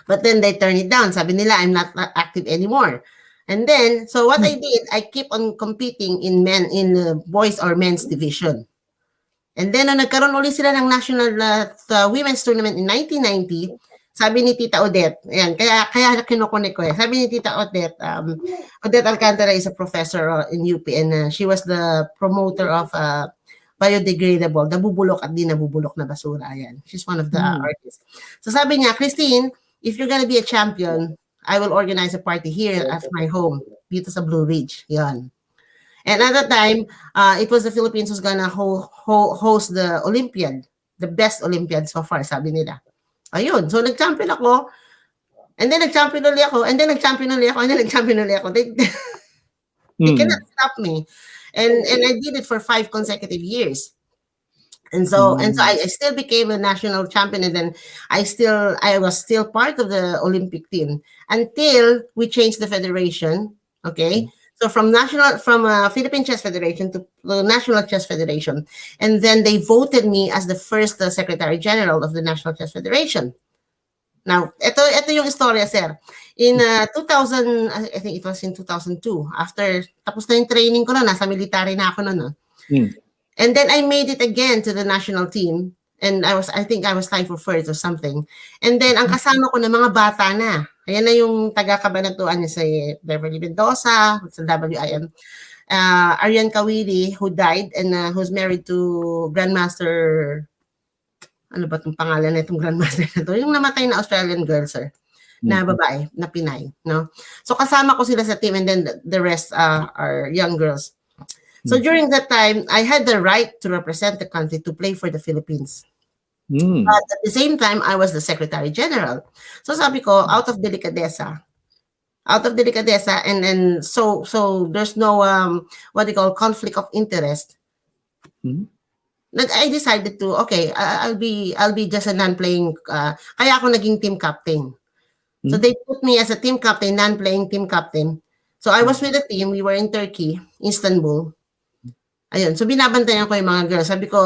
But then they turn it down. Sabi nila, I'm not active anymore. And then, so what I did, I keep on competing in boys or men's division. And then, nagkaroon ulit sila ng national women's tournament in 1990, sabi ni Tita Odette, ayan, kaya kinukunik ko sabi ni Tita Odette, Odette Alcantara is a professor in UP and she was the promoter of biodegradable, nabubulok at di nabubulok na basura. Ayan. She's one of the artists. So sabi niya, Christine, if you're gonna be a champion, I will organize a party here at my home, dito sa Blue Ridge. Yan. And at that time, it was the Philippines who's gonna host the Olympiad, the best Olympiad so far, sabi nila. Ayun, so nag-champion ako, and then nag-champion ulit ako, and then nag-champion ulit ako, and then nag-champion ulit ako. They cannot stop me. And I did it for 5 consecutive years. And so I still became a national champion, and then I was still part of the Olympic team until we changed the federation. Okay. So from Philippine Chess Federation to the National Chess Federation, and then they voted me as the first Secretary General of the National Chess Federation. Now, ito yung istorya, sir. In 2000, I think it was in 2002, after tapos na yung training ko na, nasa military na ako noon. And then I made it again to the national team, and I think I was tied for first or something. And then ang kasama ko na mga bata na. Ayan na yung taga-kabanatuan niya sa Beverly Mendoza, sa WIM. Arian Kawili, who died and who's married to Grandmaster, ano ba itong pangalan na itong Grandmaster na to? Yung namatay na Australian girl, sir, na babae, na Pinay. No? So kasama ko sila sa team, and then the rest are young girls. So during that time, I had the right to represent the country, to play for the Philippines. But at the same time, I was the Secretary General. So sabi ko, out of delicadeza, and then so there's no what they call conflict of interest. I decided to, okay, I'll be just a non-playing, kaya ako naging team captain. So they put me as a team captain, non-playing team captain. So I was with the team. We were in Turkey, Istanbul. Ayun, so binabantayan ko yung mga girls. Sabi ko,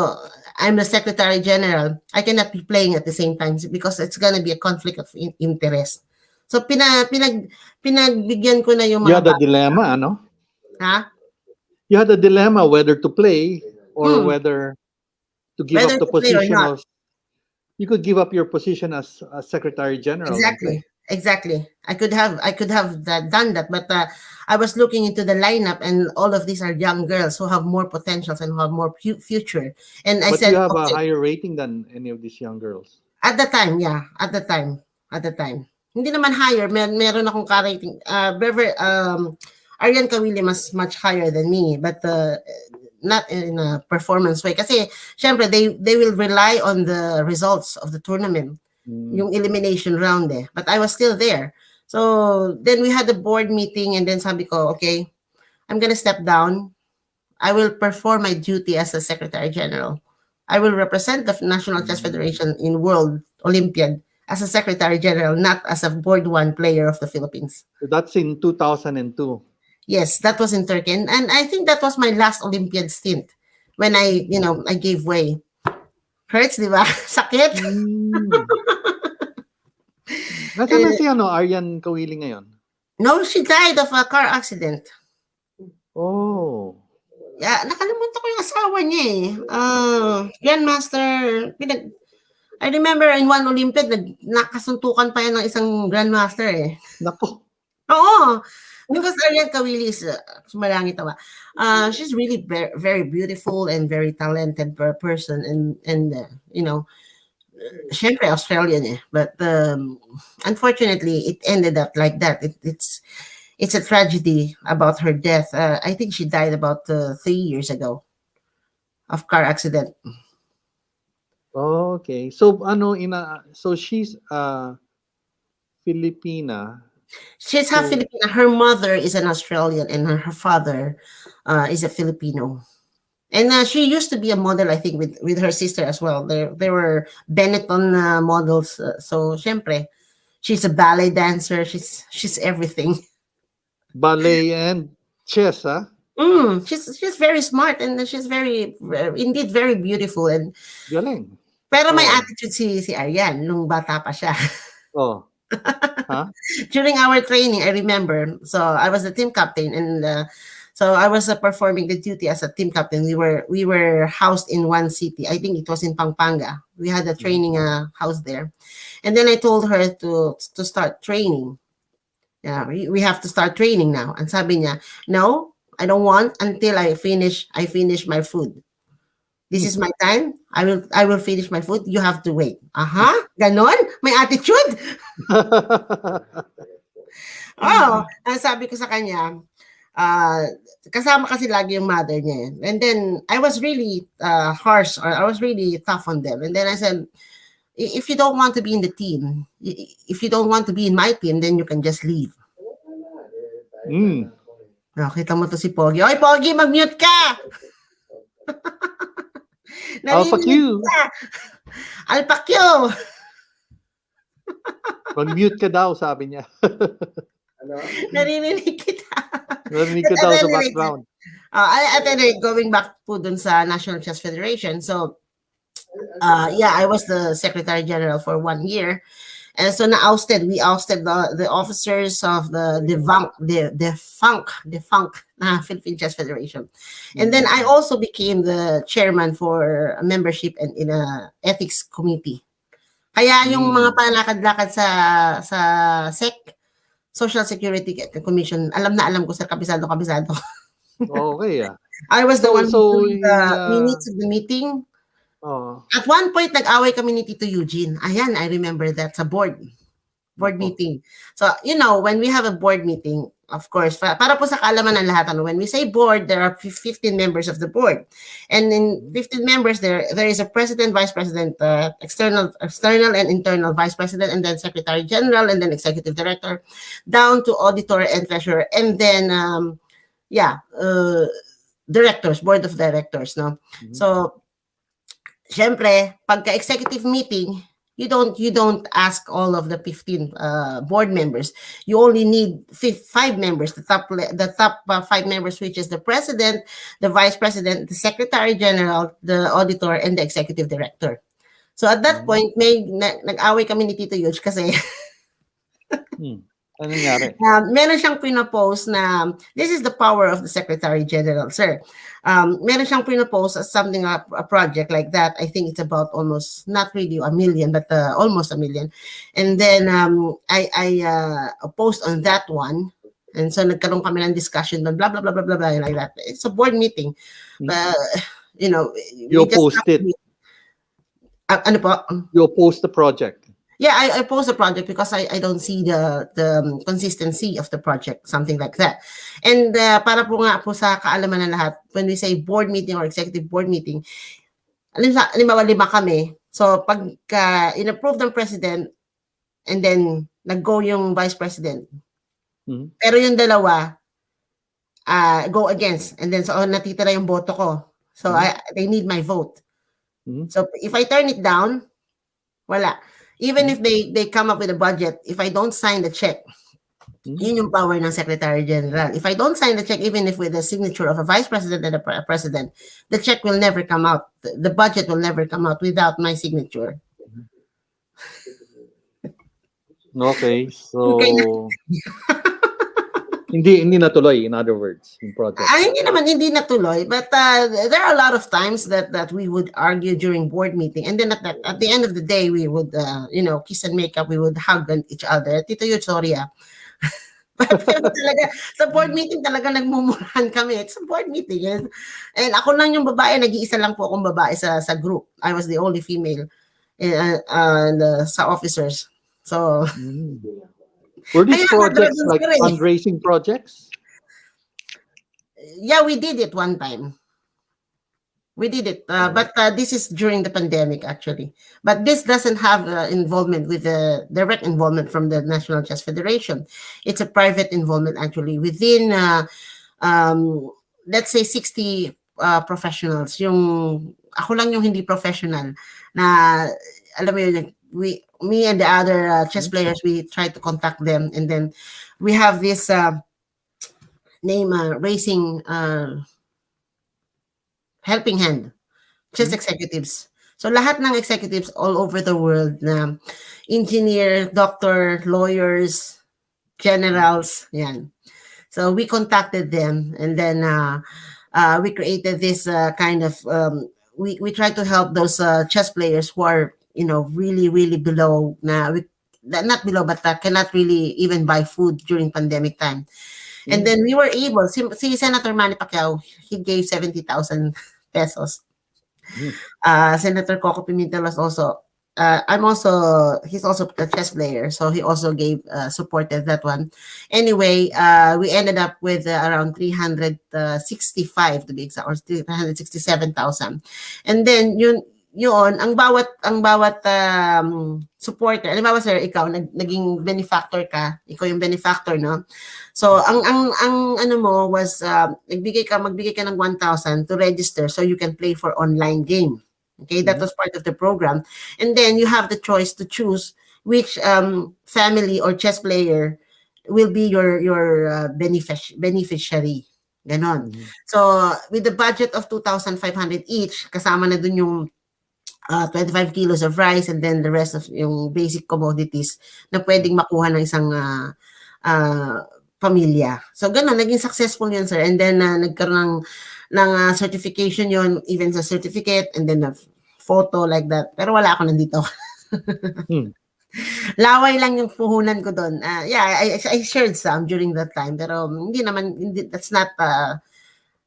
I'm the Secretary General. I cannot be playing at the same time because it's gonna be a conflict of interest. So pinagbigyan ko na yung You mga had a dilemma, ano? Ha? You had a dilemma whether to play or whether to give Whether up the to play or position not. of. You could give up your position as Secretary General. and play. Exactly. I could have done that, but I was looking into the lineup, and all of these are young girls who have more potentials and who have more future. And I But said, you have a okay, higher rating than any of these young girls. at the time, yeah, at the time. Hindi naman higher, meron akong ka-rating. Arian Kawili much higher than me, but not in a performance way. Kasi, syempre, they will rely on the results of the tournament, yung elimination round But I was still there. So, then we had a board meeting, and then sabi ko, okay, I'm gonna step down. I will perform my duty as a Secretary General. I will represent the National Chess Federation in World Olympiad as a Secretary General, not as a Board 1 player of the Philippines. So that's in 2002. Yes, that was in Turkey. And I think that was my last Olympiad stint when I gave way. Hurts, di ba? Sakit. Nasaan na si Arian Kawili ngayon? No, she died of a car accident. Oh. Yeah, nakalimutan ko yung asawa niya Grandmaster, I remember in one Olympiad, nakasuntukan pa yan ng isang Grandmaster Nako. Oo. Because Arian Kawili is, sumalangit ako. She's really very beautiful and very talented person, and syempre Australian eh. But unfortunately, it ended up like that. It's a tragedy about her death. I think she died about 3 years ago of car accident. Okay. So ano so she's Filipina. She's half So Filipino. Her mother is an Australian, and her father is a Filipino. And she used to be a model, I think, with her sister as well. They were Benetton models. So, syempre, she's a ballet dancer. She's everything. ballet and chess, She's very smart, and she's indeed very beautiful. And Galing. pero may Oh. attitude si Ariane nung bata pa siya. Oh. Huh? During our training, I remember. So I was the team captain, and so I was performing the duty as a team captain. We were housed in one city. I think it was in Pampanga. We had a training house there, and then I told her to start training. Yeah, we have to start training now. And sabi niya, no, I don't want until I finish my food. This is my time. I will finish my food. You have to wait. Aha, ganon? May attitude? Oo, ang sabi ko sa kanya, ah, kasama kasi lagi yung mother niya, eh. And then I was really harsh, or I was really tough on them. And then I said, if you don't want to be in the team, if you don't want to be in my team, then you can just leave. Mm. Kita mo to si Pogi. Oy, Pogi, mag-mute ka! Alpha Narinig Q. ka! Alpha Q! Mag-mute ka daw, sabi niya. Narinig kita. Narinig ka daw sa background. At any rate, going back po dun sa National Chess Federation, so, yeah, I was the Secretary General for 1 year. And so we ousted the officers of the defunct Philippine Chess Federation. And then I also became the chairman for a membership and in a ethics committee. Kaya yung mga palakad-lakad sa SEC, Social Security Commission, alam na alam ko sa kabisado. Okay, I was the one So, who the minutes of the meeting. At one point, nag-away kami ni Tito Eugene. Ayan, I remember that sa board meeting. So, when we have a board meeting, of course, para po sa kaalaman ng lahat, when we say board, there are 15 members of the board. And in 15 members, there is a president, vice president, external and internal vice president, and then secretary general, and then executive director, down to auditor and treasurer, and then, directors, board of directors, no? So, syempre, pagka-executive meeting, you don't ask all of the 15 board members. You only need 5 members, the top 5 members, which is the president, the vice president, the secretary general, the auditor, and the executive director. So at that point, may nag-away kami ni Tito Yuj kasi ano nangyari? Meron siyang pinopose na this is the power of the Secretary General, sir. Meron siyang pinopose as something, a project like that. I think it's about almost, not really 1 million, but almost 1 million. And then I opposed on that one. And so nagkaroon kami ng discussion doon, blah, blah, blah, blah, blah, blah, like that. It's a board meeting. You opposed it. Ano po? You opposed the project. Yeah, I opposed the project because I don't see the consistency of the project, something like that. And para po nga po sa kaalaman ng lahat, when we say board meeting or executive board meeting, halimbawa 5 kami. So pag in-approve ng president, and then nag-go yung vice president. Pero yung dalawa go against, and then so natitira yung boto ko. So they need my vote. So if I turn it down, wala. Even if they come up with a budget, if I don't sign the check, yun yung power ng Secretary General. If I don't sign the check, even if with the signature of a vice president and a president, the check will never come out. The budget will never come out without my signature. Okay, so hindi natuloy, in other words, yung project. Hindi natuloy, but there are a lot of times that we would argue during board meeting, and then at the end of the day, we would kiss and make up, we would hug each other. Tito Yuj, sorry Pero talaga, sa board meeting talaga nagmumurahan kami. It's a board meeting. And ako lang yung babae, nag-iisa lang po akong babae sa group. I was the only female. sa officers. So, Mm. Were these kaya nga projects doon like sir eh. fundraising projects? Yeah, we did it one time. We did it, Oh. but this is during the pandemic actually. But this doesn't have involvement with the direct involvement from the National Chess Federation. It's a private involvement actually within, um, let's say 60 professionals. Yung ako lang yung hindi professional na alam mo yun, me and the other chess Mm. players, we try to contact them, and then we have this name racing helping hand. Just Mm. executives. So lahat ng executives all over the world na engineer, doctor, lawyers, generals, yan. So we contacted them, and then we created this kind of we try to help those chess players who are really below na not below but cannot really even buy food during pandemic time. And Mm. then we were able, si Senator Manny Pacquiao, he gave 70,000 pesos. Mm. Senator Coco Pimentel was also, I'm also, he's also a chess player, so he also gave, supported that one. Anyway, we ended up with around 365 to be exact, or 367,000. And then, yun, ang bawat supporter, alam mo sir, ikaw, naging benefactor ka, ikaw yung benefactor, no? So, ang ano mo was, magbigay ka ng 1,000 to register so you can play for online game. Okay, that Mhm. was part of the program. And then you have the choice to choose which family or chess player will be your beneficiary. Ganon. Mhm. So, with the budget of 2,500 each, kasama na dun yung 25 kilos of rice, and then the rest of yung basic commodities na pwedeng makuha ng isang ah, pamilya. So, ganun, naging successful yun, sir. And then, nagkaroon ng certification yun, even sa certificate, and then a photo like that. Pero wala ako nandito. Mm. Laway lang yung puhunan ko doon. Yeah, I shared some during that time. Pero that's not,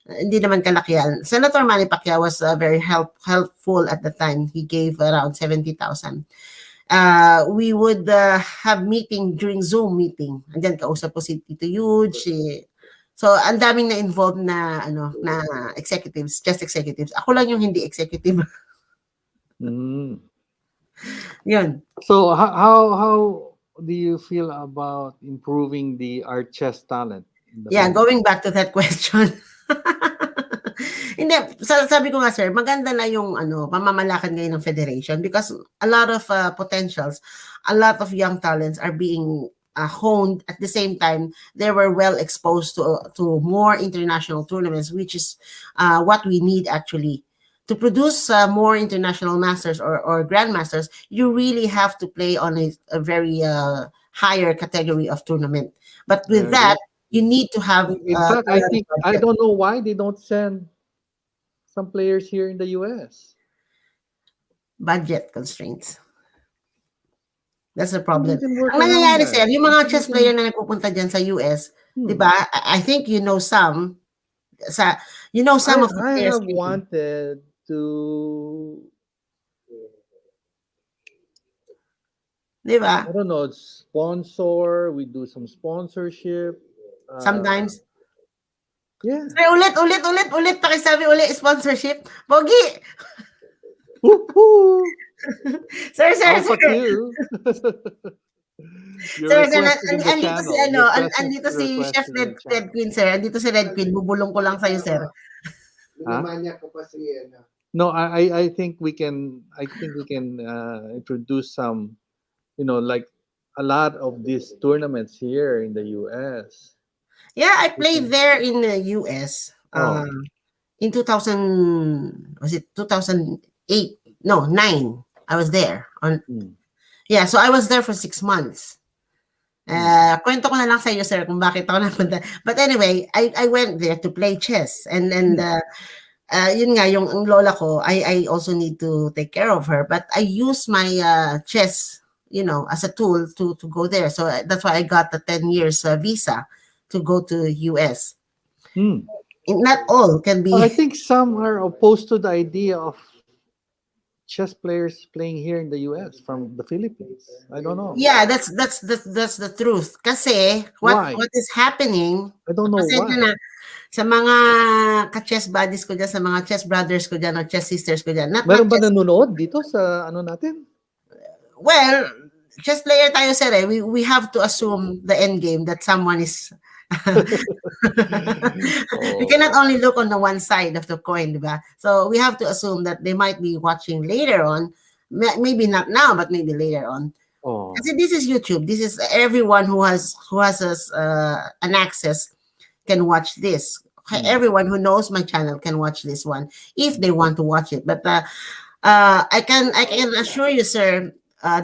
hindi naman kalakihan. Senator Manny Pacquiao was very helpful at the time. He gave around 70,000. We would have meeting during Zoom meeting. Andiyan kausap ko si Tito Yude, so ang daming na involved na na executives, just executives. Ako lang yung hindi executive. Mm. 'Yun. So how do you feel about improving our chess talent in the Yeah, Philippines? going back to that question. Hindi, sabi ko nga sir, maganda na yung pamamalakad ngayon ng federation because a lot of potentials, a lot of young talents are being honed. At the same time, they were well exposed to more international tournaments, which is what we need actually. To produce more international masters or grandmasters, you really have to play on a very higher category of tournament. But with I that, agree. you need to have In fact, a I lot of think I budget. don't know why they don't send some players here in the US. Budget constraints. That's the Well, they problem. can work Ang around nangyayari, that. sir, yung I mga think they chess player can. na nagpupunta dyan sa US, di Hmm. ba? I think you know some, some of the I players. have wanted to, Di ba? I don't know, sponsor. We do some sponsorship. Sometimes. Yeah. Sir, ulit. Pakisabi ulit, sponsorship. Pogi! Woohoo! Sir. Alpha Q. You're Sir, requested in the andito si channel. Your presence andito si Chef requested in the Red channel. Queen, sir. Andito si Red Queen. Bubulong ko lang sa'yo, sir. Huh? No, I think we can. I think we can introduce some. Like a lot of these tournaments here in the U.S. Yeah, I We played can. there in the US. Oh. In 2000, was it 2008? No, 9. I was there. Mm. Yeah, so I was there for 6 months. Kwento ko na lang sa iyo, sir, kung bakit ako napunta. But anyway, I went there to play chess. And yun nga, yung ang lola ko, I also need to take care of her. But I use my chess, as a tool to go there. So that's why I got the 10 years visa to go to US. Hmm. Not all can be. I think some are opposed to the idea of chess players playing here in the US from the Philippines. I don't know. Yeah, that's the truth. Kasi Why? what is happening, I don't know pasensya na why. sa mga ka-chess buddies ko diyan, sa mga chess brothers ko diyan or chess sisters ko diyan. Not Meron ba chess. nanonood dito sa ano natin? Well, chess player tayo sir eh. We have to assume the end game that someone is we cannot Oh. only look on the one side of the coin, diba? So we have to assume that they might be watching later on. Maybe not now, but maybe later on. Oh. Kasi this is YouTube. This is everyone who has an access can watch this. Mm. Everyone who knows my channel can watch this one if they want to watch it. But I can assure you, sir,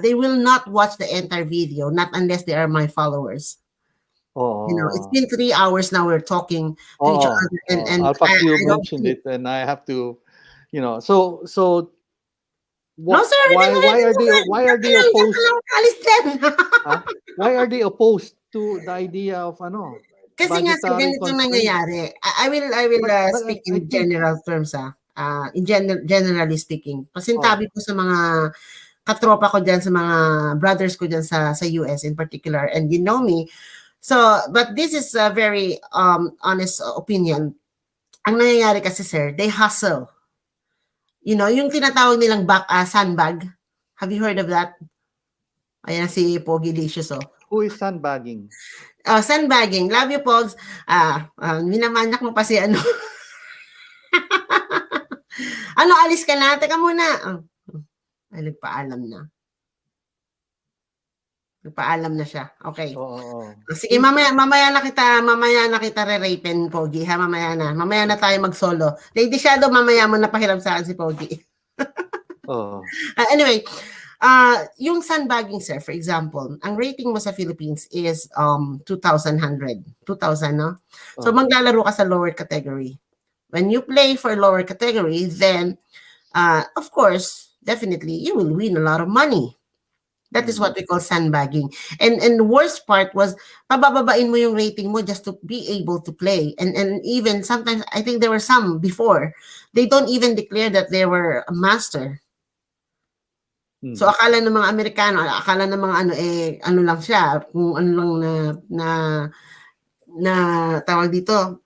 they will not watch the entire video, not unless they are my followers. It's Oh. been 3 hours now. We're talking to each Oh. other, and Oh. and I, Alpha Q I don't mentioned see. it, and I have to, so No, what? sir, hindi mo Why hindi are mo they nga. Diyan ka opposed? lang alis dyan. Huh? Why are they opposed to the idea of ano Kasi nga sir, budgetary ganitong constraints? nangyayari. I will But speak I in think general terms, generally speaking. oh Pasintabi ko sa mga katropa ko diyan, sa mga brothers ko diyan sa US in particular, and you know me. So, but this is a very honest opinion. Ang nangyayari kasi sir, they hustle. Yung tinatawag nilang sandbag. Have you heard of that? Ayan si Pogi Licious, oh. who is sandbagging? Sandbagging. Love you, Pogs. Minamanyak mo pa si ano. Ano, alis ka na? Teka muna. Ay, nagpaalam na. Nagpaalam na siya. Okay. Oh. Sige, mamaya na kita re-rapen, Pogi, ha? Mamaya na tayo mag-solo. Lady Shadow, mamaya mo na pahiram sa akin si Pogi. Oh. Anyway, yung sandbagging, sir, for example, ang rating mo sa Philippines is 2,000, no? So, Oh. maglalaro ka sa lower category. When you play for lower category, then, of course, definitely, you will win a lot of money. That is what we call sandbagging. And the worst part was, pabababain mo yung rating mo just to be able to play. And even sometimes, I think there were some before, they don't even declare that they were a master. So akala ng mga Amerikano, akala ng mga ano lang siya, kung ano lang na tawag dito.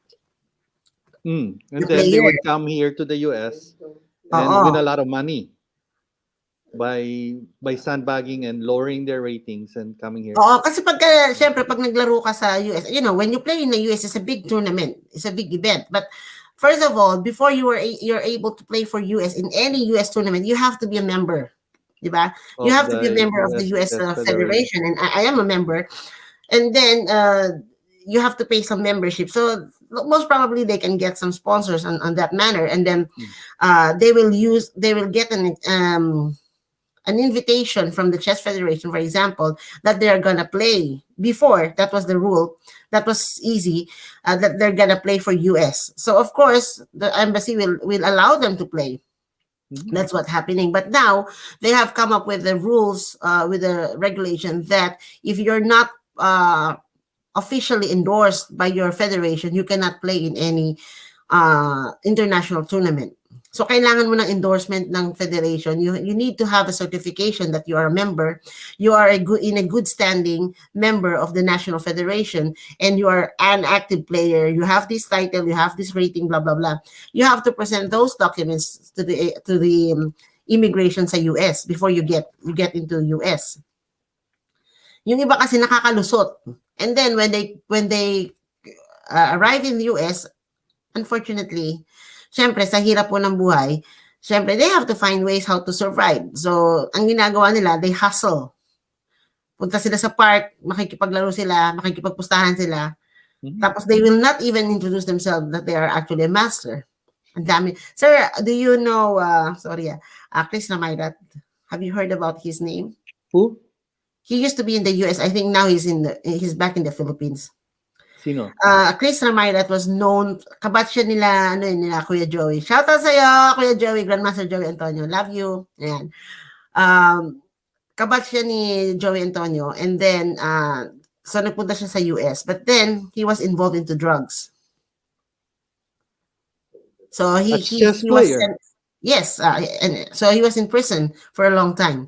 And then they would come here to the US and win a lot of money by sandbagging and lowering their ratings and coming here. Oo, kasi syempre pag naglaro ka sa US, when you play in the US, it's a big tournament, it's a big event. But first of all, before you're able to play for US in any US tournament, you have to be a member. Diba? You have to be a member of the US Federation, and I am a member. And then you have to pay some membership. So most probably they can get some sponsors on that manner, and then they will get an invitation from the Chess Federation, for example, that they are gonna play. Before, that was the rule. That was easy. That they're gonna play for US. So of course, the embassy will allow them to play. That's what's happening. But now they have come up with the rules, with the regulation that if you're not officially endorsed by your federation, you cannot play in any international tournament. So kailangan mo ng endorsement ng federation. You need to have a certification that you are a member. You are in a good standing member of the national federation, and you are an active player. You have this title, you have this rating, blah blah blah. You have to present those documents to the immigration sa US before you get into US. Yung iba kasi nakakalusot. And then when they arrive in the US, unfortunately, syempre sa hirap po ng buhay, syempre they have to find ways how to survive. So, ang ginagawa nila, they hustle. Punta sila sa park, makikipaglaro sila, makikipagpustahan sila. Tapos they will not even introduce themselves that they are actually a master. Ang dami. Sir, do you know, Chris Ramayrat? Have you heard about his name? Who? He used to be in the US. I think now he's back in the Philippines. Sino? Chris Ramayrat was known, kabatch siya nila Kuya Joey. Shout out sa'yo, Kuya Joey, Grandmaster Joey Antonio. Love you. Ayan. Kabatch siya ni Joey Antonio. And then, so nagpunta siya sa US. But then, he was involved into drugs. So, he was sent, Yes, and so he was in prison for a long time.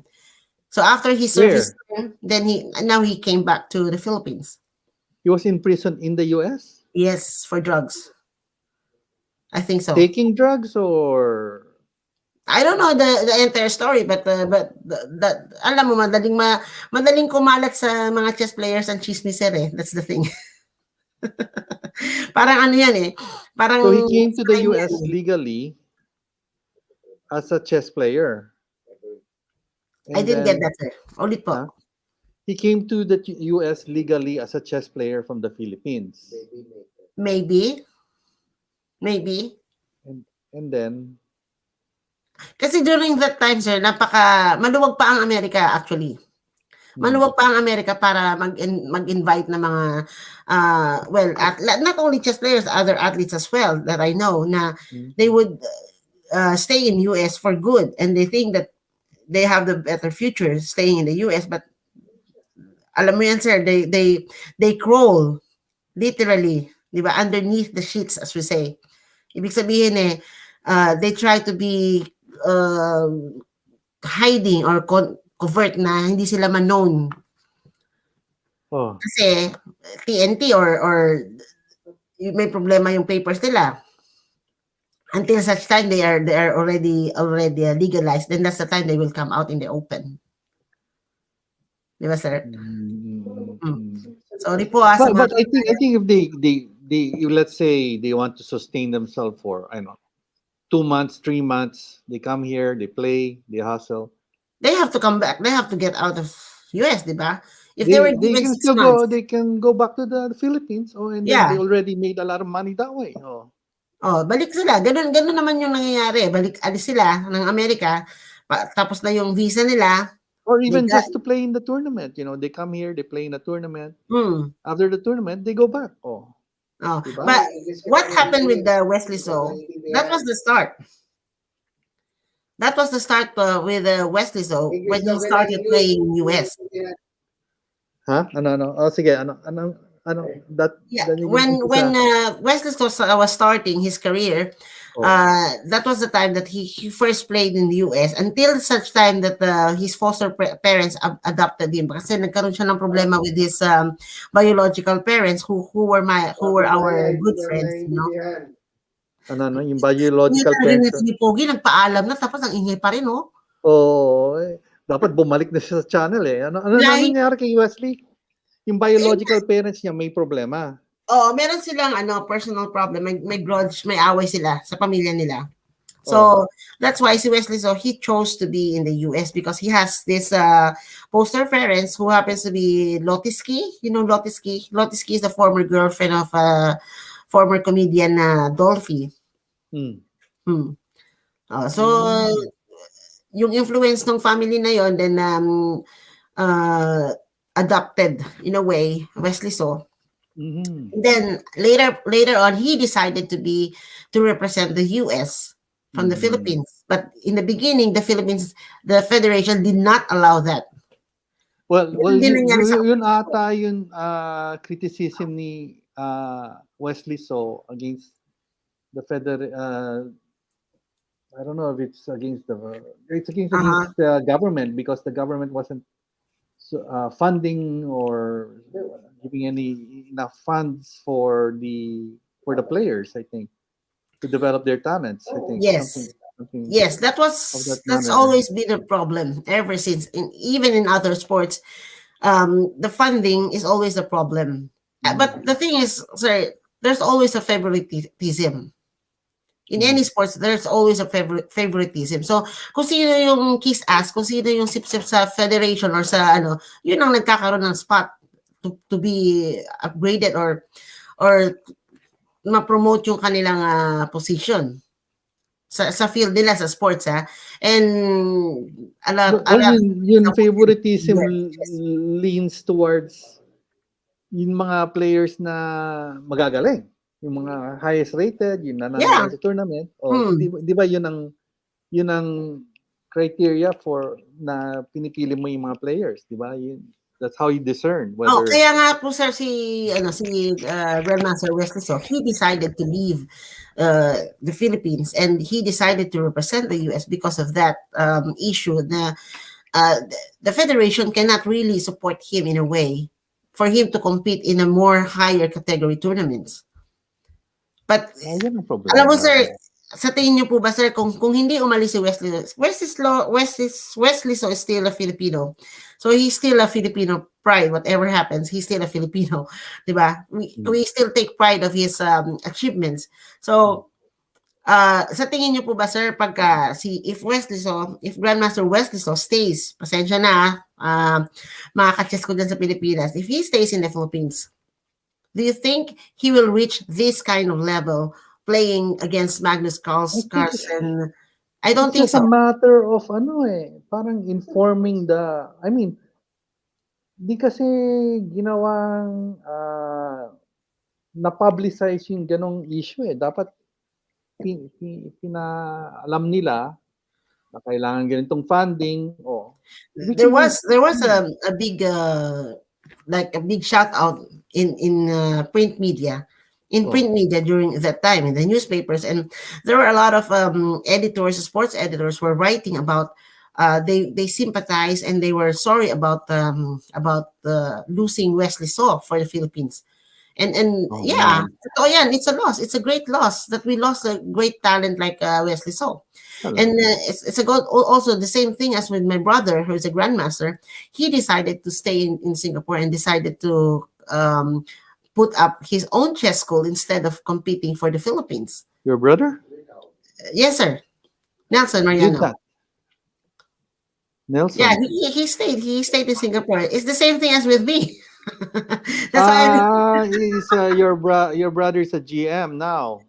So after he served his Where? term, then now he came back to the Philippines. He was in prison in the US? Yes, for drugs. I think so. Taking drugs or I don't know the entire story, but that alam mo madaling kumalat sa mga chess players ang chismiser eh. That's the thing. Parang ano yan eh. Parang so he came to the sign yan US eh. legally as a chess player. I And didn't get then that sir. Ulit po. huh? He came to the US legally as a chess player from the Philippines. Maybe. Maybe. And and then Kasi during that time sir, maluwag pa ang Amerika actually. hmm, Maluwag pa ang Amerika para mag-invite ng mga well, not only chess players, other athletes as well that I know na hmm. they would stay in US for good and they think that they have the better future staying in the US but alam mo yan sir, they crawl literally, 'di ba, underneath the sheets as we say. Ibig sabihin they try to be uh, hiding or covert na hindi sila known Oh. kasi TNT or may problema yung papers nila until such time they are already legalized, then that's the time they will come out in the open. Di ba, sir? Mm. Sorry po sa mga But I think if they let's say they want to sustain themselves for I don't know 2 months, 3 months, they come here, they play, they hustle. they have to come back. They have to get out of US, di ba? If they were They given can 6 still months, go. They can go back to the Philippines. Oh, and then they yeah. already made a lot of money that way. Oh, Oh, balik sila. Ganun naman yung nangyayari. Alis sila ng Amerika, tapos na yung visa nila. or They even got, just to play in the tournament. They come here, they play in the tournament. mm, After the tournament, they go back. Oh, oh. diba? But what happened with the Wesley So? That was the start. That was the start with Wesley So when he started playing in US. Huh? Ano? Oh, sige. Ano? Yeah, That naging when umpisa. Wesley was starting his career, Oh. that was the time that he first played in the US until such time that his foster parents adopted him kasi nagkaroon siya ng problema with his biological parents who were our good friends, you know. Ano? Yung Hindi biological talaga parents. na si Pogi nagpaalam na tapos ang ingay pa rin, oh. Oh, dapat bumalik na siya sa channel eh. Ano Like, nangyari kay Wesley? Yung biological parents niya may problema. oh, meron silang personal problem, may grudge, may away sila sa pamilya nila. Oh. So that's why si Wesley So he chose to be in the US because he has this poster parents who happens to be Lotiski. You know Lotiski? Lotiski is the former girlfriend of former comedian Dolphy. Hmm. So yung influence ng family na yon then adopted in a way Wesley So. Mm-hmm. Then later on he decided to represent the US from the Philippines. But in the beginning, the federation did not allow that. Well, Hindi nangyari sa yun ata yun criticism ni Wesley So against the I don't know if it's against the government because the government wasn't funding or giving any enough funds for the players, I think, to develop their talents. I think Yes. something Yes, of that that's manner. always been a problem ever since. Even in other sports, the funding is always a problem. But the thing is, sir, there's always a favoritism. In any sports, there's always a favoritism. So, kung sino yung kiss ass, kung sino yung sip-sip sa federation or sa yun ang nagkakaroon ng spot to be upgraded or ma-promote yung kanilang position sa field nila sa sports and Yun favoritism leans towards yung mga players na magagaling, yung mga highest rated, yung nananalo sa tournament. Di ba yun ang criteria for na pinipili mo yung mga players, di ba? Yun That's how you discern Oh, whether. kaya nga po sir si Grandmaster Wesley So, he decided to leave the Philippines and he decided to represent the US because of that issue na the federation cannot really support him in a way for him to compete in a more higher category tournaments. But Yan ang alam mo problema. sir, sa tingin niyo po ba sir kung hindi umalis si Wesley So is still a Filipino. So he's still a Filipino pride. Whatever happens, he's still a Filipino, 'di ba? We still take pride of his achievements. So sa tingin niyo po ba sir pagka if Grandmaster Wesley So stays, pasensya na mga ka-chess ko dyan sa Pilipinas, if he stays in the Philippines, do you think he will reach this kind of level playing against Magnus I think Carlsen? I don't it's think just a so. matter of parang informing I mean, di kasi ginawang na-publicize yung ganong issue eh. Dapat pinaalam nila na kailangan ganitong funding which There is was a big like a big shout out in print media during that time in the newspapers, and there were a lot of sports editors were writing about they sympathize and they were sorry about losing Wesley So for the Philippines. And oh yeah, man, it's a loss. It's a great loss that we lost a great talent like Wesley So. And talaga. it's a good, also the same thing as with my brother, who is a grandmaster. He decided to stay in Singapore and decided to put up his own chess school instead of competing for the Philippines. Your brother Yes, sir. Nelson did Mariano. that. Yeah, Nelson. he stayed in Singapore. It's the same thing as with me. That's why Is your brother is a GM now.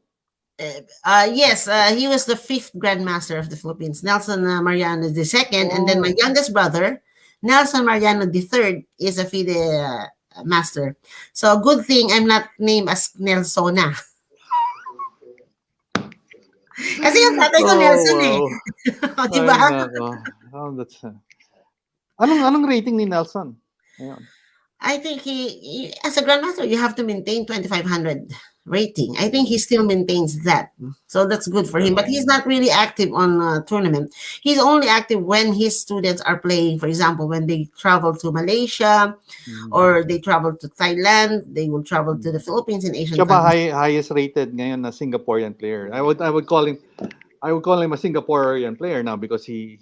yes, he was the fifth grandmaster of the Philippines. Nelson Mariano the second, and then my Oh, youngest brother, Nelson Mariano the third, is a FIDE master. So good thing I'm not named as Nelsona. Kasi yung tatay ko oh Nelson eh. wow. Di Ay ba? nako. That's anong rating ni Nelson? Ayun. I think as a grandmaster, you have to maintain 2,500 rating. I think he still maintains that. So that's good for him. But he's not really active on tournament. He's only active when his students are playing. For example, when they travel to Malaysia Mm. or they travel to Thailand, they will travel to the Philippines and Asian Siya ba countries. highest rated ngayon na Singaporean player? I would call him a Singaporean player now because he's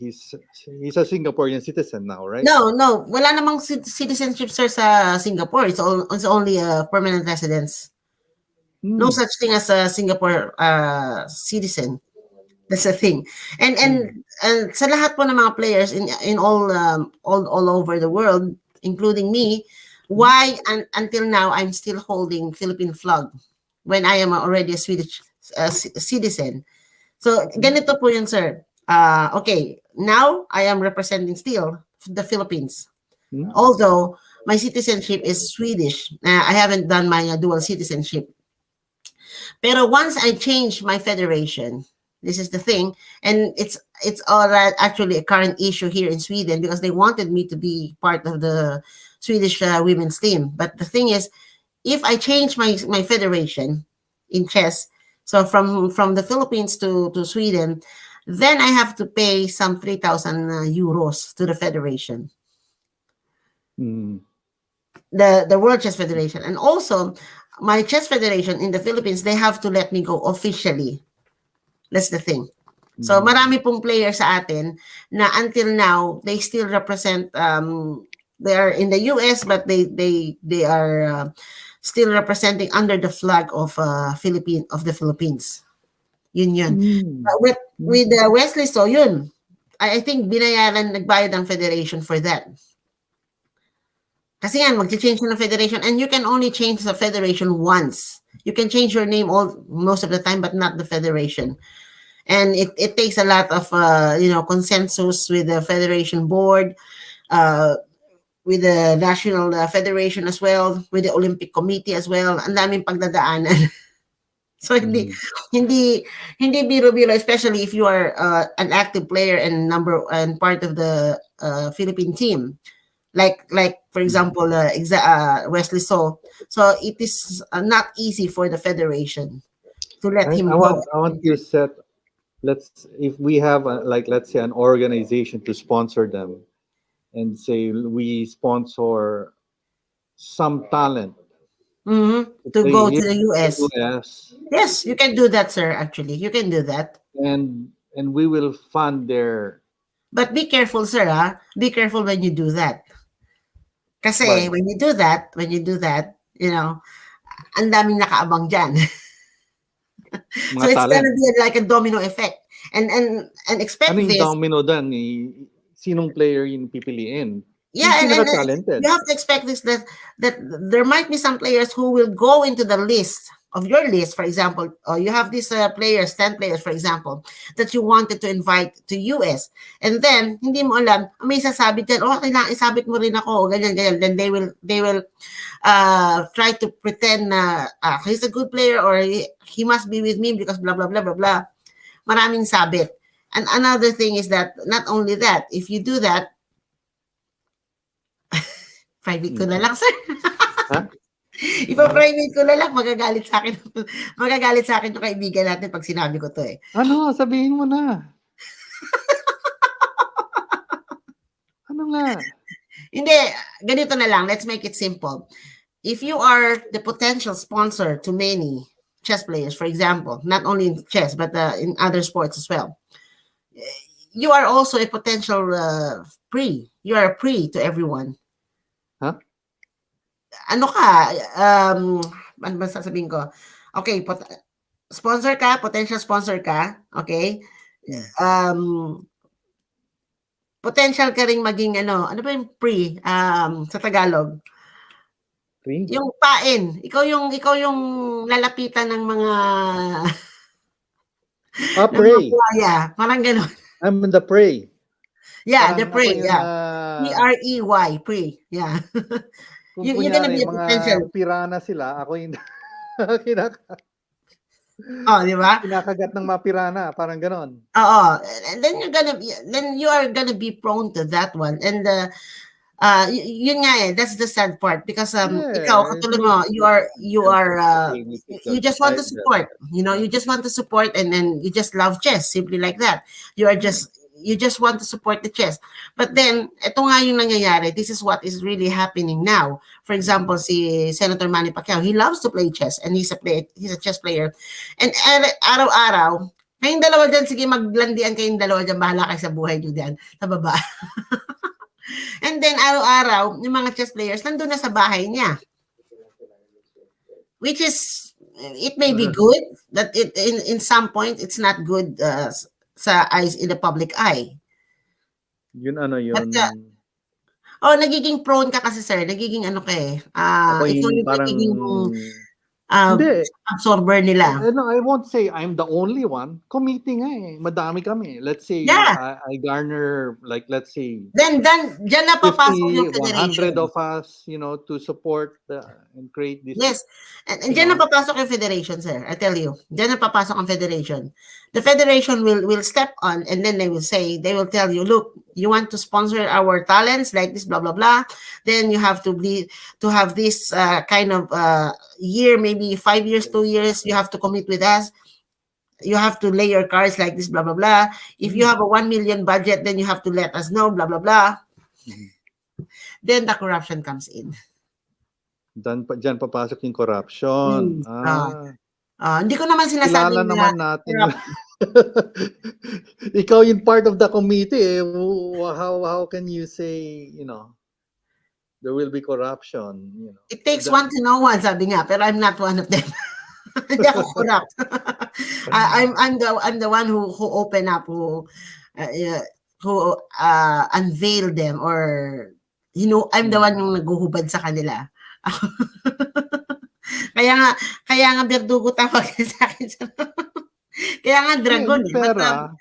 a Singaporean citizen now, right? No. Wala namang citizenship, sir, sa Singapore. It's only a permanent residence. No Hmm. such thing as a Singapore citizen. That's the thing. And sa lahat po ng mga players in all over the world, including me, why until now I'm still holding Philippine flag when I am already a Swedish citizen. So ganito po yun, sir. Okay, now I am representing still the Philippines. Hmm? Although my citizenship is Swedish. I haven't done my dual citizenship. Pero once I change my federation, this is the thing, and it's all actually a current issue here in Sweden because they wanted me to be part of the Swedish women's team. But the thing is, if I change my federation in chess, so from the Philippines to Sweden, then I have to pay some 3,000 euros to the federation, Hmm. the World Chess Federation, and also my chess federation in the Philippines. They have to let me go officially. That's the thing. So marami pong players sa atin na until now they still represent they are in the US but they are still representing under the flag of the Philippines. Yun. Hmm. With Wesley So yun. I think nagbayad ang federation for that. Kasi yan, mag-change ng federation and you can only change the federation once. You can change your name most of the time but not the federation. And it takes a lot of consensus with the federation board, with the national federation as well, with the Olympic Committee as well. Ang daming pagdadaanan. So hindi biro-biro, especially if you are an active player and part of the Philippine team. like for Mhm. example, Wesley so it is not easy for the federation to let him go. I want you to set, let's, if we have like, let's say, an organization to sponsor them, and say we sponsor some talent to To play go here to the in the US. US, Yes, you can do that, sir. Actually, you can do that. and we will fund their, But be careful, sir. Be careful when you do that. Kasi well, when you do that, ang daming nakaabang dyan. So mga it's talent. gonna be like a domino effect. And Ano expect yung this. domino doon? Sinong player yung pipiliin? Yung Yeah, and pinaka-talented. you have to expect this that there might be some players who will go into the list of your list, for example, or you have these players, 10 players, for example, that you wanted to invite to US. And then, hindi mo alam, may sasabi dyan, okay lang, isabit mo rin ako, ganyan, ganyan. Then they will try to pretend na he's a good player or he must be with me because blah, blah, blah, blah, blah. Maraming sabit. And another thing is that, not only that, if you do that, private ko Hmm. na lang, sir. Ha? Ipa-private ko na lang, magagalit sa akin magagalit sa akin yung kaibigan natin 'pag sinabi ko 'to, eh. Ano? Sabihin mo na. Ano nga? Hindi, ganito na lang, let's make it simple. If you are the potential sponsor to many chess players, for example, not only in chess but in other sports as well, you are also a potential you are a pre to everyone. Ha? Ano ka, ano ba sasabihin ko? Okay, sponsor ka, potential sponsor ka, okay? Hmm. Um, potential ka ring maging ano ba yung pre, sa Tagalog? Three? Yung pain, ikaw yung lalapitan ng mga ng mga Prey. buhaya, parang gano'n. I'm in the prey. Yeah, the Parang ako prey, yung yeah. Prey, pre, yeah. kung You're gonna kunyari, be a mga potential. pirana sila, ako yung Oh, di ba? kinakagat ng mga pirana, parang ganon. Oo, and then you are gonna be prone to that one. And yun nga eh, that's the sad part because ikaw Yeah, katulad mo, we need to you just want to justify that. support, you just want to support, and then you just love chess simply like that. You just want to support the chess. But then ito nga yung nangyayari, this is what is really happening now. For example, si Senator Manny Pacquiao, he loves to play chess and he's a chess player. And araw-araw, kayong dalawa dyan, sige maglandian kayong dalawa dyan, bahala kayo sa buhay nyo dyan, sa baba. And then araw-araw, yung mga chess players nandun na sa bahay niya. Which is, it may be good, but in some point, it's not good sa eyes, in the public eye. Yun But, yun. nagiging prone ka kasi, sir. Nagiging ano ka eh. Ako Ikaw yung yung parang, nagiging hindi. absorber nila. No, I won't say I'm the only one. Committee nga eh. Madami kami. Let's say, Yeah. I garner, like, let's say, Then, dyan na papasok 50, yung 100 federation. of us, to support and create this. Yes. And dyan na papasok yung federation, sir. I tell you. Dyan na papasok ang federation. The federation will step on and then they will tell you, look, you want to sponsor our talents like this, blah, blah, blah. Then you have to have this kind of year, maybe 5 years, 2 years, you have to commit with us. You have to lay your cards like this, blah, blah, blah. If you have a 1 million budget, then you have to let us know, blah, blah, blah. Then the corruption comes in. Diyan papasok yung corruption. Hindi ko naman Kilala sinasabing naman natin yun. Ikaw yung part of the committee. How can you say, there will be corruption? It takes one to know one, sabi nga, pero I'm not one of them. Hindi ako corrupt. I'm the one who open up, who unveil them, or I'm the one yung naghuhubad sa kanila. kaya nga berdugo tawag sa akin. Kaya nga dragon. Pera,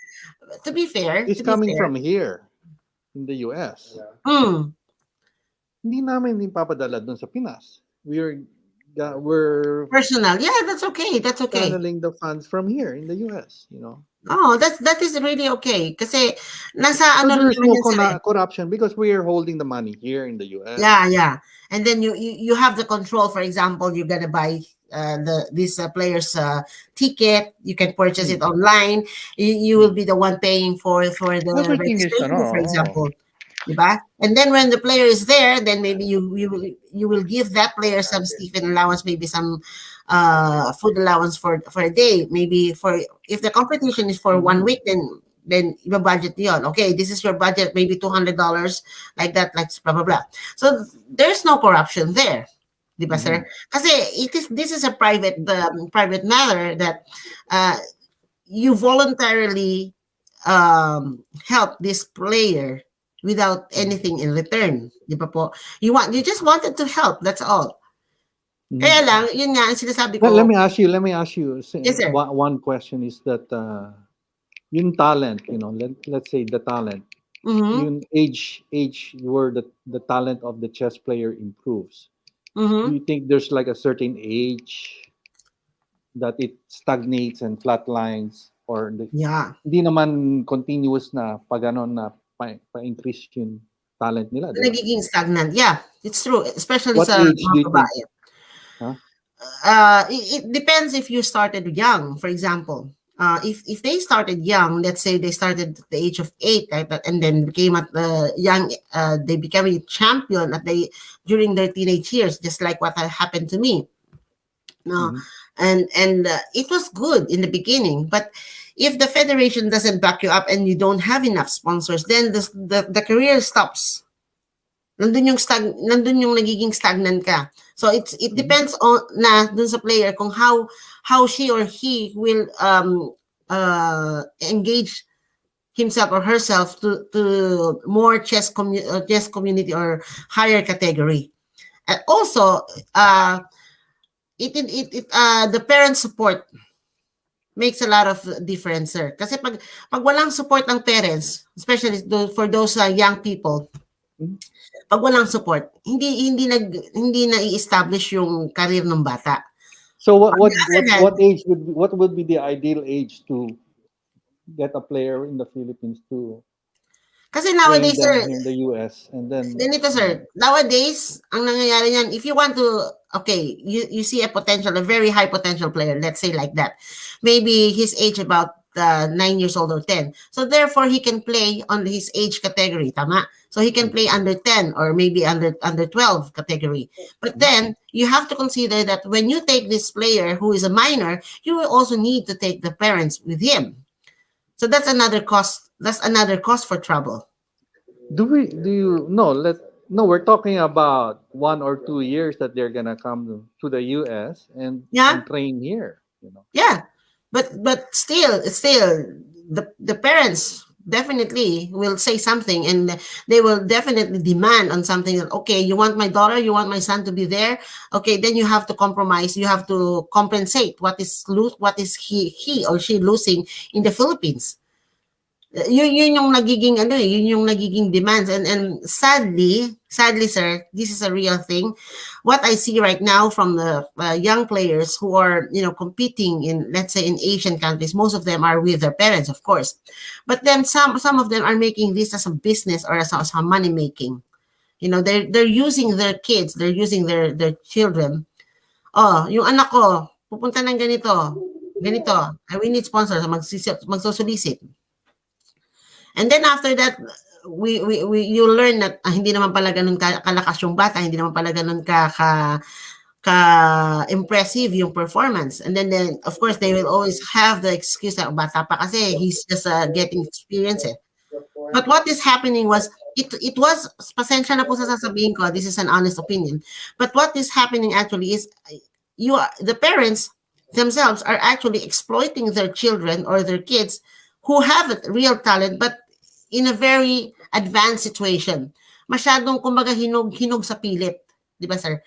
to be fair, is coming from here in the US. Hindi namin papadala doon sa Pinas. we're Personal. Yeah, that's okay. That's okay. channeling the funds from here in the US, you know. Oh, that is really okay. Kasi nasa So ano there lang is naman no yan sir eh. corruption because we are holding the money here in the US. Yeah, yeah. And then you have the control. For example, you're gonna buy the this player's ticket. You can purchase it Mm, online. You will mm. be the one paying for the Everything is registration, for oh, example. Diba? And then when the player is there, then maybe you will give that player some Stephen allowance, maybe some food allowance for a day. Maybe for if the competition is for one mhm, week, then iba budget yon. Okay, this is your budget, maybe $200 like that, like blah blah blah. So there's no corruption there. Di ba, sir? mhm, Kasi this is a private matter that uh, you voluntarily help this player without mhm, anything in return. Di ba po? You just wanted to help, that's all. Kaya mhm. lang, yun nga, ang sinasabi Let ko, me ask you. Let me ask you. yes, sir. One question is that yung talent, you know, let's say the talent, Mm-hmm. yung age where the talent of the chess player improves. Do Mm-hmm. you think there's like a certain age that it stagnates and flatlines or Yeah. hindi naman continuous na pag ano na pa-increase yung talent nila, di ba? Nagiging stagnant. Yeah, it's true. Especially What sa age mga do you think? babae. Huh? It depends if you started young, for example. If they started young, let's say they started at the age of 8, right, and then became at the young, they became a champion at the during their teenage years, just like what happened to me. No, Mm-hmm. and it was good in the beginning, but if the federation doesn't back you up and you don't have enough sponsors, then the career stops. Nandun yung nagiging stagnant ka. So it Mm-hmm. depends on na dun sa player kung how she or he will engage himself or herself to more chess community or higher category. And also the parent support makes a lot of difference, sir. Kasi pag walang support ng parents, especially for those young people, Mm-hmm. pag walang support, hindi na i-establish yung career ng bata. So On the other hand, what would be the ideal age to get a player in the Philippines to kasi train nowadays, them sir, here in the US and then ganito, you know sir. Nowadays, ang nangyayari niyan, if you want to, okay, you see a potential, a very high potential player, let's say like that. Maybe his age about 9 years old or 10. So therefore, he can play on his age category, tama? So he can play under 10 or maybe under 12 category. But Mhm. then, you have to consider that when you take this player who is a minor, you will also need to take the parents with him. So that's another cost. That's another cost for trouble. Do you no let no we're talking about 1 or 2 years that they're gonna come to the US Yeah? and train here, you know. Yeah, but still the parents definitely will say something, and they will definitely demand on something that, okay, you want my daughter, you want my son to be there, okay, then you have to compromise, you have to compensate what is he or she losing in the Philippines. Yun yung nagiging ano eh, yun yung nagiging demands, and sadly sir, this is a real thing. What I see right now from the young players who are, competing in, let's say, in Asian countries, most of them are with their parents, of course, but then some of them are making this as a business or as a money making. They're using their kids, they're using their children. Oh, yung anak ko pupunta ng ganito, we need sponsors, magsusolicit. And then after that, you learn that hindi naman pala ganun kalakas yung bata, hindi naman pala ganun ka impressive yung performance. And then of course they will always have the excuse that bata pa kasi he's just getting experience eh. But what is happening was it was, pasensya na po sa sasabihin ko, this is an honest opinion. But what is happening actually is the parents themselves are actually exploiting their children or their kids who have a real talent but in a very advanced situation. Masyadong kumbaga hinog sa pilit, 'di ba sir?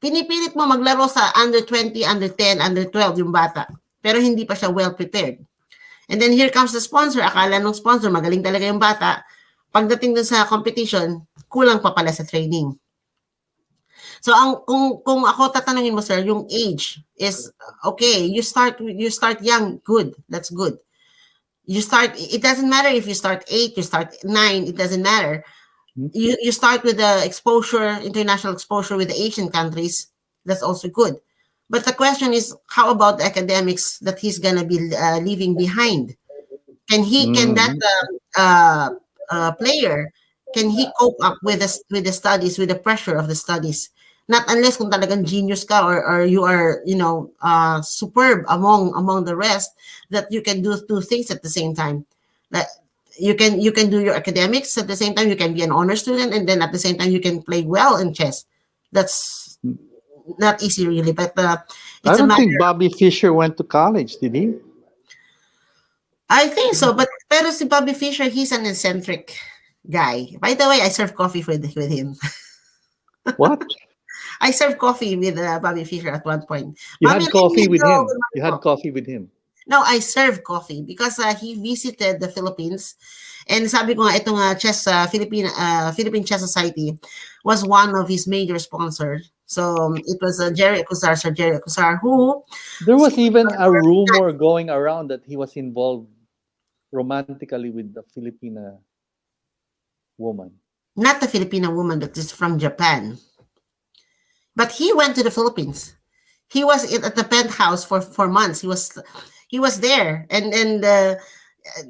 Pinipilit mo maglaro sa under 20, under 10, under 12 yung bata, pero hindi pa siya well prepared. And then here comes the sponsor, akala ng sponsor magaling talaga yung bata. Pagdating dun sa competition, kulang pa pala sa training. So kung ako tatanungin mo sir, yung age is okay, you start young, good. That's good. You start, it doesn't matter if you start 8, you start 9, it doesn't matter. You start with the exposure, international exposure with the Asian countries. That's also good. But the question is, how about the academics that he's gonna be leaving behind? Can that Mhm. player, can he cope up with the studies, with the pressure of the studies? Not unless kung talagang genius ka, or you are, superb among the rest, that you can do two things at the same time. That you can do your academics at the same time, you can be an honor student, and then at the same time you can play well in chess. That's not easy really, but I it's a don't matter. think Bobby Fischer went to college, did he? I think so, but pero si Bobby Fischer, he's an eccentric guy. By the way, I served coffee with him. What? I served coffee with Bobby Fischer at one point. You Mami, had let me coffee with go. him. Good morning You po. had coffee with him. No, I served coffee because he visited the Philippines. And sabi ko nga, itong Philippine Chess Society was one of his major sponsors. So it was Sir Jerry Acusar, who There was even a rumor going around that he was involved romantically with the Filipina woman. not the Filipino woman, but is from Japan. But he went to the Philippines. He was at the penthouse for months. He was there, and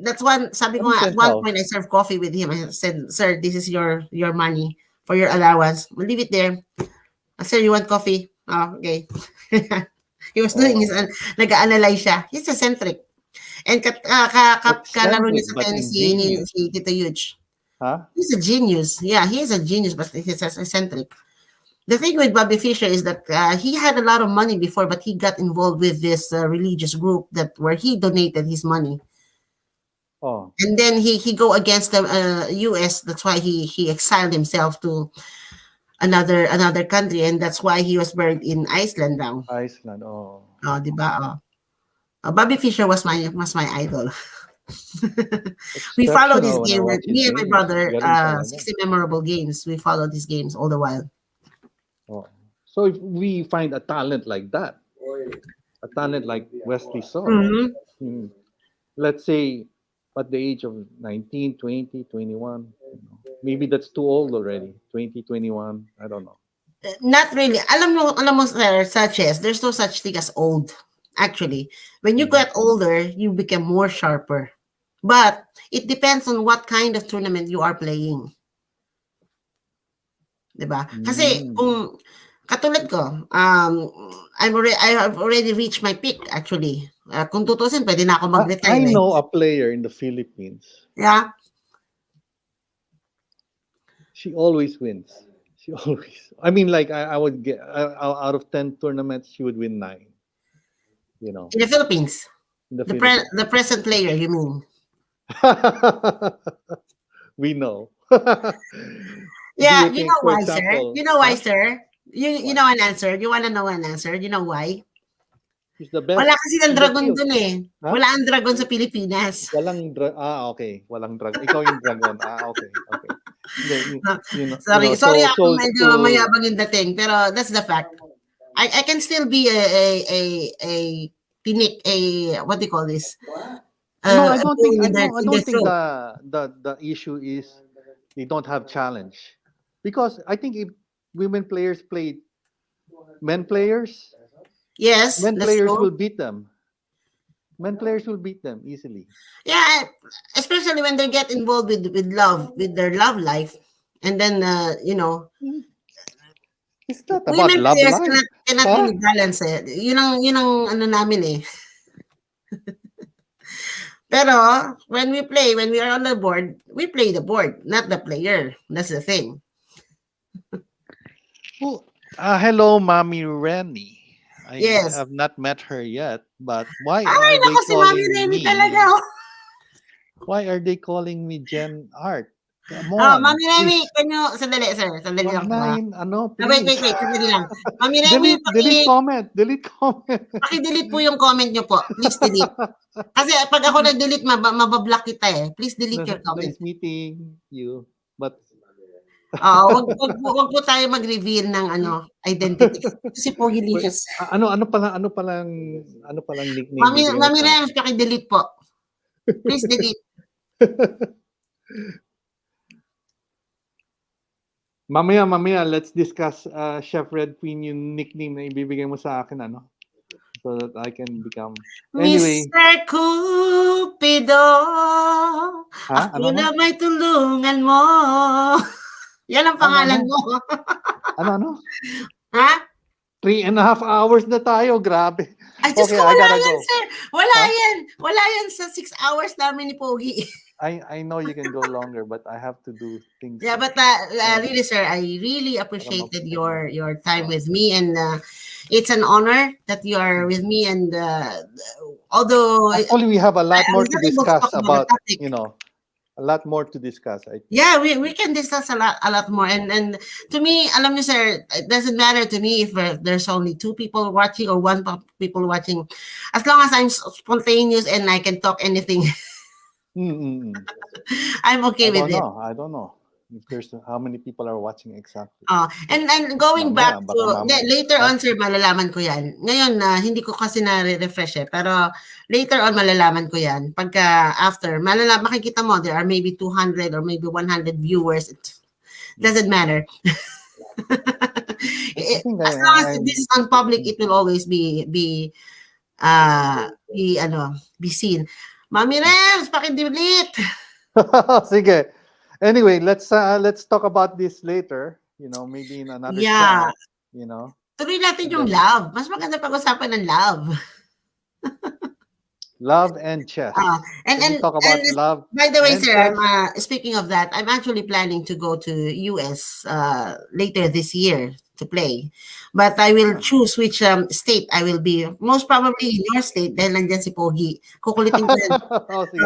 that's one. Sabi ko Anong nga, at one penthouse? point, I served coffee with him. I said, "Sir, this is your money for your allowance. We'll leave it there." Sir, you want coffee? Oh, okay. He was doing his, Oh, nag-a-analyze siya. He's eccentric. And kalaro niya eccentric, sa but tennis si ingenious. Tito Huge. Huh? He's a genius. Yeah, he's a genius, but he's eccentric. The thing with Bobby Fischer is that he had a lot of money before, but he got involved with this religious group that where he donated his money, Oh, and then he go against the U.S. That's why he exiled himself to another country, and that's why he was buried in Iceland now. Iceland. Oh, Oh, di ba? Oh. Bobby Fischer was my idol. We followed his exceptional when I game with watch his me and my games. brother. Galing talaga. 60 memorable games. We followed his games all the while. Oh. So if we find a talent like that, a talent like Wesley So, Mhm. hmm, let's say at the age of 19, 20, 21, maybe that's too old already. 20, 21, I don't know. Not really. Alam mo sir, such as there's no such thing as old. Actually, when you Mhm. get older, you become more sharper. But it depends on what kind of tournament you are playing, 'di ba? Kasi Mm. kung katulad ko, I have already reached my peak actually. Kung tutusin, pwede na ako I mag-retire eh. know a player in the Philippines. Yeah. She always wins. She always. I mean, like I would get out of 10 tournaments, she would win 9. You know, In the Philippines. in the The Philippines. present player, you mean? We know. Do Yeah, you you think, know for why, sir? example, You know why, huh? sir? You Why? know an answer. You wanna know an answer? You know why? She's the Wala best kasi ng in the dragon field. dun eh. Huh? Wala ang dragon sa Pilipinas. Okay. Walang dragon. Ikaw yung dragon. Okay. Okay. Hindi, No, you sorry. know, Sorry so ako so medyo to mayabang yung dating, pero that's the fact. I can still be a tinik, what do you call this? no, I A don't think pain I in their don't think throat. the issue is they don't have challenge. Because I think if women players play men players, Yes, men that's players true. will beat them. Men players will beat them easily. Yeah, especially when they get involved with love, with their love life. And then, It's not about women love players life. cannot Huh? really balance eh. Yun ang ano namin eh. Pero when we are on the board, we play the board, not the player. That's the thing. Well, hello, Mommy Rennie. I Yes. have not met her yet, but why Ay, are they nako si Mami calling Remy talaga. me? Oh. Why are they calling me Jen Art? Come on, Mami Remy, please. can you, sandali sir, sandali Wag lang po na ha. yun, ano, Wait, please. wait, wait, sandali lang. Mami Remy, Delete comment. Delete comment. paki-delete po yung comment nyo po. Please delete. Kasi pag ako nag-delete, mabablock kita eh. Please delete your comment. Nice meeting you. But Oo, wag po tayo mag-reveal ng ano, identity. Kasi Wait, Pogilicious. ano palang nickname bibigyan mo Mami sa Rems, paki-delete po. Please delete. Mamaya, let's discuss, Chef Red Queen, yung nickname na ibibigay mo sa akin, ano, so that I can become. Anyway, Mr. Cupido, ako ano? na may tulungan mo. Yan ang pangalan Ano? mo. Ano? Ha? 3.5 hours na tayo, grabe. Ay, Diyos Okay, ko, I wala gotta yan, go. sir. Wala Huh? yan. Wala yan sa 6 hours namin ni Pogi. I know you can go longer, but I have to do things Yeah, but uh, really, sir, I really para appreciated ano. your time Oh. with me, and it's an honor that you are with me. And although Actually, we have a lot I more was to not able to discuss talk about the about, topic, a lot more to discuss, I think. yeah, we can discuss a lot more. And to me, alam niyo, sir, it doesn't matter to me if there's only 2 people watching or people watching, as long as I'm spontaneous and I can talk anything. Mm-mm. I'm okay with it. I don't know if there's how many people are watching exactly. And going back Mamaya, to baka mamaya. later Huh? on, sir, malalaman ko yan. Ngayon na hindi ko kasi na-refresh pero later on malalaman ko yan. Pagka after, makikita mo there are maybe 200 or maybe 100 viewers. It doesn't matter. I think As long as I'm this is on public, it will always be be seen. Mami Rems, paki-delete. Sige. Anyway, let's talk about this later, maybe in another Yeah. chat, Tuloy natin And yung then- love. Mas maganda pag-usapan ng love. love and chess. And Can we talk about and love by the way, and sir, chess? speaking of that, I'm actually planning to go to US later this year to play. But I will choose which state I will be. Most probably in your state dahil nandiyan si Pogi. Kukulitin ko yan. Sige, Oo, sige.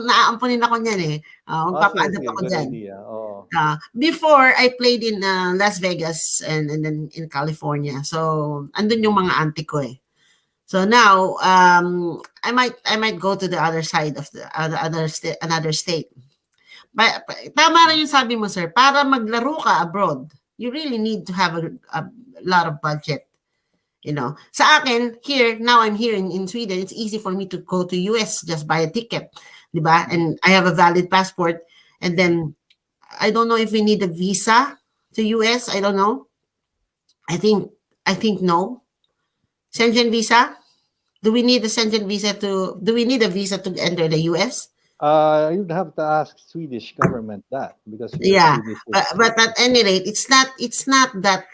naaampunin ako niyan eh. Magpapa-adapt Sige, ako good dyan. idea. Oh. Before, I played in Las Vegas and then in California. So, andun yung mga auntie ko eh. So now, I might go to the other side of the another state. Tama rin yung sabi mo, sir. Para maglaro ka abroad, you really need to have a lot of budget. Sa akin, now I'm here in Sweden, it's easy for me to go to US, just buy a ticket, di ba? And I have a valid passport. And then, I don't know if we need a visa to US. I don't know. I think no. Schengen visa? Do we need a visa to enter the US? You'd have to ask Swedish government that because Yeah, Swedish but at any rate, it's not that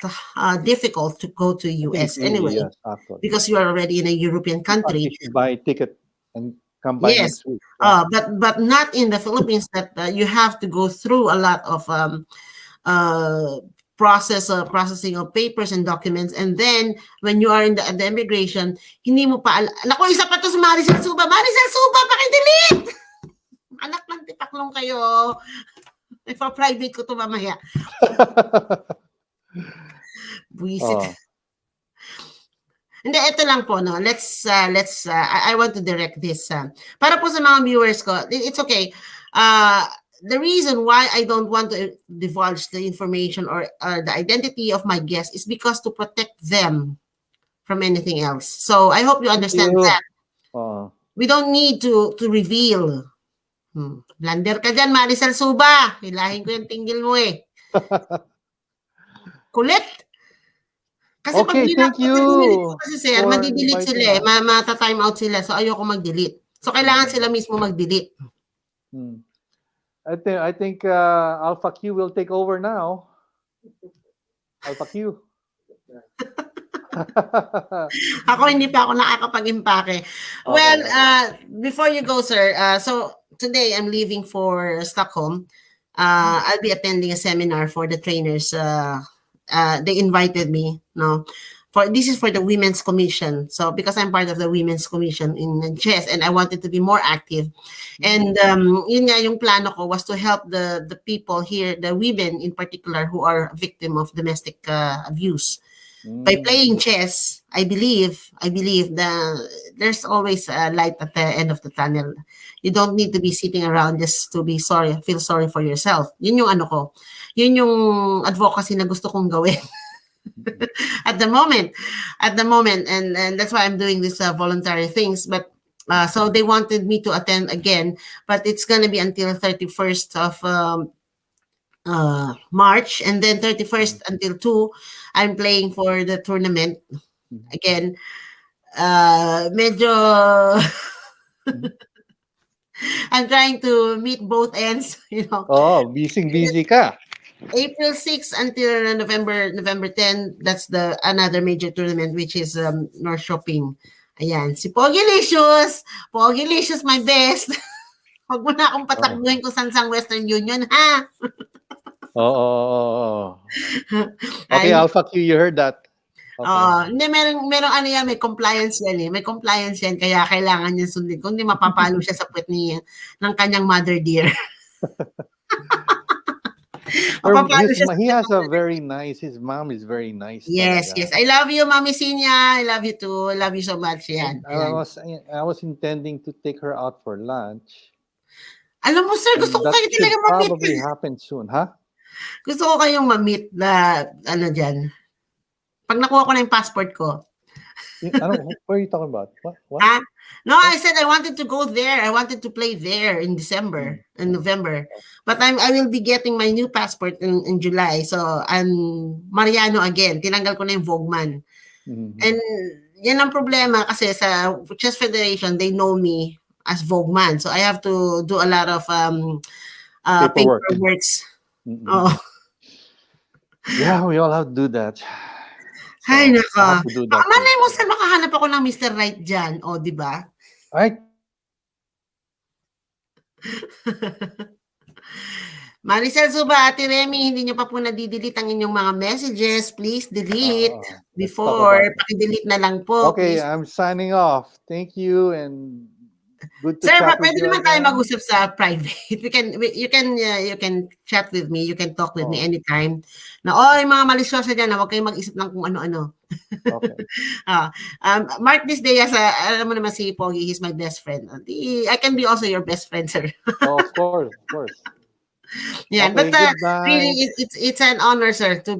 difficult to go to I think US it's easy, anyway, yes, actually. because you are already in a European country. You should buy a ticket and come by Yes, next week. Yeah. but not in the Philippines, that you have to go through a lot of processing of papers and documents, and then when you are in the immigration, hindi mo pa naku, isa pa to si Maricel Suba, paki-delete. Anak ng tipaklong kayo. Ipa-private ko to mamaya. Buisit. Oh. Hindi, ito lang po, no. I want to direct this. Para po sa mga viewers ko, it's okay. The reason why I don't want to divulge the information or the identity of my guests is because to protect them from anything else. So I hope you understand that. Oh. We don't need to reveal. Blunder ka dyan, Maricel Suba. Hilahin ko yung tinggil mo eh. Kulit. Kasi Okay, thank you kasi sir, for madi-delete sila eh. inviting us. Mata-time out sila. So ayoko mag-delete. So kailangan sila mismo mag-delete. I think Alpha Q will take over now. Alpha Q. Ako hindi pa ako nakakapag-impake. Well, before you go, sir, so today I'm leaving for Stockholm. I'll be attending a seminar for the trainers. They invited me, no. This is for the Women's Commission. So because I'm part of the Women's Commission in chess and I wanted to be more active. And yun nga yung plano ko was to help the people here, the women in particular who are victim of domestic abuse. By Mm. playing chess, I believe there's always a light at the end of the tunnel. You don't need to be sitting around just to be sorry, feel sorry for yourself. Yun yung ano ko. Yun yung advocacy na gusto kong gawin at the moment. And that's why I'm doing this voluntary things. But so they wanted me to attend again, but it's gonna be until 31st of March, and then 31st until 2 I'm playing for the tournament again. Medyo I'm trying to meet both ends, Oh, busy ka. April 6 until November 10, that's the another major tournament, which is North Shopping. Ayan, si Pogilicious. Pogilicious, my best. Huwag mo na akong Oo. patakbuhin kung saan sang Western Union, ha? Oo. Okay, Ay, Alpha Q, you heard that. Okay. hindi, merong ano yan, may compliance yan eh. May compliance yan, kaya kailangan niya sundin. Kung di mapapalo siya sa puwet ng kanyang mother dear. Mapapalo siya sa He puwet has ng a mother. very nice, his mom is very nice Yes, talaga. yes. I love you, Mami Sinya. I love you too. I love you so much. Yan, I ayan. was intending to take her out for lunch. Alam mo, sir, gusto And ko that kayo talaga should ma-meet. probably happen soon, huh? Gusto ko kayong ma-meet na, ano dyan. Pag nakuha ko na yung passport ko. What are you talking about? What? Ha? No, I said I wanted to go there. I wanted to play there in December and November. But I will be getting my new passport in July. So, I'm Mariano again. Tinanggal ko na yung Vogueman. And yan ang problema kasi sa Chess Federation, they know me as Vogueman. So, I have to do a lot of Paperwork. paperworks. Oh. Yeah, we all have to do that. So, Ay, I nako. have to do that Malay mo too. sa makahanap ako ng Mr. Right dyan. O, di ba? Right? Maricel Suba, Ate Remy, hindi nyo pa po nadidelete ang inyong mga messages. Please delete Let's talk before. about it. Pakidelete na lang po, Okay, please. I'm signing off. Thank you and good to Sir, chat with pwede you naman tayo again. mag-usap sa private. You can chat with me. You can talk with me anytime. Na, oy, mga malisyosa dyan, huwag kayong mag-isip ng kung ano-ano. Okay. Mark this day as alam mo naman si Pogi, he's my best friend. I can be also your best friend, sir. Oh, of course. Yeah, Okay, but good night. really, it's an honor, sir, to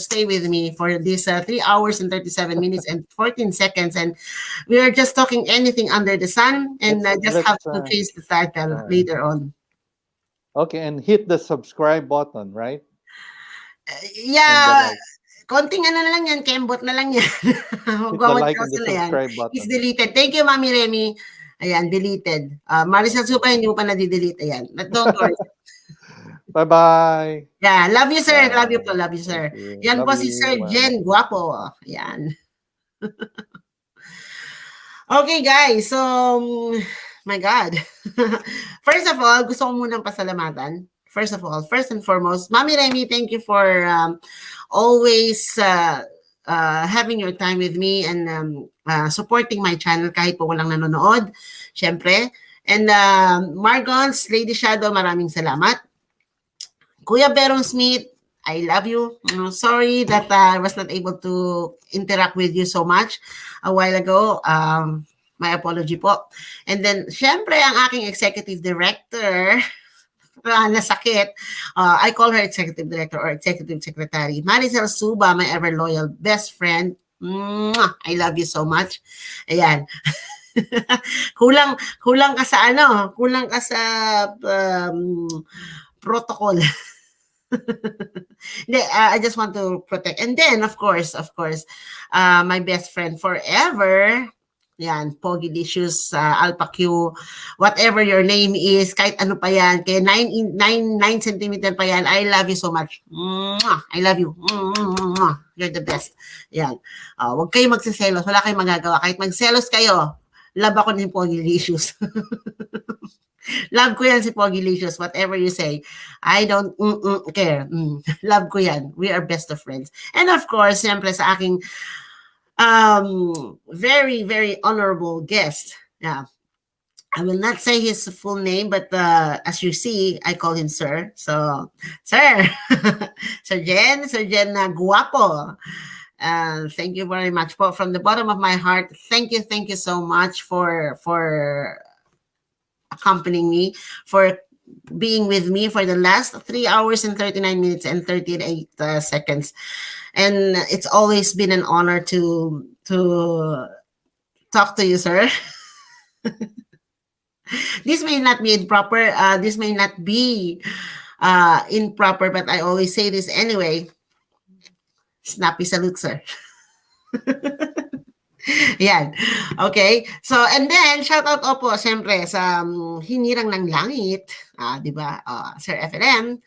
stay with me for this 3 hours and 37 minutes and 14 seconds, and we are just talking anything under the sun, and just have to change the title later on. Okay, and hit the subscribe button, right? Yeah, konting ano na lang yan, kembot na lang yan. Hit the like and the na yan. subscribe button. It's deleted. Thank you, Mami Remy. Ayan, deleted. Maricel Supa, hindi mo pa na-delete. Ayan. But don't worry. Bye-bye. Yeah, love you, sir. Bye. Love you po. Love you, sir. Thank you. Yan Love po si you. Sir Bye. Jen Guapo. Ayan. Okay, guys. So, my God. First of all, gusto ko munang pasalamatan. First and foremost, Mami Remy, thank you for always having your time with me and supporting my channel kahit po walang nanonood. Siyempre. And Margons, Lady Shadow, maraming salamat. Kuya Beron Smith, I love you. Sorry that I was not able to interact with you so much a while ago. My apology po. And then, syempre, ang aking executive director, nasakit. I call her executive director or executive secretary. Maricel Suba, my ever loyal best friend. I love you so much. Ayan. kulang ka sa kulang ka sa protocol. I just want to protect. And then, of course, my best friend forever, yan, Pogilicious, Alpha Q, whatever your name is, kahit ano pa yan, kaya 9 centimeter pa yan, I love you so much. I love you. You're the best. Yan. Huwag kayo magsiselos. Wala kayong magagawa. Kahit magselos kayo, love ako ni Pogilicious. Love ko yan si Pogilicious, whatever you say. I don't care. Love ko yan. We are best of friends. And of course, siyempre sa aking very, very honorable guest. Yeah. I will not say his full name, but as you see, I call him Sir. So, Sir, Sir Jen na guwapo. Thank you very much po from the bottom of my heart. Thank you so much for accompanying me, for being with me for the last 3 hours and 39 minutes and 38 seconds. And it's always been an honor to talk to you, sir. This may not be improper. This may not be improper, but I always say this anyway. Snappy salute, sir. Yan. Okay. So, and then, shout out po, syempre, sa Hinirang ng Langit. 'Di ba? Sir FLM.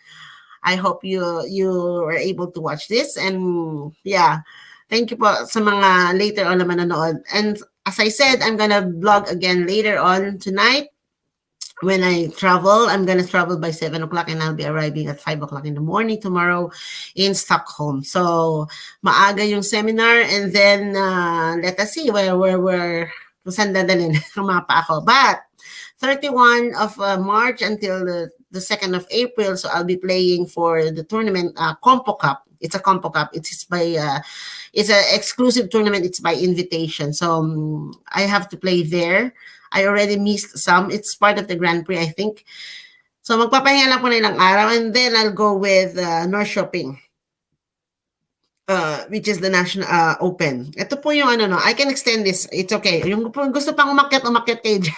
I hope you were able to watch this. And, yeah. Thank you po sa mga later on na manonood. And, as I said, I'm gonna vlog again later on tonight. When I travel, I'm gonna travel by 7 o'clock and I'll be arriving at 5 o'clock in the morning tomorrow in Stockholm. So, maaga yung seminar and then let us see where kung saan dadalhin ang mapa ako. But, 31 of March until the 2nd of April, so I'll be playing for the tournament, Compo Cup. It's a Compo Cup. It's by, it's an exclusive tournament. It's by invitation. So, I have to play there. I already missed some. It's part of the Grand Prix, I think. So, magpapahinga lang po na ilang araw and then I'll go with North Shopping, which is the National Open. Ito po yung ano, no, I can extend this. It's okay. Yung gusto pang umakyat kayo dyan.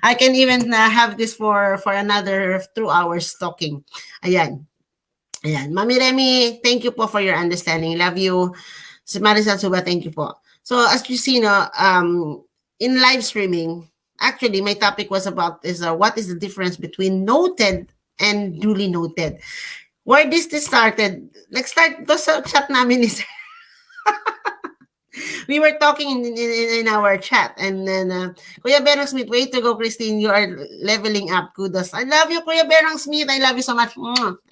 I can even have this for another 2 hours talking. Ayan. Mami Remy, thank you po for your understanding. Love you. Si Maricel Suba, thank you po. So, as you see, no, in live streaming, actually, my topic was about what is the difference between noted and duly noted. Where this started, nag-start to sa chat namin ni Sir. We were talking in our chat and then, Kuya Berong Smith, way to go, Christine. You are leveling up. Kudos. I love you, Kuya Berong Smith. I love you so much.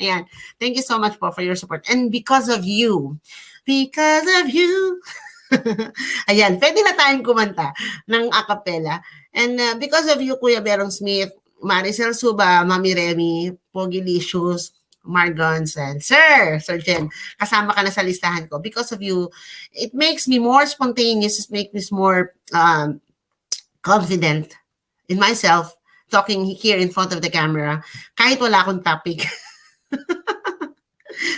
Ayan. Thank you so much for your support. And because of you, ayan, pwede na tayong kumanta ng acapella. And because of you, Kuya Berong Smith, Maricel Suba, Mami Remy, Pogilicious, Margons, and Sir Jen, kasama ka na sa listahan ko. Because of you, it makes me more spontaneous, it makes me more confident in myself talking here in front of the camera kahit wala akong topic.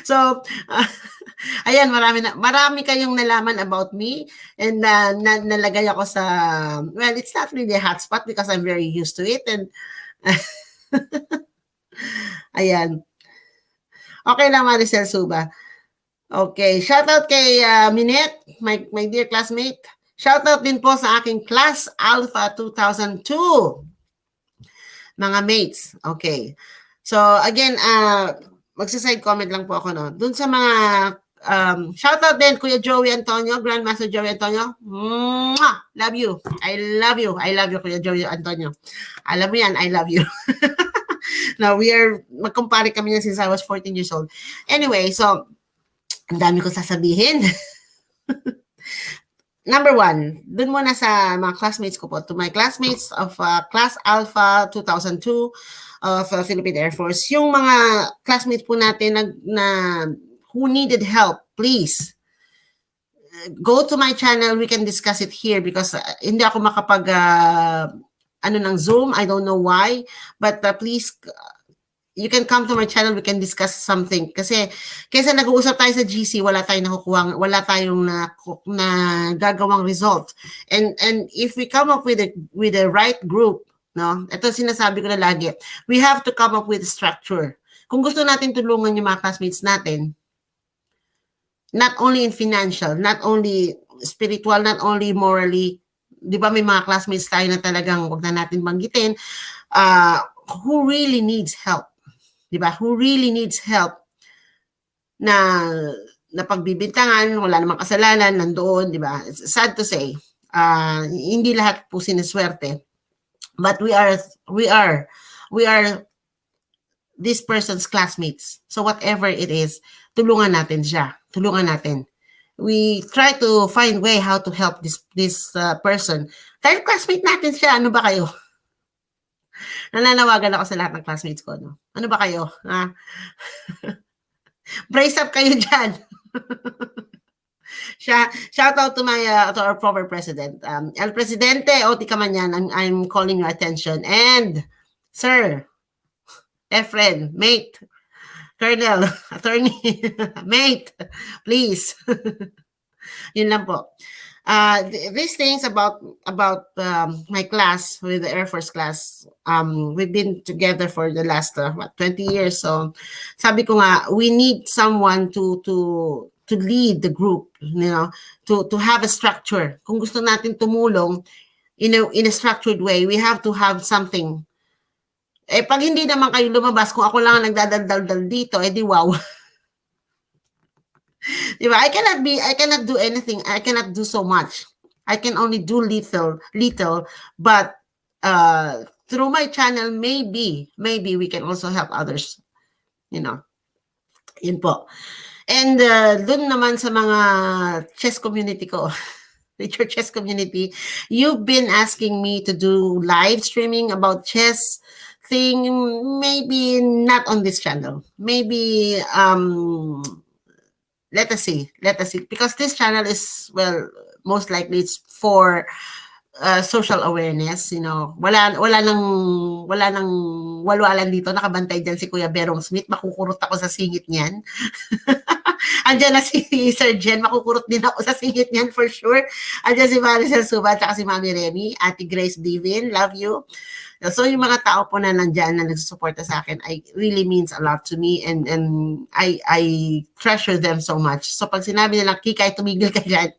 So, ayan, marami kayong nalaman about me and nalagay ako sa, well, it's not really a hotspot because I'm very used to it and ayan. Okay lang, Maricel Suba. Okay, shout out kay Minette, my dear classmate. Shout out din po sa aking Class Alpha 2002. Mga mates. Okay. So, again, magsaside comment lang po ako, no? Dun sa mga, shout out din, Kuya Joey Antonio, Grandmaster Joey Antonio. Mwah! Love you. I love you. I love you, Kuya Joey Antonio. Alam mo yan, I love you. Now, magkumpare kami niyan since I was 14 years old. Anyway, so, ang dami ko sasabihin. Number one, dun muna sa mga classmates ko po. To my classmates of Class Alpha 2002 of Philippine Air Force. Yung mga classmates po natin who needed help, please, go to my channel. We can discuss it here because hindi ako makapag ng Zoom. I don't know why. But please, you can come to my channel. We can discuss something. Kasi kaysa nag-uusap tayo sa GC, wala tayong gagawang result. And if we come up with the right group, no? Ito sinasabi ko na lagi. We have to come up with structure. Kung gusto natin tulungan yung mga classmates natin, not only in financial, not only spiritual, not only morally, di ba may mga classmates tayo na talagang wag na natin banggitin, who really needs help. Di ba? Who really needs help na pagbibintangan, wala namang kasalanan, nandoon, di ba? It's sad to say, hindi lahat po siniswerte. But we are this person's classmates. So whatever it is, tulungan natin siya. Tulungan natin. We try to find way how to help this person. Dahil classmate natin siya, ano ba kayo? Nananawagan ako sa lahat ng classmates ko, no? Ano ba kayo? Ha? Brace up kayo dyan. Shout out to our former president. El Presidente, Oti ka man yan, I'm calling your attention. And, sir, friend, mate, colonel, attorney, mate, please. Yun lang po. These things about my class with the Air Force class, we've been together for the last 20 years. So sabi ko nga, we need someone to lead the group, to have a structure. Kung gusto natin tumulong in a structured way, we have to have something. Pag hindi naman kayo lumabas, kung ako lang ang nagdadaldal dito, di wow. Diba? I cannot do anything. I cannot do so much. I can only do little, but through my channel, maybe we can also help others. Yun po. And dun naman sa mga chess community ko, with your chess community, you've been asking me to do live streaming about chess thing, maybe not on this channel. Maybe let us see, because this channel is, well, most likely it's for social awareness. Wala nang walwalan dito. Nakabantay dyan si Kuya Berong Smith. Makukurot ako sa singit niyan. Andiyan na si Sir Jen. Makukurot din ako sa singit niyan for sure. Andiyan si Maricel Suba at si Mami Remy. Ate Grace Divin, love you. So yung mga tao po na nandyan na nagsusuporta sa akin, really means a lot to me, and I treasure them so much. So pag sinabi nila, Kikay, tumigil ka dyan,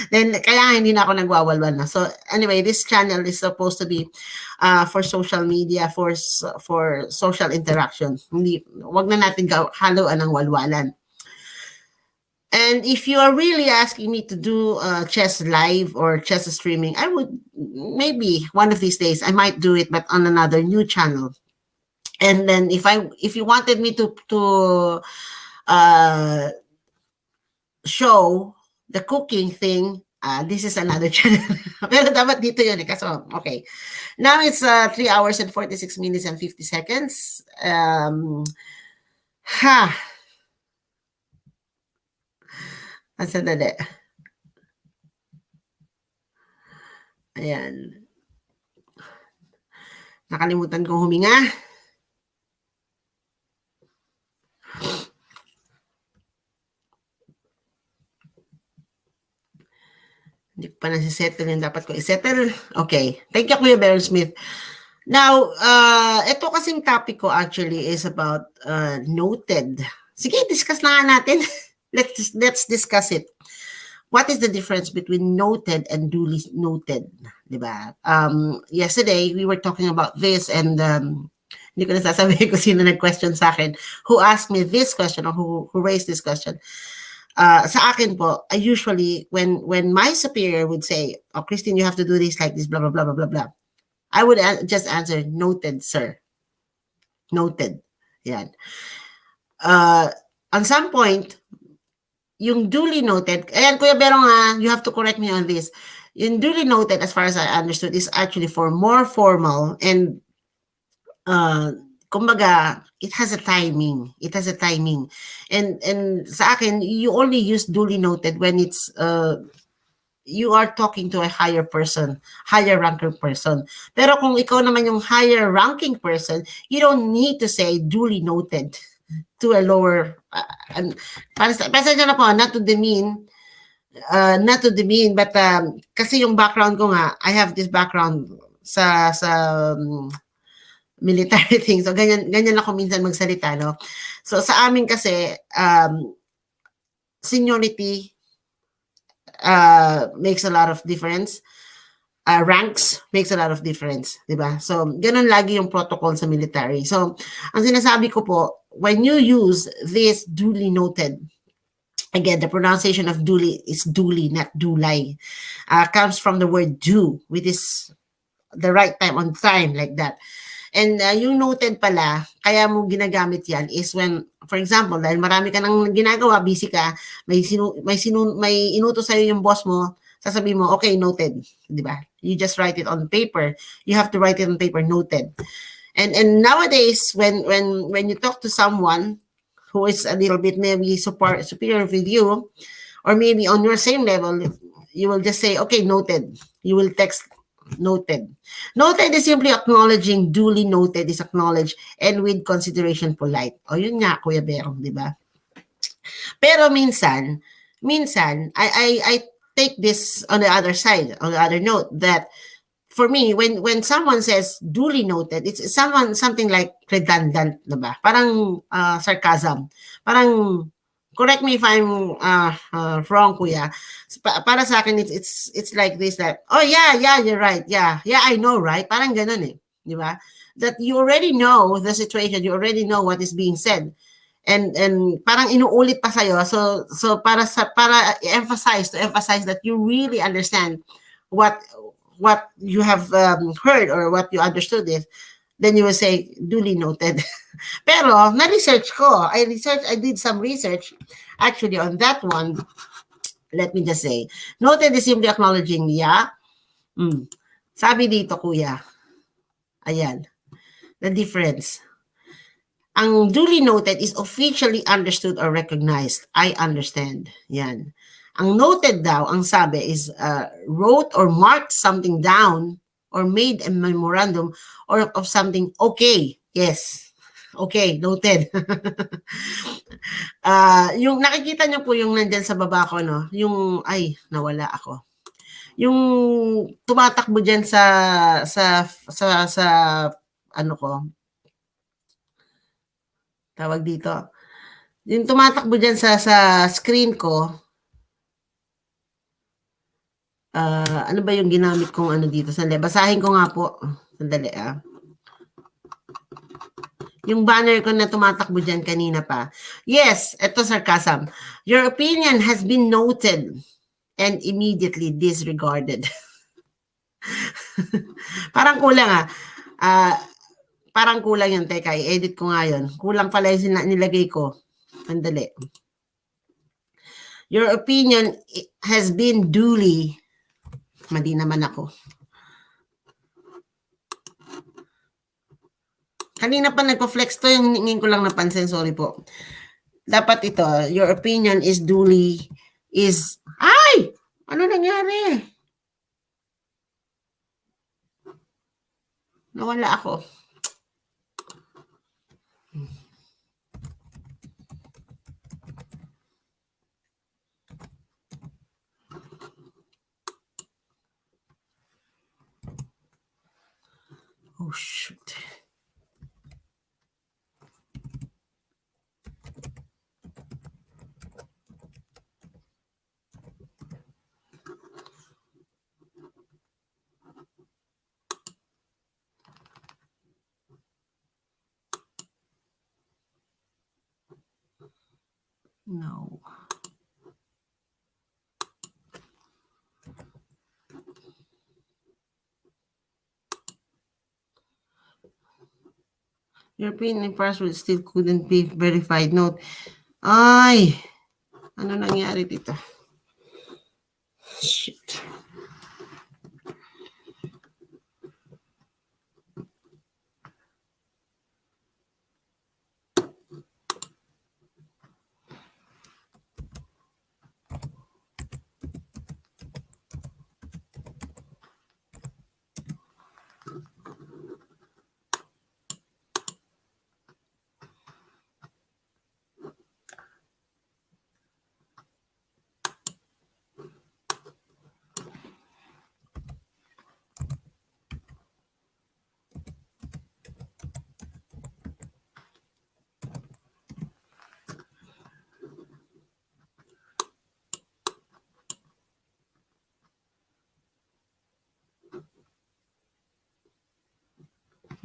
then kaya hindi na ako nagwawalwal na. So anyway, this channel is supposed to be for social media, for social interaction. Wag na natin haluan ng walwalan. And if you are really asking me to do chess live or chess streaming, I would, maybe one of these days I might do it, but on another new channel. And then if you wanted me to show the cooking thing, this is another channel. Pero dapat dito yun eh. Kaso, okay. Now it's 3 hours and 46 minutes and 50 seconds. Ang sandali. Ayan. Nakalimutan kong huminga. Hindi ko pa nasisettle yung dapat ko isettle. Okay. Thank you, Kuya Beryl Smith. Now, ito kasing topic ko actually is about noted. Sige, discuss na nga natin. Let's discuss it. What is the difference between noted and duly noted? Diba? Yesterday, we were talking about this, and hindi ko na sasabihin kung sino nag-question sa akin, who asked me this question or who raised this question. Sa akin po, I usually, when my superior would say, oh, Christine, you have to do this like this, blah, blah, blah, blah, blah, blah, I would just answer, noted, sir. Noted. Yan. On some point, yung duly noted, ayan, Kuya Berong, you have to correct me on this. Yung duly noted, as far as I understood, is actually for more formal, and kumbaga, it has a timing. And sa akin, you only use duly noted when it's you are talking to a higher ranking person. Pero kung ikaw naman yung higher ranking person, you don't need to say duly noted to a lower, pasensya na po, not to demean, but kasi yung background ko nga, I have this background sa military thing. So ganyan ako minsan magsalita, no? So sa amin kasi seniority makes a lot of difference. Ranks makes a lot of difference, diba? So ganun lagi yung protocol sa military. So ang sinasabi ko po, when you use this duly noted, again, the pronunciation of duly is duly, not dulay. Comes from the word do, which is the right time, on time, like that. And yung noted pala, kaya mo ginagamit yan is when, for example, dahil marami ka nang ginagawa, busy ka, may inutos sa'yo yung boss mo, sasabihin mo, okay, noted, di ba? You just write it on paper. You have to write it on paper, noted. And nowadays, when you talk to someone who is a little bit maybe superior with you, or maybe on your same level, you will just say, okay, noted. You will text noted. Noted is simply acknowledging, duly noted is acknowledged, and with consideration polite. O yun nga, Kuya Berong, di ba? Pero minsan, I take this on the other side, on the other note, that for me, when someone says duly noted, it's something like redundant, diba? Parang sarcasm. Parang, correct me if I'm wrong, Kuya. Para sa akin, it's like this, that, oh yeah, you're right. Yeah, I know, right? Parang ganun eh. Di ba? That you already know the situation, you already know what is being said. And parang inuulit pa sa'yo. So para emphasize that you really understand what you have heard or what you understood it, then you will say duly noted. Pero na-research ko. I did some research actually on that one. Let me just say, noted is simply acknowledging, yeah. Sabi dito, Kuya. Ayan. The difference. Ang duly noted is officially understood or recognized. I understand. Yan. Ang noted daw, ang sabi is wrote or marked something down or made a memorandum or of something okay. Yes. Okay, noted. Yung nakikita niyo po yung nandyan sa baba ko, no? Yung, ay, nawala ako. Yung tumatakbo dyan sa ano ko, tawag dito. Yung tumatakbo dyan sa screen ko, ano ba yung ginamit kong ano dito? Sandali, basahin ko nga po. Sandali Yung banner ko na tumatakbo dyan kanina pa. Yes, ito sarcasm. Your opinion has been noted and immediately disregarded. Parang kulang parang kulang yun. Teka, i-edit ko nga yun. Kulang pala yung nilagay ko. Sandali. Your opinion has been duly. Mali naman ako. Kanina pa nagpo-flex to, yung ngayon ko lang napansin. Sorry po. Dapat ito, your opinion is duly, is, ay! Ano nangyari? Nawala ako. Oh, shoot. No. Your PIN and password still couldn't be verified. Note. Ay! Ano nangyari dito? Shit.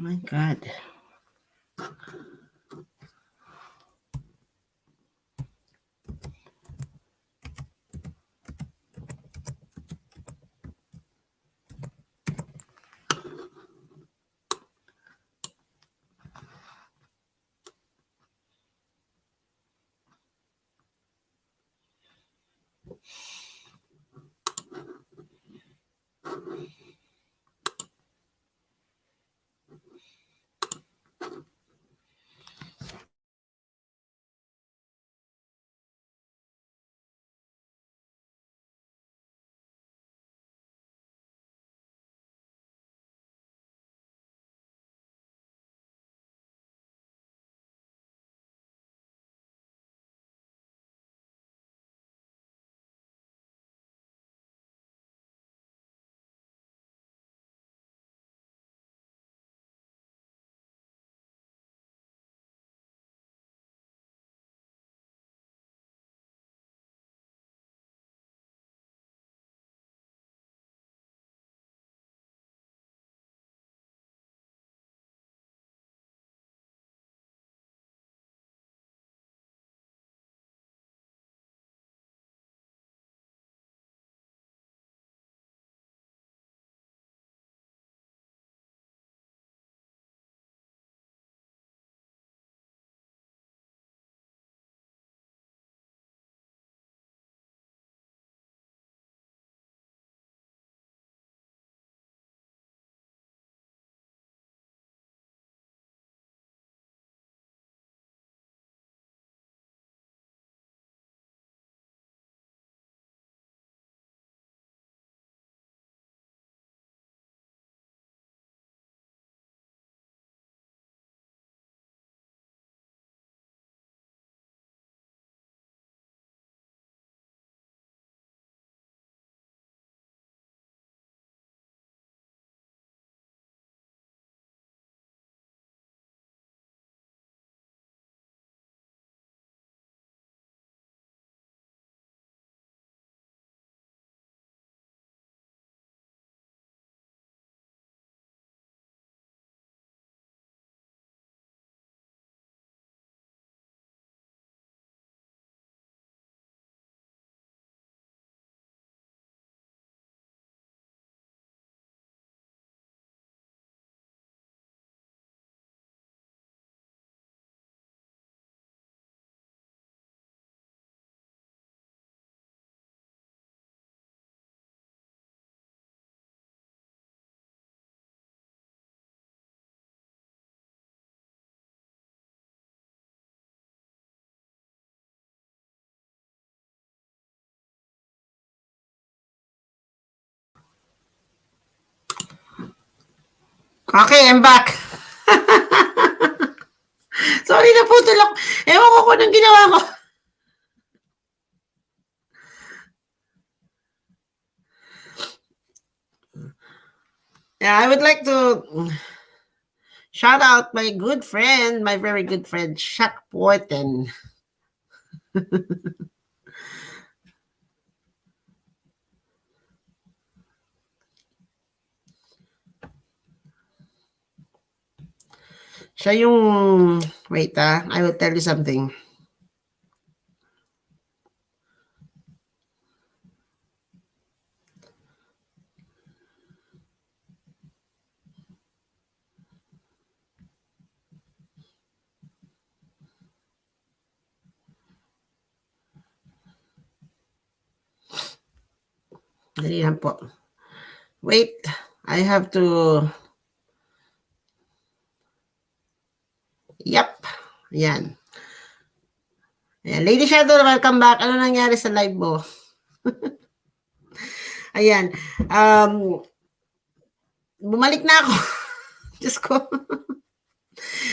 My God. Okay, I'm back. Sorry na po, tulak. Ewan ko kung anong ginawa ko. Yeah, I would like to shout out my good friend, my very good friend, Shaq Poiten. Siya yung, wait I will tell you something. Dali lang po. Wait, I have to... Yep. Ayan. Ayan. Lady Shadow, welcome back. Ano nangyari sa live mo? Ayan. Bumalik na ako. Diyos ko.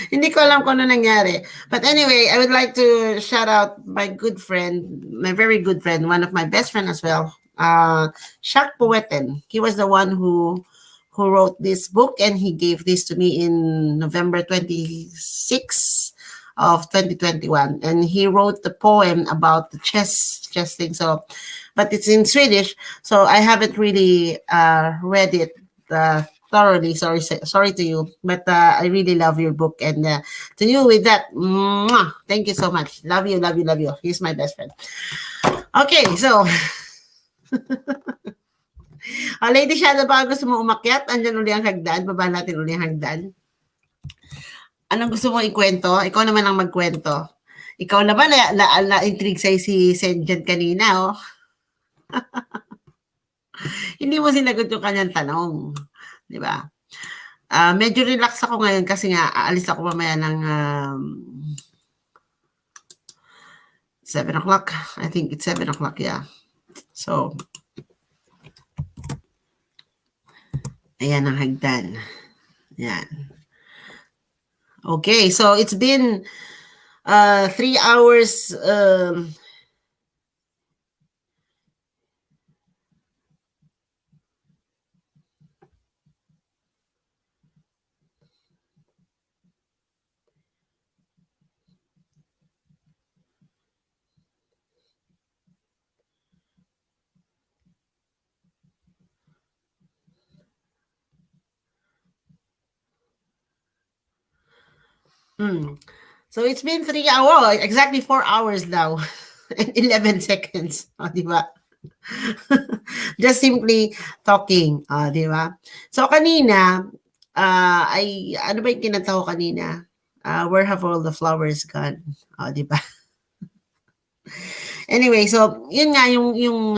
Hindi ko alam kung ano nangyari. But anyway, I would like to shout out my good friend, my very good friend, one of my best friend as well, Shaq Poeten. He was the one who wrote this book, and he gave this to me in November 26 of 2021. And he wrote the poem about the chess thing. So, but it's in Swedish, so I haven't really read it thoroughly. Sorry to you, but I really love your book, and to you with that, mwah, thank you so much. Love you. He's my best friend. Okay, so Lady Shadow, baka gusto mo umakyat, andyan uli ang hagdan, baba natin uli ang hagdan. Anong gusto mo ikwento? Ikaw naman ang magkwento. Ikaw naman, na-intrigue sa'yo si Senjan kanina, oh. Hindi mo sinagot yung kanyang tanong. Di ba? Medyo relax ako ngayon kasi nga aalis ako mamaya ng 7 o'clock. I think it's 7 o'clock, yeah. So, ayan ang hagdan. Ayan. Okay, so it's been 3 hours. So it's been 3 hours, exactly 4 hours now, and 11 seconds. Di ba? Just simply talking. Di ba? So kanina, ano ba yung kinanta ko kanina? Where have all the flowers gone? Di ba? Anyway, so yun nga yung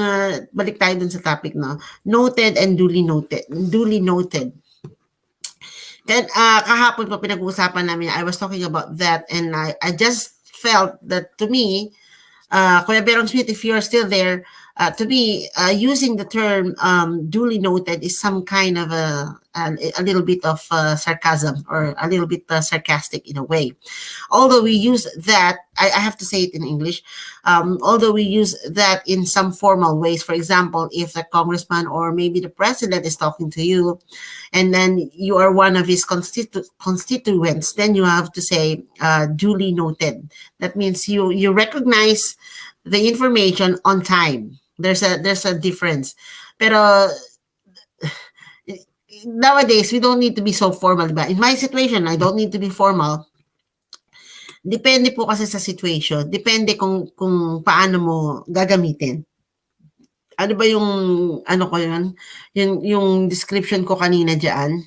balik tayo dun sa topic, no? Noted and duly noted. Duly noted. Then kahapon pa pinag-uusapan namin, I was talking about that, and I just felt that, to me, Kuya Berong Smith, if you're still there, to me, using the term duly noted is some kind of a little bit of sarcasm, or a little bit sarcastic in a way. Although we use that, I have to say it in English, although we use that in some formal ways. For example, if the congressman or maybe the president is talking to you, and then you are one of his constituents, then you have to say duly noted. That means you recognize the information on time. There's a difference. Pero nowadays, we don't need to be so formal, diba? In my situation, I don't need to be formal. Depende po kasi sa situation. Depende kung paano mo gagamitin. Ano ba yung ano ko yun? Yung description ko kanina diyan?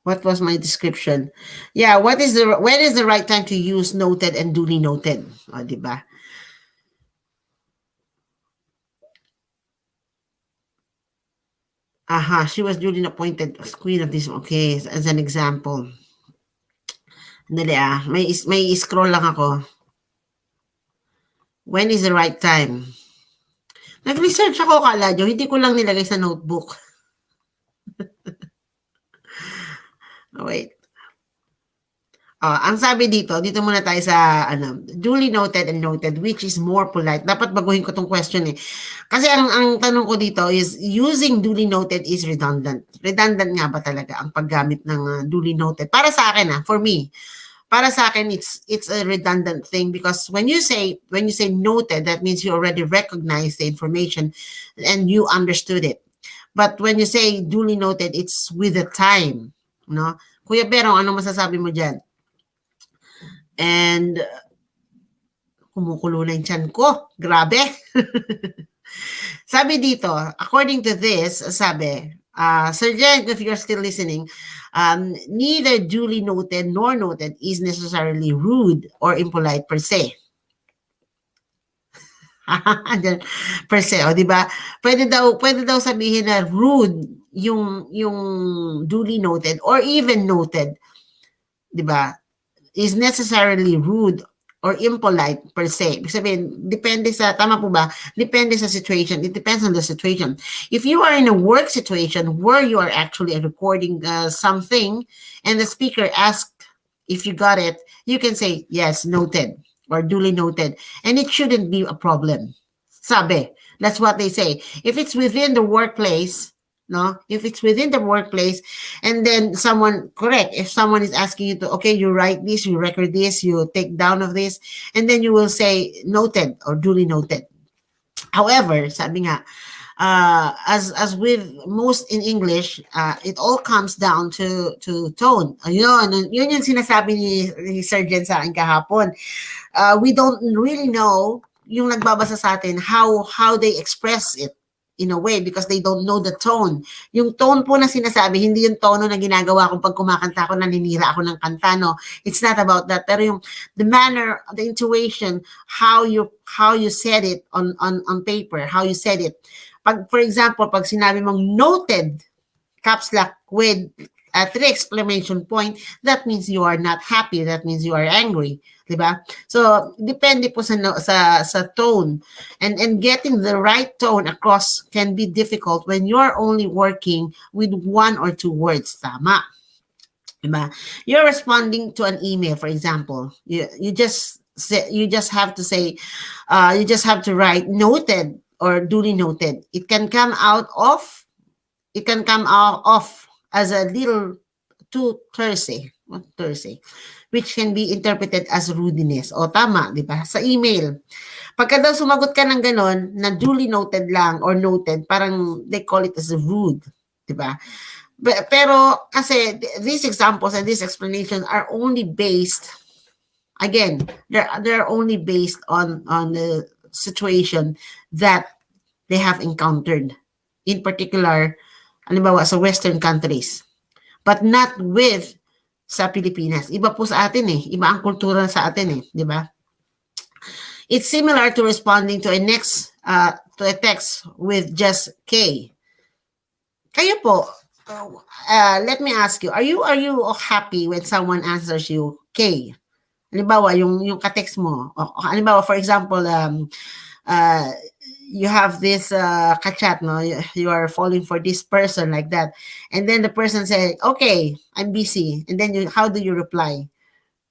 What was my description? Yeah, when is the right time to use noted and duly noted? O, di ba? Aha, she was duly appointed as queen of this. Okay, as an example. Dali may scroll lang ako. When is the right time? Nag-research ako, kala nyo, hindi ko lang nilagay sa notebook. Oh, wait. Ang sabi dito muna tayo sa duly noted and noted, which is more polite. Dapat baguhin ko tong question eh. Kasi ang tanong ko dito is, using duly noted is redundant. Redundant nga ba talaga ang paggamit ng duly noted? Para sa akin for me, para sa akin it's a redundant thing, because when you say noted, that means you already recognize the information and you understood it. But when you say duly noted, it's with the time, no? Kuya Pero, anong masasabi mo diyan? And kumukulo na yung tiyan ko. Grabe. Sabi dito, according to this, sabi, Sir Jen, if you're still listening, neither duly noted nor noted is necessarily rude or impolite per se. Per se, o di ba? Pwede daw sabihin na rude yung duly noted or even noted, di ba? Is necessarily rude or impolite per se. Ibig sabihin, depende sa, tama po ba? Depende sa situation. It depends on the situation. If you are in a work situation where you are actually recording something and the speaker asked if you got it, you can say, yes, noted or duly noted. And it shouldn't be a problem. Sabi, that's what they say. If it's within the workplace, no, if it's within the workplace, and then if someone is asking you to, okay, you write this, you record this, you take down of this, and then you will say noted or duly noted. However, sabi nga, as with most in English, it all comes down to tone. Yun yung sinasabi ni Sergeant sa akin kahapon. We don't really know yung nagbabasa sa atin how they express it in a way, because they don't know the tone. Yung tone po na sinasabi, hindi yung tono na ginagawa kung pag kumakanta ako, naninira ako ng kanta, no? It's not about that. Pero yung the manner, the intuition, how you said it on paper, how you said it. Pag, for example, pag sinabi mong noted, caps lock with a 3 exclamation point, that means you are not happy, that means you are angry. Diba? So, depende po sa tone. And getting the right tone across can be difficult when you're only working with 1 or 2 words. Tama. Diba? You're responding to an email, for example. You just have to say, you just have to write noted or duly noted. It can come out of as a little too terse, which can be interpreted as rudeness. O tama, di ba? Sa email. Pagka daw sumagot ka ng ganon, na duly noted lang or noted, parang they call it as rude. Di ba? Pero kasi these examples and these explanations are only based, again, they're only based on the situation that they have encountered. In particular, halimbawa sa Western countries. But not with sa Pilipinas. Iba po sa atin eh. Iba ang kultura sa atin eh. Di ba? It's similar to responding to a text with just K. Kayo po, let me ask you, are you happy when someone answers you K? Halimbawa, yung ka-text mo. Halimbawa, for example, you have this ka-chat, no? You are falling for this person like that. And then the person say, okay, I'm busy. And then how do you reply?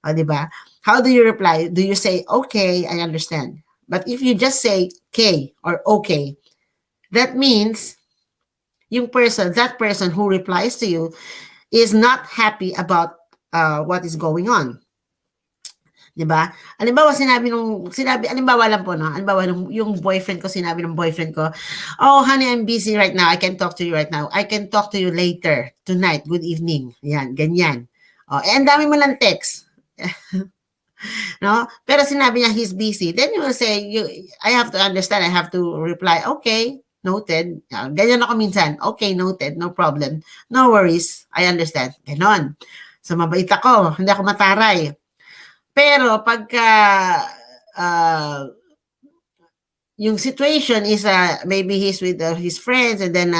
Diba? How do you reply? Do you say, okay, I understand? But if you just say K or okay, that means that person who replies to you is not happy about what is going on. Diba? Halimbawa, halimbawa lang po, no? Halimbawa, yung boyfriend ko, sinabi ng boyfriend ko, oh, honey, I'm busy right now. I can't talk to you right now. I can talk to you later, tonight, good evening. Yan, ganyan. Ang dami mo lang text. No? Pero sinabi niya, he's busy. Then you will say, I have to understand, I have to reply, okay, noted. Ganyan ako minsan. Okay, noted, no problem. No worries, I understand. Ganon. So, mabait ako. Hindi ako mataray. Pero pagka yung situation is maybe he's with his friends and then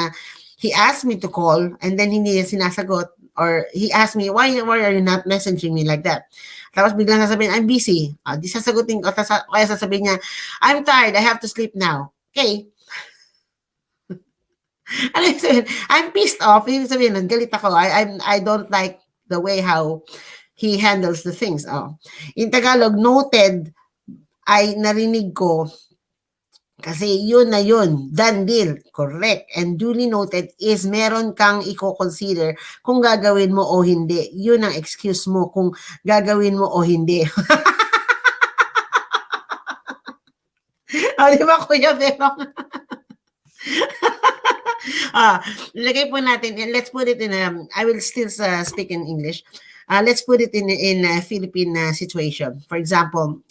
he asked me to call and then hindi niya sinasagot, or he asked me, why are you not messaging me like that? Tapos biglang sasabihin, I'm busy. Di sasagutin ko, kaya sasabihin niya, I'm tired, I have to sleep now. Okay. Ano yung sabihin? I'm pissed off. Yung sabihin nun, galit ako. I don't like the way how he handles the things. Oh. In Tagalog, noted ay narinig ko kasi yun na yun, done deal, correct. And duly noted is meron kang i-consider kung gagawin mo o hindi. Yun ang excuse mo kung gagawin mo o hindi. Di ba kuya, pero lagay po natin, let's put it in I will still speak in English. Let's put it in a Philippine situation. For example,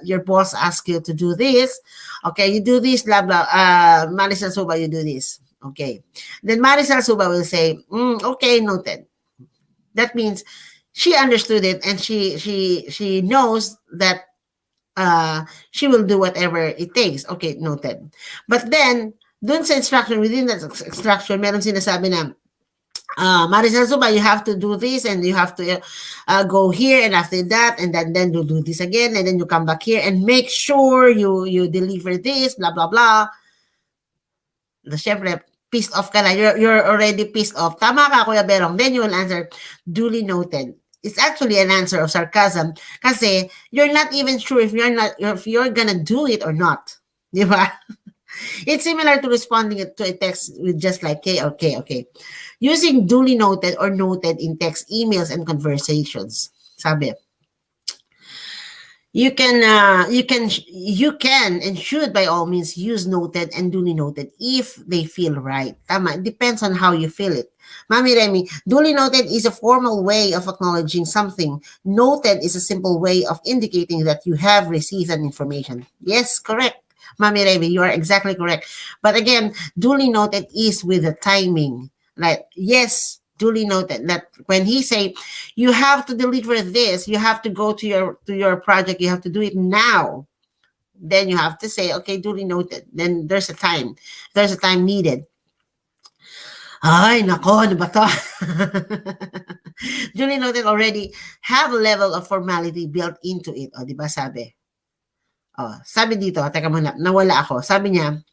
your boss asks you to do this. Okay, you do this, blah, blah. Marisol Suba, you do this. Okay. Then Marisol Suba will say, okay, noted. That means she understood it and she knows that she will do whatever it takes. Okay, noted. But then, dun sa instruction, within that instruction, meron sinasabi na, Marisol Suba, you have to do this and you have to go here and after that and then you do this again and then you come back here and make sure you deliver this, blah, blah, blah. Siyempre, pissed off ka na. You're already pissed off. Tama ka, Kuya Berong. Then you will answer, duly noted. It's actually an answer of sarcasm kasi you're not even sure if you're gonna do it or not. Di ba? It's similar to responding to a text with just like, okay. Using duly noted or noted in text, emails, and conversations. Sabi, you can and should by all means use noted and duly noted if they feel right. Tama. It depends on how you feel it. Mami Remy, duly noted is a formal way of acknowledging something. Noted is a simple way of indicating that you have received an information. Yes, correct. Mami Remy, you are exactly correct. But again, duly noted is with the timing. Like, yes, duly noted that when he say, you have to deliver this, you have to go to your project, you have to do it now. Then you have to say, okay, duly noted. Then there's a time needed. Ay, nako, ano ba to? Duly noted already have a level of formality built into it. O, di ba sabi? Sabi dito, teka muna, nawala ako. Sabi niya,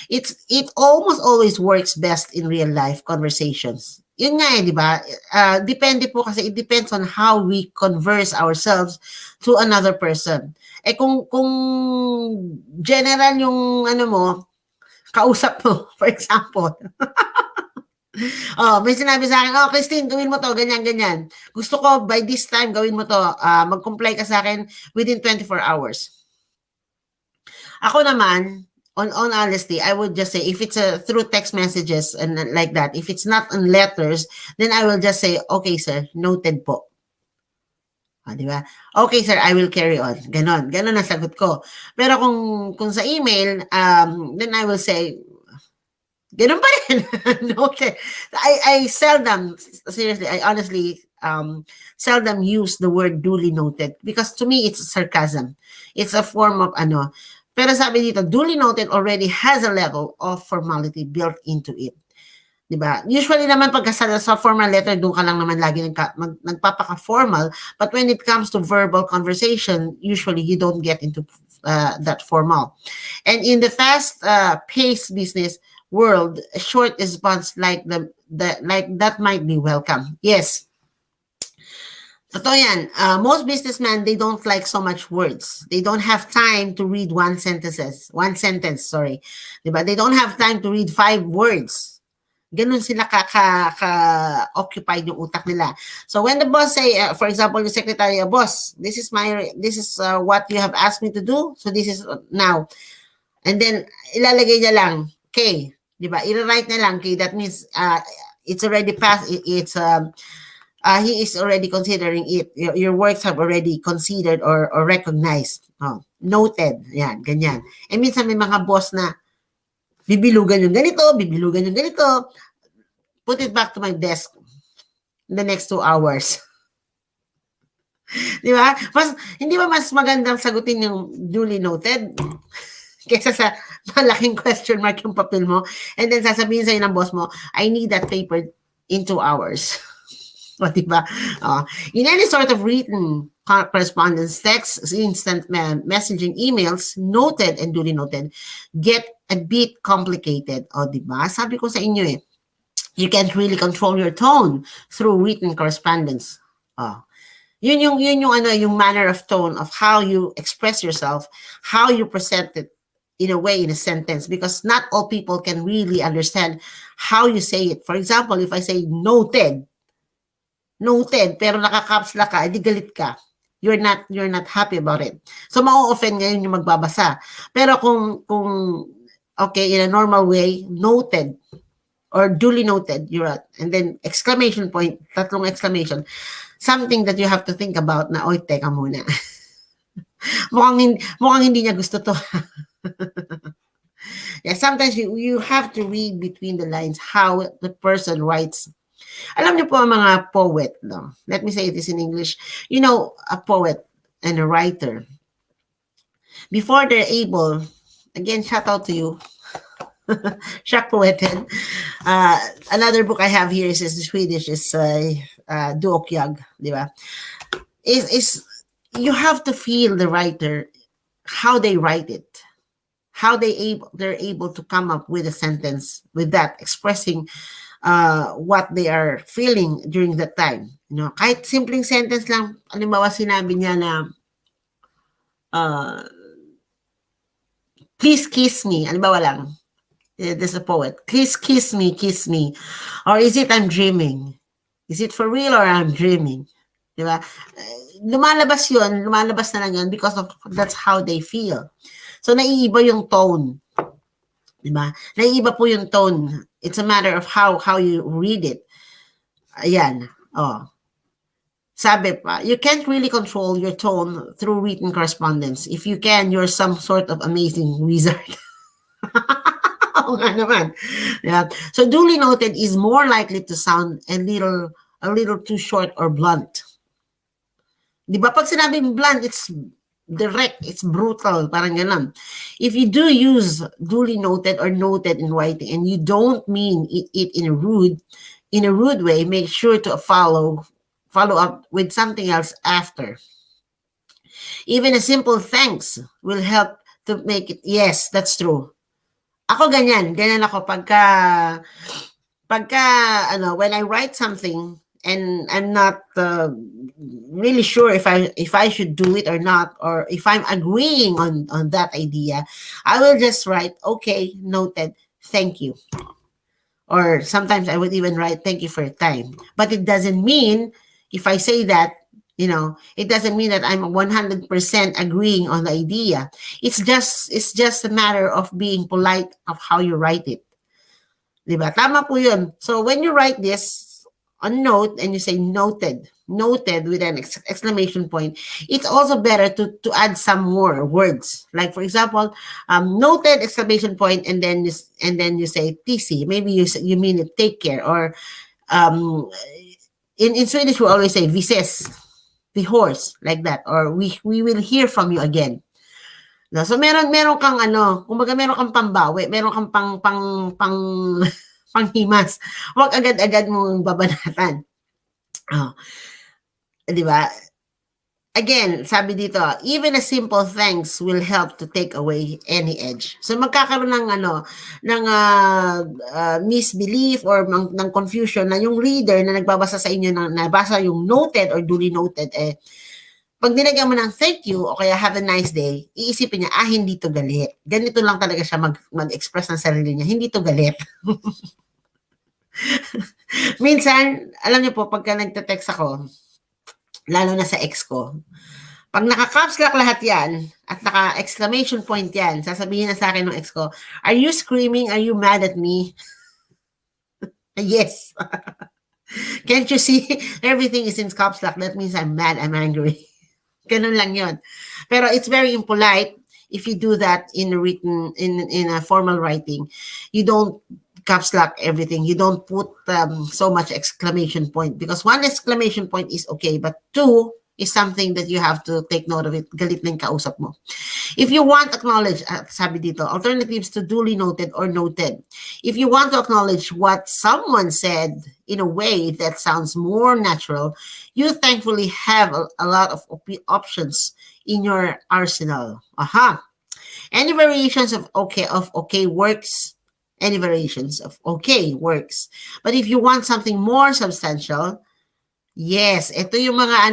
it almost always works best in real life conversations. Yun nga di ba? Depende po kasi it depends on how we converse ourselves to another person. Kung general yung kausap mo, for example. May sinabi sa akin, Christine, gawin mo to, ganyan. Gusto ko by this time gawin mo to, mag-comply ka sa akin within 24 hours. Ako naman, on honesty, I would just say, if it's through text messages and like that, if it's not on letters, then I will just say, okay, sir, noted po. Di ba? Okay, sir, I will carry on. Ganon ang sagot ko. Pero kung sa email, then I will say, ganon pa rin. Noted. I seldom, seriously, I honestly seldom use the word duly noted because to me, it's sarcasm. It's a form of Pero sabi dito, duly noted already has a level of formality built into it. Diba? Usually naman pagka sa formal letter, doon ka lang naman lagi nagpapaka-formal. But when it comes to verbal conversation, usually you don't get into that formal. And in the fast-paced business world, a short response like that might be welcome. Yes. Totoo yan. Most businessmen, they don't like so much words. They don't have time to read one sentence, Diba? They don't have time to read 5 words. Ganun sila ka-occupied yung utak nila. So when the boss say, for example, the secretary, boss, this is what you have asked me to do. So this is now. And then, ilalagay niya lang, K. Diba? I-write na lang, K. That means, it's already passed. He is already considering it. Your works have already considered or recognized. Noted. Yan, ganyan. Minsan may mga boss na bibilugan yung ganito. Put it back to my desk in the next 2 hours. Di ba? Hindi ba mas magandang sagutin yung duly noted? Kesa sa malaking question mark yung papel mo and then sasabihin sa'yo ng boss mo, I need that paper in 2 hours. Diba? In any sort of written correspondence, text, instant messaging, emails, noted and duly noted, get a bit complicated. Diba? Sabi ko sa inyo you can't really control your tone through written correspondence. Oh. Yun yung ano, yung manner of tone of how you express yourself, how you present it in a way, in a sentence, because not all people can really understand how you say it. For example, if I say noted, noted, pero naka-caps lock ka, edi galit ka. You're not happy about it. So ma-o-offend ngayon yung magbabasa. Pero kung okay, in a normal way, noted or duly noted, you're at, and then exclamation point, tatlong exclamation, something that you have to think about na, oy, teka muna. mukhang hindi niya gusto to. Yeah, sometimes you have to read between the lines how the person writes. Alam niyo po ang mga poet, no? Let me say this in English. You know, a poet and a writer, before they're able, again, shout out to you, Shock Poeten. Another book I have here is the Swedish is Duokyag, di ba? Is you have to feel the writer, how they write it, how they're able to come up with a sentence with that expressing what they are feeling during that time. You know, kahit simpleng sentence lang, halimbawa sinabi niya na uh, please kiss me, halimbawa lang, there's a poet, please kiss me, or is it I'm dreaming? Is it for real or I'm dreaming? Diba? Lumalabas na lang yun because of that's how they feel. So naiiba yung tone. Diba? Naiiba po yung tone. It's a matter of how you read it. Ayan. Oh. Sabi pa, you can't really control your tone through written correspondence. If you can, you're some sort of amazing wizard. Oo nga naman. Yeah. So duly noted is more likely to sound a little too short or blunt. Di ba pag sinabing blunt, it's direct, it's brutal, parang ganun. If you do use duly noted or noted in writing and you don't mean it in a rude way, make sure to follow up with something else after. Even a simple thanks will help to make it, yes, that's true. Ako ganyan ako pagka when I write something and I'm not really sure if I should do it or not, or if I'm agreeing on that idea, I will just write, okay, noted, thank you. Or sometimes I would even write, thank you for your time. But it doesn't mean, if I say that, it doesn't mean that I'm 100% agreeing on the idea. It's just a matter of being polite of how you write it. Diba? Tama po yun. So when you write this on note and you say noted with an exclamation point, it's also better to add some more words. Like for example, noted exclamation point, and then you say TC. Maybe you mean it, take care, or in Swedish we always say vises, the horse, like that, or we will hear from you again. So meron kang kumbaga meron kang pambawi, meron kang pang panghimas. Huwag agad-agad mong babanatan. Oh. 'Di ba? Again, sabi dito, even a simple thanks will help to take away any edge. So magkakaroon ng misbelief or ng confusion na yung reader na nagbabasa sa inyo na nabasa yung noted or duly noted, pag nilagyan mo ng thank you o kaya have a nice day, iisipin niya, hindi to galit. Ganito lang talaga siya mag-express ng sarili niya. Hindi to galit. Minsan, alam niyo po, pagka nagte-text ako, lalo na sa ex ko, pag naka-caps lock lahat yan, at naka-exclamation point yan, sasabihin na sa akin ng ex ko, are you screaming? Are you mad at me? Yes. Can't you see? Everything is in caps lock. That means I'm mad, I'm angry. Ganun lang yun. Pero it's very impolite if you do that in a formal writing. You don't caps lock everything. You don't put so much exclamation point, because one exclamation point is okay, but two is something that you have to take note of it. Galit na yung kausap mo. If you want acknowledge, sabi dito, alternatives to duly noted or noted. If you want to acknowledge what someone said in a way that sounds more natural, you thankfully have a lot of options in your arsenal. Any variations of okay works. Any variations of okay works. But if you want something more substantial, Yes, ito yung mga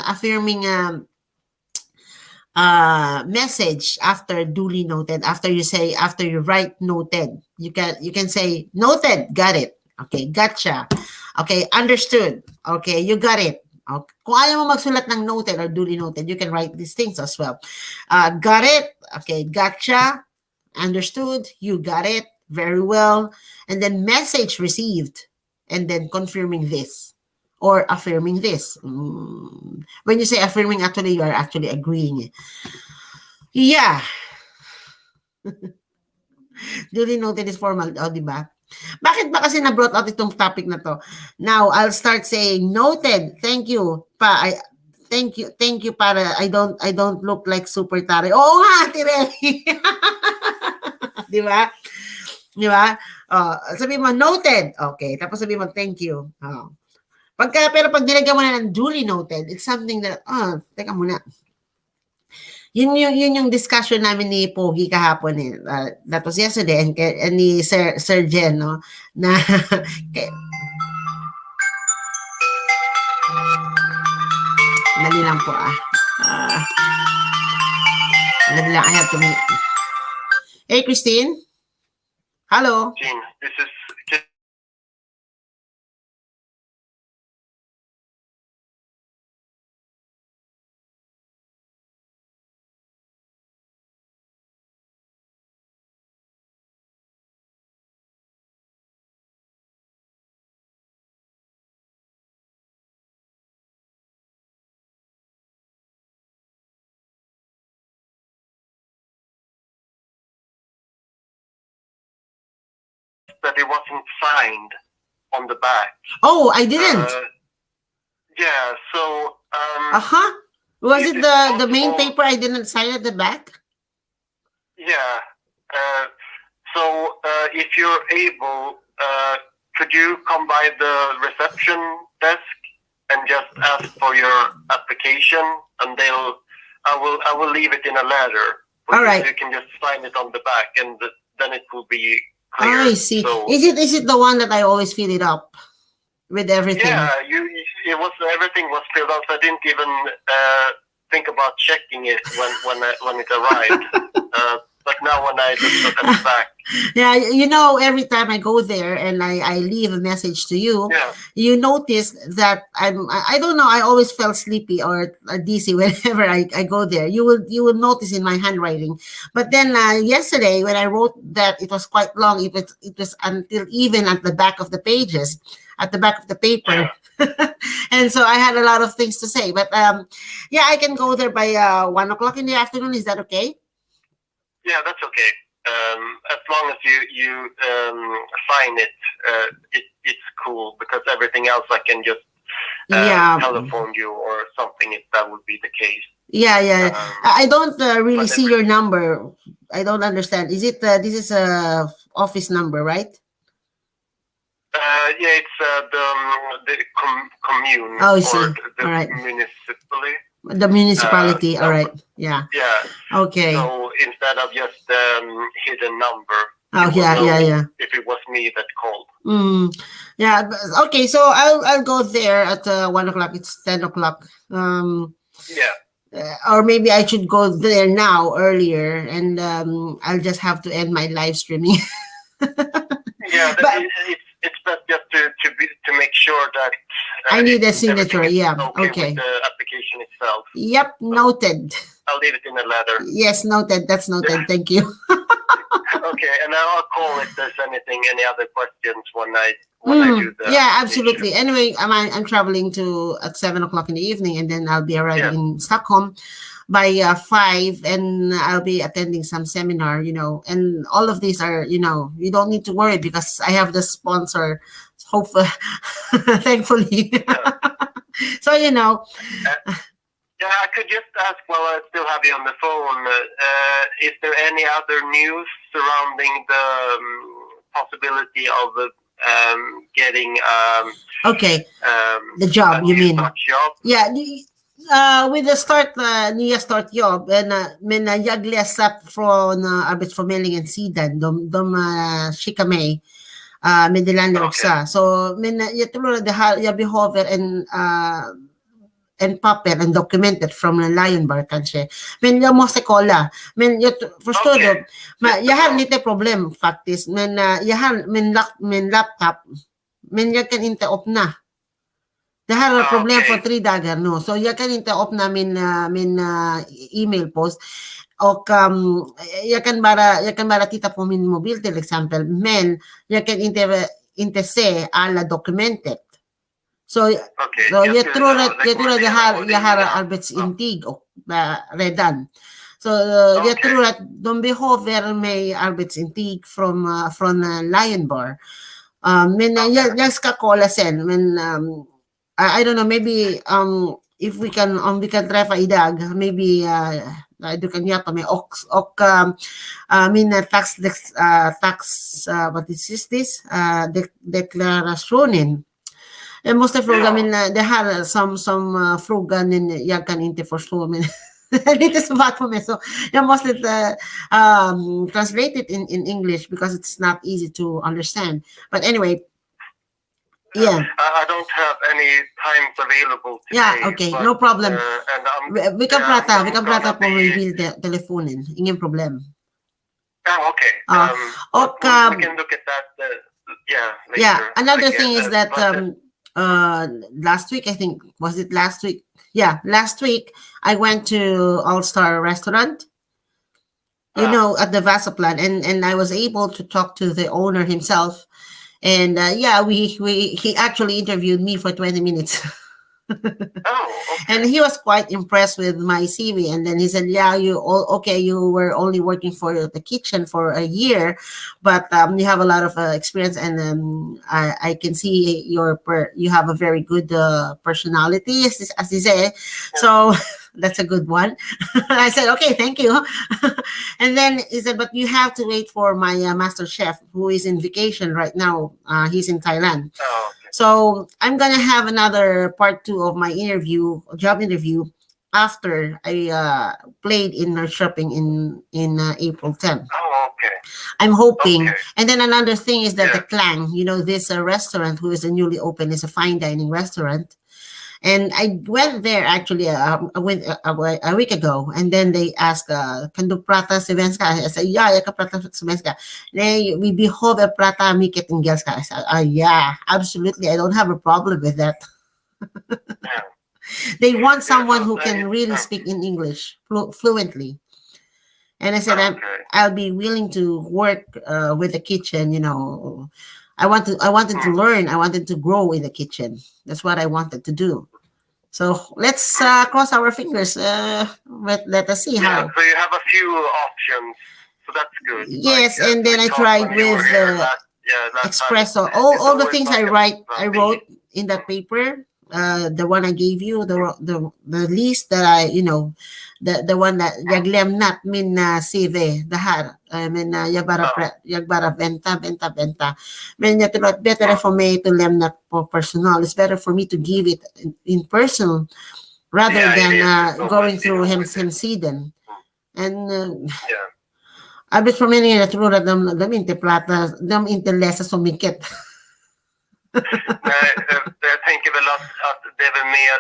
affirming message after duly noted. After you write noted, you can say noted, got it. Okay, gotcha. Okay, understood. Okay, you got it. Okay. Kung ayaw mo magsulat ng noted or duly noted, you can write these things as well. Got it. Okay, gotcha. Understood. You got it. Very well. And then message received. And then confirming this or affirming this. When you say affirming, actually, you are actually agreeing. Yeah. Duly noted is formal. O, di ba? Bakit ba kasi na-brought out itong topic na to? Now, I'll start saying, noted. Thank you. Thank you para I don't look like super tare. Oo nga, Tireli. Di ba? Di ba? Sabi mo, noted. Okay. Tapos sabi mo, thank you. Pero pag nilagyan mo na ng duly noted, it's something that, teka muna. Yun yung discussion namin ni Pogi kahapon eh. That was yesterday and ni Sir Jen, no? Na, dali lang po dali lang, I have to meet. Hey, Christine? Hello? Gene, this is that it wasn't signed on the back. Oh, I didn't. Yeah, so Was Is it it the main possible- paper I didn't sign at the back? yeah. So if you're able, could you come by the reception desk and just ask for your application, and I will leave it in a letter. All right. You can just sign it on the back, and then it will be clear. I see. So, Is it the one that I always fill it up with everything? yeah, everything was filled out. I didn't even think about checking it when it arrived. But now when I look at the back, Yeah, every time I go there and I leave a message to you, yeah, you notice that I don't know, I always felt sleepy or dizzy whenever I go there. You will notice in my handwriting. But then yesterday when I wrote that, it was quite long. It was until even at the back of the pages, at the back of the paper. And so I had a lot of things to say. But yeah, I can go there by 1 o'clock in the afternoon. Is that okay? yeah, that's okay. As long as you sign it, it's cool, because everything else I can just Yeah. telephone you or something if that would be the case. Yeah. I don't really but see your number. I don't understand. Is it this is a office number, right? Yeah, it's the commune Oh, I or see. the All right. municipality. The municipality. All right. Yeah. Yeah. Okay. So instead of just hidden number, Oh, you will yeah, know yeah. if it was me that called. Yeah. Okay. So I'll go there at 1 o'clock. It's 10 o'clock. Yeah. Or maybe I should go there now earlier, and I'll just have to end my live streaming. Yeah, But- it's best just to make sure that I need a everything signature, is yeah, okay, okay. with the application itself. Yep, noted. I'll leave it in a letter. Yes, noted. That's noted. Thank you. Okay, and I'll call if there's any other questions when I do the Yeah, application. absolutely. Anyway, I'm traveling at 7 o'clock in the evening, and then I'll be arriving in Stockholm by 5, and I'll be attending some seminar, and all of these are, you don't need to worry because I have the sponsor, hopefully, thankfully. So, Yeah, I could just ask while I still have you on the phone, is there any other news surrounding the possibility of getting okay, the a job, you new mean? such job? Yeah, with the nya startjobb men jag läsa från arbetsförmedlingen sidan de skickar mig Men det landar också. Okej. Så, men jag tror att det här, jag behöver en papper, en dokumentet från en Lion Bar kanske. Men jag måste kolla. Men jag förstår Okej. du, men jag har lite problem faktiskt. Men jag har min laptop, men jag kan inte öppna. Det här är problem för 3 dagar nu, så jag kan inte öppna min e-mailpost. Och jag kan bara titta på min mobil till exempel, men jag kan inte se alla dokumentet. Så, Okej. så jag skulle tror att rekommendera jag har ringa. arbetsintyg och, redan. Så jag Okej. tror att de behöver mig arbetsintyg från Lion Bar. Men jag ska kolla sen. Men I don't know, maybe if we can träffa idag, maybe du kan hjälpa mig. Och min what is this? Deklarationen. Jag måste fråga, men det här som frågan jag kan inte förstå, men det är lite svårt för mig, så jag måste translate it in English because it's not easy to understand. But anyway, yeah. I don't have any times available today. Yeah, okay, but, no problem. And Vi kan I'm prata gonna på mobiltelefonen, ingen problem. Okay. Och, we can look at that. Later. Yeah, another I thing guess, is that but, last week, I think, was it last week? Yeah, last week I went to All Star Restaurant, at the Vasaplan, and I was able to talk to the owner himself, and he actually interviewed me for 20 minutes. okay. And he was quite impressed with my CV. And then he said, "Yeah, you were only working for the kitchen for a year, but you have a lot of experience, and I can see you have a very good personality, as he said. So that's a good one." I said, "Okay, thank you." And then he said, "But you have to wait for my master chef, who is in vacation right now. He's in Thailand." Okay. So I'm gonna have another part 2 of my job interview, after I played in our shopping in April 10th. Okay. I'm hoping. Okay. And then another thing is that Yeah. the Clang, this restaurant who is a newly open, is a fine dining restaurant. And I went there actually a week ago, and then they asked, "Kan du prata svenska?" I said, "Yeah, jag kan prata svenska." We behöver prata mycket engelska. I said, "Yeah, absolutely. I don't have a problem with that." Yeah. They want someone so who can really speak in English fluently. And I said, I'll be willing to work with the kitchen. I wanted to learn. I wanted to grow in the kitchen. That's what I wanted to do. So let's cross our fingers. Let us see how. So you have a few options. So that's good. Yes, Like, and then I we talked tried when you were with here last espresso. time. All the It's things always I wrote in that paper. The one I gave you, the list that the one that jag lämnat min CV, det här. Men jag bara vänta. Men jag tror att bättre för mig att lämna på personal. It's better for me to give it in person rather than going through hemsidan. And arbetsförmedlingen, jag tror att de inte läser så mycket. Nej, jag tänker väl att det är väl mer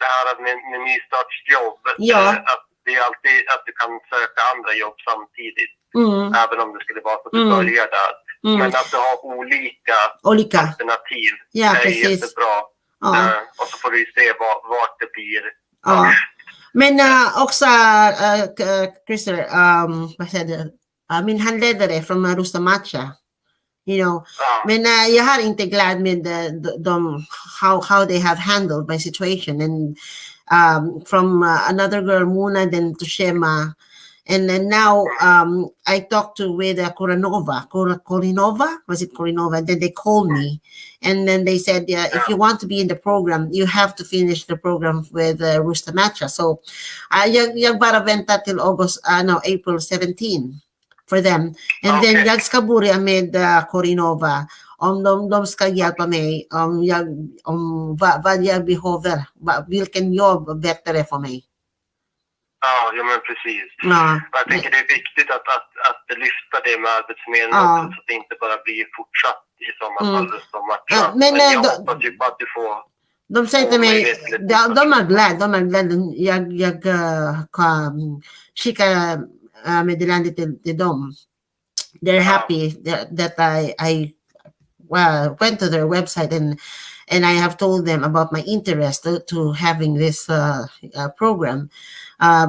det här med nystartsjobb. Ja. Att det är alltid att du kan söka andra jobb samtidigt. Även om det skulle vara så att du börjar där. Men att du har olika alternativ. Ja, det är precis. jättebra. Ja. Och så får du se vart det blir. Ja. Men också, Christer, vad säger du? Min handledare från Rusta Matcha. Men jag har inte glad med how they have handled my situation, and from another girl, Muna, then to Shema, and then now I talked with Corinova, was it Corinova? And then they called me, and then they said, if you want to be in the program, you have to finish the program with Rusta Matcha. So jag bara vänta till April 17 for them. And then jag ska börja med Corinova. Om de ska hjälpa mig, om vad jag behöver, vilken jobb bättre för mig. Ja, men precis. Ja. Jag tänker det är viktigt att lyfta det med arbetsförmedlingen också, så att det inte bara blir fortsatt i sommar fall så matcha. Men Men jag hoppas ju på att du får de säger till mig, möjlighet till ett nytt de är match. glad, skicka meddelande till dem. They're happy that I went to their website and I have told them about my interest to having this program.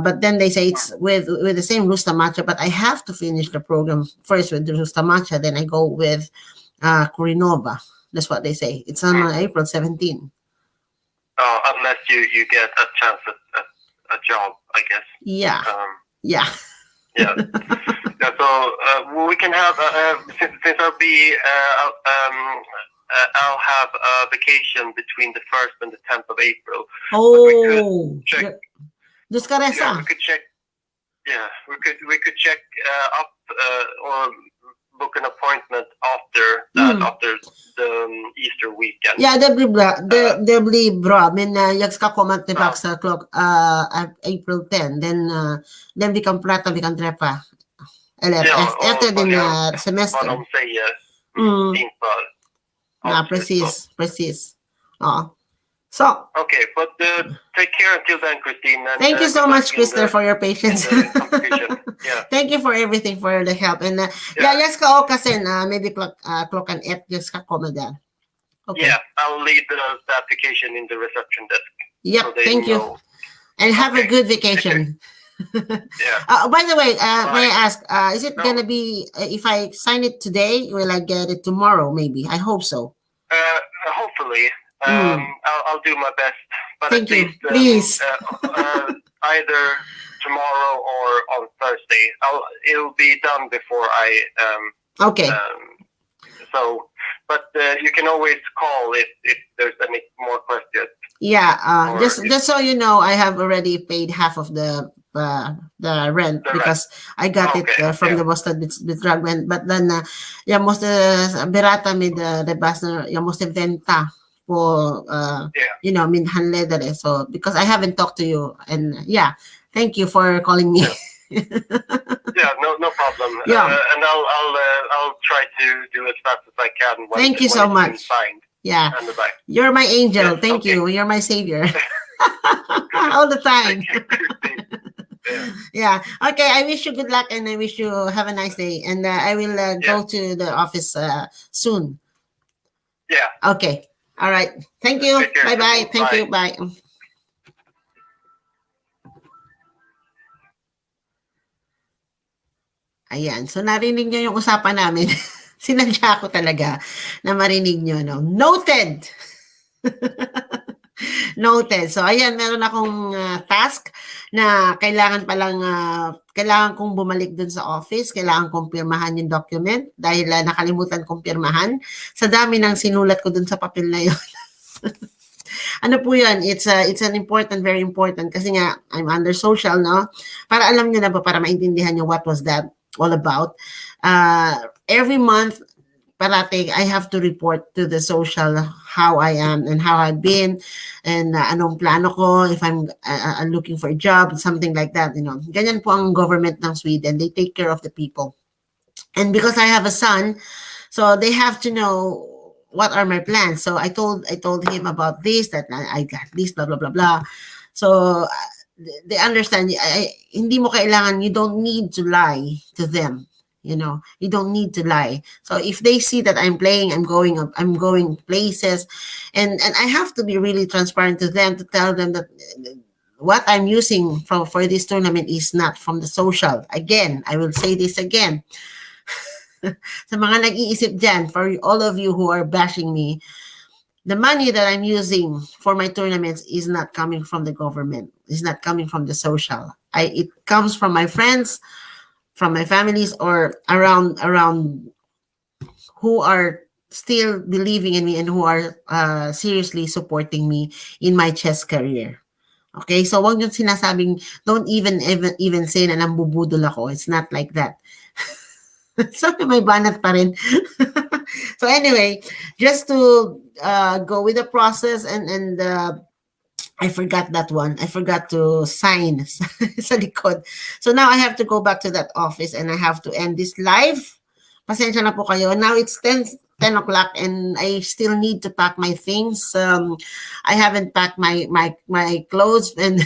But then they say it's with the same Rusta Matcha, but I have to finish the program first with the Rusta Matcha, then I go with Kurinova. That's what they say. It's on April 17. Unless you get a chance at a job, I guess. Yeah. Yeah. Yeah. Yeah, so we can have since I'll have a vacation between the 1st and the 10th of April. Oh, check. Dus ka Yeah, we could check. Yeah, we could check up or book an appointment after that, after the Easter weekend. Ja, det blir bra. Men jag ska komma tillbaka April 10. Then vi kan prata, vi kan träffa. Eller efter din semester. Vad de säger inför. Ja, precis. Ja. So, okay, but take care until then, Christine. And, thank you so much, Christer, for your patience. Yeah. Thank you for everything, for the help. And jag ska åka sen, maybe klockan 1, jag ska komma där. Okay. Yeah, I'll leave the application in the reception desk. Yep, so they thank know. you. And have a good vacation. Yeah. By the way, may I ask, is it going to be, if I sign it today, will I get it tomorrow, maybe? I hope so. Hopefully. I'll do my best. But Thank at you. least, Please. either tomorrow or on Thursday. It'll be done before I... Okay. So, but you can always call if there's any more questions. Yeah, just so you know, I have already paid half of the rent because I got it from the Boston Betragment. But then, jag måste berätta med Rebasner, jag måste vänta på, min handledare. So, because I haven't talked to you. And thank you for calling me. Yeah, no problem. Yeah. And I'll try to do as fast as I can. Thank you so much. Signed. Yeah, And the back. you're my angel. Yes, Thank you. You're my savior. All the time. Yeah. Okay. I wish you good luck and I wish you have a nice day. And I will go to the office soon. Yeah. Okay. All right. Thank you. Take care. Bye-bye. Thank Bye. you. Bye. Ayan. So, narinig nyo yung usapan namin. Sinadya ko talaga na marinig nyo. No? Noted! Noted. So, ayan, meron akong task na kailangan kong bumalik dun sa office. Kailangan kong pirmahan yung document dahil nakalimutan kong pirmahan. Sa dami ng sinulat ko dun sa papel na yun. Ano po yun? It's an important, very important kasi nga, I'm under social, no? Para alam nyo na ba, para maintindihan nyo what was that all about. Every month, parati, I have to report to the social how I am and how I've been and anong plano ko, if I'm looking for a job, something like that, Ganyan po ang government ng Sweden. They take care of the people. And because I have a son, so they have to know what are my plans. So I told him about this, that I got this, blah, blah, blah, blah. So they understand, hindi mo kailangan, you don't need to lie to them. You don't need to lie. So if they see that I'm playing, I'm going places, and I have to be really transparent to them to tell them that what I'm using for this tournament is not from the social. Again, I will say this again. Sa mga nag-iisip dyan, for all of you who are bashing me, the money that I'm using for my tournaments is not coming from the government. It's not coming from the social. It comes from my friends, from my families, or around who are still believing in me and who are seriously supporting me in my chess career. Okay, so wag yung sinasabing, don't even say na nambubudol ako. It's not like that. So may banat pa rin. So anyway, just to go with the process and I forgot that one. I forgot to sign sa likod. So now I have to go back to that office and I have to end this live Pasensya na po kayo. Now it's 10 o'clock and I still need to pack my things. I haven't packed my clothes and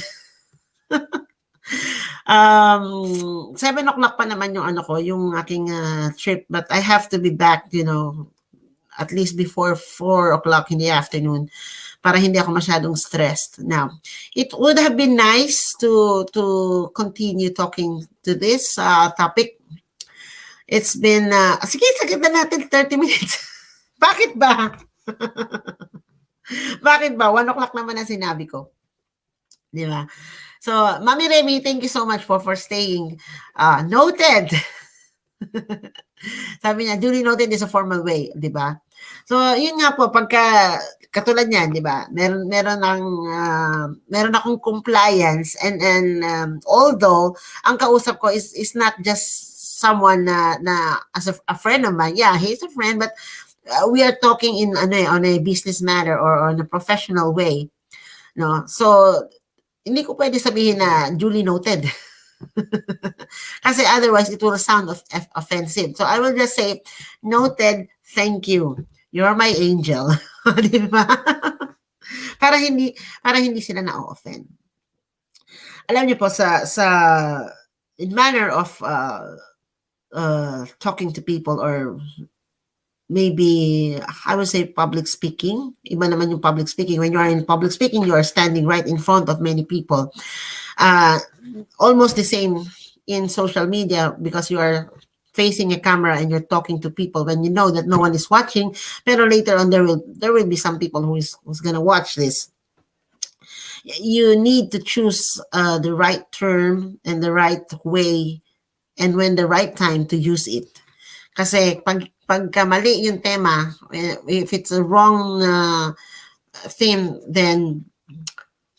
7 o'clock pa naman yung ano ko, yung aking trip, but I have to be back, at least before 4 o'clock in the afternoon para hindi ako masyadong stressed. Now, it would have been nice to continue talking to this topic. It's been, sige, sagad na natin 30 minutes. Bakit ba? Bakit ba? 1 o'clock naman ang sinabi ko. Di ba? So, Mami Remy, thank you so much for staying. Noted. Sabi niya, duly noted is a formal way, di ba? So, yun nga po, pagka, katulad niyan, di ba? Meron akong compliance and although ang kausap ko is not just someone na as a friend of mine. Yeah, he's a friend, but we are talking in on a business matter or on a professional way. No? So, hindi ko pwede sabihin na duly noted. Kasi otherwise, it will sound offensive. So, I will just say, noted, thank you. You're my angel. Di ba? para hindi sila na-offend. Alam niyo po, in manner of talking to people or maybe I would say public speaking. Iba naman yung public speaking. When you are in public speaking, you are standing right in front of many people. Almost the same in social media because you are facing a camera and you're talking to people when you know that no one is watching. Pero later on, there will be some people who's gonna watch this. You need to choose the right term and the right way and when the right time to use it. Kasi pagka mali yung tema, if it's a wrong theme, then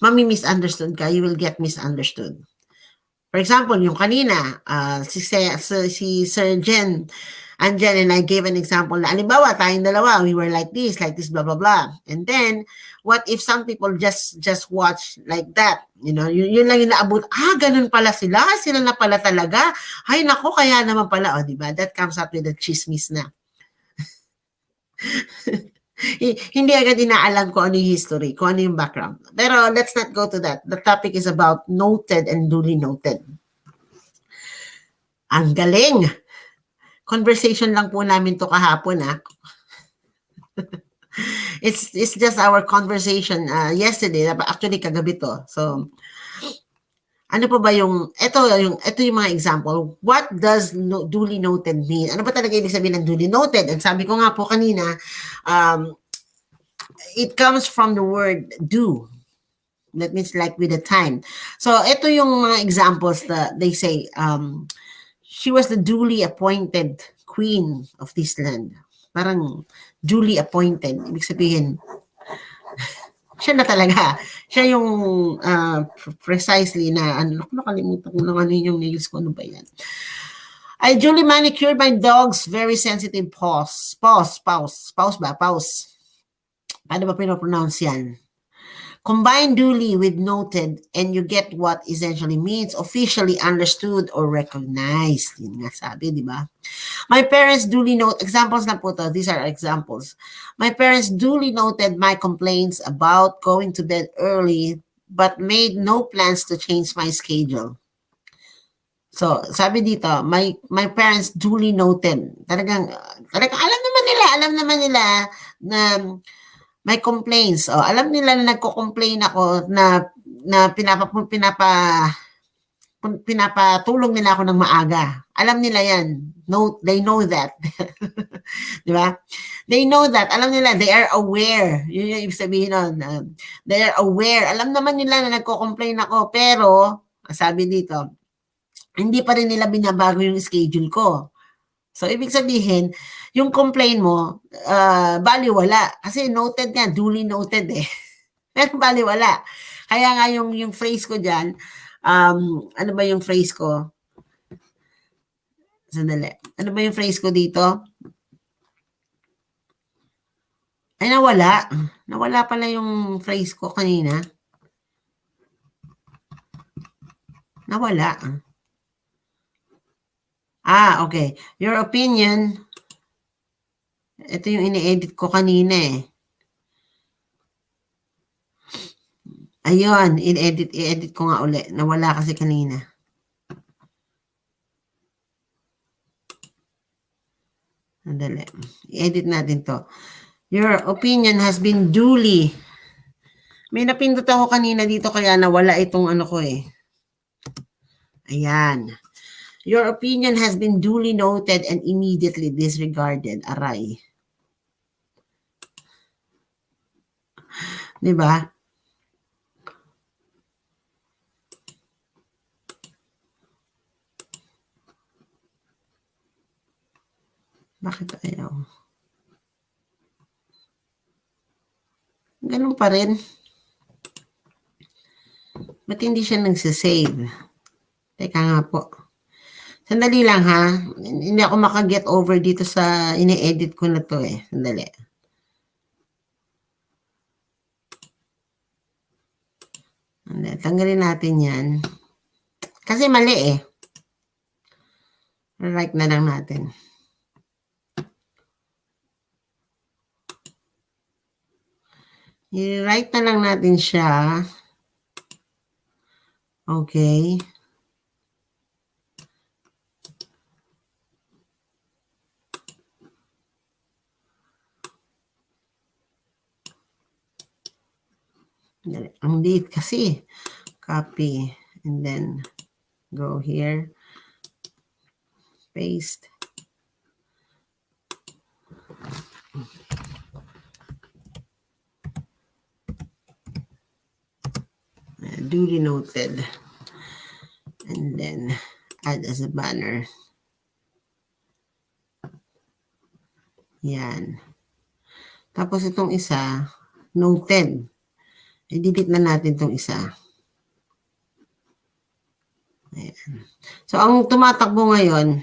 mami-misunderstood ka, you will get misunderstood. For example, yung kanina, si Sir Jen, Angel and I gave an example na, alimbawa, tayong dalawa, we were like this, blah, blah, blah. And then, what if some people just watch like that? Yun lang yung naabot, ganun pala sila na pala talaga. Ay, nako, kaya naman pala, diba? That comes up with the chismis na. Hindi agad inaalam ko ano yung history, kung ano yung background. Pero let's not go to that. The topic is about noted and duly noted. Ang galing! Conversation lang po namin to kahapon, It's just our conversation yesterday, actually kagabi to. So, ano pa ba ito yung mga example. What does duly noted mean? Ano ba talaga ibig sabihin ng duly noted? And sabi ko nga po kanina, it comes from the word do. That means like with the time. So, ito yung mga examples that they say, she was the duly appointed queen of this land. Parang duly appointed. Ibig sabihin, siya na talaga. Siya yung precisely na, nakalimutan ko naman yung nails ko. Ano ba yan? I duly manicured my dog's very sensitive paws. Paws ba? Paws. Paano ba pinopronounce yan? Combine duly with noted and you get what essentially means officially understood or recognized. Yun nga sabi, di ba? My parents duly note, examples na po to, these are examples. My parents duly noted my complaints about going to bed early but made no plans to change my schedule. So, sabi dito, my parents duly noted. Talagang alam naman nila na may complaints. Alam nila na nagko-complain ako na pinapatulong nila ako ng maaga. Alam nila yan. No, they know that. Di ba? They know that. Alam nila, they are aware. Yun yung ibig sabihin nun. They are aware. Alam naman nila na nagko-complain ako, pero, sabi dito, hindi pa rin nila binabago yung schedule ko. So, ibig sabihin, yung complain mo, baliwala. Kasi noted nga, duly noted Pero baliwala. Kaya nga yung phrase ko dyan, ano ba yung phrase ko? Sandali. Ano ba yung phrase ko dito? Ay, nawala. Nawala pala yung phrase ko kanina. Nawala. Okay. Your opinion Ito yung ini-edit ko kanina eh. Ayun, i-edit ko nga uli. Nawala kasi kanina. Sandali. I-edit natin to. Your opinion has been duly. May napindot ako kanina dito kaya nawala itong ano ko eh. Ayan. Your opinion has been duly noted and immediately disregarded. Aray. Diba? Bakit ayaw? Ganun pa rin. Ba't hindi siya nagsisave? Teka nga po. Sandali lang ha. Hindi ako makaget over dito sa ini-edit ko na to eh. Sandali. Tanggalin natin yan. Kasi mali eh. Right na lang natin. I-write na lang natin siya. Okay. Ang date kasi. Copy. And then go here. Paste. Duly noted. And then add as a banner. Yan. Tapos itong isa, noted. I-delete na natin itong isa. Ayan. So, ang tumatakbo ngayon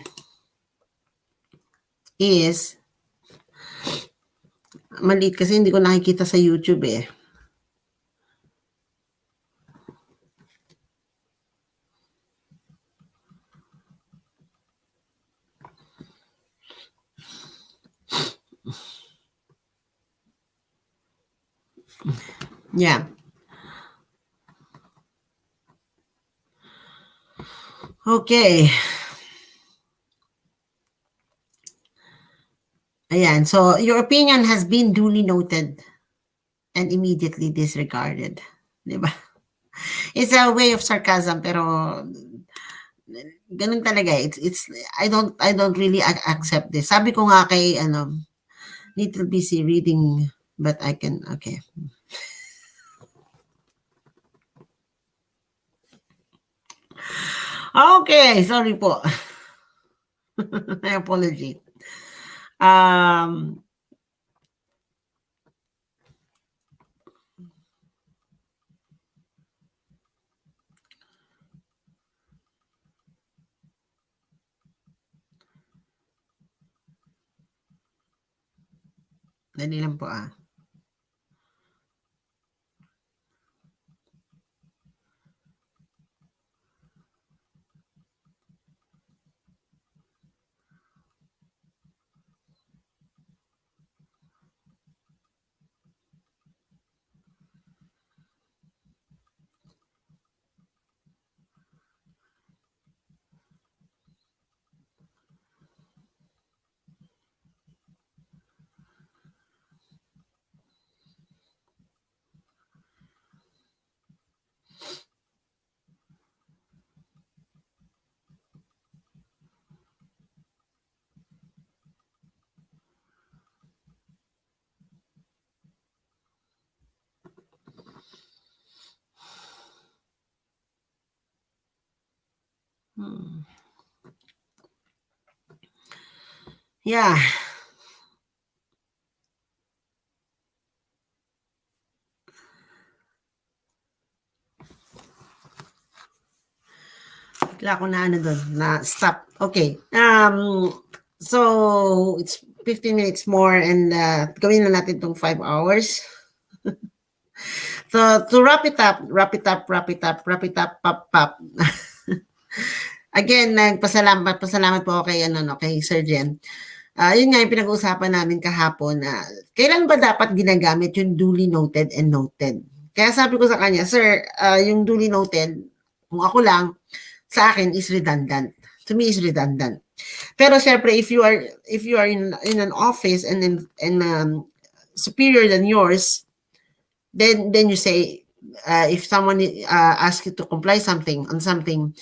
is maliit kasi hindi ko nakikita sa YouTube eh. Yeah. Okay. Ayan. So, your opinion has been duly noted and immediately disregarded. Diba? It's a way of sarcasm, pero ganun talaga. I don't really accept this. Sabi ko nga kay, little busy reading, but I can, okay. Okay, sorry po. My apology. Dali lang po ah. Yeah. Bigla ako na doon, na stop. Okay. So, it's 15 minutes more and gawin na natin itong 5 hours. So, to wrap it up, pop. Again, pasalamat po kay, kay Sir Jen. Yun nga yung pinag-uusapan namin kahapon na kailan ba dapat ginagamit yung duly noted and noted. Kaya sabi ko sa kanya, sir, yung duly noted, kung ako lang, sa akin is redundant. To me is redundant. Pero syempre, if you are in an office and superior than yours, then you say, if someone asks you to comply on something,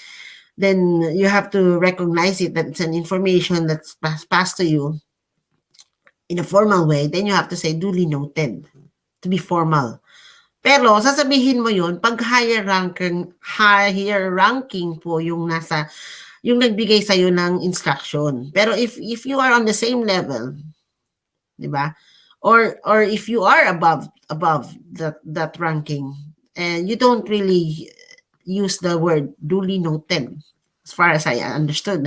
then you have to recognize it that it's an information that's passed to you in a formal way. Then you have to say duly noted to be formal. Pero sasabihin mo yun pag higher ranking po yung nagbigay sa iyo ng instruction. Pero if you are on the same level, 'di ba? Or if you are above that ranking, and you don't really use the word duly noted, as far as I understood,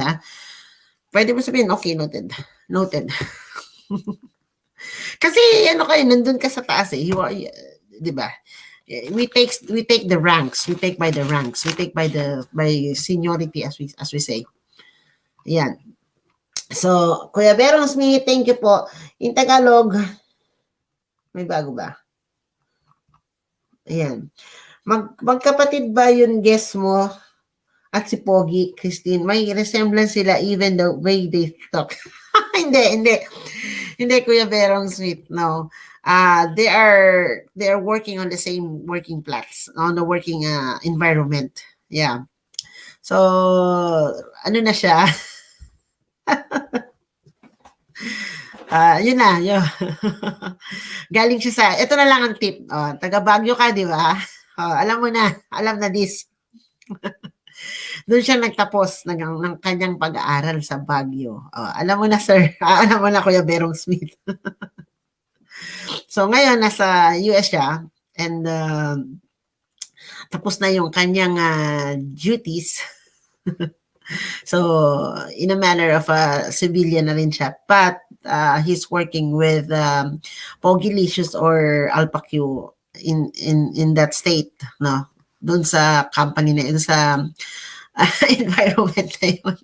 pwede mo sabihin, okay, noted. Noted. Kasi ano kayo, nandun ka sa taas eh. You are, di ba? We take the ranks. We take by the ranks. We take by seniority, as we say. Yan. So, Kuya Berong Smith, thank you po. In Tagalog, may bago ba? Ayan. Magkapatid ba yung guest mo at si Pogi, Christine? May resemblance sila even the way they talk. Hindi, Kuya Berong Smith. No. They are working on the same working plots, on the working environment. Yeah. So, ano na siya? Yun na, yun. Galing siya sa, ito na lang ang tip. Taga Baguio ka, di ba? Alam mo na, alam na this. Doon siya nagtapos ng kanyang pag-aaral sa Baguio. Alam mo na, sir. Alam mo na, Kuya Berong Smith. So, ngayon, nasa US siya. And tapos na yung kanyang duties. So, in a manner of a civilian na rin siya. But, he's working with Pogilicious or Alpha Q in that state, no? Doon sa company na yun, sa environment na yun.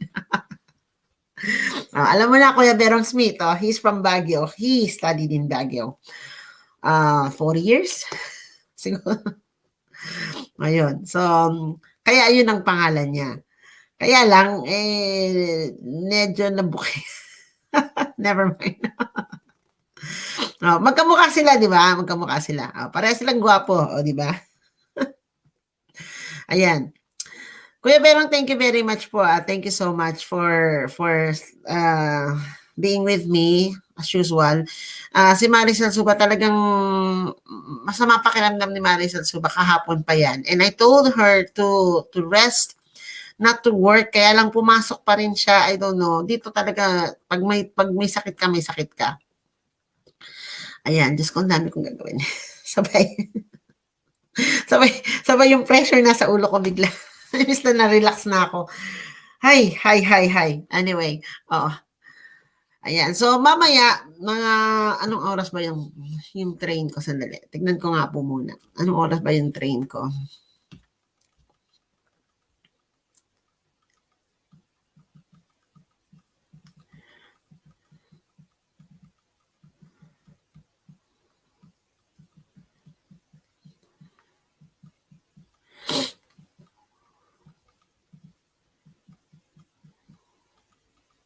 Alam mo na, Kuya Berong Smith, he's from Baguio. He studied in Baguio. 4 years? Siguro. Ayun. So, kaya yun ang pangalan niya. Kaya lang, medyo nabuki. Never mind. Magkamukha sila, di ba? Magkamukha sila. Pareha silang gwapo, di ba? Ayan. Kuya Berong, thank you very much po. Thank you so much for being with me as usual. Si Maricel Suba talagang masama pakiramdam ni Maricel Suba kahapon pa yan. And I told her to rest, not to work, kaya lang pumasok pa rin siya. I don't know. Dito talaga, pag may sakit ka, may sakit ka. Ayan, Diyos ko, ang dami kong gagawin. sabay yung pressure na sa ulo ko bigla. Imbis na na-relax na ako. Hi. Anyway, ayan. So, mamaya, mga, anong oras ba yung train ko? Sandali. Tignan ko nga po muna. Anong oras ba yung train ko?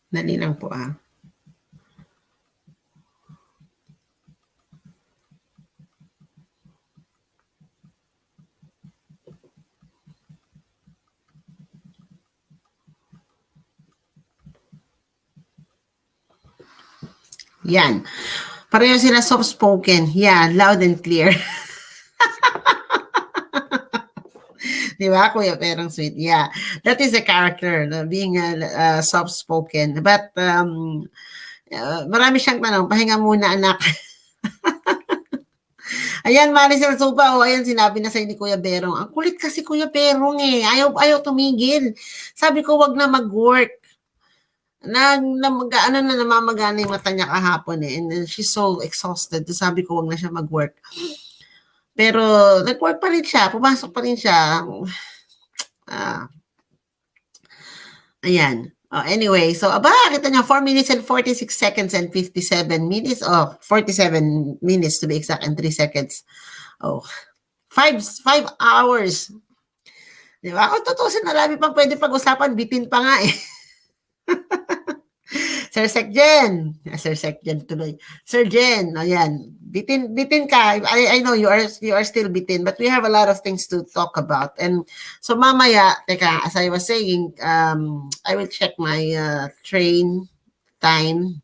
Dali lang po Yan. Pareho sila soft-spoken. Yeah, loud and clear. Di ba, Kuya Berong Sweet? Yeah, that is a character, being soft-spoken. But, marami siyang tanong. Pahinga muna, anak. Ayan, Maricel Suba, ayan, sinabi na sa'yo ni Kuya Berong. Ang kulit kasi Kuya Berong Ayaw tumigil. Sabi ko, wag na mag-work. Namamagana yung mata niya kahapon and then she's so exhausted. Sabi ko, wag na siya mag-work. Pero, nag-work pa rin siya. Pumasok pa rin siya. Ayan. Anyway, so aba, kita niyo 4 minutes and 46 seconds and 57 minutes. 47 minutes to be exact and 3 seconds. Oh, 5 hours. Di ba? Kung tutusin, marami pang pwede pag-usapan. Bitin pa nga eh. Sir Sec Jen. Sir Sec Jen tuloy. Sir Jen, ayan. Bitin ka. I know you are still bitin, but we have a lot of things to talk about. And so mamaya, teka, as I was saying, I will check my train time.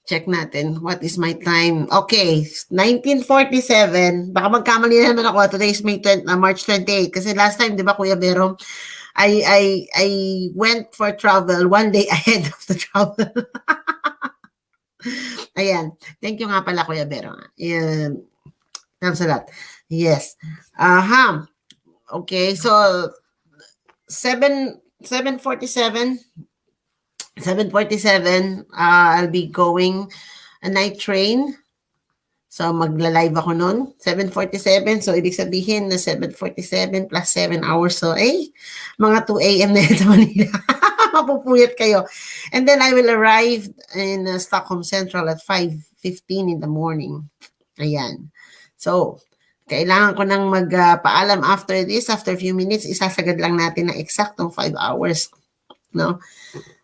Check natin. What is my time? Okay, 1947. Baka magkamali na naman ako. Today is March 28. Kasi last time, di ba, Kuya Bero, I went for travel one day ahead of the travel. Ayan. Thank you nga pala, Kuya Bero. Thanks a lot. Yes. Okay, so 7:47. 7:47, I'll be going a night train. So, magla-live ako nun. 7:47. So, ibig sabihin na 7:47 plus 7 hours. So, mga 2 a.m. na yun sa Manila. Mapupuyat kayo. And then, I will arrive in Stockholm Central at 5:15 in the morning. Ayan. So, kailangan ko nang magpaalam after this. After a few minutes, isasagad lang natin na eksaktong 5 hours. No?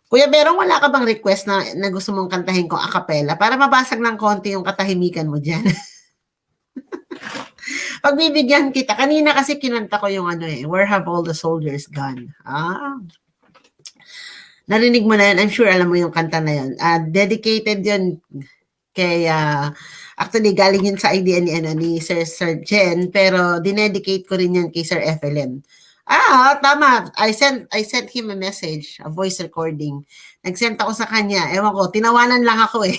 Kuya Berong, wala ka bang request na gusto mong kantahin ko a cappella para mabasag ng konti yung katahimikan mo dyan? Pagbibigyan kita. Kanina kasi kinanta ko yung Where Have All the Soldiers Gone? Narinig mo na yun. I'm sure alam mo yung kanta na yun. Dedicated yun kay, actually galing yun sa idea ni Sir Jen, pero dinedicate ko rin yun kay Sir FLM. Tama. I sent him a message, a voice recording. Nag-send ako sa kanya. Ewan ko, tinawanan lang ako eh.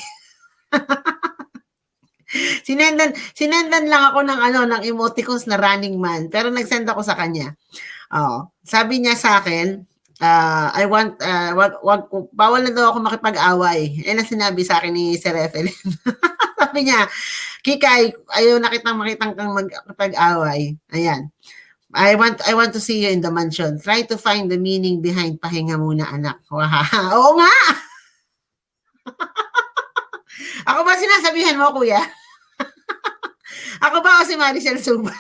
Sinendan lang ako ng emoticons na running man, pero nag-send ako sa kanya. Sabi niya sa akin, I want bawal na daw ako makipag-away. Na sinabi sa akin ni Sir FLM. Sabi niya, Kikay, ayaw na kitang makitang kang magpag-away. Ayan. I want to see you in the mansion. Try to find the meaning behind pahinga muna, anak. Oo nga! Ako ba sinasabihan mo, kuya? Ako ba o si Maricel Suba?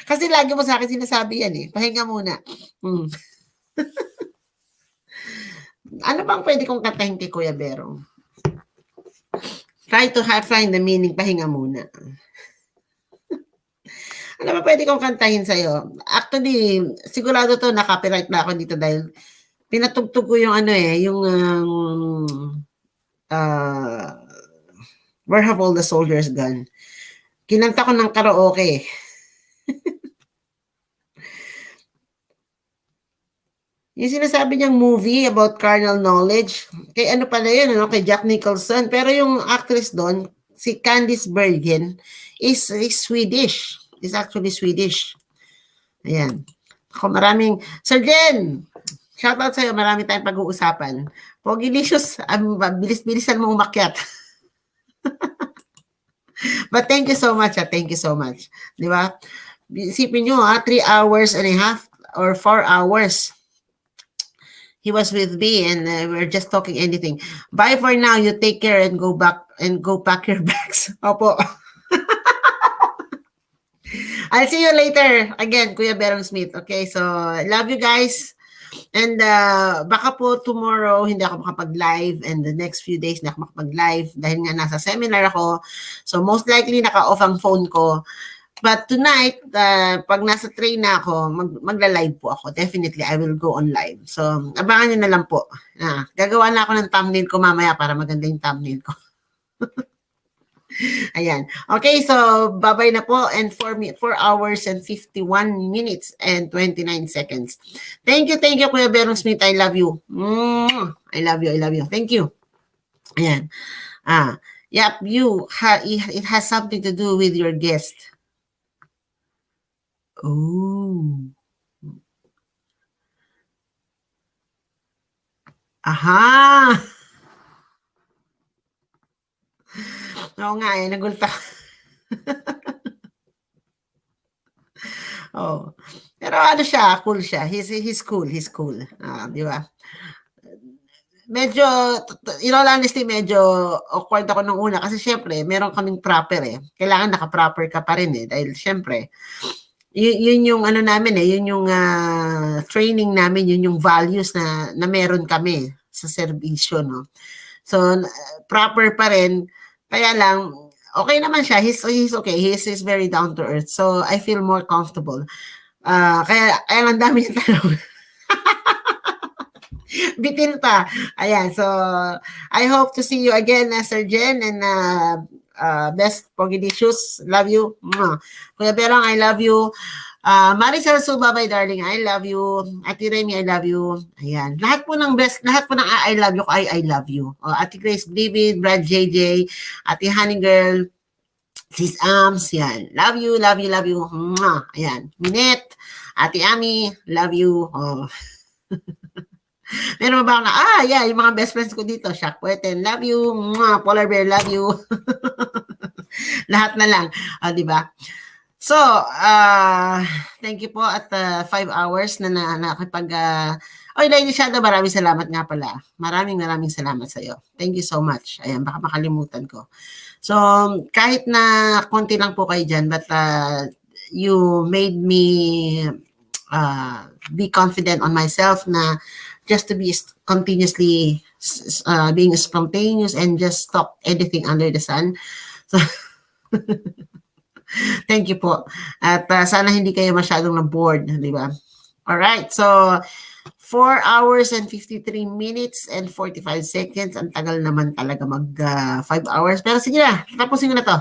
Kasi lagi mo sa akin sinasabi yan eh. Pahinga muna. Ano bang pwede kong kantahin kay Kuya Berong? Try to find the meaning, pahinga muna. Ano ba pwede kong kantahin sa'yo? Actually, sigurado to na-copyright na ako dito dahil pinatugtog ko yung Where Have All the Soldiers Gone? Kinanta ko ng karaoke. Yung sinasabi niyang movie about carnal knowledge, kay ano pala yun, kay Jack Nicholson. Pero yung actress doon, si Candice Bergen, is Swedish. Is actually Swedish. Ayan. Ako maraming, Sir Jen, shout out sa'yo, marami tayong pag-uusapan. Pogilicious, bilis-bilisan mo umakyat. But thank you so much, thank you so much. Di ba? Isipin nyo, 3 hours and a half or 4 hours. He was with me and we're just talking anything. Bye for now. You take care and go pack your bags. Opo. I'll see you later. Again, Kuya Berong Smith. Okay, so love you guys. And baka po tomorrow hindi ako makapag-live and the next few days hindi ako makapag-live dahil nga nasa seminar ako. So most likely naka-off ang phone ko. But tonight, pag nasa train na ako, magla-live po ako. Definitely, I will go on live. So, abangan nyo na lang po. Gagawa na ako ng thumbnail ko mamaya para maganda yung thumbnail ko. Ayan. Okay, so bye-bye na po. And 4 hours and 51 minutes and 29 seconds. Thank you, Kuya Berong Smith. I love you. I love you. Thank you. Ayan. Yep, it has something to do with your guest. Oh. Aha! Oo nga eh, nagulta. Oh. Pero ano siya, cool siya. He's cool, he's cool. Di ba? Medyo, in all honesty, medyo awkward ako nung una kasi syempre, meron kaming proper eh. Kailangan naka-proper ka pa rin eh. Dahil syempre, yun yung ano namin eh, yun yung training namin, yun yung values na meron kami sa serbisyo, no? So, proper pa rin. Kaya lang, okay naman siya. He's okay. He's very down to earth. So, I feel more comfortable. Kaya ang dami niya tanong. Bitin pa. Ayan. So, I hope to see you again, Sir Jen. And best Pogidicious. Love you. Kuya Berang, I love you. Maricel Subabay, darling, I love you. Ate Remy, I love you. Ayan. Lahat po ng best, lahat po ng I love you, I love you. Ate Grace David, Brad JJ, Ate Honey Girl, Sis Ams, yan. Love you, love you, love you. Ayan. Minette, Ate Ami, love you. Meron ba ako na, yeah, yung mga best friends ko dito, Shaq Pueten, love you. Polar Bear, love you. Lahat na lang. Di ba? So, thank you po at 5 hours na nakipag... Lady Shadow, maraming salamat nga pala. Maraming salamat sa iyo. Thank you so much. Ayan, baka makalimutan ko. So, kahit na konti lang po kayo dyan, but you made me be confident on myself na just to be continuously being spontaneous and just talk anything under the sun. So, thank you po. At sana hindi kayo masyadong na-bored, di ba? Alright, so 4 hours and 53 minutes and 45 seconds. Ang tagal naman talaga mag 5 hours. Pero sige na, tapusin ko na to.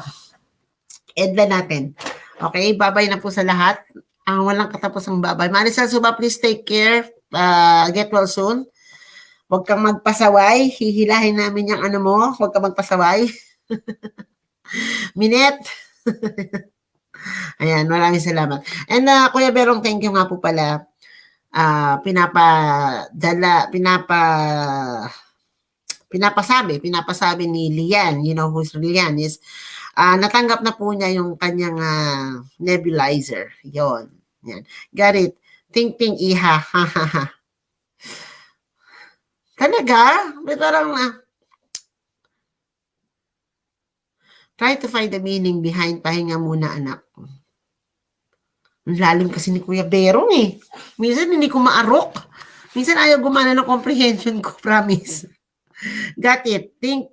End na natin. Okay, bye-bye na po sa lahat. Ang walang katapusang bye-bye. Maricel Suba, please take care. Get well soon. Huwag kang magpasaway. Hihilahin namin yung ano mo. Huwag kang magpasaway. Minette. Ayan, maraming salamat. And Kuya Berong, thank you nga po pala. Pinapasabi ni Lian, you know who's Lian is, natanggap na po niya yung kanyang nebulizer. Yon. Yan. Got it. Ting iha. Talaga? May parang try to find the meaning behind pahinga muna, anak. Ang lalim kasi ni Kuya Berong eh. Minsan hindi ko maarok. Minsan ayaw gumana ng comprehension ko, promise. Got it. Ting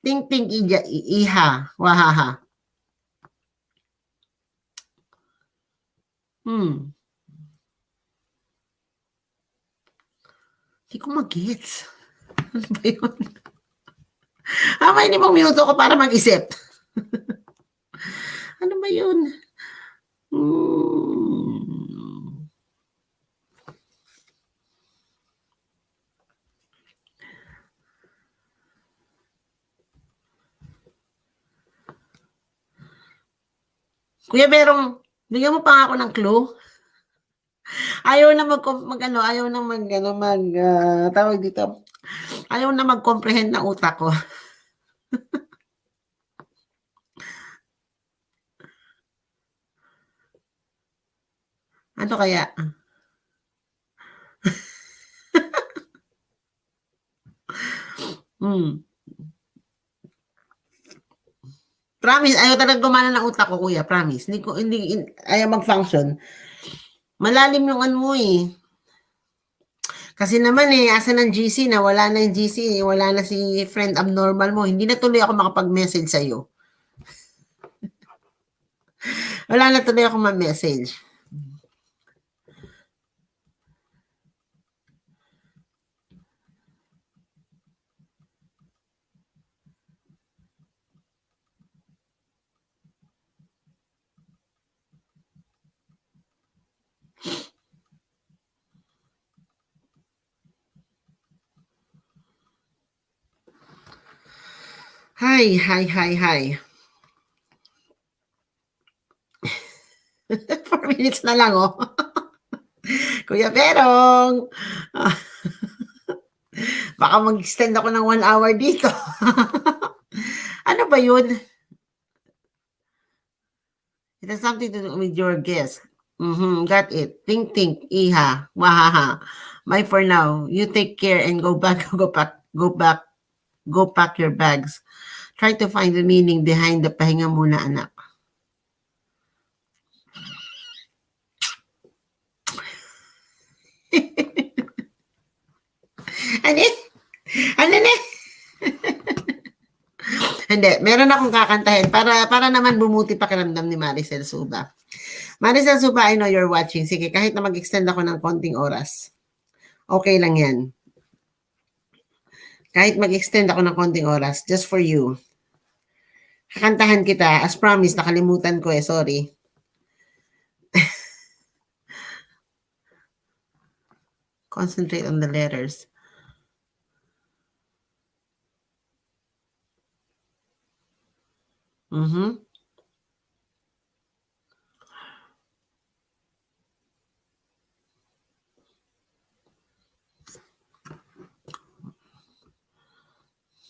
iha. Wahaha. Hindi ko mag-gets. Ano ba yun? May 5 minuto ko para mag-isip. Ano ba yun? Kuya Berong, bigyan mo pa ako ng clue. Ayaw na tawag dito. Ayaw na mag-comprehend ng utak ko. Ano kaya? Promise, ayaw talaga gumana ng utak ko, kuya. Promise. Hindi ayaw mag-function. Malalim yung ano mo eh. Kasi naman asa ng GC na wala na yung GC, wala na si friend abnormal mo. Hindi na tuloy ako makapag-message sa'yo. Wala na tuloy ako ma-message. Hi. 4 minutes na lang, oh. Kuya Berong. Baka mag-extend ako ng 1 hour dito. Ano ba yun? It has something to do with your guest. Got it. Think, think. Iha. Wahaha. Bye for now. You take care and go back, go pack your bags. Try to find the meaning behind the pahinga muna, anak. Ano? Ano na? Hindi, meron akong kakantahin para naman bumuti pakiramdam ni Maricel Suba. Maricel Suba, I know you're watching. Sige, kahit na mag-extend ako ng konting oras. Okay lang yan. Kahit mag-extend ako ng konting oras, just for you. Kakantahan kita. As promised, nakalimutan ko sorry. Concentrate on the letters.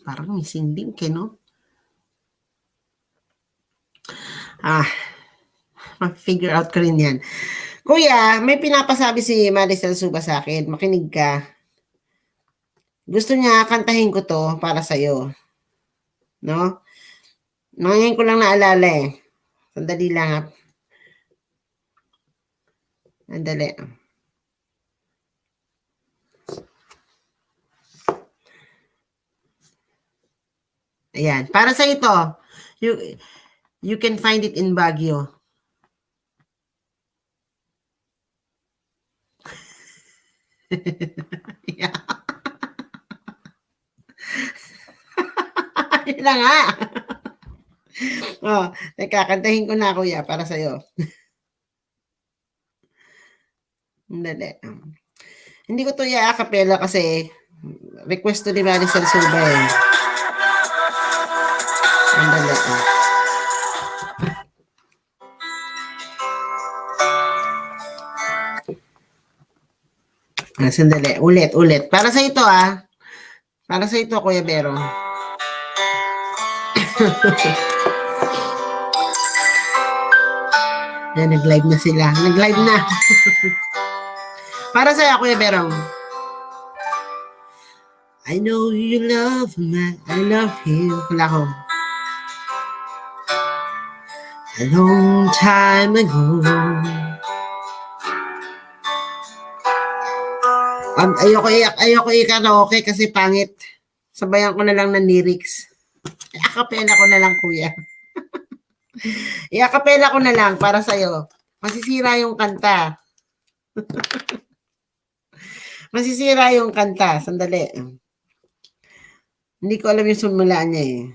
Parang missing link no? Ma-figure out ko rin yan. Kuya, may pinapasabi si Maricel Suba sa akin. Makinig ka. Gusto niya kantahin ko to para sa'yo. No? Ngayon ko lang naalala Sandali lang Sandali. Ayan. Para sa ito, you can find it in Baguio. Yeah. Yun na nga. Teka, kantahin ko na kuya para sa'yo. Dali. Hindi ko to i-acapella kasi request to ni Maricel Suba Dali. Sandali. Ulit. Para sa ito Para sa ito, Kuya Bero. Yan, nag-live na sila. Nag-live na. Para sa'yo, Kuya Berong. I know you love me. I love him. Wala ko. A long time ago. Ayoko i-karaoke kasi pangit. Sabayan ko na lang ng lyrics. I-acapella ko na lang, kuya. I-acapella ko na lang para sa'yo. Masisira yung kanta. Masisira yung kanta. Sandali. Hindi ko alam yung sumulaan niya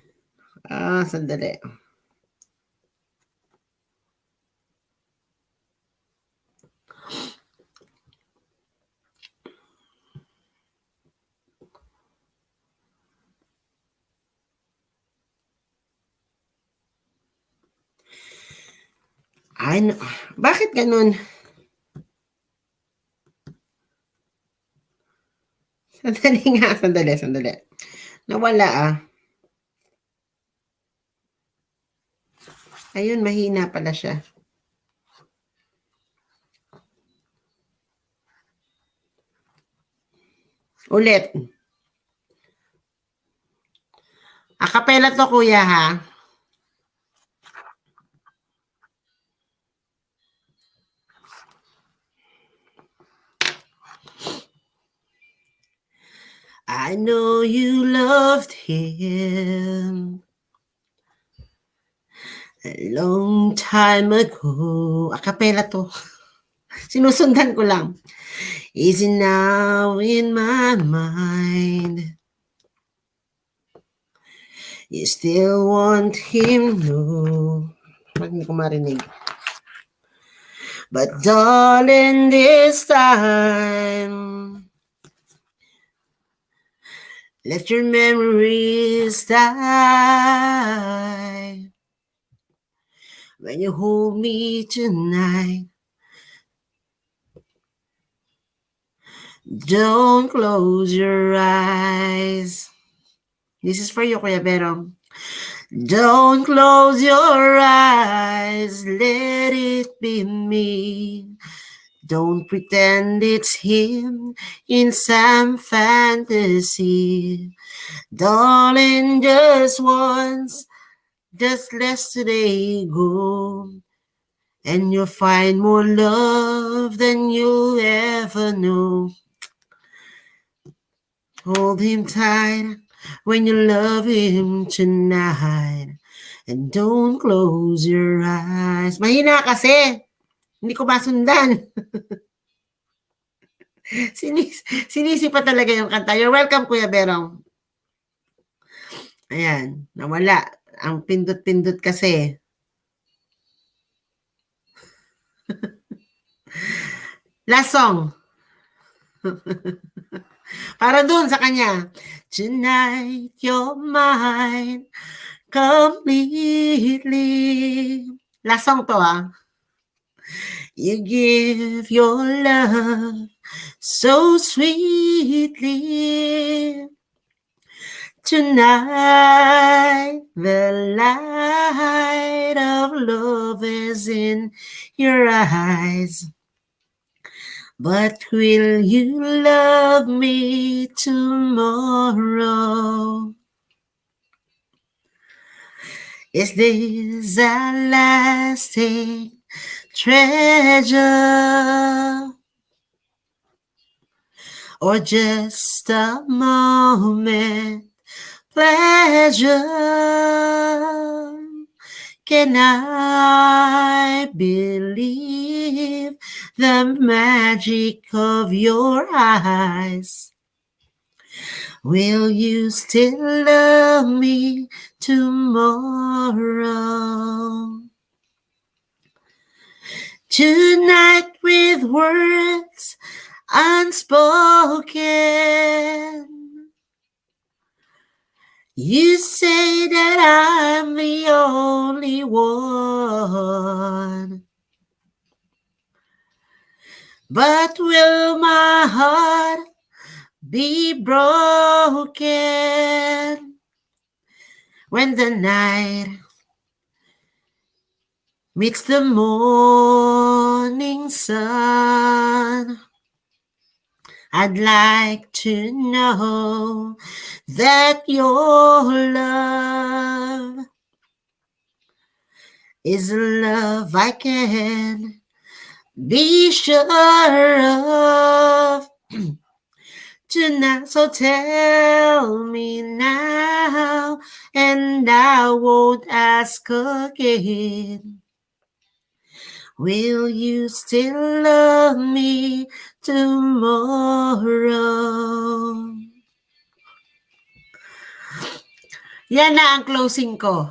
sandali. Ay, bakit ganun? Sandali. Nawala Ayun, mahina pala siya. Ulit. Acapella to, kuya, ha? I know you loved him a long time ago. Acapella to. Sinusundan ko lang. Is it now in my mind? You still want him? No. Hindi ko marinig. But darling, this time, let your memories die. When you hold me tonight, don't close your eyes. This is for you, Kuya Berong. Don't close your eyes, let it be me. Don't pretend it's him in some fantasy. Darling, just once, just yesterday go. And you'll find more love than you'll ever know. Hold him tight when you love him tonight. And don't close your eyes. Mahina kasi. Hindi ko masundan. Sinisi pa talaga yung kanta. You're welcome, Kuya Berong. Ayan, nawala. Ang pindot-pindot kasi. Last song. Para dun sa kanya. Tonight, you're mine completely. Last song to, ah. You give your love so sweetly. Tonight, the light of love is in your eyes. But will you love me tomorrow? Is this a lasting treasure? Or just a moment pleasure? Can I believe the magic of your eyes? Will you still love me tomorrow? Tonight with words unspoken, you say that I'm the only one. But will my heart be broken when the night meets the morning sun? I'd like to know that your love is a love I can be sure of tonight. So tell me now, and I won't ask again. Will you still love me tomorrow? Yan na ang closing ko.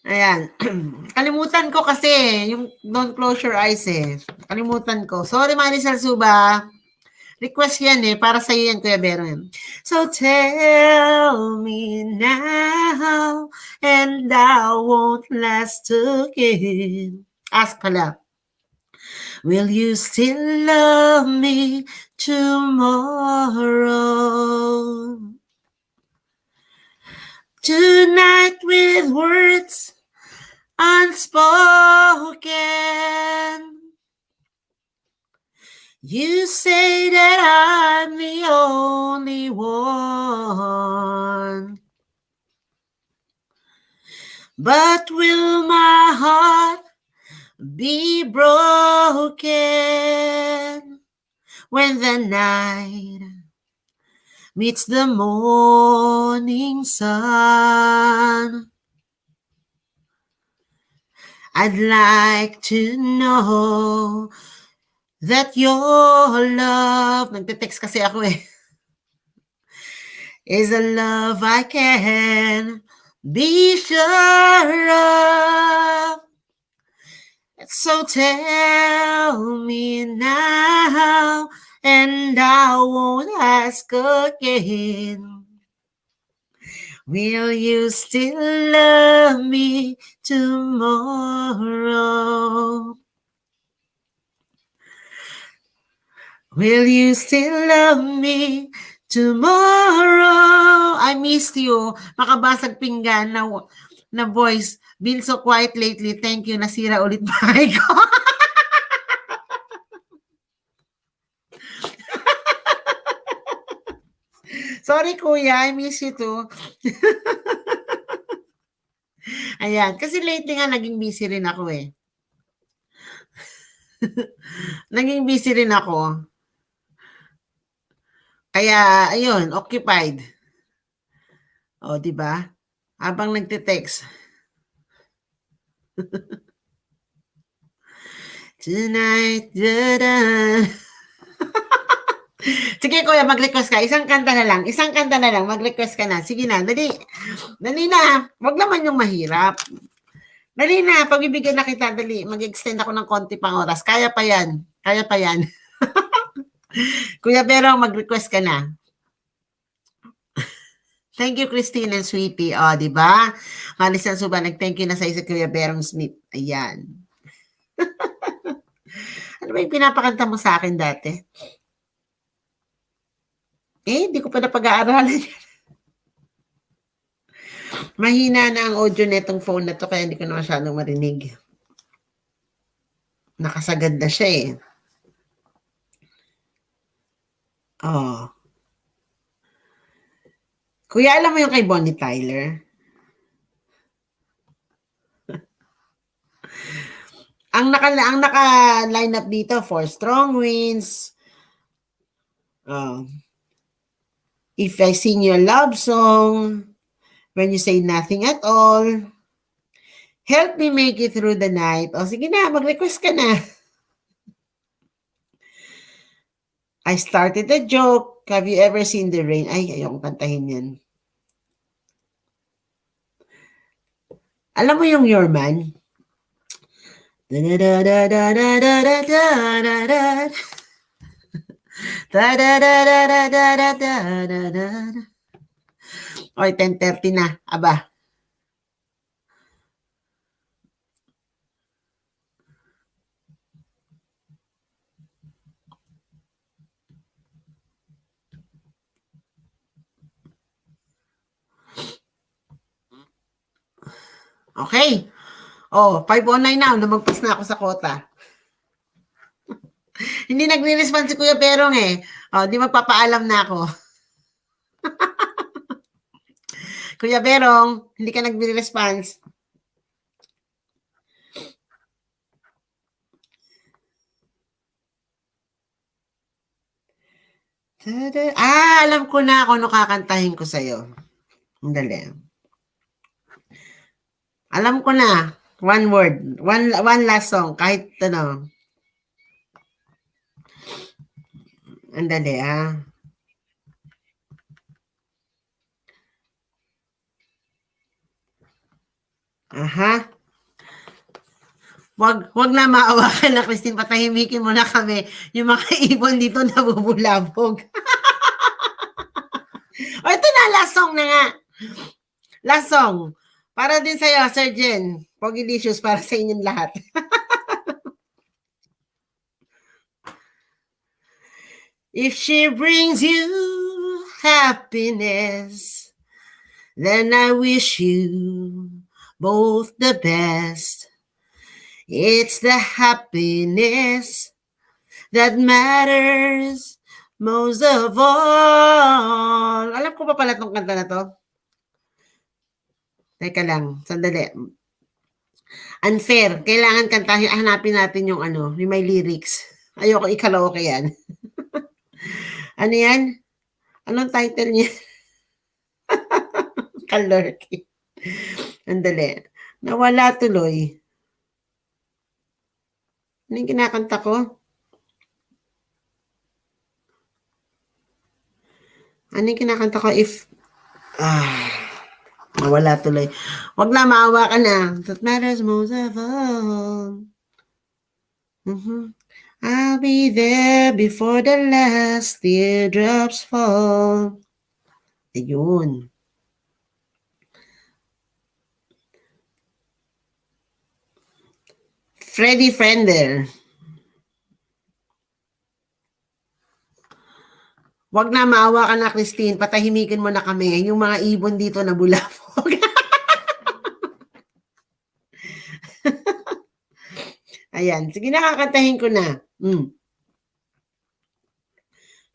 Ayan. Kalimutan ko kasi yung don't close your eyes eh. Kalimutan ko. Sorry, Marisol Suba. Request yan eh. Para sa'yo yan, Kuya Bero. So tell me now, and I won't last again. Ask pala. Will you still love me tomorrow? Tonight with words unspoken, you say that I'm the only one. But will my heart be broken when the night meets the morning sun? I'd like to know that your love, nagte-text kasi ako eh, is a love I can be sure of. So tell me now, and I won't ask again. Will you still love me tomorrow? Will you still love me Tomorrow, I missed you. Makabasag pinggan na voice. Been so quiet lately. Thank you. Nasira ulit bahay ko. Sorry, kuya. I miss you too. Ayan. Kasi lately nga, naging busy rin ako eh. Naging busy rin ako. Kaya, ayun, occupied. O, di ba? Habang nagte-text. Tonight, da-da. Sige, kuya, mag-request ka. Isang kanta na lang. Isang kanta na lang. Mag-request ka na. Sige na, dali. Dali na. Huwag naman yung mahirap. Dali na. Pagbibigyan na kita, dali. Mag-extend ako ng konti pang oras. Kaya pa yan. Kaya pa yan. Kuya Berong, mag-request ka na. Thank you, Christine and Sweetie. O, di ba? Kalisan Suba, nag-thank you na sa isa Kuya Berong Smith. Ayan. Ano ba yung pinapakanta mo sa akin dati? Hindi ko pa napag-aaralan. Mahina na ang audio netong phone na to, kaya hindi ko na masyadong marinig. Nakasagad na siya eh. Oh. Kuya, alam mo yung kay Bonnie Tyler? Ang naka-line up dito, For Strong Winds, If I Sing Your Love Song, When You Say Nothing at All, Help Me Make It Through the Night. O sige na, mag-request ka na. I Started a Joke. Have You Ever Seen the Rain? Ay, ayokong kantahin yan. Alam mo yung Your Man? Oy, 10:30 na. Aba. Okay. Oh, 5:09 na. Lumagpas na ako sa kota. Hindi nagre-response si Kuya Perong eh. Oh, di magpapaalam na ako. Kuya Perong, hindi ka nagre-response. Alam ko na kung ano kakantahin ko sa'yo. Dali. Alam ko na. One word. One last song. Kahit ano. Andali Aha. Wag na maawakan na, Christine. Patahimikin mo na kami. Yung mga ibon dito nabubulabog. O, ito na. Last song na nga. Last song. Para din sa'yo, Sir Jen. Pogilicious para sa inyong lahat. If she brings you happiness, then I wish you both the best. It's the happiness that matters most of all. Alam ko pa pala itong kanta na to. Teka lang, sandali. Unfair. Kailangan kantahin, hanapin natin yung yung may lyrics. Ayoko i-karaoke yan. Ano yan? Anong title niya? Kalurky. Andali. Nawala tuloy. Ano yung kinakanta ko? Ano yung kinakanta ko if... nawala tuloy. Wag na, maawa ka na. That matters most of all. I'll be there before the last teardrops fall. Ayun. Freddy Fender. Wag na, maawa ka na, Christine. Patahimikin mo na kami. Yung mga ibon dito na bulabog. Ayan. Sige na, kakantahin ko na.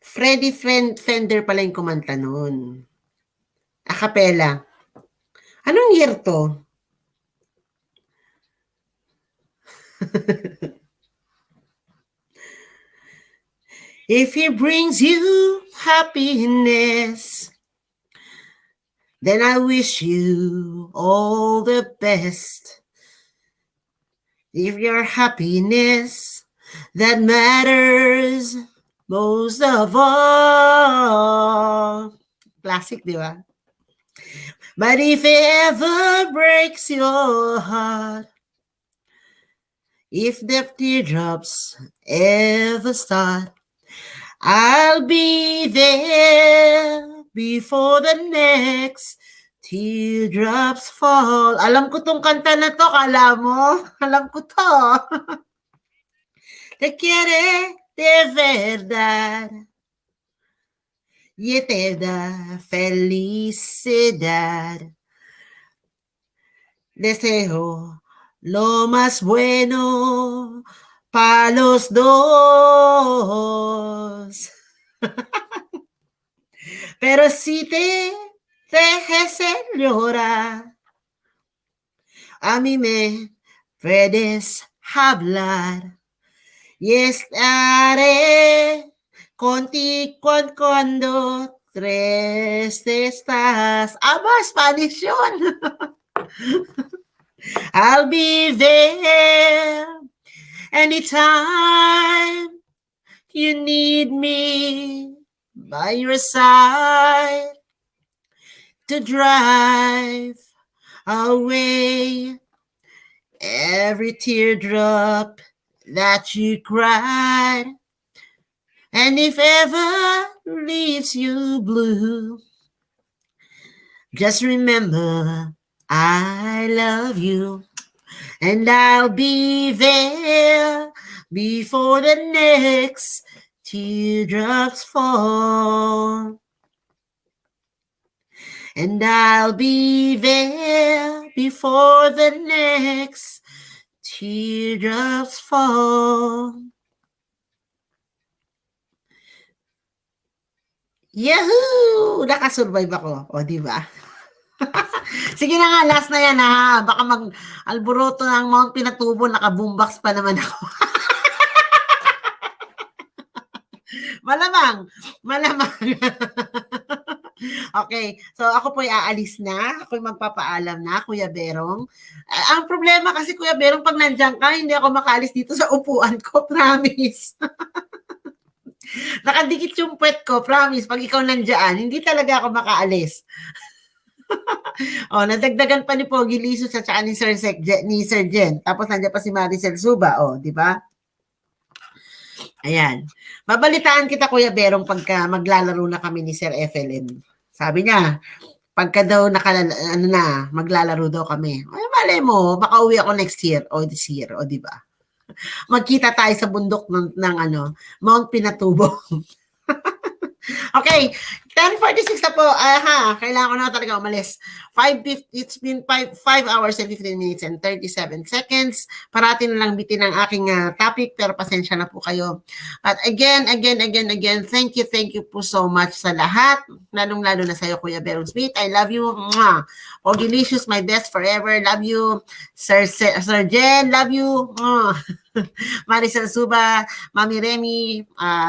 Freddy Fender pala yung kumanta nun. A cappella. Anong year to? If he brings you happiness, then I wish you all the best. If your happiness that matters most of all. Classic, di ba? But if it ever breaks your heart, if the teardrops ever start, I'll be there before the next teardrops fall. Alam ko tong kanta na to, kala mo? Alam ko to. Te quiere de verdad y te da felicidad. Deseo lo más bueno para los dos. Pero si te dejes llorar, a mí me puedes hablar y estaré contigo cuando triste estás. Aba, Spanish yun. I'll be there anytime you need me by your side to drive away every teardrop that you cried. And if ever leaves you blue, just remember I love you, and I'll be there before the next teardrops fall. And I'll be there before the next teardrops fall. Yahoo! Nakasurvive ako. O, di ba? Sige na nga, last na yan ha. Baka mag-alboroto ng Mount Pinatubo, naka-boombox pa naman ako. Malamang. Okay, so ako po'y aalis na. Ako'y magpapaalam na, Kuya Berong. Ang problema kasi, Kuya Berong, pag nandiyan ka, hindi ako makaalis dito sa upuan ko, promise. Nakadikit yung puwet ko, promise. Pag ikaw nandiyan, hindi talaga ako makaalis. Nadagdagan pa ni Pogi Lisus at saka ni Sir Jen. Tapos nandiyan pa si Maricel Suba, di ba? Ayan. Babalitaan kita, Kuya Berong, pagka maglalaro na kami ni Sir FLM. Sabi niya, pagka daw maglalaro daw kami. Ay, malay mo, baka uwi ako next year o this year, di ba? Magkita tayo sa bundok ng Mount Pinatubo. Okay, 10:46 na po. Kailangan ko na talaga umalis. It's been 5 hours and 15 minutes and 37 seconds. Parati na lang bitin ang aking topic, pero pasensya na po kayo. But again, thank you po so much sa lahat. Lalong-lalo na sa'yo, Kuya Berong Smith. I love you. Mwah. Delicious, my best forever. Love you. Sir Jen, love you. Maricel Suba, Mami Remy,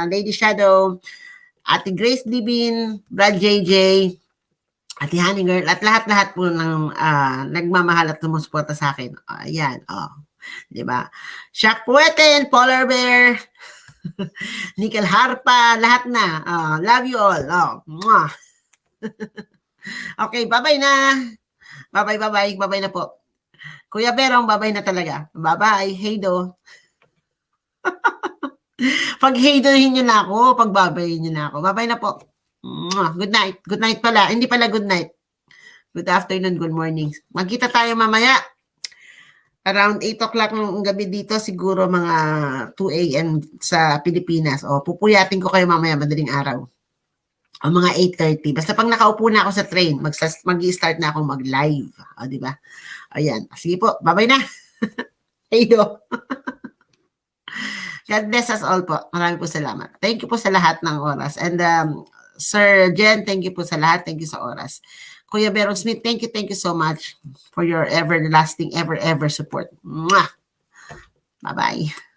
Lady Shadow, Ate Grace Libin, Brad JJ, Ate Honey Girl, at lahat-lahat po ng nagmamahal at sumusuporta sa akin. Ayan, di ba? Shaq Pueten, Polar Bear, Nickel Harpa, lahat na. Love you all. Okay, bye-bye na. Bye-bye na po. Kuya Berong, bye-bye na talaga. Bye-bye. Heido. Pag heidohin nyo na ako, pagbabayin nyo na ako. Bye-bye na po. Good night. Good night pala. Hindi pala good night. Good afternoon, good morning. Magkita tayo mamaya. Around 8 o'clock ng gabi dito, siguro mga 2 a.m. sa Pilipinas. Pupuyatin ko kayo mamaya, madaling araw. O mga 8:30. Basta pag nakaupo na ako sa train, mag-i-start na akong mag-live. O, di ba? Ayan. Sige po. Bye-bye na. Ayo. God bless us all po. Maraming po salamat. Thank you po sa lahat ng oras. And Sir Jen, thank you po sa lahat. Thank you sa oras. Kuya Beron Smith, thank you so much for your everlasting, ever support. Mwah! Bye-bye.